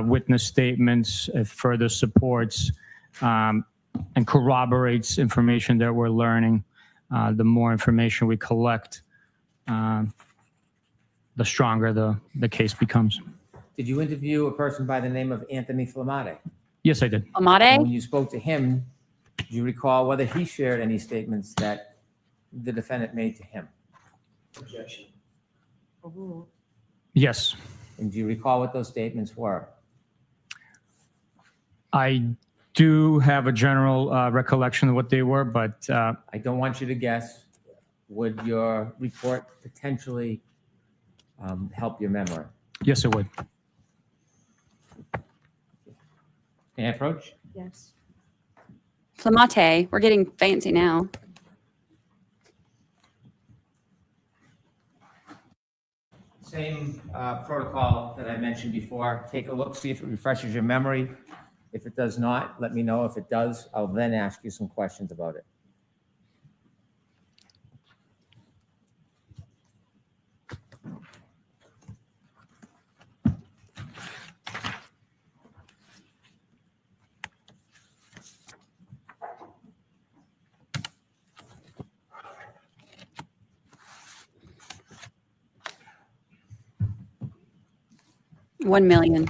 witness statements. It further supports and corroborates information that we're learning. The more information we collect, the stronger the case becomes. Did you interview a person by the name of Anthony Flamate? Yes, I did. And Amade? when you spoke to him, do you recall whether he shared any statements that the defendant made to him? Objection. Yes. And do you recall what those statements were? I do have a general recollection of what they were, but I don't want you to guess. Would your report potentially help your memory? yes, it would. Can I approach? Yes. Flamate. We're getting fancy now. Same protocol that I mentioned before. Take a look, see if it refreshes your memory. If it does not, let me know. If it does, I'll then ask you some questions about it. $1 million.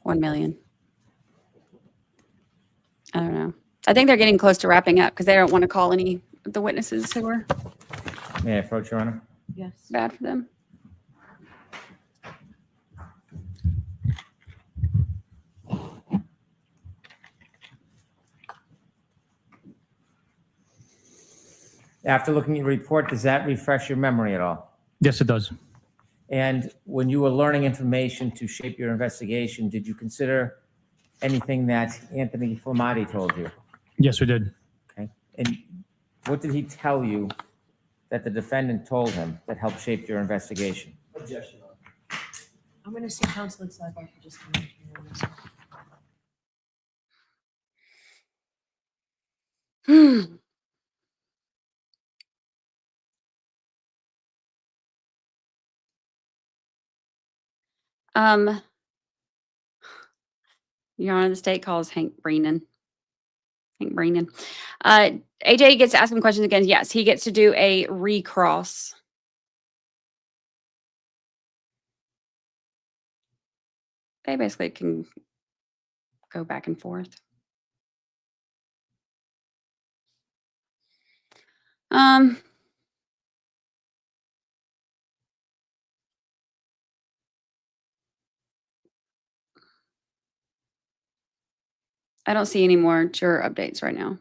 1 million. I don't know. I think they're getting close to wrapping up because they don't want to call any of the witnesses who were May I approach, Your Honor? Yes. bad for them. After looking at your report, does that refresh your memory at all? Yes, it does. And when you were learning information to shape your investigation, did you consider anything that Anthony Flamati told you? Yes, we did. Okay. And what did he tell you that the defendant told him that helped shape your investigation? Objection, Your Honor. I'm going to see counsel at sidebar for just a minute here on this. Your Honor, the state calls Hank Breenan. Hank Breenan. AJ gets to ask him questions again. Yes, he gets to do a recross. They basically can go back and forth. I don't see any more juror updates right now.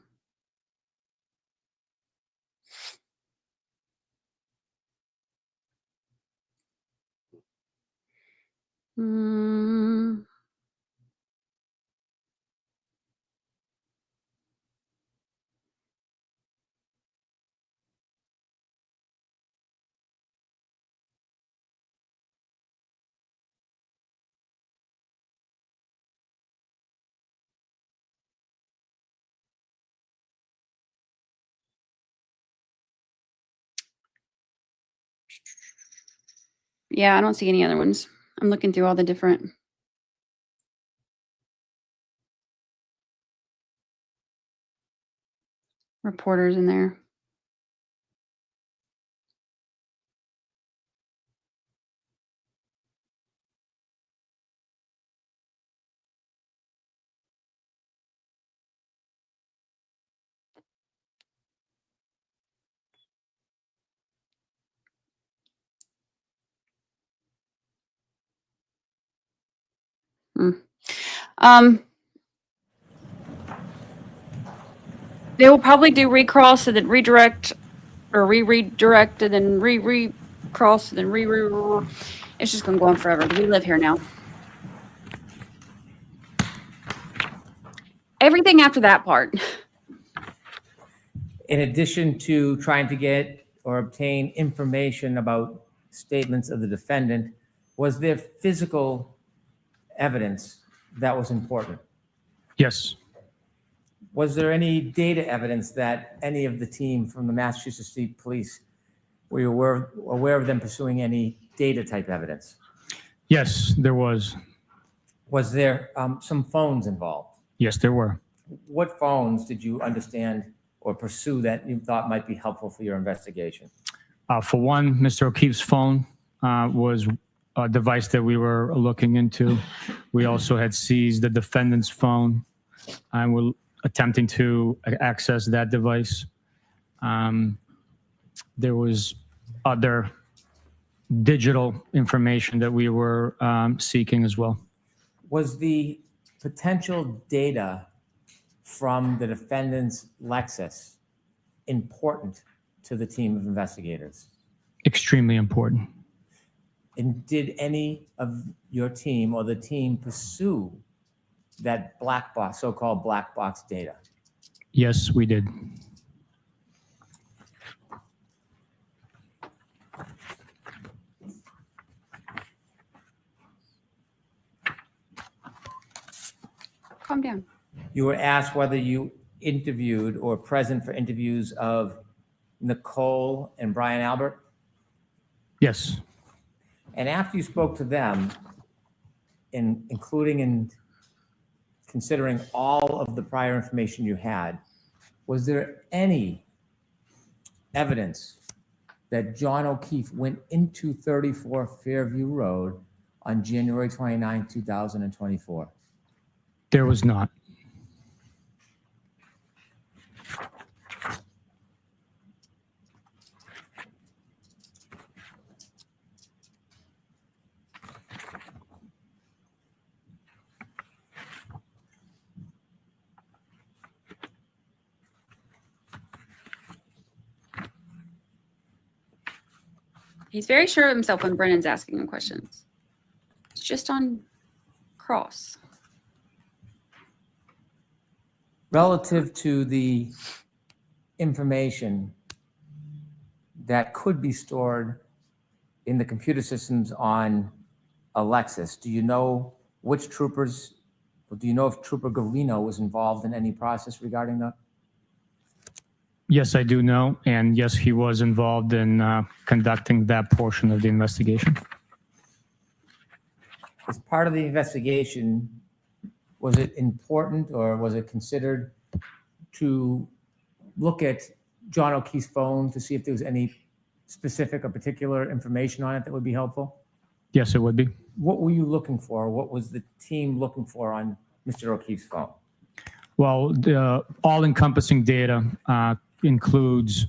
Yeah, I don't see any other ones. I'm looking through all the different reporters in there. They will probably do recross and then redirect, or redirect and then recross and then It's just gonna go on forever. We live here now. Everything after that part. In addition to trying to get or obtain information about statements of the defendant, was there physical evidence that was important? Yes. Was there any data evidence that any of the team from the Massachusetts State Police, were you aware of them pursuing any data type evidence? Yes, there was. Was there some phones involved? Yes, there were. What phones did you understand or pursue that you thought might be helpful for your investigation? For one, Mr. O'Keefe's phone was a device that we were looking into. We also had seized the defendant's phone and we're attempting to access that device. There was other digital information that we were seeking as well. Was the potential data from the defendant's Lexus important to the team of investigators? Extremely important. And did any of your team or the team pursue that black box, so-called black box data? Yes, we did. Calm down. You were asked whether you interviewed or present for interviews of Nicole and Brian Albert. Yes. And after you spoke to them, including and considering all of the prior information you had, was there any evidence that John O'Keefe went into 34 Fairview Road on January 29, 2024? There was not. He's very sure of himself when Brennan's asking him questions. It's just on cross. Relative to the information that could be stored in the computer systems on a Lexus, do you know which troopers, or do you know if Trooper Garino was involved in any process regarding that? Yes, I do know. And yes, he was involved in conducting that portion of the investigation. As part of the investigation, was it important or was it considered to look at John O'Keefe's phone to see if there was any specific or particular information on it that would be helpful? Yes, it would be. What were you looking for? What was the team looking for on Mr. O'Keefe's phone? Well, the all-encompassing data includes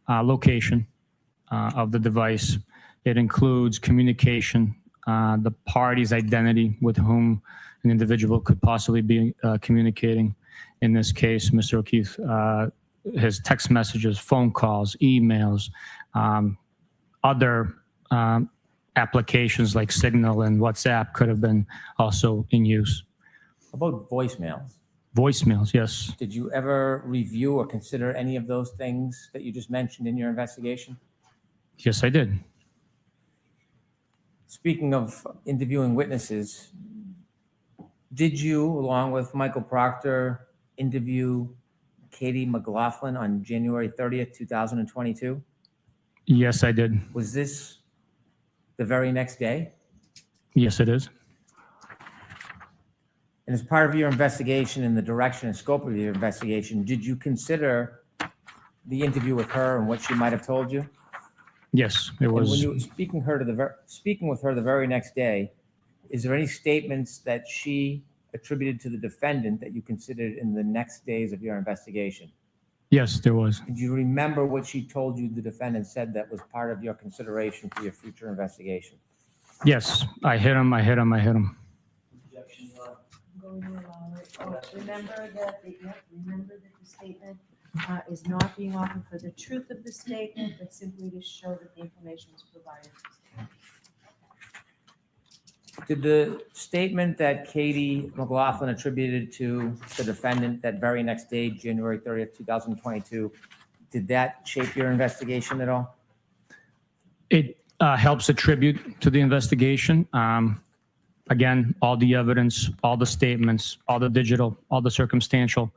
location of the device. It includes communication, the party's identity with whom an individual could possibly be communicating. In this case, Mr. O'Keefe, his text messages, phone calls, emails, other applications like Signal and WhatsApp could have been also in use. How about voicemails? Voicemails, yes. Did you ever review or consider any of those things that you just mentioned in your investigation? Yes, I did. Speaking of interviewing witnesses, did you, along with Michael Proctor, interview Katie McLaughlin on January 30th, 2022? Yes, I did. Was this the very next day? Yes, it is. And as part of your investigation and the direction and scope of your investigation, did you consider the interview with her and what she might have told you? Yes, it And when was. you were speaking with her the very next day, is there any statements that she attributed to the defendant that you considered in the next days of your investigation? Yes, there was. Do you remember what she told you the defendant said that was part of your consideration for your future investigation? Yes, I hit him. Remember that the statement is not being offered for the truth of the statement, but simply to show that the information was provided. Did the statement that Katie McLaughlin attributed to the defendant that very next day, January 30th, 2022, did that shape your investigation at all? It helps attribute to the investigation. Again, all the evidence, all the statements, all the digital, all the circumstantial,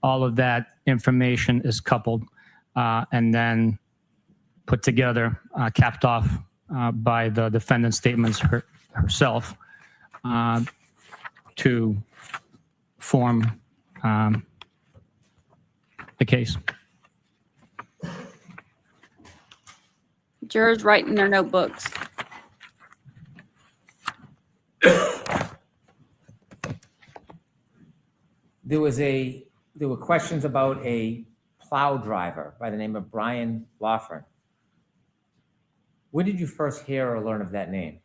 all of that information is coupled and then put together, capped off by the defendant's statements herself to form the case. Jurors write in their notebooks. There were questions about a plow driver by the name of Brian Lawford. When did you first hear or learn of that name?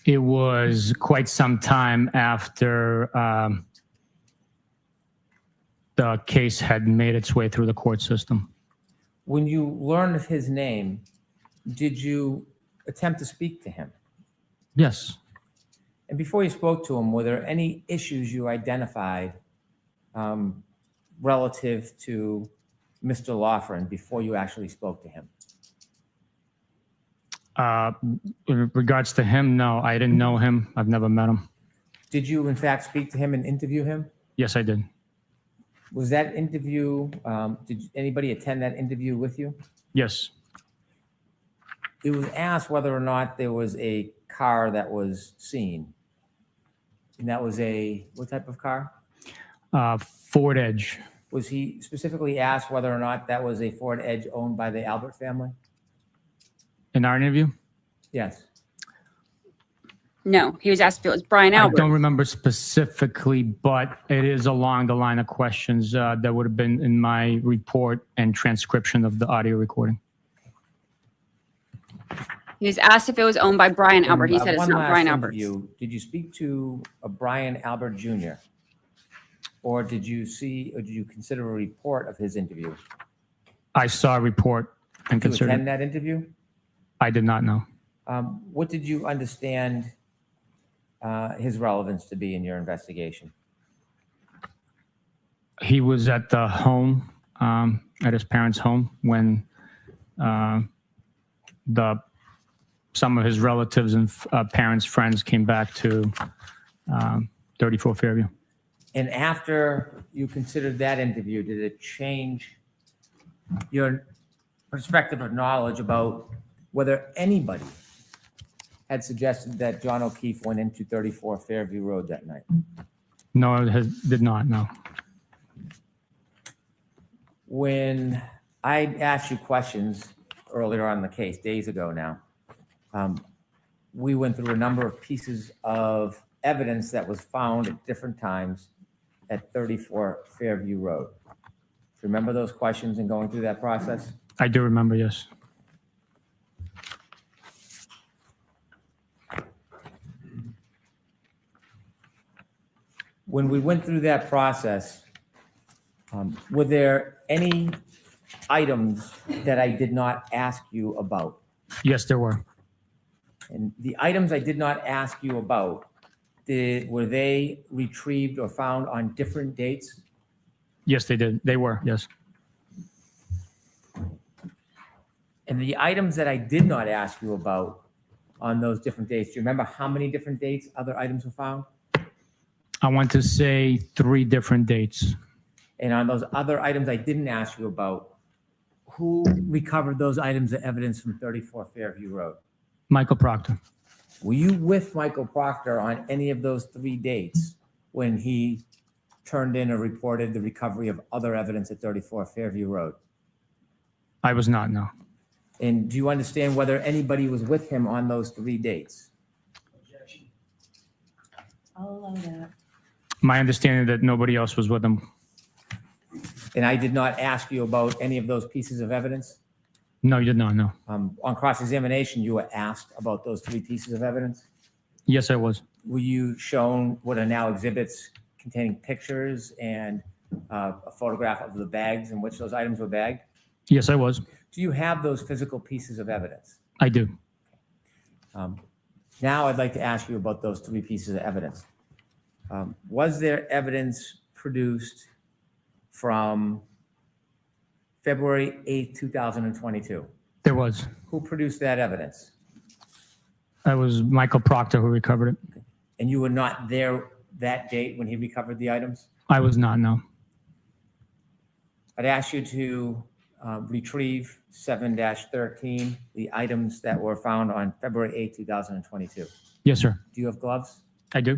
It was quite some time after the case had made its way through the court system. When you learned of his name, did you attempt to speak to him? Yes. And before you spoke to him, were there any issues you identified relative to Mr. Lawford before you actually spoke to him? In regards to him, no, I didn't know him. I've never met him. Did you, in fact, speak to him and interview him? Yes, I did. Was that interview, did anybody attend that interview with you? Yes. It was asked whether or not there was a car that was seen. And that was what type of car? Ford Edge. Was he specifically asked whether or not that was a Ford Edge owned by the Albert family? In our interview? Yes. No, he was asked if it was Brian I Albert. don't remember specifically, but it is along the line of questions that would have been in my report and transcription of the audio recording. He was asked if it was owned by Brian Albert. He said it's One not last Brian Albert. interview. Did you speak to a Brian Albert Jr.? Or did you consider a report of his interview? I saw a report and Did you considered. attend that interview? I did not know. What did you understand his relevance to be in your investigation? He was at the home, at his parents' home, when some of his relatives and parents, friends came back to 34 Fairview. And after you considered that interview, did it change your perspective or knowledge about whether anybody had suggested that John O'Keefe went into 34 Fairview Road that night? No, it did not, no. When I asked you questions earlier on in the case, days ago now, we went through a number of pieces of evidence that was found at different times at 34 Fairview Road. Do you remember those questions and going through that process? I do remember, yes. When we went through that process, were there any items that I did not ask you about? Yes, there were. And the items I did not ask you about, were they retrieved or found on different dates? Yes, they did. They were, yes. And the items that I did not ask you about on those different dates, do you remember how many different dates other items were found? I want to say 3 different dates. And on those other items I didn't ask you about, who recovered those items of evidence from 34 Fairview Road? Michael Proctor. Were you with Michael Proctor on any of those 3 dates when he turned in or reported the recovery of other evidence at 34 Fairview Road? I was not, no. And do you understand whether anybody was with him on those 3 dates? I'll allow that. My understanding that nobody else was with him. And I did not ask you about any of those pieces of evidence? No, you did not, no. On cross-examination, you were asked about those 3 pieces of evidence. Yes, I was. Were you shown what are now exhibits containing pictures and a photograph of the bags in which those items were bagged? Yes, I was. Do you have those physical pieces of evidence? I do. Now I'd like to ask you about those 3 pieces of evidence. Was there evidence produced from February 8th, 2022? There was. Who produced that evidence? I was Michael Proctor who recovered it. And you were not there that date when he recovered the items? I was not, no. I'd ask you to retrieve 7-13, the items that were found on February 8th, 2022. Yes, sir. Do you have gloves? I do.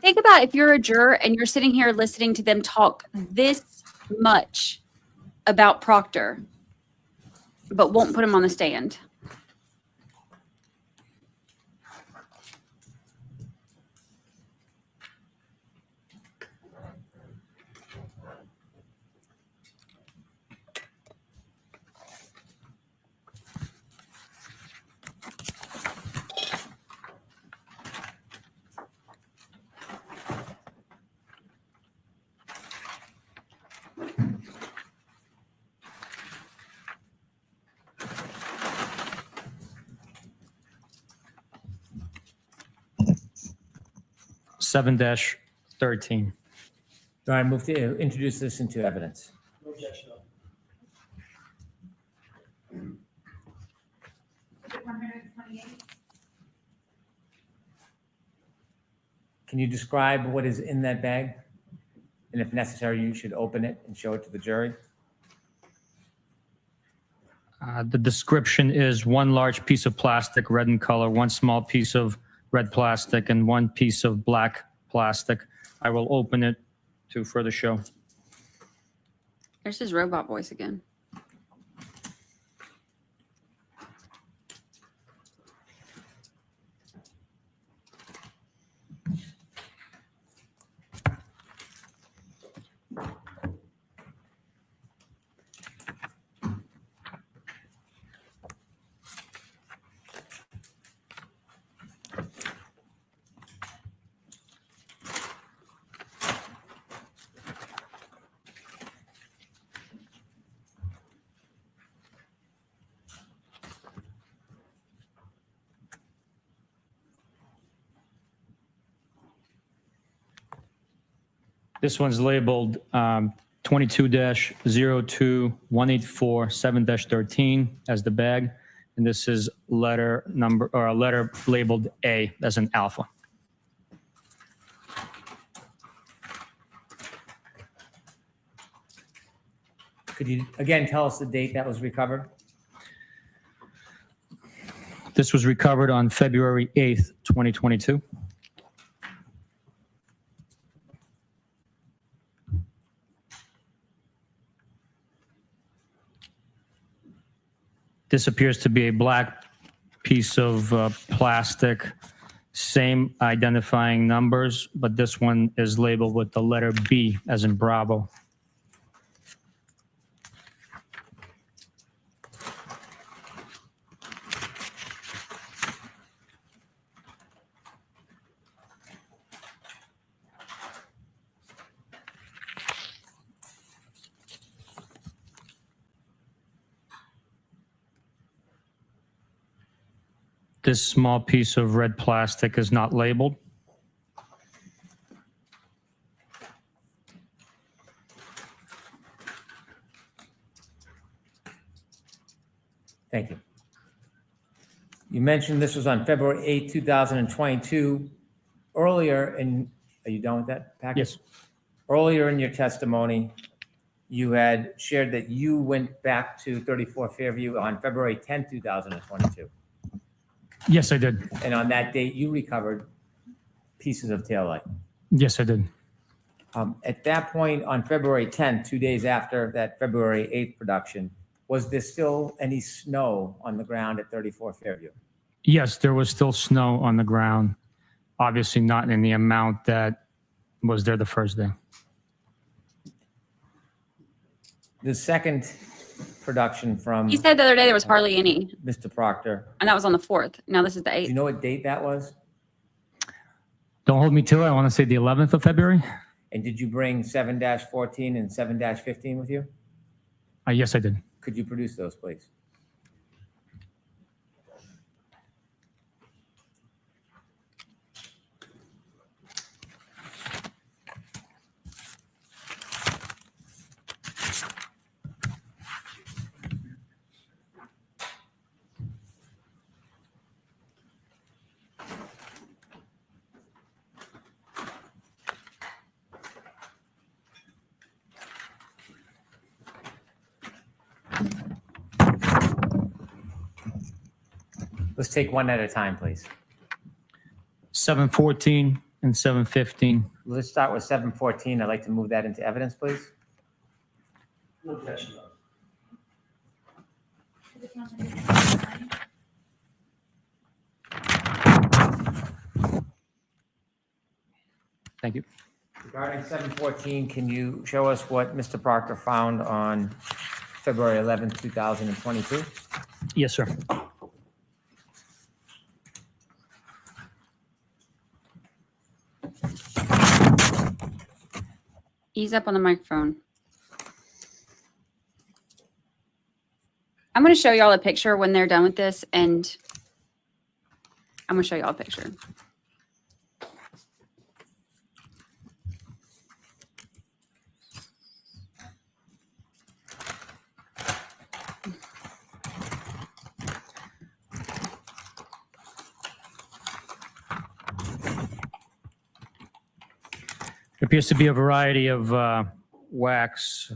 Think about if you're a juror and you're sitting here listening to them talk this much about Proctor, but won't put him on the stand. Seven 13. Do I move to introduce this into evidence? No objection. Can you describe what is in that bag? And if necessary, you should open it and show it to the jury. The description is 1 large piece of plastic, red in color, 1 small piece of red plastic, and 1 piece of black plastic. I will open it to further show. There's his robot voice again. This one's labeled 22-02-184-7-13 as the bag. And this is letter number, or a letter labeled A as an alpha. Could you again tell us the date that was recovered? This was recovered on February 8th, 2022. This appears to be a black piece of plastic, same identifying numbers, but this one is labeled with the letter B as in Bravo. This small piece of red plastic is not labeled. Thank you. You mentioned this was on February 8th, 2022. Earlier in, are you done with that package? Yes. Earlier in your testimony, you had shared that you went back to 34 Fairview on February 10th, 2022. Yes, I did. And on that date, you recovered pieces of taillight. Yes, I did. At that point, on February 10th, 2 days after that February 8th production, was there still any snow on the ground at 34 Fairview? Yes, there was still snow on the ground. obviously not in the amount that was there the first day. The second production from He said the other day there was hardly any, Mr. Proctor, and that was on the 4th. Now this is the do you 8th. know what date that was? Don't hold me to it. I want to say the 11th of February. And did you bring 7-14 and 7-15 with you? Yes, I did. Could you produce those, please? Let's take one at a time, please. 7:14 and 7:15. Let's start with 7-14. I'd like to move that into evidence, please. No objection. Thank you. Regarding 7-14, can you show us what Mr. Proctor found on February 11th, 2022? Yes, sir. Ease up on the microphone. I'm going to show y'all a picture when they're done with this, and I'm going to show y'all a picture. There appears to be a variety of wax,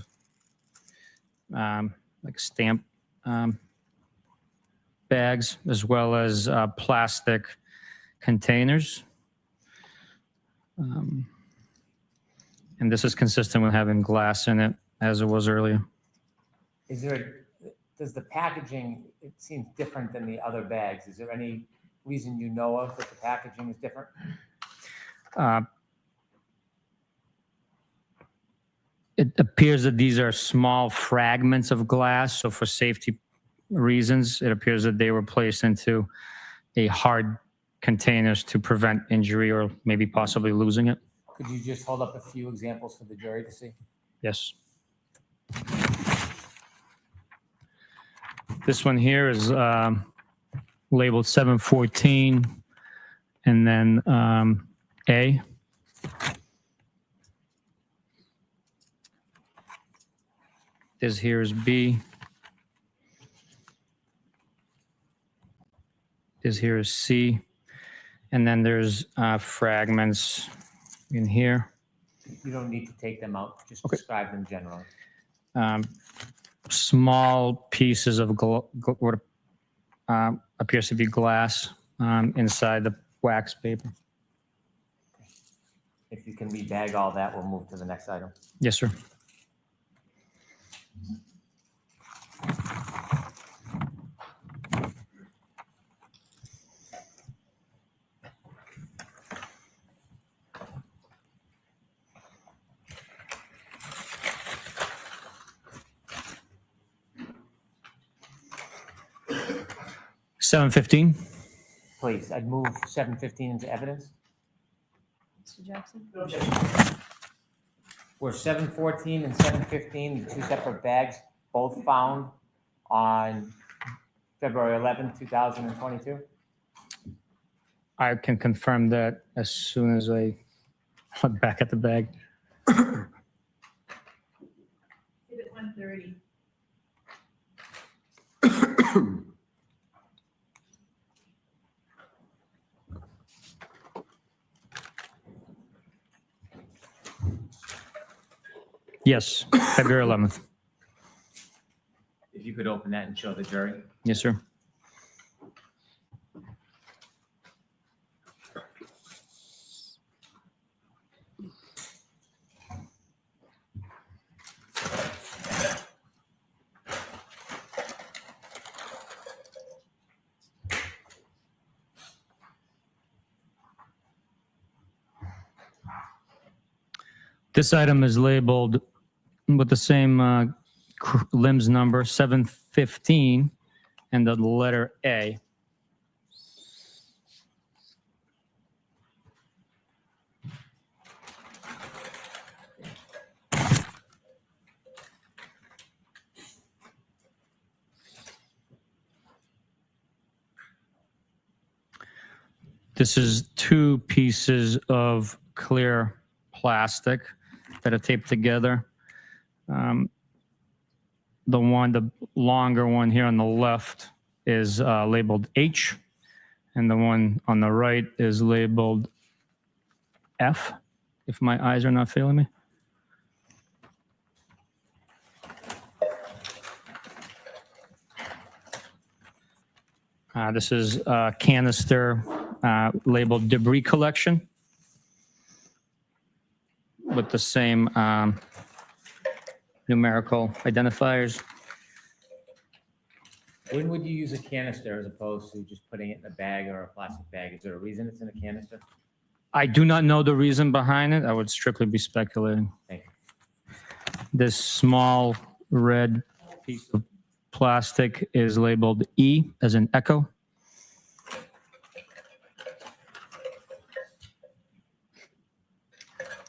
like stamp bags, as well as plastic containers. And this is consistent with having glass in it, as it was earlier. Does the packaging, it seems different than the other bags. Is there any reason you know of that the packaging is different? It appears that these are small fragments of glass, so for safety reasons, it appears that they were placed into a hard containers to prevent injury or maybe possibly losing it. Could you just hold up a few examples for the jury to see? Yes. This one here is labeled 714 and then A. This here is B. This here is C. And then there's fragments in here. You don't need to take them out, just Okay. describe them generally. Small pieces of what appears to be glass inside the wax paper. If you can rebag all that, we'll move to the next item. Yes, sir. $7.15. Please, I'd move 7-15 into evidence. Mr. Jackson? No objection. Were 7-14 and 7-15 the two separate bags both found on February 11th, 2022? I can confirm that as soon as I look back at the bag. Exhibit 130. Yes, February 11th. If you could open that and show the jury. Yes, sir. This item is labeled with the same limbs number, 715, and the letter A. This is 2 pieces of clear plastic that are taped together. The longer one here on the left is labeled H, and the one on the right is labeled F, if my eyes are not failing me. This is a canister labeled debris collection with the same numerical identifiers. When would you use a canister as opposed to just putting it in a bag or a plastic bag? Is there a reason it's in a canister? I do not know the reason behind it. I would strictly be speculating. Thank you. This small red piece of plastic is labeled E as in echo.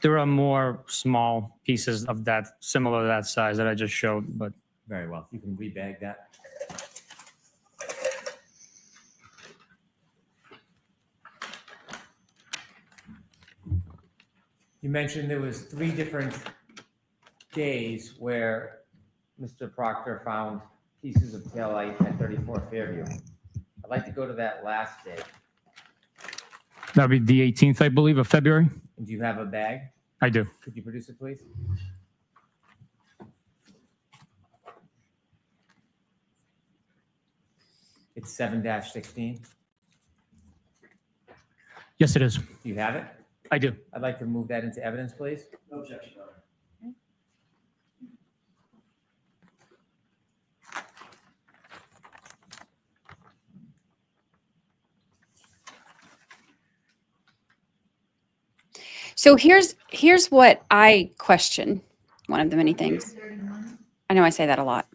There are more small pieces of that, similar to that size that I just showed, but Very well. You can rebag that. You mentioned there was 3 different days where Mr. Proctor found pieces of taillight at 34 Fairview. I'd like to go to that last day. that'll be the 18th, I believe, of February. And do you have a bag? I do. Could you produce it, please? It's 7-16. Yes, it is. Do you have it? I do. I'd like to move that into evidence, please. No objection, Your Honor. So here's what I question. One of the many things. I know I say that a lot.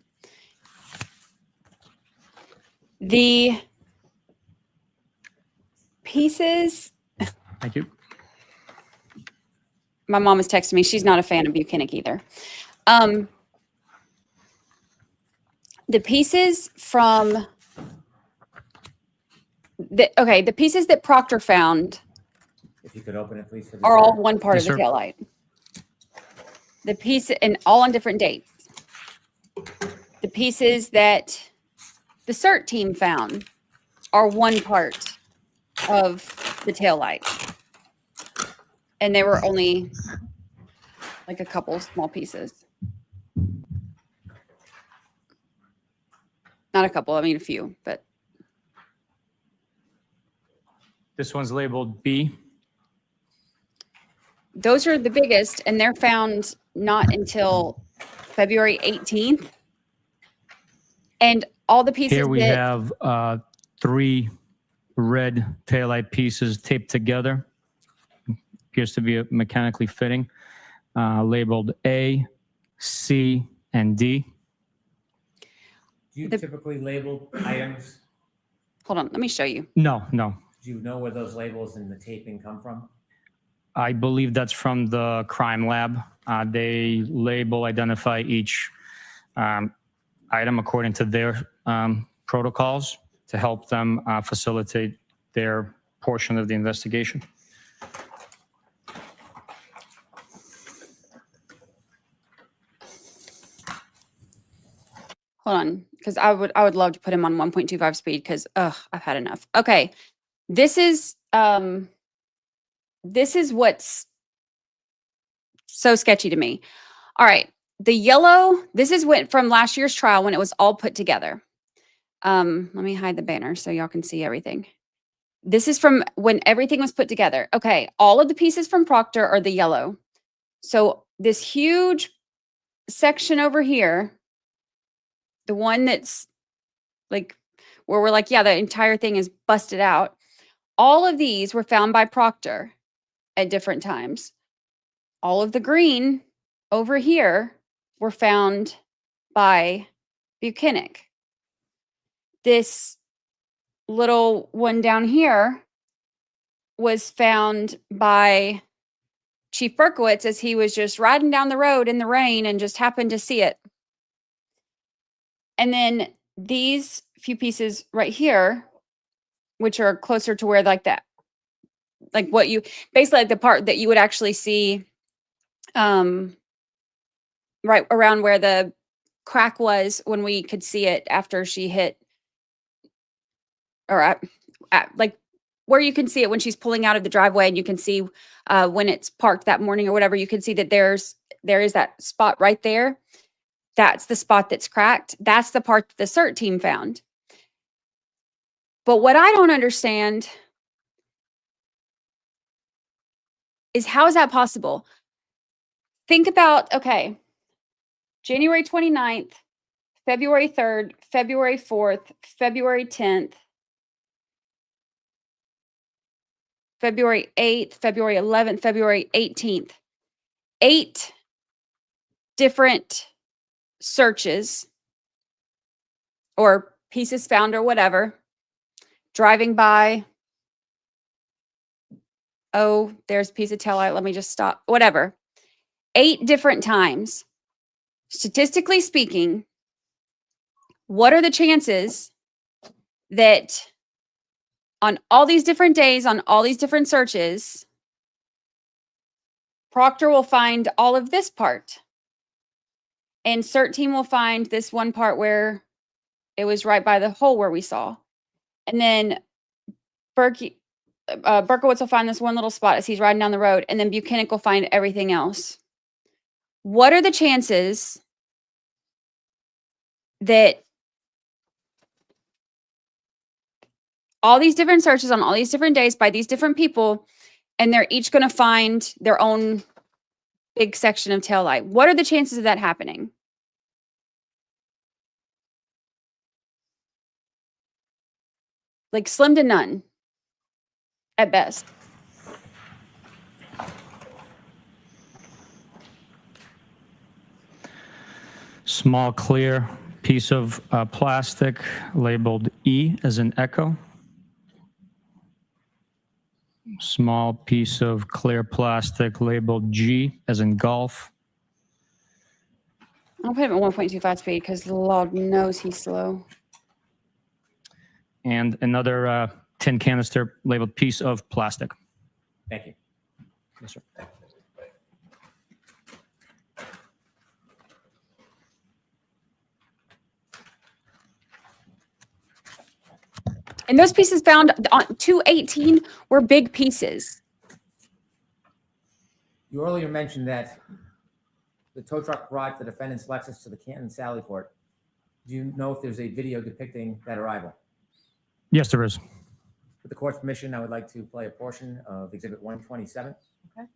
The pieces. Thank you. My mom was texting me. She's not a fan of Bukhenik either. The pieces from the pieces that Proctor found If you could open it, please. For the are all record. one part Yes, of the sir. taillight. The piece and all on different dates. The pieces that the CERT team found are one part of the taillight. And they were only like a couple small pieces. Not a couple, I mean a few, but This one's labeled B. those are the biggest, and they're found not until February 18th. And all the pieces Here we that have 3 red taillight pieces taped together. Appears to be mechanically fitting, labeled A, C, and D. Do you The- typically label items? hold on, let me show you. No. Do you know where those labels and the taping come from? I believe that's from the crime lab. They identify each item according to their protocols to help them facilitate their portion of the investigation. Hold on, because I would love to put him on 1.25 speed because I've had enough. Okay. This is what's so sketchy to me. All right. The yellow, this is from last year's trial when it was all put together. Let me hide the banner so y'all can see everything. This is from when everything was put together. Okay. All of the pieces from Proctor are the yellow. So this huge section over here, the one that's like where we're like, yeah, the entire thing is busted out. All of these were found by Proctor at different times. all of the green over here were found by Bukhenik. This little one down here was found by Chief Berkowitz as he was just riding down the road in the rain and just happened to see it. And then these few pieces right here, which are closer to where like that, like what you, basically like the part that you would actually see right around where the crack was when we could see it after she hit, or at like where you can see it when she's pulling out of the driveway, and you can see when it's parked that morning or whatever, you can see that there is that spot right there. That's the spot that's cracked. That's the part that the CERT team found. But what I don't understand is, how is that possible? Think about, okay, January 29th, February 3rd, February 4th, February 10th, February 8th, February 11th, February 18th. 8 different searches or pieces found or whatever, driving by. Oh, there's a piece of taillight. Let me just stop. Whatever. 8 different times. Statistically speaking, what are the chances that on all these different days, on all these different searches, Proctor will find all of this part, and CERT team will find this one part where it was right by the hole where we saw, and then Berkowitz will find this one little spot as he's riding down the road, and then Bukhenik will find everything else. What are the chances that all these different searches on all these different days by these different people, and they're each going to find their own big section of taillight? What are the chances of that happening? Like slim to none at best. Small clear piece of plastic labeled E as in echo. Small piece of clear plastic labeled G as in golf. I'll put him at 1.25 speed because the Lord knows he's slow. And another tin canister labeled piece of plastic. Thank you. Yes, sir. And those pieces found on 218 were big pieces. You earlier mentioned that the tow truck brought the defendant's Lexus to the Canton Sallyport. Do you know if there's a video depicting that arrival? Yes, there is. With the court's permission, I would like to play a portion of Exhibit 127. Okay.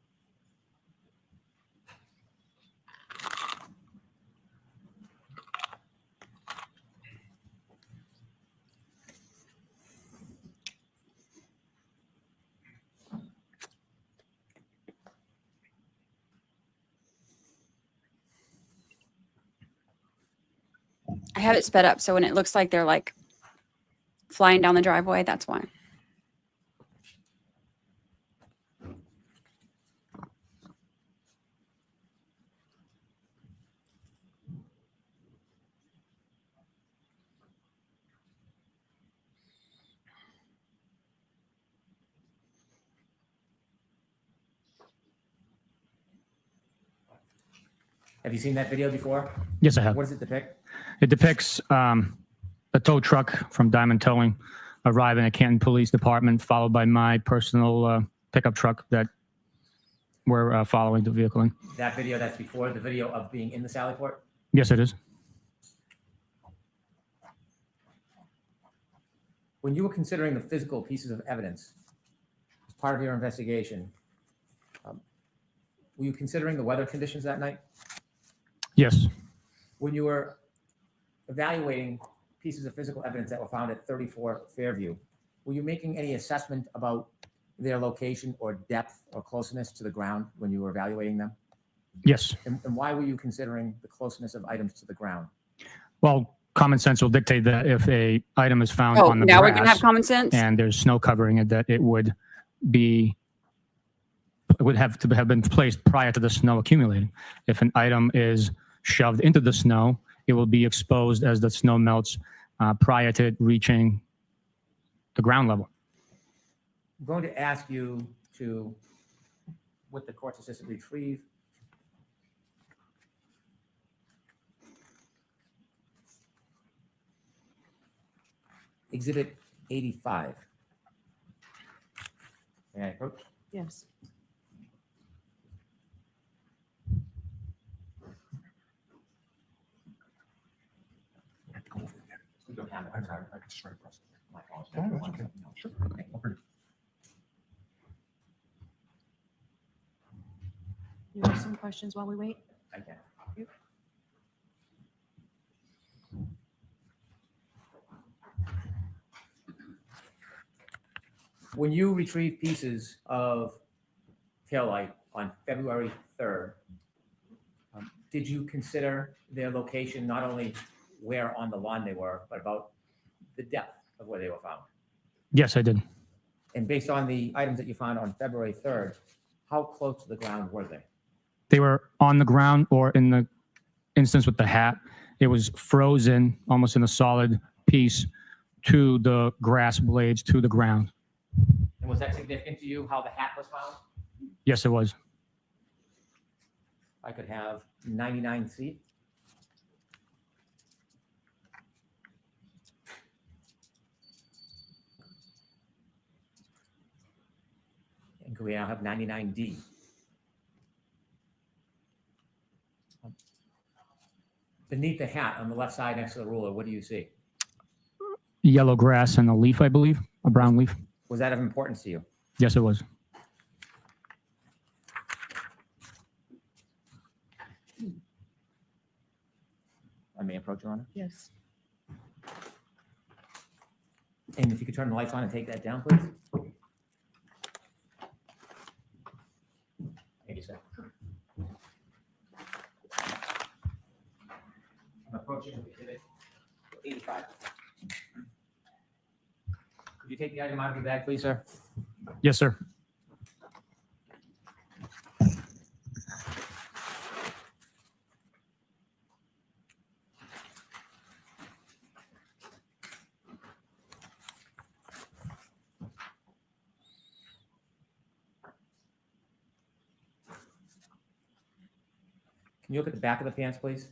I have it sped up so when it looks like they're like flying down the driveway, that's why. Have you seen that video before? Yes, I have. What does it depict? It depicts a tow truck from Diamond Towing arriving at Canton Police Department, followed by my personal pickup truck that we're following the vehicle in. That video, that's before the video of being in the Sallyport? Yes, it is. When you were considering the physical pieces of evidence as part of your investigation, were you considering the weather conditions that night? Yes. When you were evaluating pieces of physical evidence that were found at 34 Fairview, were you making any assessment about their location or depth or closeness to the ground when you were evaluating them? Yes. And why were you considering the closeness of items to the ground? Well, common sense will dictate that if a item is found Oh, on the now grass we're gonna have common sense. and there's snow covering it, that it would have to have been placed prior to the snow accumulating. If an item is shoved into the snow, it will be exposed as the snow melts prior to it reaching the ground level. I'm going to ask you to, with the court's assistant, retrieve Exhibit 85. May I approach? Yes. We don't have it. I'm sorry. I can just try to press it. My apologies. Oh, that's okay. Sure. I'll bring it. You have some questions while we wait? I can. When you retrieve pieces of taillight on February 3rd, did you consider their location, not only where on the lawn they were, but about the depth of where they were found? Yes, I did. And based on the items that you found on February 3rd, how close to the ground were they? They were on the ground, or in the instance with the hat, it was frozen almost in a solid piece to the grass blades, to the ground. And was that significant to you, how the hat was found? Yes, it was. I could have 99 feet. And could we now have 99D? Beneath the hat on the left side next to the ruler, what do you see? Yellow grass and a leaf, I believe, a brown leaf. Was that of importance to you? Yes, it was. I may approach, Your Honor. Yes. And if you could turn the lights on and take that down, please. Thank you, sir. I'm approaching Exhibit 85. Could you take the item out of your bag, please, sir? Yes, sir. Can you look at the back of the pants, please?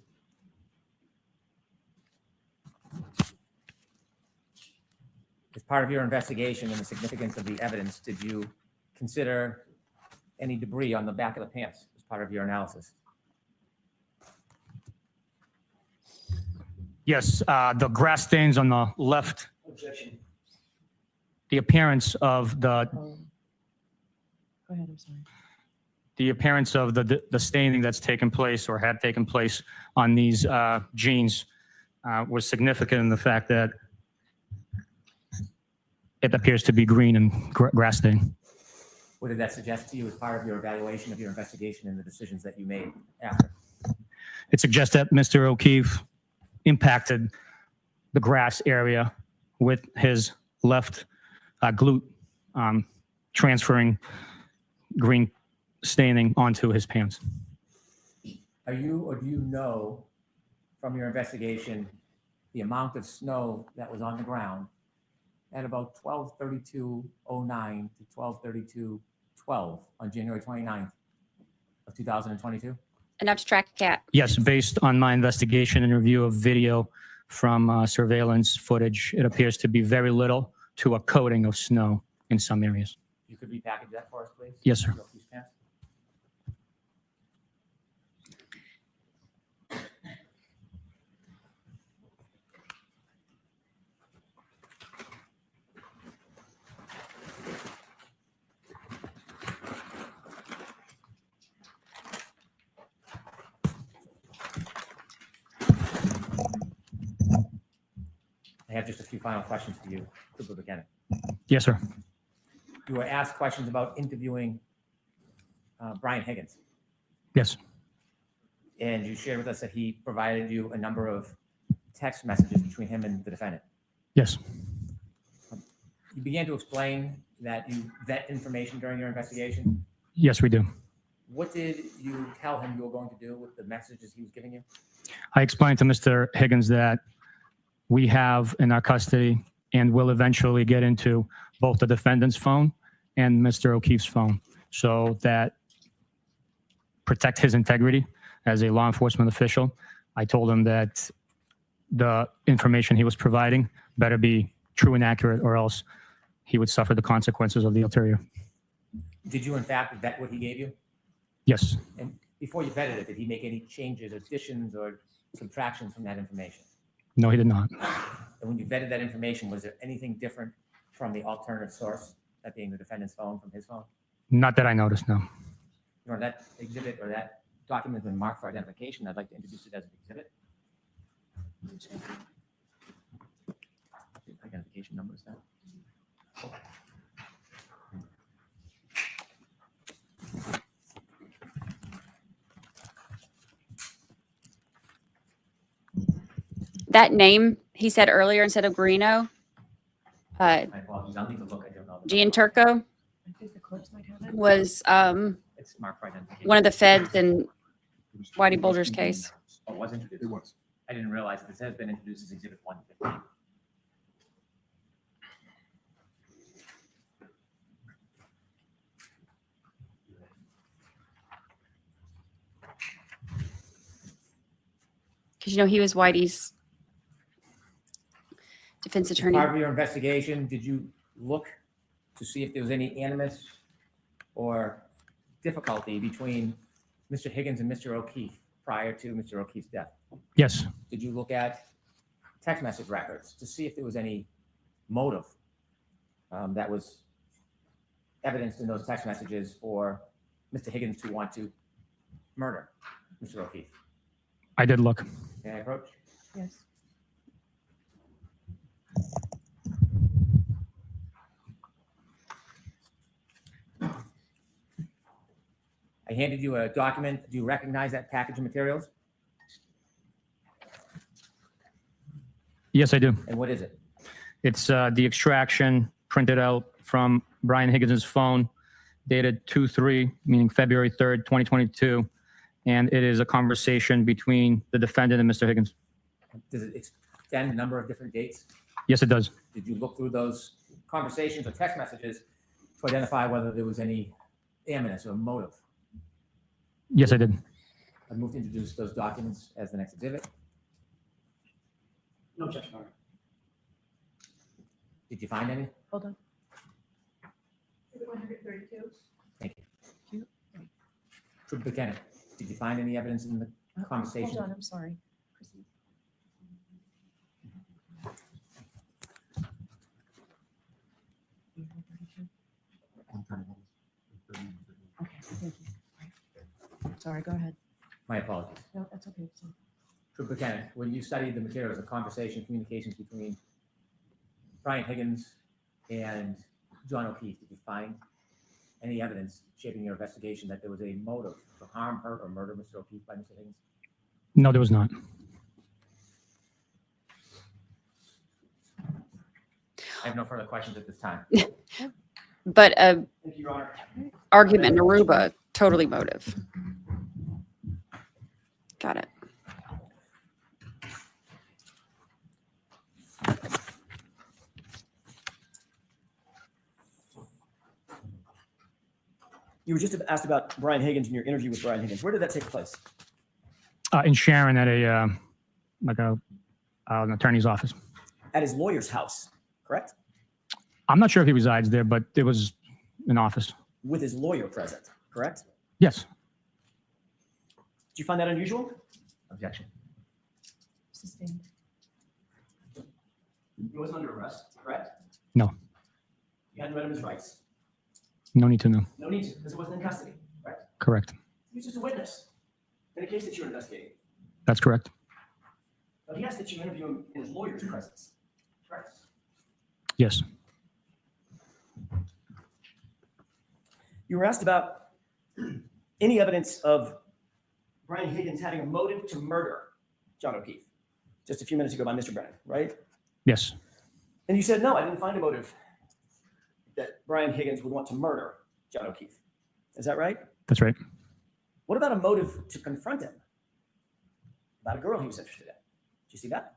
As part of your investigation and the significance of the evidence, did you consider any debris on the back of the pants as part of your analysis? Yes, the grass stains on the left, Objection. the appearance of the Go ahead, I'm sorry. the staining that's taken place or had taken place on these jeans was significant in the fact that it appears to be green and grass stain. What did that suggest to you as part of your evaluation of your investigation and the decisions that you made after? It suggests that Mr. O'Keefe impacted the grass area with his left glute, transferring green staining onto his pants. Are you, or do you know from your investigation the amount of snow that was on the ground at about 12:32:09 to 12:32:12 on January 29th of 2022? Enough to track a cat. Yes, based on my investigation and review of video from surveillance footage, it appears to be very little to a coating of snow in some areas. You could repackage that for us, please? Yes, sir. These pants. I have just a few final questions for you, Cooper Bukhenik. Yes, sir. you were asked questions about interviewing Brian Higgins, Yes. and you shared with us that he provided you a number of text messages between him and the defendant. Yes. You began to explain that you vet information during your investigation. Yes, we do. What did you tell him you were going to do with the messages he was giving you? I explained to Mr. Higgins that we have in our custody and will eventually get into both the defendant's phone and Mr. O'Keefe's phone, so that protect his integrity as a law enforcement official. I told him that the information he was providing better be true and accurate, or else he would suffer the consequences of the ulterior. Did you, in fact, vet what he gave you? Yes. And before you vetted it, did he make any changes, additions, or subtractions from that information? No, he did not. And when you vetted that information, was there anything different from the alternative source, that being the defendant's phone, from his phone? Not that I noticed, no. Or that exhibit or that document has been marked for identification. I'd like to introduce it as an exhibit. Identification number is that? That name he said earlier instead of Guarino, My apologies. I'll need to look. I don't know. Gian Turco, I think the clerks might have it. was It's marked for identification. one of the feds in Whitey Bulger's case. Oh, it was introduced? It was. I didn't realize this has been introduced as Exhibit 115. Because, you know, he was Whitey's defense As attorney. part of your investigation, did you look to see if there was any animus or difficulty between Mr. Higgins and Mr. O'Keefe prior to Mr. O'Keefe's death? Yes. Did you look at text message records to see if there was any motive that was evidenced in those text messages for Mr. Higgins to want to murder Mr. O'Keefe? I did look. May I approach? Yes. I handed you a document. Do you recognize that package of materials? Yes, I do. And what is it? It's the extraction printed out from Brian Higgins' phone, dated 2/3, meaning February 3rd, 2022. And it is a conversation between the defendant and Mr. Higgins. Does it extend a number of different dates? Yes, it does. Did you look through those conversations or text messages to identify whether there was any animus or motive? Yes, I did. I move to introduce those documents as the next exhibit. No objection, Your Honor. Did you find any? Hold on. 132. Thank you. Trooper Bukhenik, did you find any evidence in the conversation? Hold on, I'm sorry. Proceed. Okay, thank you. Sorry, go ahead. My apologies. No, that's okay. So- Trooper Bukhenik, when you studied the materials, the conversation, communications between Brian Higgins and John O'Keefe, did you find any evidence shaping your investigation that there was a motive to harm, hurt, or murder Mr. O'Keefe by Mr. Higgins? No, there was not. I have no further questions at this time. But a Thank you, Your Honor. argument in Aruba, totally motive. Got it. You were just asked about Brian Higgins in your interview with Brian Higgins. Where did that take place? In Sharon at an attorney's office. At his lawyer's house, correct? I'm not sure if he resides there, but it was an office. With his lawyer present, correct? Yes. Do you find that unusual? Objection. Sustained. He wasn't under arrest, correct? No. You hadn't read him his rights. No need to know. No need to, because he wasn't in custody, correct? Correct. He was just a witness in a case that you were investigating. That's correct. But he asked that you interview him in his lawyer's presence, correct? Yes. You were asked about any evidence of Brian Higgins having a motive to murder John O'Keefe just a few minutes ago by Mr. Brennan, right? Yes. And you said, no, I didn't find a motive that Brian Higgins would want to murder John O'Keefe. Is that right? That's right. What about a motive to confront him about a girl he was interested in? Did you see that?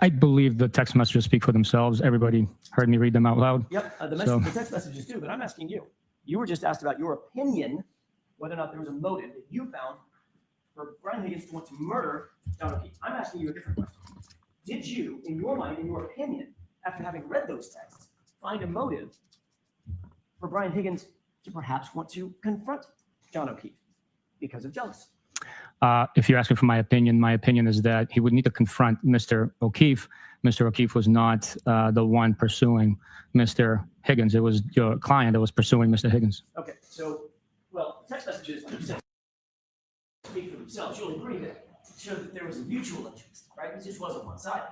I believe the text messages speak for themselves. Everybody heard me read them out loud. Yep, So- the text messages do, but I'm asking you. You were just asked about your opinion, whether or not there was a motive that you found for Brian Higgins to want to murder John O'Keefe. I'm asking you a different question. Did you, in your mind, in your opinion, after having read those texts, find a motive for Brian Higgins to perhaps want to confront John O'Keefe because of jealousy? If you're asking for my opinion is that he would need to confront Mr. O'Keefe. Mr. O'Keefe was not the one pursuing Mr. Higgins. It was your client that was pursuing Mr. Higgins. Okay, so, well, text messages, like you said, speak for themselves. You'll agree that showed that there was a mutual interest, right? It just wasn't one-sided.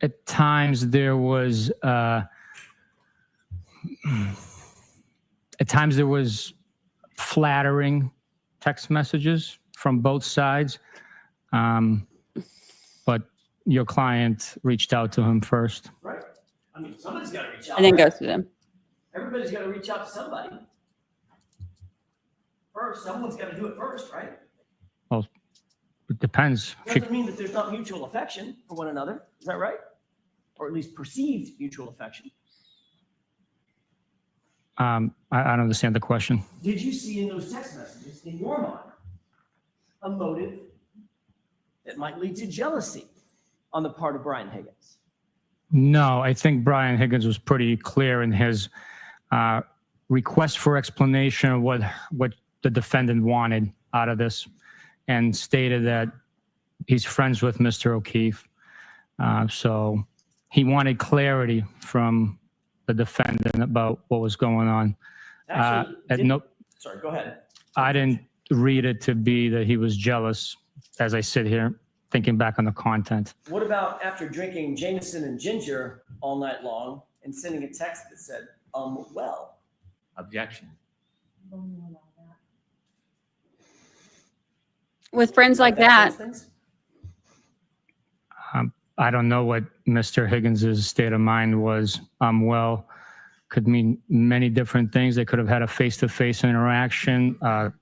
At times there was flattering text messages from both sides, but your client reached out to him first. Right. I mean, somebody's got to reach out. And then right? goes to them. Everybody's got to reach out to somebody. First, someone's got to do it first, right? It depends. Doesn't mean that there's not mutual affection for one another. Is that right? Or at least perceived mutual affection. I don't understand the question. Did you see in those text messages, in your mind, a motive that might lead to jealousy on the part of Brian Higgins? No, I think Brian Higgins was pretty clear in his request for explanation of what the defendant wanted out of this, and stated that he's friends with Mr. O'Keefe. So he wanted clarity from the defendant about what was going on. Actually, sorry, go ahead. I didn't read it to be that he was jealous as I sit here thinking back on the content. What about after drinking Jameson and ginger all night long and sending a text that said, well? Objection. With friends like that, I don't know what Mr. Higgins's state of mind was. Well, could mean many different things. They could have had a face-to-face interaction, a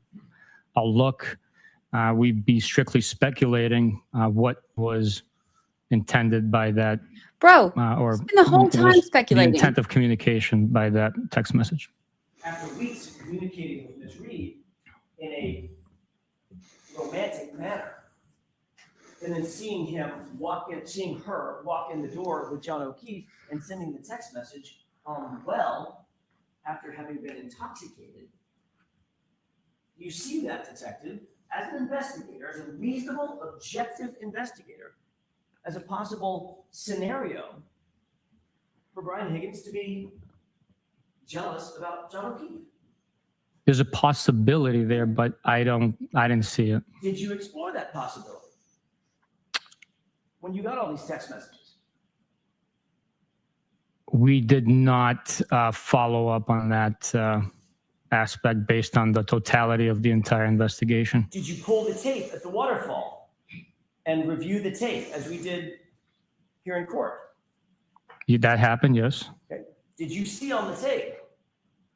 look. We'd be strictly speculating what was intended by that. bro, Or spend the whole time the speculating. intent of communication by that text message. After weeks of communicating with Ms. Reed in a romantic manner, and then seeing her walk in the door with John O'Keefe and sending the text message, well, after having been intoxicated, you see that detective as an investigator, as a reasonable, objective investigator, as a possible scenario for Brian Higgins to be jealous about John O'Keefe. There's a possibility there, but I didn't see it. Did you explore that possibility when you got all these text messages? We did not follow up on that aspect based on the totality of the entire investigation. Did you pull the tape at the waterfall and review the tape as we did here in court? That happened, yes. Okay. Did you see on the tape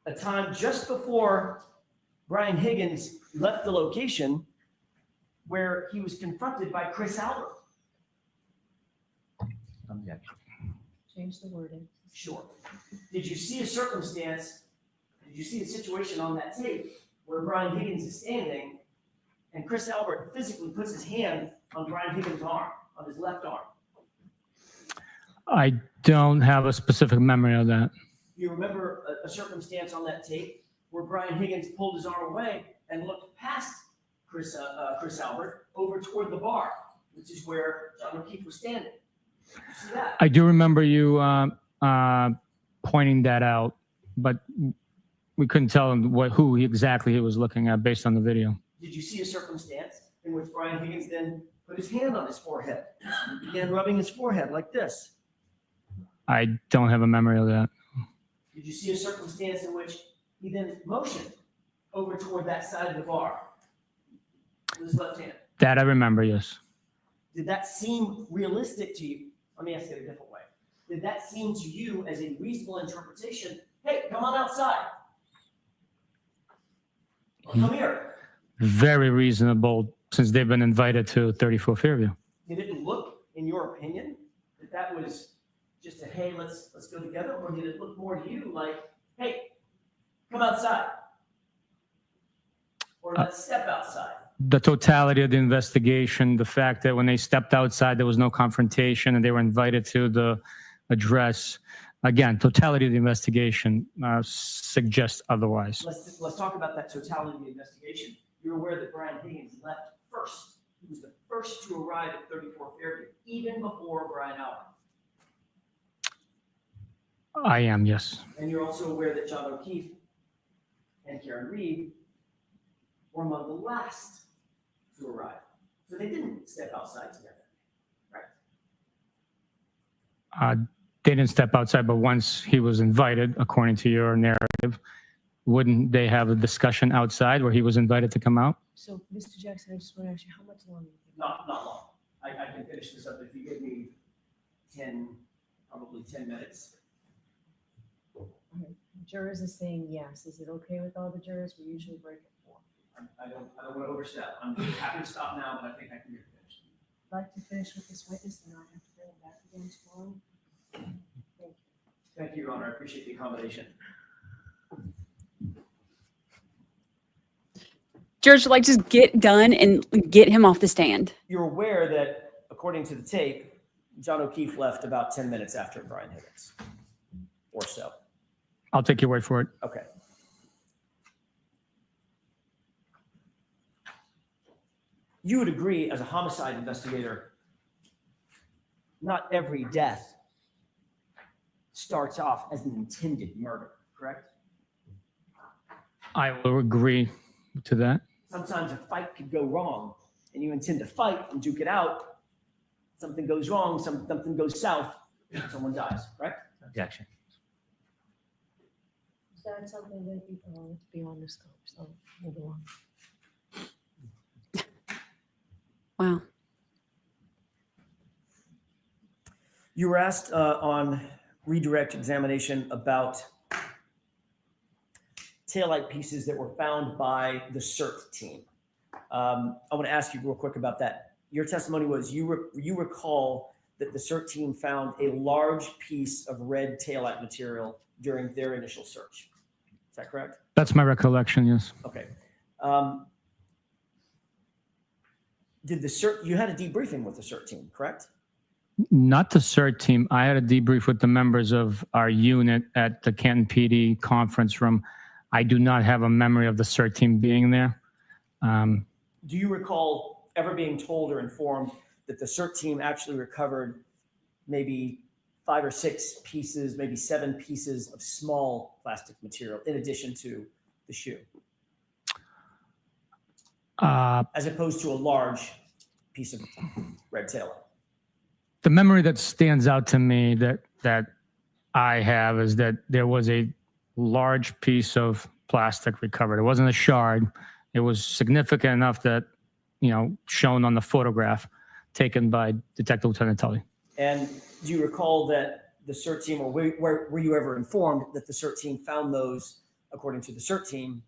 a time just before Brian Higgins left the location where he was confronted by Chris Albert? Objection. Change the wording. Sure. Did you see a circumstance, did you see a situation on that tape where Brian Higgins is standing and Chris Albert physically puts his hand on Brian Higgins' arm, on his left arm? I don't have a specific memory of that. You remember a circumstance on that tape where Brian Higgins pulled his arm away and looked past Chris Albert over toward the bar, which is where John O'Keefe was standing. You see that? I do remember you pointing that out, but we couldn't tell him who exactly he was looking at based on the video. Did you see a circumstance in which Brian Higgins then put his hand on his forehead and began rubbing his forehead like this? I don't have a memory of that. Did you see a circumstance in which he then motioned over toward that side of the bar with his left hand? That I remember, yes. Did that seem realistic to you? Let me ask it a different way. Did that seem to you as a reasonable interpretation? Hey, come on outside. Or come here. Very reasonable since they've been invited to 34 Fairview. Did it look, in your opinion, that that was just a, hey, let's go together? Or did it look more to you like, hey, come outside? Or let's step outside? The totality of the investigation, the fact that when they stepped outside, there was no confrontation and they were invited to the address. Again, totality of the investigation suggests otherwise. Let's talk about that totality of the investigation. You're aware that Brian Higgins left first. He was the first to arrive at 34 Fairview, even before Brian Allen. I am, yes. And you're also aware that John O'Keefe and Karen Reed were among the last to arrive. So they didn't step outside together, right? They didn't step outside, but once he was invited, according to your narrative, wouldn't they have a discussion outside where he was invited to come out? So, Mr. Jackson, I just want to ask you, how much longer? Not long. I can finish this up if you give me probably 10 minutes. Jurors are saying yes. Is it okay with all the jurors? We usually break at 4. I don't want to overstep. I'm happy to stop now, but I think I can get finished. I'd like to finish with this witness and not have to bring it back again tomorrow. Thank you. Thank you, Your Honor. I appreciate the accommodation. Jurors would like to just get done and get him off the stand. You're aware that, according to the tape, John O'Keefe left about 10 minutes after Brian Higgins, or so. I'll take your word for it. Okay. You would agree, as a homicide investigator, not every death starts off as an intended murder, correct? I will agree to that. Sometimes a fight could go wrong, and you intend to fight and duke it out. Something goes wrong, something goes south, someone dies, correct? Objection. Is that something that you can beyond the scope? So, move along. Wow. You were asked on redirect examination about taillight pieces that were found by the CERT team. I want to ask you real quick about that. Your testimony was you recall that the CERT team found a large piece of red taillight material during their initial search. Is that correct? That's my recollection, yes. Okay. Did the CERT, you had a debriefing with the CERT team, correct? Not the CERT team. I had a debrief with the members of our unit at the Canton PD conference room. I do not have a memory of the CERT team being there. Do you recall ever being told or informed that the CERT team actually recovered maybe 5 or 6 pieces, maybe 7 pieces of small plastic material in addition to the shoe? As opposed to a large piece of red taillight. The memory that stands out to me that I have is that there was a large piece of plastic recovered. It wasn't a shard. It was significant enough that, shown on the photograph taken by Detective Lieutenant Tully. And do you recall that the CERT team, or were you ever informed that the CERT team found those, according to the CERT team,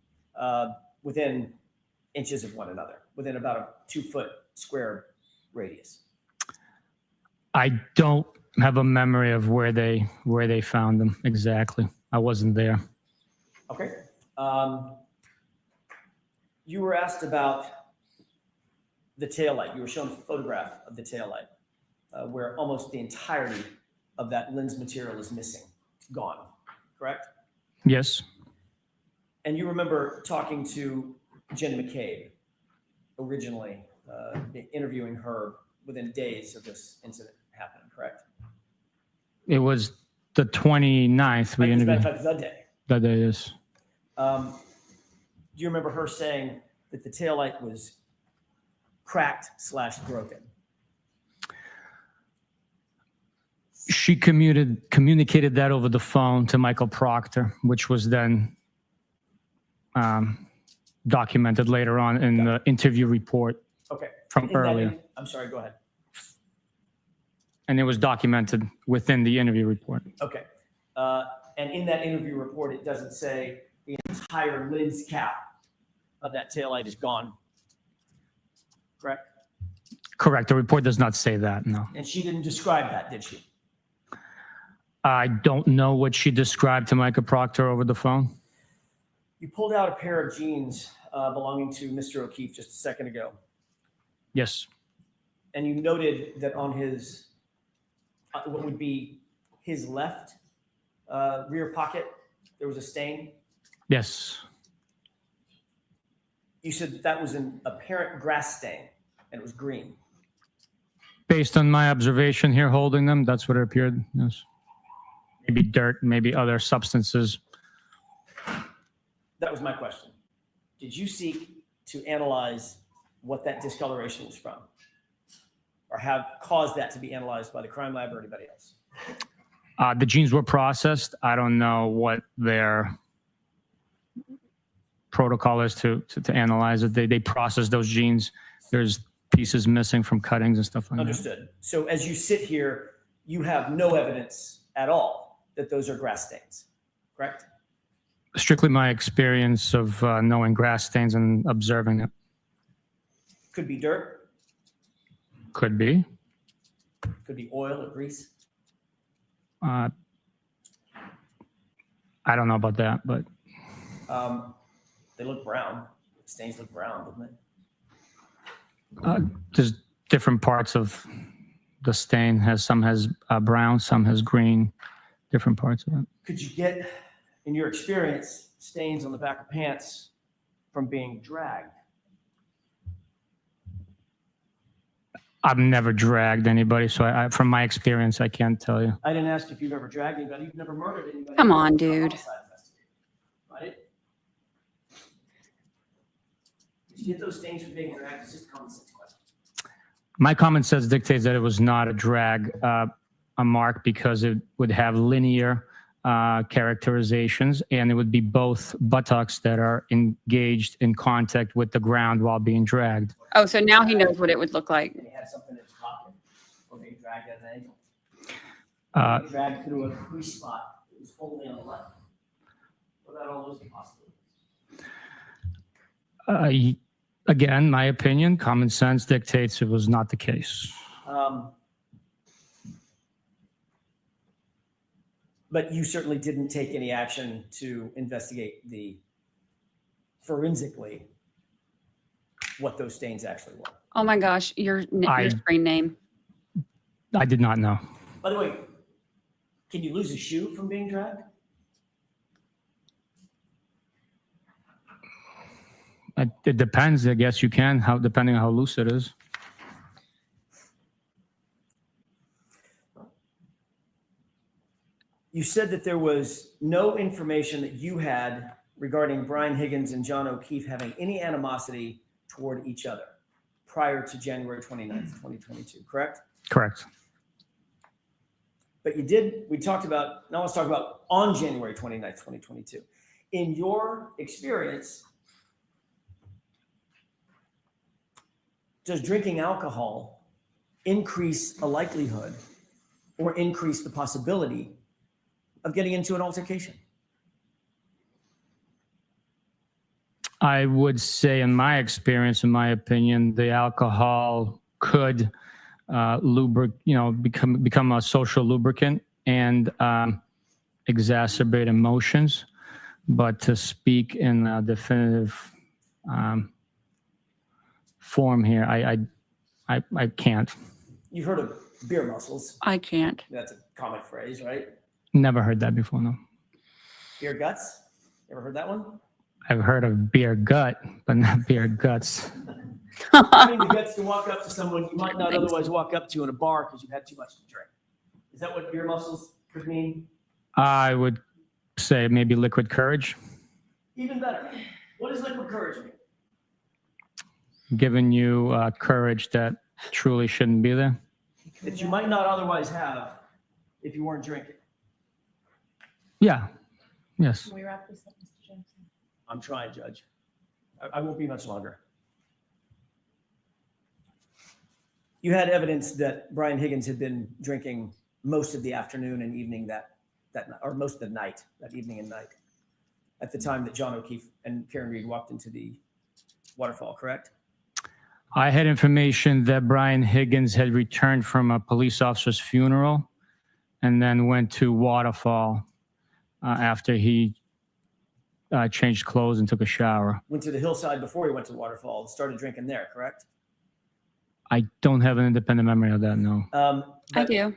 within inches of one another, within about a 2-foot square radius? I don't have a memory of where they found them exactly. I wasn't there. Okay. You were asked about the taillight. You were shown a photograph of the taillight where almost the entirety of that lens material is missing, gone, correct? Yes. And you remember talking to Jen McCabe originally, interviewing her within days of this incident happening, correct? It was the 29th we interviewed. As a matter of fact, the day. That day, yes. Do you remember her saying that the taillight was cracked / broken? She communicated that over the phone to Michael Proctor, which was then documented later on in the interview report Okay. from In that earlier. I'm sorry, go ahead. And it was documented within the interview report. Okay. And in that interview report, it doesn't say the entire lens cap of that taillight is gone. Correct? Correct. The report does not say that, no. And she didn't describe that, did she? I don't know what she described to Michael Proctor over the phone. You pulled out a pair of jeans belonging to Mr. O'Keefe just a second ago. Yes. And you noted that on his, what would be his left rear pocket, there was a stain. Yes. You said that was an apparent grass stain and it was green. Based on my observation here holding them, that's what it appeared. Yes. Maybe dirt, maybe other substances. That was my question. Did you seek to analyze what that discoloration was from? Or have caused that to be analyzed by the crime lab or anybody else? The genes were processed. I don't know what their protocol is to analyze it. They process those genes. There's pieces missing from cuttings and stuff like that. Understood. So as you sit here, you have no evidence at all that those are grass stains, correct? Strictly my experience of knowing grass stains and observing it. Could be dirt, Could be. could be oil or grease. I don't know about that, but They look brown. Stains look brown, doesn't it? there's different parts of the stain. Some has brown, some has green, different parts of it. Could you get, in your experience, stains on the back of pants from being dragged? I've never dragged anybody, so from my experience, I can't tell you. I didn't ask if you've ever dragged anybody. You've never murdered anybody. Come on, dude. Right? Did you get those stains from being dragged? It's just a common sense question. My common sense dictates that it was not a drag, a mark, because it would have linear characterizations, and it would be both buttocks that are engaged in contact with the ground while being dragged. Oh, so now he knows what it would look like. And he had something in his pocket or being dragged at an angle. Being dragged through a crease spot that was only on the left. What about all those possibilities? Again, my opinion, common sense dictates it was not the case. But you certainly didn't take any action to investigate forensically what those stains actually were. Oh my gosh, your screen name. I did not know. By the way, can you lose a shoe from being dragged? It depends. I guess you can, depending on how loose it is. You said that there was no information that you had regarding Brian Higgins and John O'Keefe having any animosity toward each other prior to January 29th, 2022, correct? Correct. But you did, now let's talk about on January 29th, 2022. In your experience, does drinking alcohol increase a likelihood or increase the possibility of getting into an altercation? I would say, in my experience, in my opinion, the alcohol could become a social lubricant and exacerbate emotions. But to speak in a definitive form here, I can't. You've heard of beer muscles. I can't. That's a common phrase, right? Never heard that before, no. Beer guts. You ever heard that one? I've heard of beer gut, but not beer guts. Having the guts to walk up to someone you might not otherwise walk up to in a bar because you've had too much to drink. Is that what beer muscles could mean? I would say maybe liquid courage. Even better. What does liquid courage mean? Giving you courage that truly shouldn't be there. That you might not otherwise have if you weren't drinking? Yeah. Yes. Can we wrap this up, Mr. Jackson? I'm trying, Judge. I won't be much longer. You had evidence that Brian Higgins had been drinking most of the afternoon and evening or most of the night, that evening and night, at the time that John O'Keefe and Karen Reed walked into the waterfall, correct? I had information that Brian Higgins had returned from a police officer's funeral and then went to Waterfall after he changed clothes and took a shower. Went to the hillside before he went to Waterfall, started drinking there, correct? I don't have an independent memory of that, no. I But do. you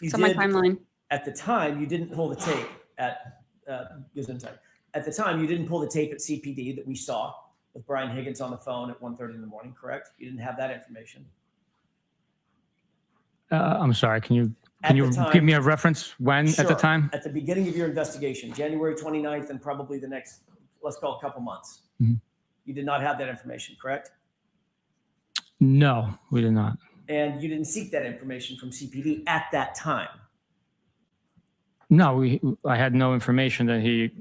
It's on my did- timeline. At the time, you didn't pull the tape at At the time, you didn't pull the tape at CPD that we saw with Brian Higgins on the phone at 1:30 in the morning, correct? You didn't have that information. I'm sorry, can you At the give time- me a reference when at the Sure. time? At the beginning of your investigation, January 29th, and probably the next, let's call it a couple months. Mhm. You did not have that information, correct? No, we did not. And you didn't seek that information from CPD at that time. No, I had no information that he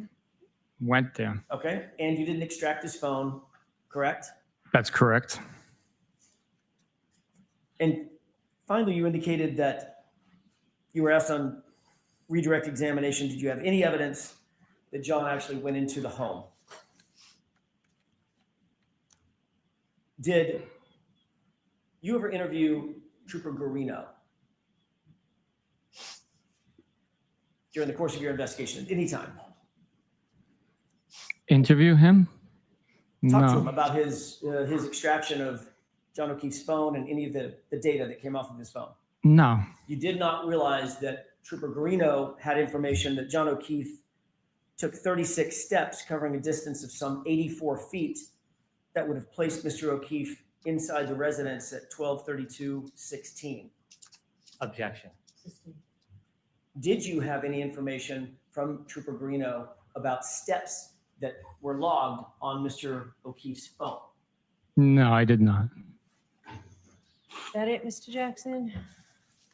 went there. Okay, and you didn't extract his phone, correct? That's correct. And finally, you indicated that you were asked on redirect examination, did you have any evidence that John actually went into the home? Did you ever interview Trooper Guarino during the course of your investigation at any time? Interview him? Talk to him No. about his extraction of John O'Keefe's phone and any of the data that came off of his phone. No. You did not realize that Trooper Guarino had information that John O'Keefe took 36 steps covering a distance of some 84 feet that would have placed Mr. O'Keefe inside the residence at 12:32:16. Objection. Did you have any information from Trooper Guarino about steps that were logged on Mr. O'Keefe's phone? No, I did not. Is that it, Mr. Jackson?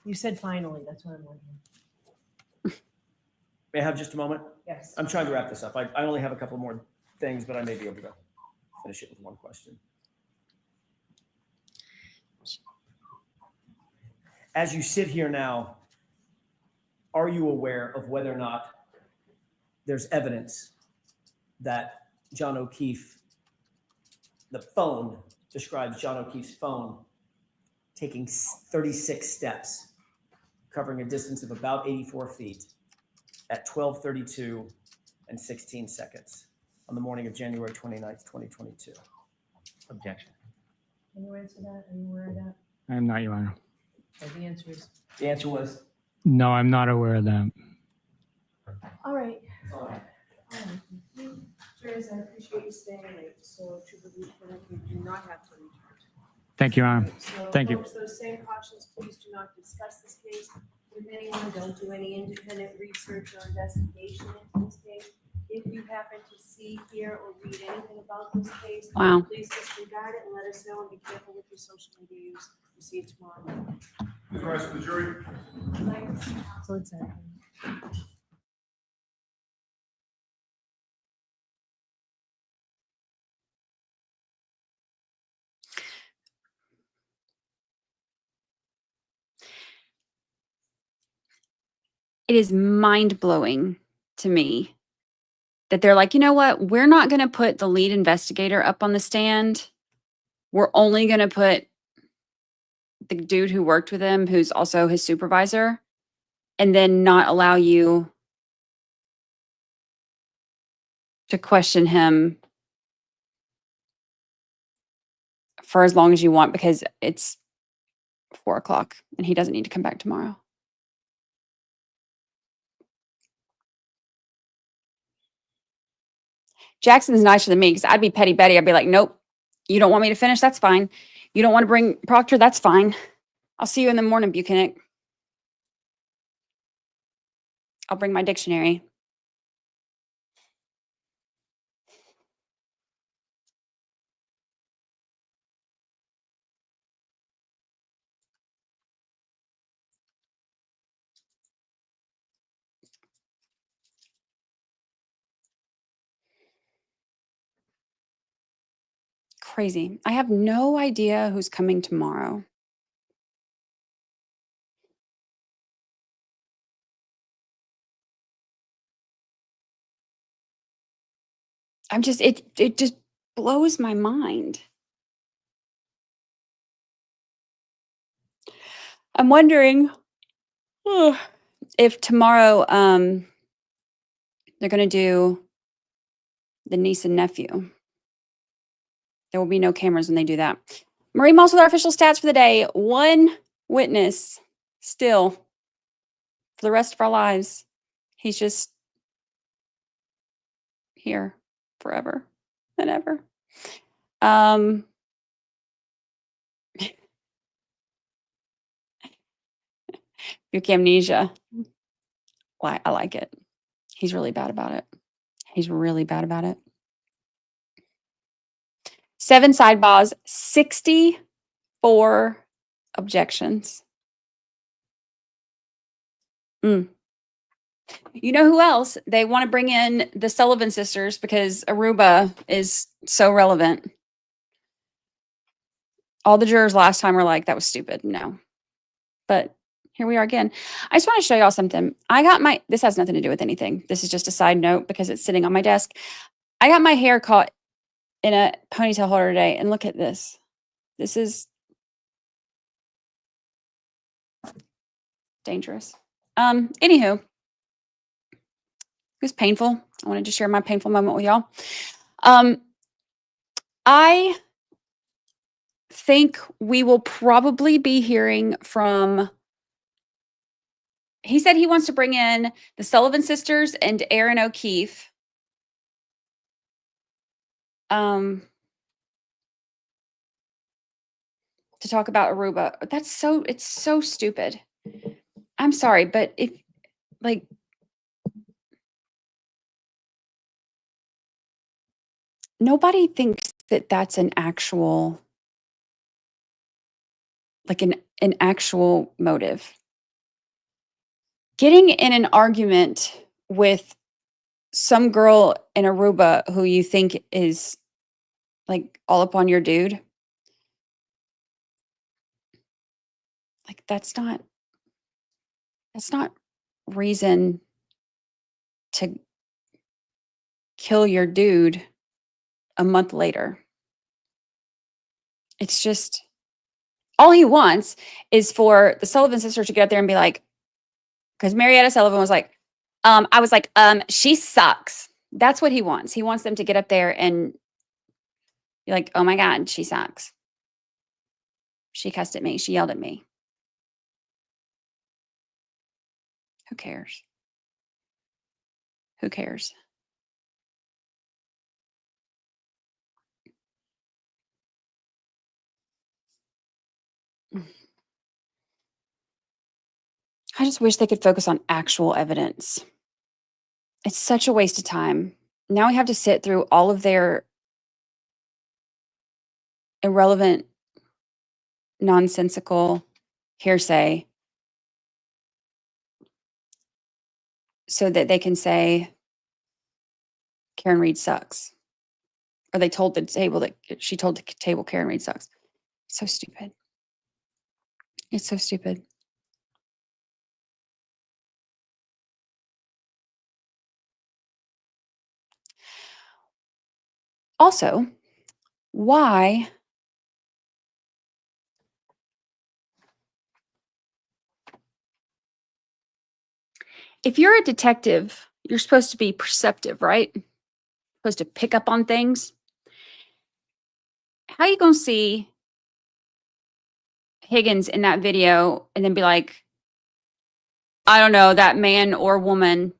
You said finally, that's what I'm wondering. May I have just a moment? Yes. I'm trying to wrap this up. I only have a couple more things, but I may be able to finish it with one question. As you sit here now, are you aware of whether or not there's evidence that John O'Keefe, the phone describes John O'Keefe's phone taking 36 steps, covering a distance of about 84 feet at 12:32:16 on the morning of January 29th, 2022? Objection. Can you answer that? Are you aware of that? I am not, Your Honor. So the answer is, The answer was, No, I'm not aware of that. all right. Jurors, I appreciate you staying late, so Trooper Bukhenik, you do not have to return. Thank you, Your Honor. So, Thank you. folks, those same cautions, please do not discuss this case with anyone. Don't do any independent research or investigation into this case. If you happen to see, hear, or read anything about this case, Wow. please disregard it and let us know, and be careful with your social media use. We'll see you tomorrow. The rest of the jury. So it's that. It is mind blowing to me that they're like, you know what? We're not going to put the lead investigator up on the stand. We're only going to put the dude who worked with him, who's also his supervisor, and then not allow you to question him for as long as you want because it's 4:00 and he doesn't need to come back tomorrow. Jackson's nicer than me because I'd be petty Betty. I'd be like, nope, you don't want me to finish? That's fine. You don't want to bring Proctor? That's fine. I'll see you in the morning, Bukhenik. I'll bring my dictionary. crazy. I have no idea who's coming tomorrow. I'm just, it just blows my mind. I'm wondering if tomorrow they're going to do the niece and nephew. There will be no cameras when they do that. Marie Moss with our official stats for the day. 1 witness still for the rest of our lives. He's just here forever and ever. Buke amnesia. I like it. He's really bad about it. He's really bad about it. 7 sidebars, 64 objections. You know who else? They want to bring in the Sullivan sisters because Aruba is so relevant. All the jurors last time were like, that was stupid. No. But here we are again. I just want to show y'all something. This has nothing to do with anything. This is just a side note because it's sitting on my desk. I got my hair caught in a ponytail holder today, and look at this. This is dangerous. Anywho, it was painful. I wanted to share my painful moment with y'all. I think we will probably be hearing from, he said he wants to bring in the Sullivan sisters and Aaron O'Keefe. To talk about Aruba. It's so stupid. I'm sorry, but if, like, nobody thinks that that's an actual, like an actual motive. Getting in an argument with some girl in Aruba who you think is like all up on your dude, like that's not reason to kill your dude a month later. It's just, all he wants is for the Sullivan sister to get up there and be like, because Marietta Sullivan was like, I was like, she sucks. That's what he wants. He wants them to get up there and be like, oh my God, she sucks. She cussed at me. She yelled at me. Who cares? Who cares? I just wish they could focus on actual evidence. It's such a waste of time. Now we have to sit through all of their irrelevant, nonsensical hearsay so that they can say Karen Reed sucks. Or they told the table that she told the table Karen Reed sucks. It's so stupid. It's so stupid. Also, why if you're a detective, you're supposed to be perceptive, right? Supposed to pick up on things. How you gonna see Higgins in that video and then be like, I don't know, that man or woman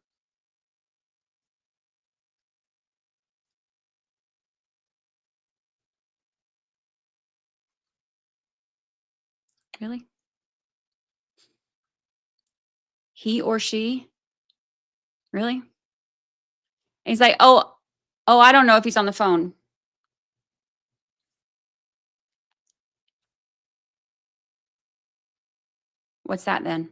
really? He or she? Really? And he's like, oh, I don't know if he's on the phone. What's that then?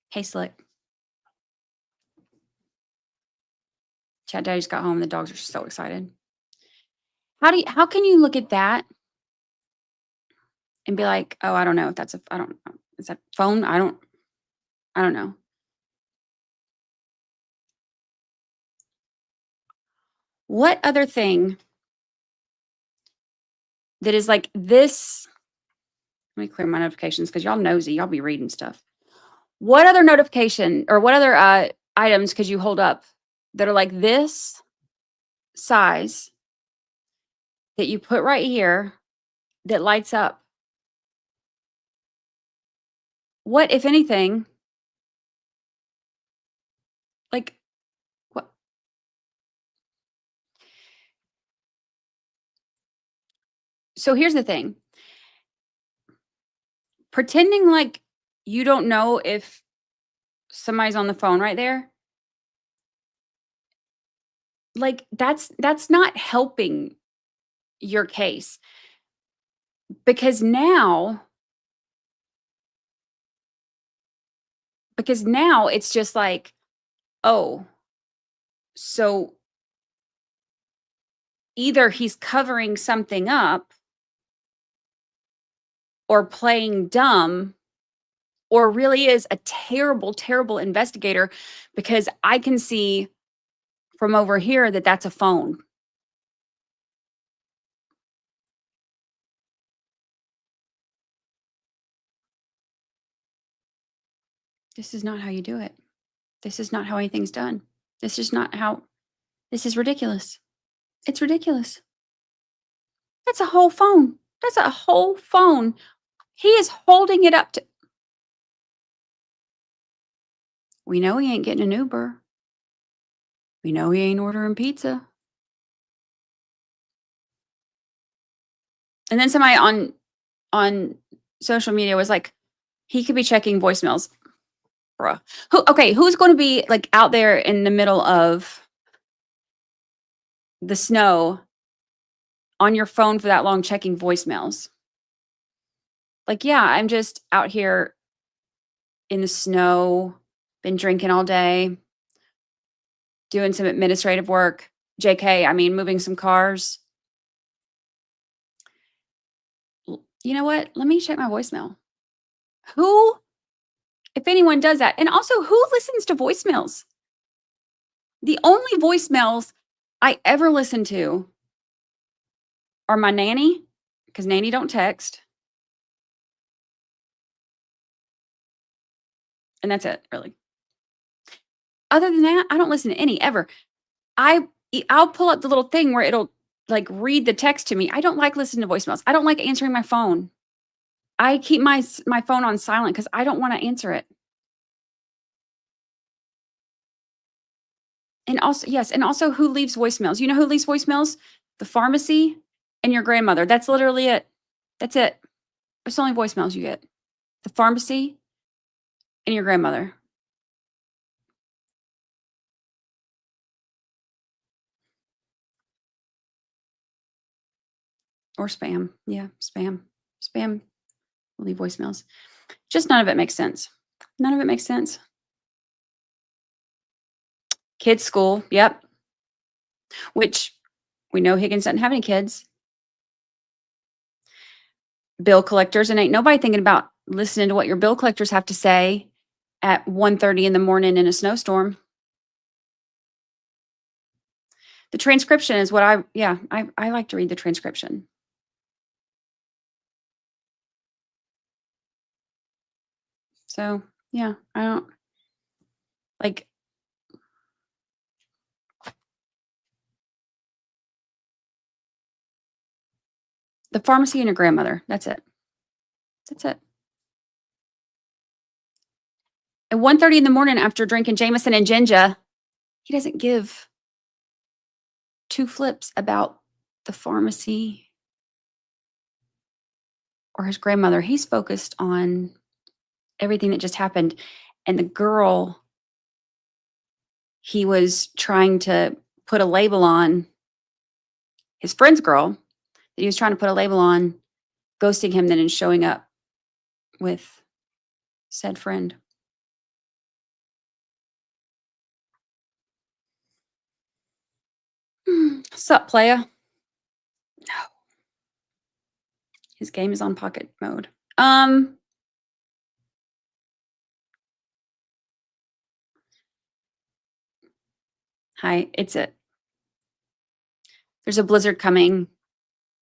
Hey, Slick. Chat Daddy just got home. The dogs are so excited. How can you look at that and be like, oh, I don't know if that's I don't know. Is that phone? I don't know. What other thing that is like this? Let me clear my notifications because y'all nosy. Y'all be reading stuff. What other notification or what other items could you hold up that are like this size that you put right here that lights up? What, if anything, like what? So here's the thing. Pretending like you don't know if somebody's on the phone right there, like that's not helping your case. Because now it's just like, oh, so either he's covering something up or playing dumb or really is a terrible, terrible investigator because I can see from over here that that's a phone. This is not how you do it. This is not how anything's done. This is not how, this is ridiculous. It's ridiculous. That's a whole phone. That's a whole phone. He is holding it up to. We know he ain't getting an Uber. We know he ain't ordering pizza. And then somebody on social media was like, he could be checking voicemails. Bruh. Who's going to be like out there in the middle of the snow on your phone for that long checking voicemails? Like, yeah, I'm just out here in the snow, been drinking all day, doing some administrative work. JK, I mean, moving some cars. You know what? Let me check my voicemail. Who, if anyone does that, and also who listens to voicemails? The only voicemails I ever listen to are my nanny, because nanny don't text. And that's it, really. Other than that, I don't listen to any ever. I'll pull up the little thing where it'll like read the text to me. I don't like listening to voicemails. I don't like answering my phone. I keep my phone on silent because I don't want to answer it. And also, yes, and also who leaves voicemails? You know who leaves voicemails? The pharmacy and your grandmother. That's literally it. That's it. It's the only voicemails you get. The pharmacy and your grandmother. Or spam. Yeah, spam. Spam will leave voicemails. Just none of it makes sense. None of it makes sense. Kids' school. Yep. Which we know Higgins doesn't have any kids. Bill collectors, and ain't nobody thinking about listening to what your bill collectors have to say at 1:30 in the morning in a snowstorm. The transcription is what I like to read the transcription. So, yeah, I don't like the pharmacy and your grandmother. That's it. That's it. At 1:30 in the morning after drinking Jameson and ginger, he doesn't give two flips about the pharmacy or his grandmother. He's focused on everything that just happened. And the girl he was trying to put a label on, his friend's girl, that he was trying to put a label on, ghosting him then and showing up with said friend. Sup, playa? No. His game is on pocket mode. Hi, there's a blizzard coming.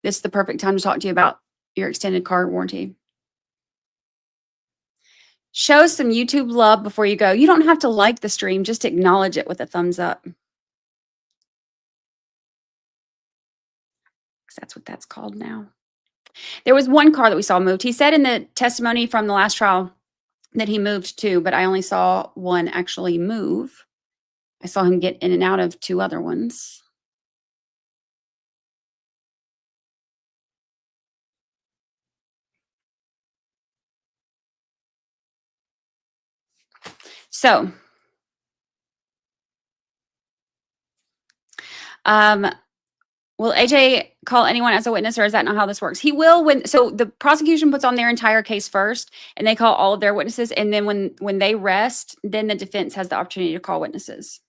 This is the perfect time to talk to you about your extended car warranty. Show some YouTube love before you go. You don't have to like the stream, just acknowledge it with a thumbs up. 'Cause that's what that's called now. There was one car that we saw moved. He said in the testimony from the last trial that he moved two, but I only saw one actually move. I saw him get in and out of two other ones. So, will AJ call anyone as a witness, or is that not how this works? He will so the prosecution puts on their entire case first, and they call all of their witnesses, and then when they rest, then the defense has the opportunity to call witnesses.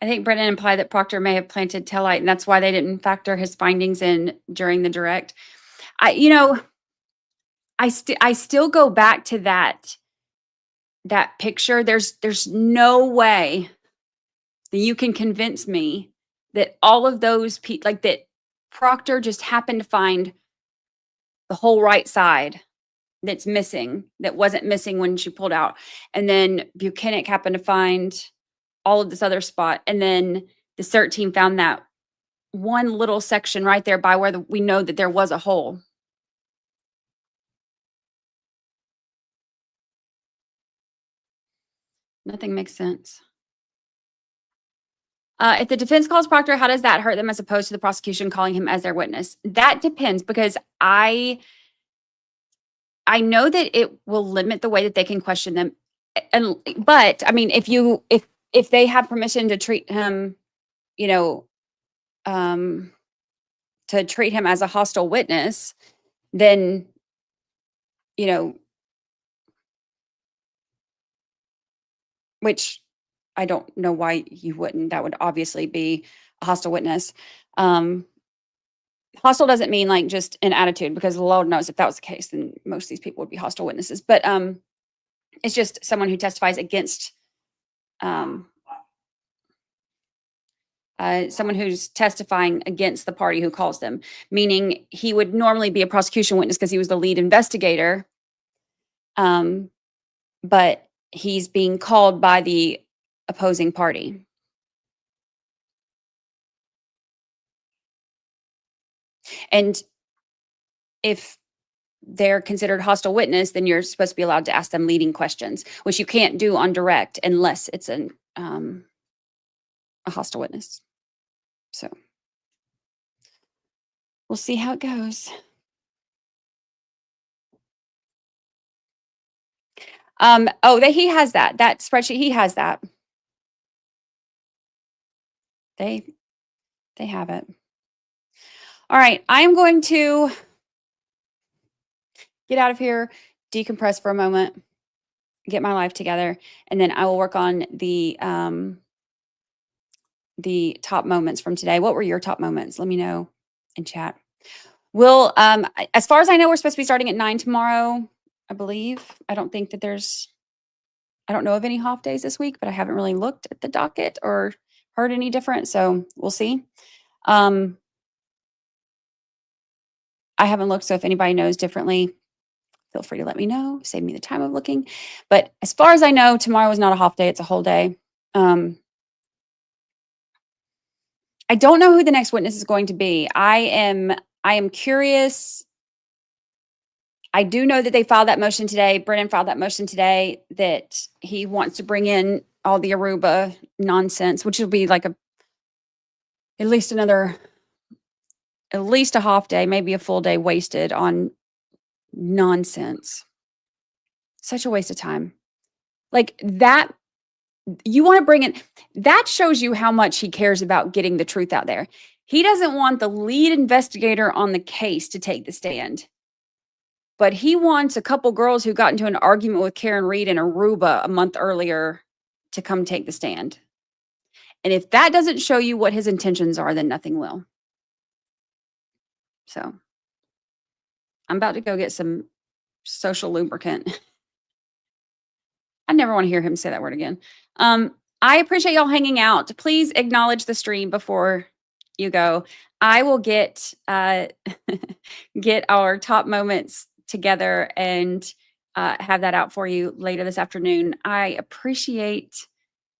I think Brennan implied that Proctor may have planted taillight, and that's why they didn't factor his findings in during the direct. I still go back to that picture. There's no way that you can convince me that all of those people, like that Proctor just happened to find the whole right side that's missing, that wasn't missing when she pulled out. And then Bukhenik happened to find all of this other spot. And then the CERT team found that one little section right there by where we know that there was a hole. Nothing makes sense. If the defense calls Proctor, how does that hurt them as opposed to the prosecution calling him as their witness? That depends, because I know that it will limit the way that they can question them. But I mean, if they have permission to treat him, to treat him as a hostile witness, then, which I don't know why you wouldn't. That would obviously be a hostile witness. Hostile doesn't mean like just an attitude, because the Lord knows if that was the case, then most of these people would be hostile witnesses. But it's just someone who testifies against someone who's testifying against the party who calls them, meaning he would normally be a prosecution witness because he was the lead investigator. But he's being called by the opposing party. And if they're considered hostile witness, then you're supposed to be allowed to ask them leading questions, which you can't do on direct unless it's a hostile witness. So we'll see how it goes. He has that spreadsheet. He has that. They have it. All right, I am going to get out of here, decompress for a moment, get my life together, and then I will work on the top moments from today. What were your top moments? Let me know in chat. We'll, as far as I know, we're supposed to be starting at 9 tomorrow, I believe. I don't know of any half days this week, but I haven't really looked at the docket or heard any different, so we'll see. I haven't looked, so if anybody knows differently, feel free to let me know. Save me the time of looking. But as far as I know, tomorrow is not a half day, it's a whole day. I don't know who the next witness is going to be. I am curious. I do know that they filed that motion today. Brennan filed that motion today that he wants to bring in all the Aruba nonsense, which will be like at least a half day, maybe a full day wasted on nonsense. Such a waste of time. Like that, you want to bring in, that shows you how much he cares about getting the truth out there. He doesn't want the lead investigator on the case to take the stand. But he wants a couple girls who got into an argument with Karen Reed in Aruba a month earlier to come take the stand. And if that doesn't show you what his intentions are, then nothing will. So I'm about to go get some social lubricant. I never want to hear him say that word again. I appreciate y'all hanging out. Please acknowledge the stream before you go. I will get get our top moments together and have that out for you later this afternoon. I appreciate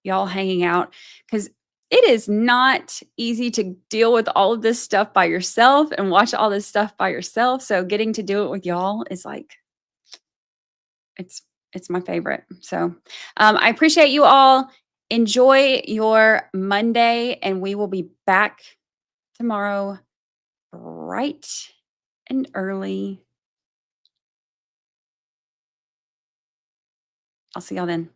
y'all hanging out because it is not easy to deal with all of this stuff by yourself and watch all this stuff by yourself. So getting to do it with y'all is like, it's my favorite. So I appreciate you all. Enjoy your Monday, and we will be back tomorrow bright and early. I'll see y'all then.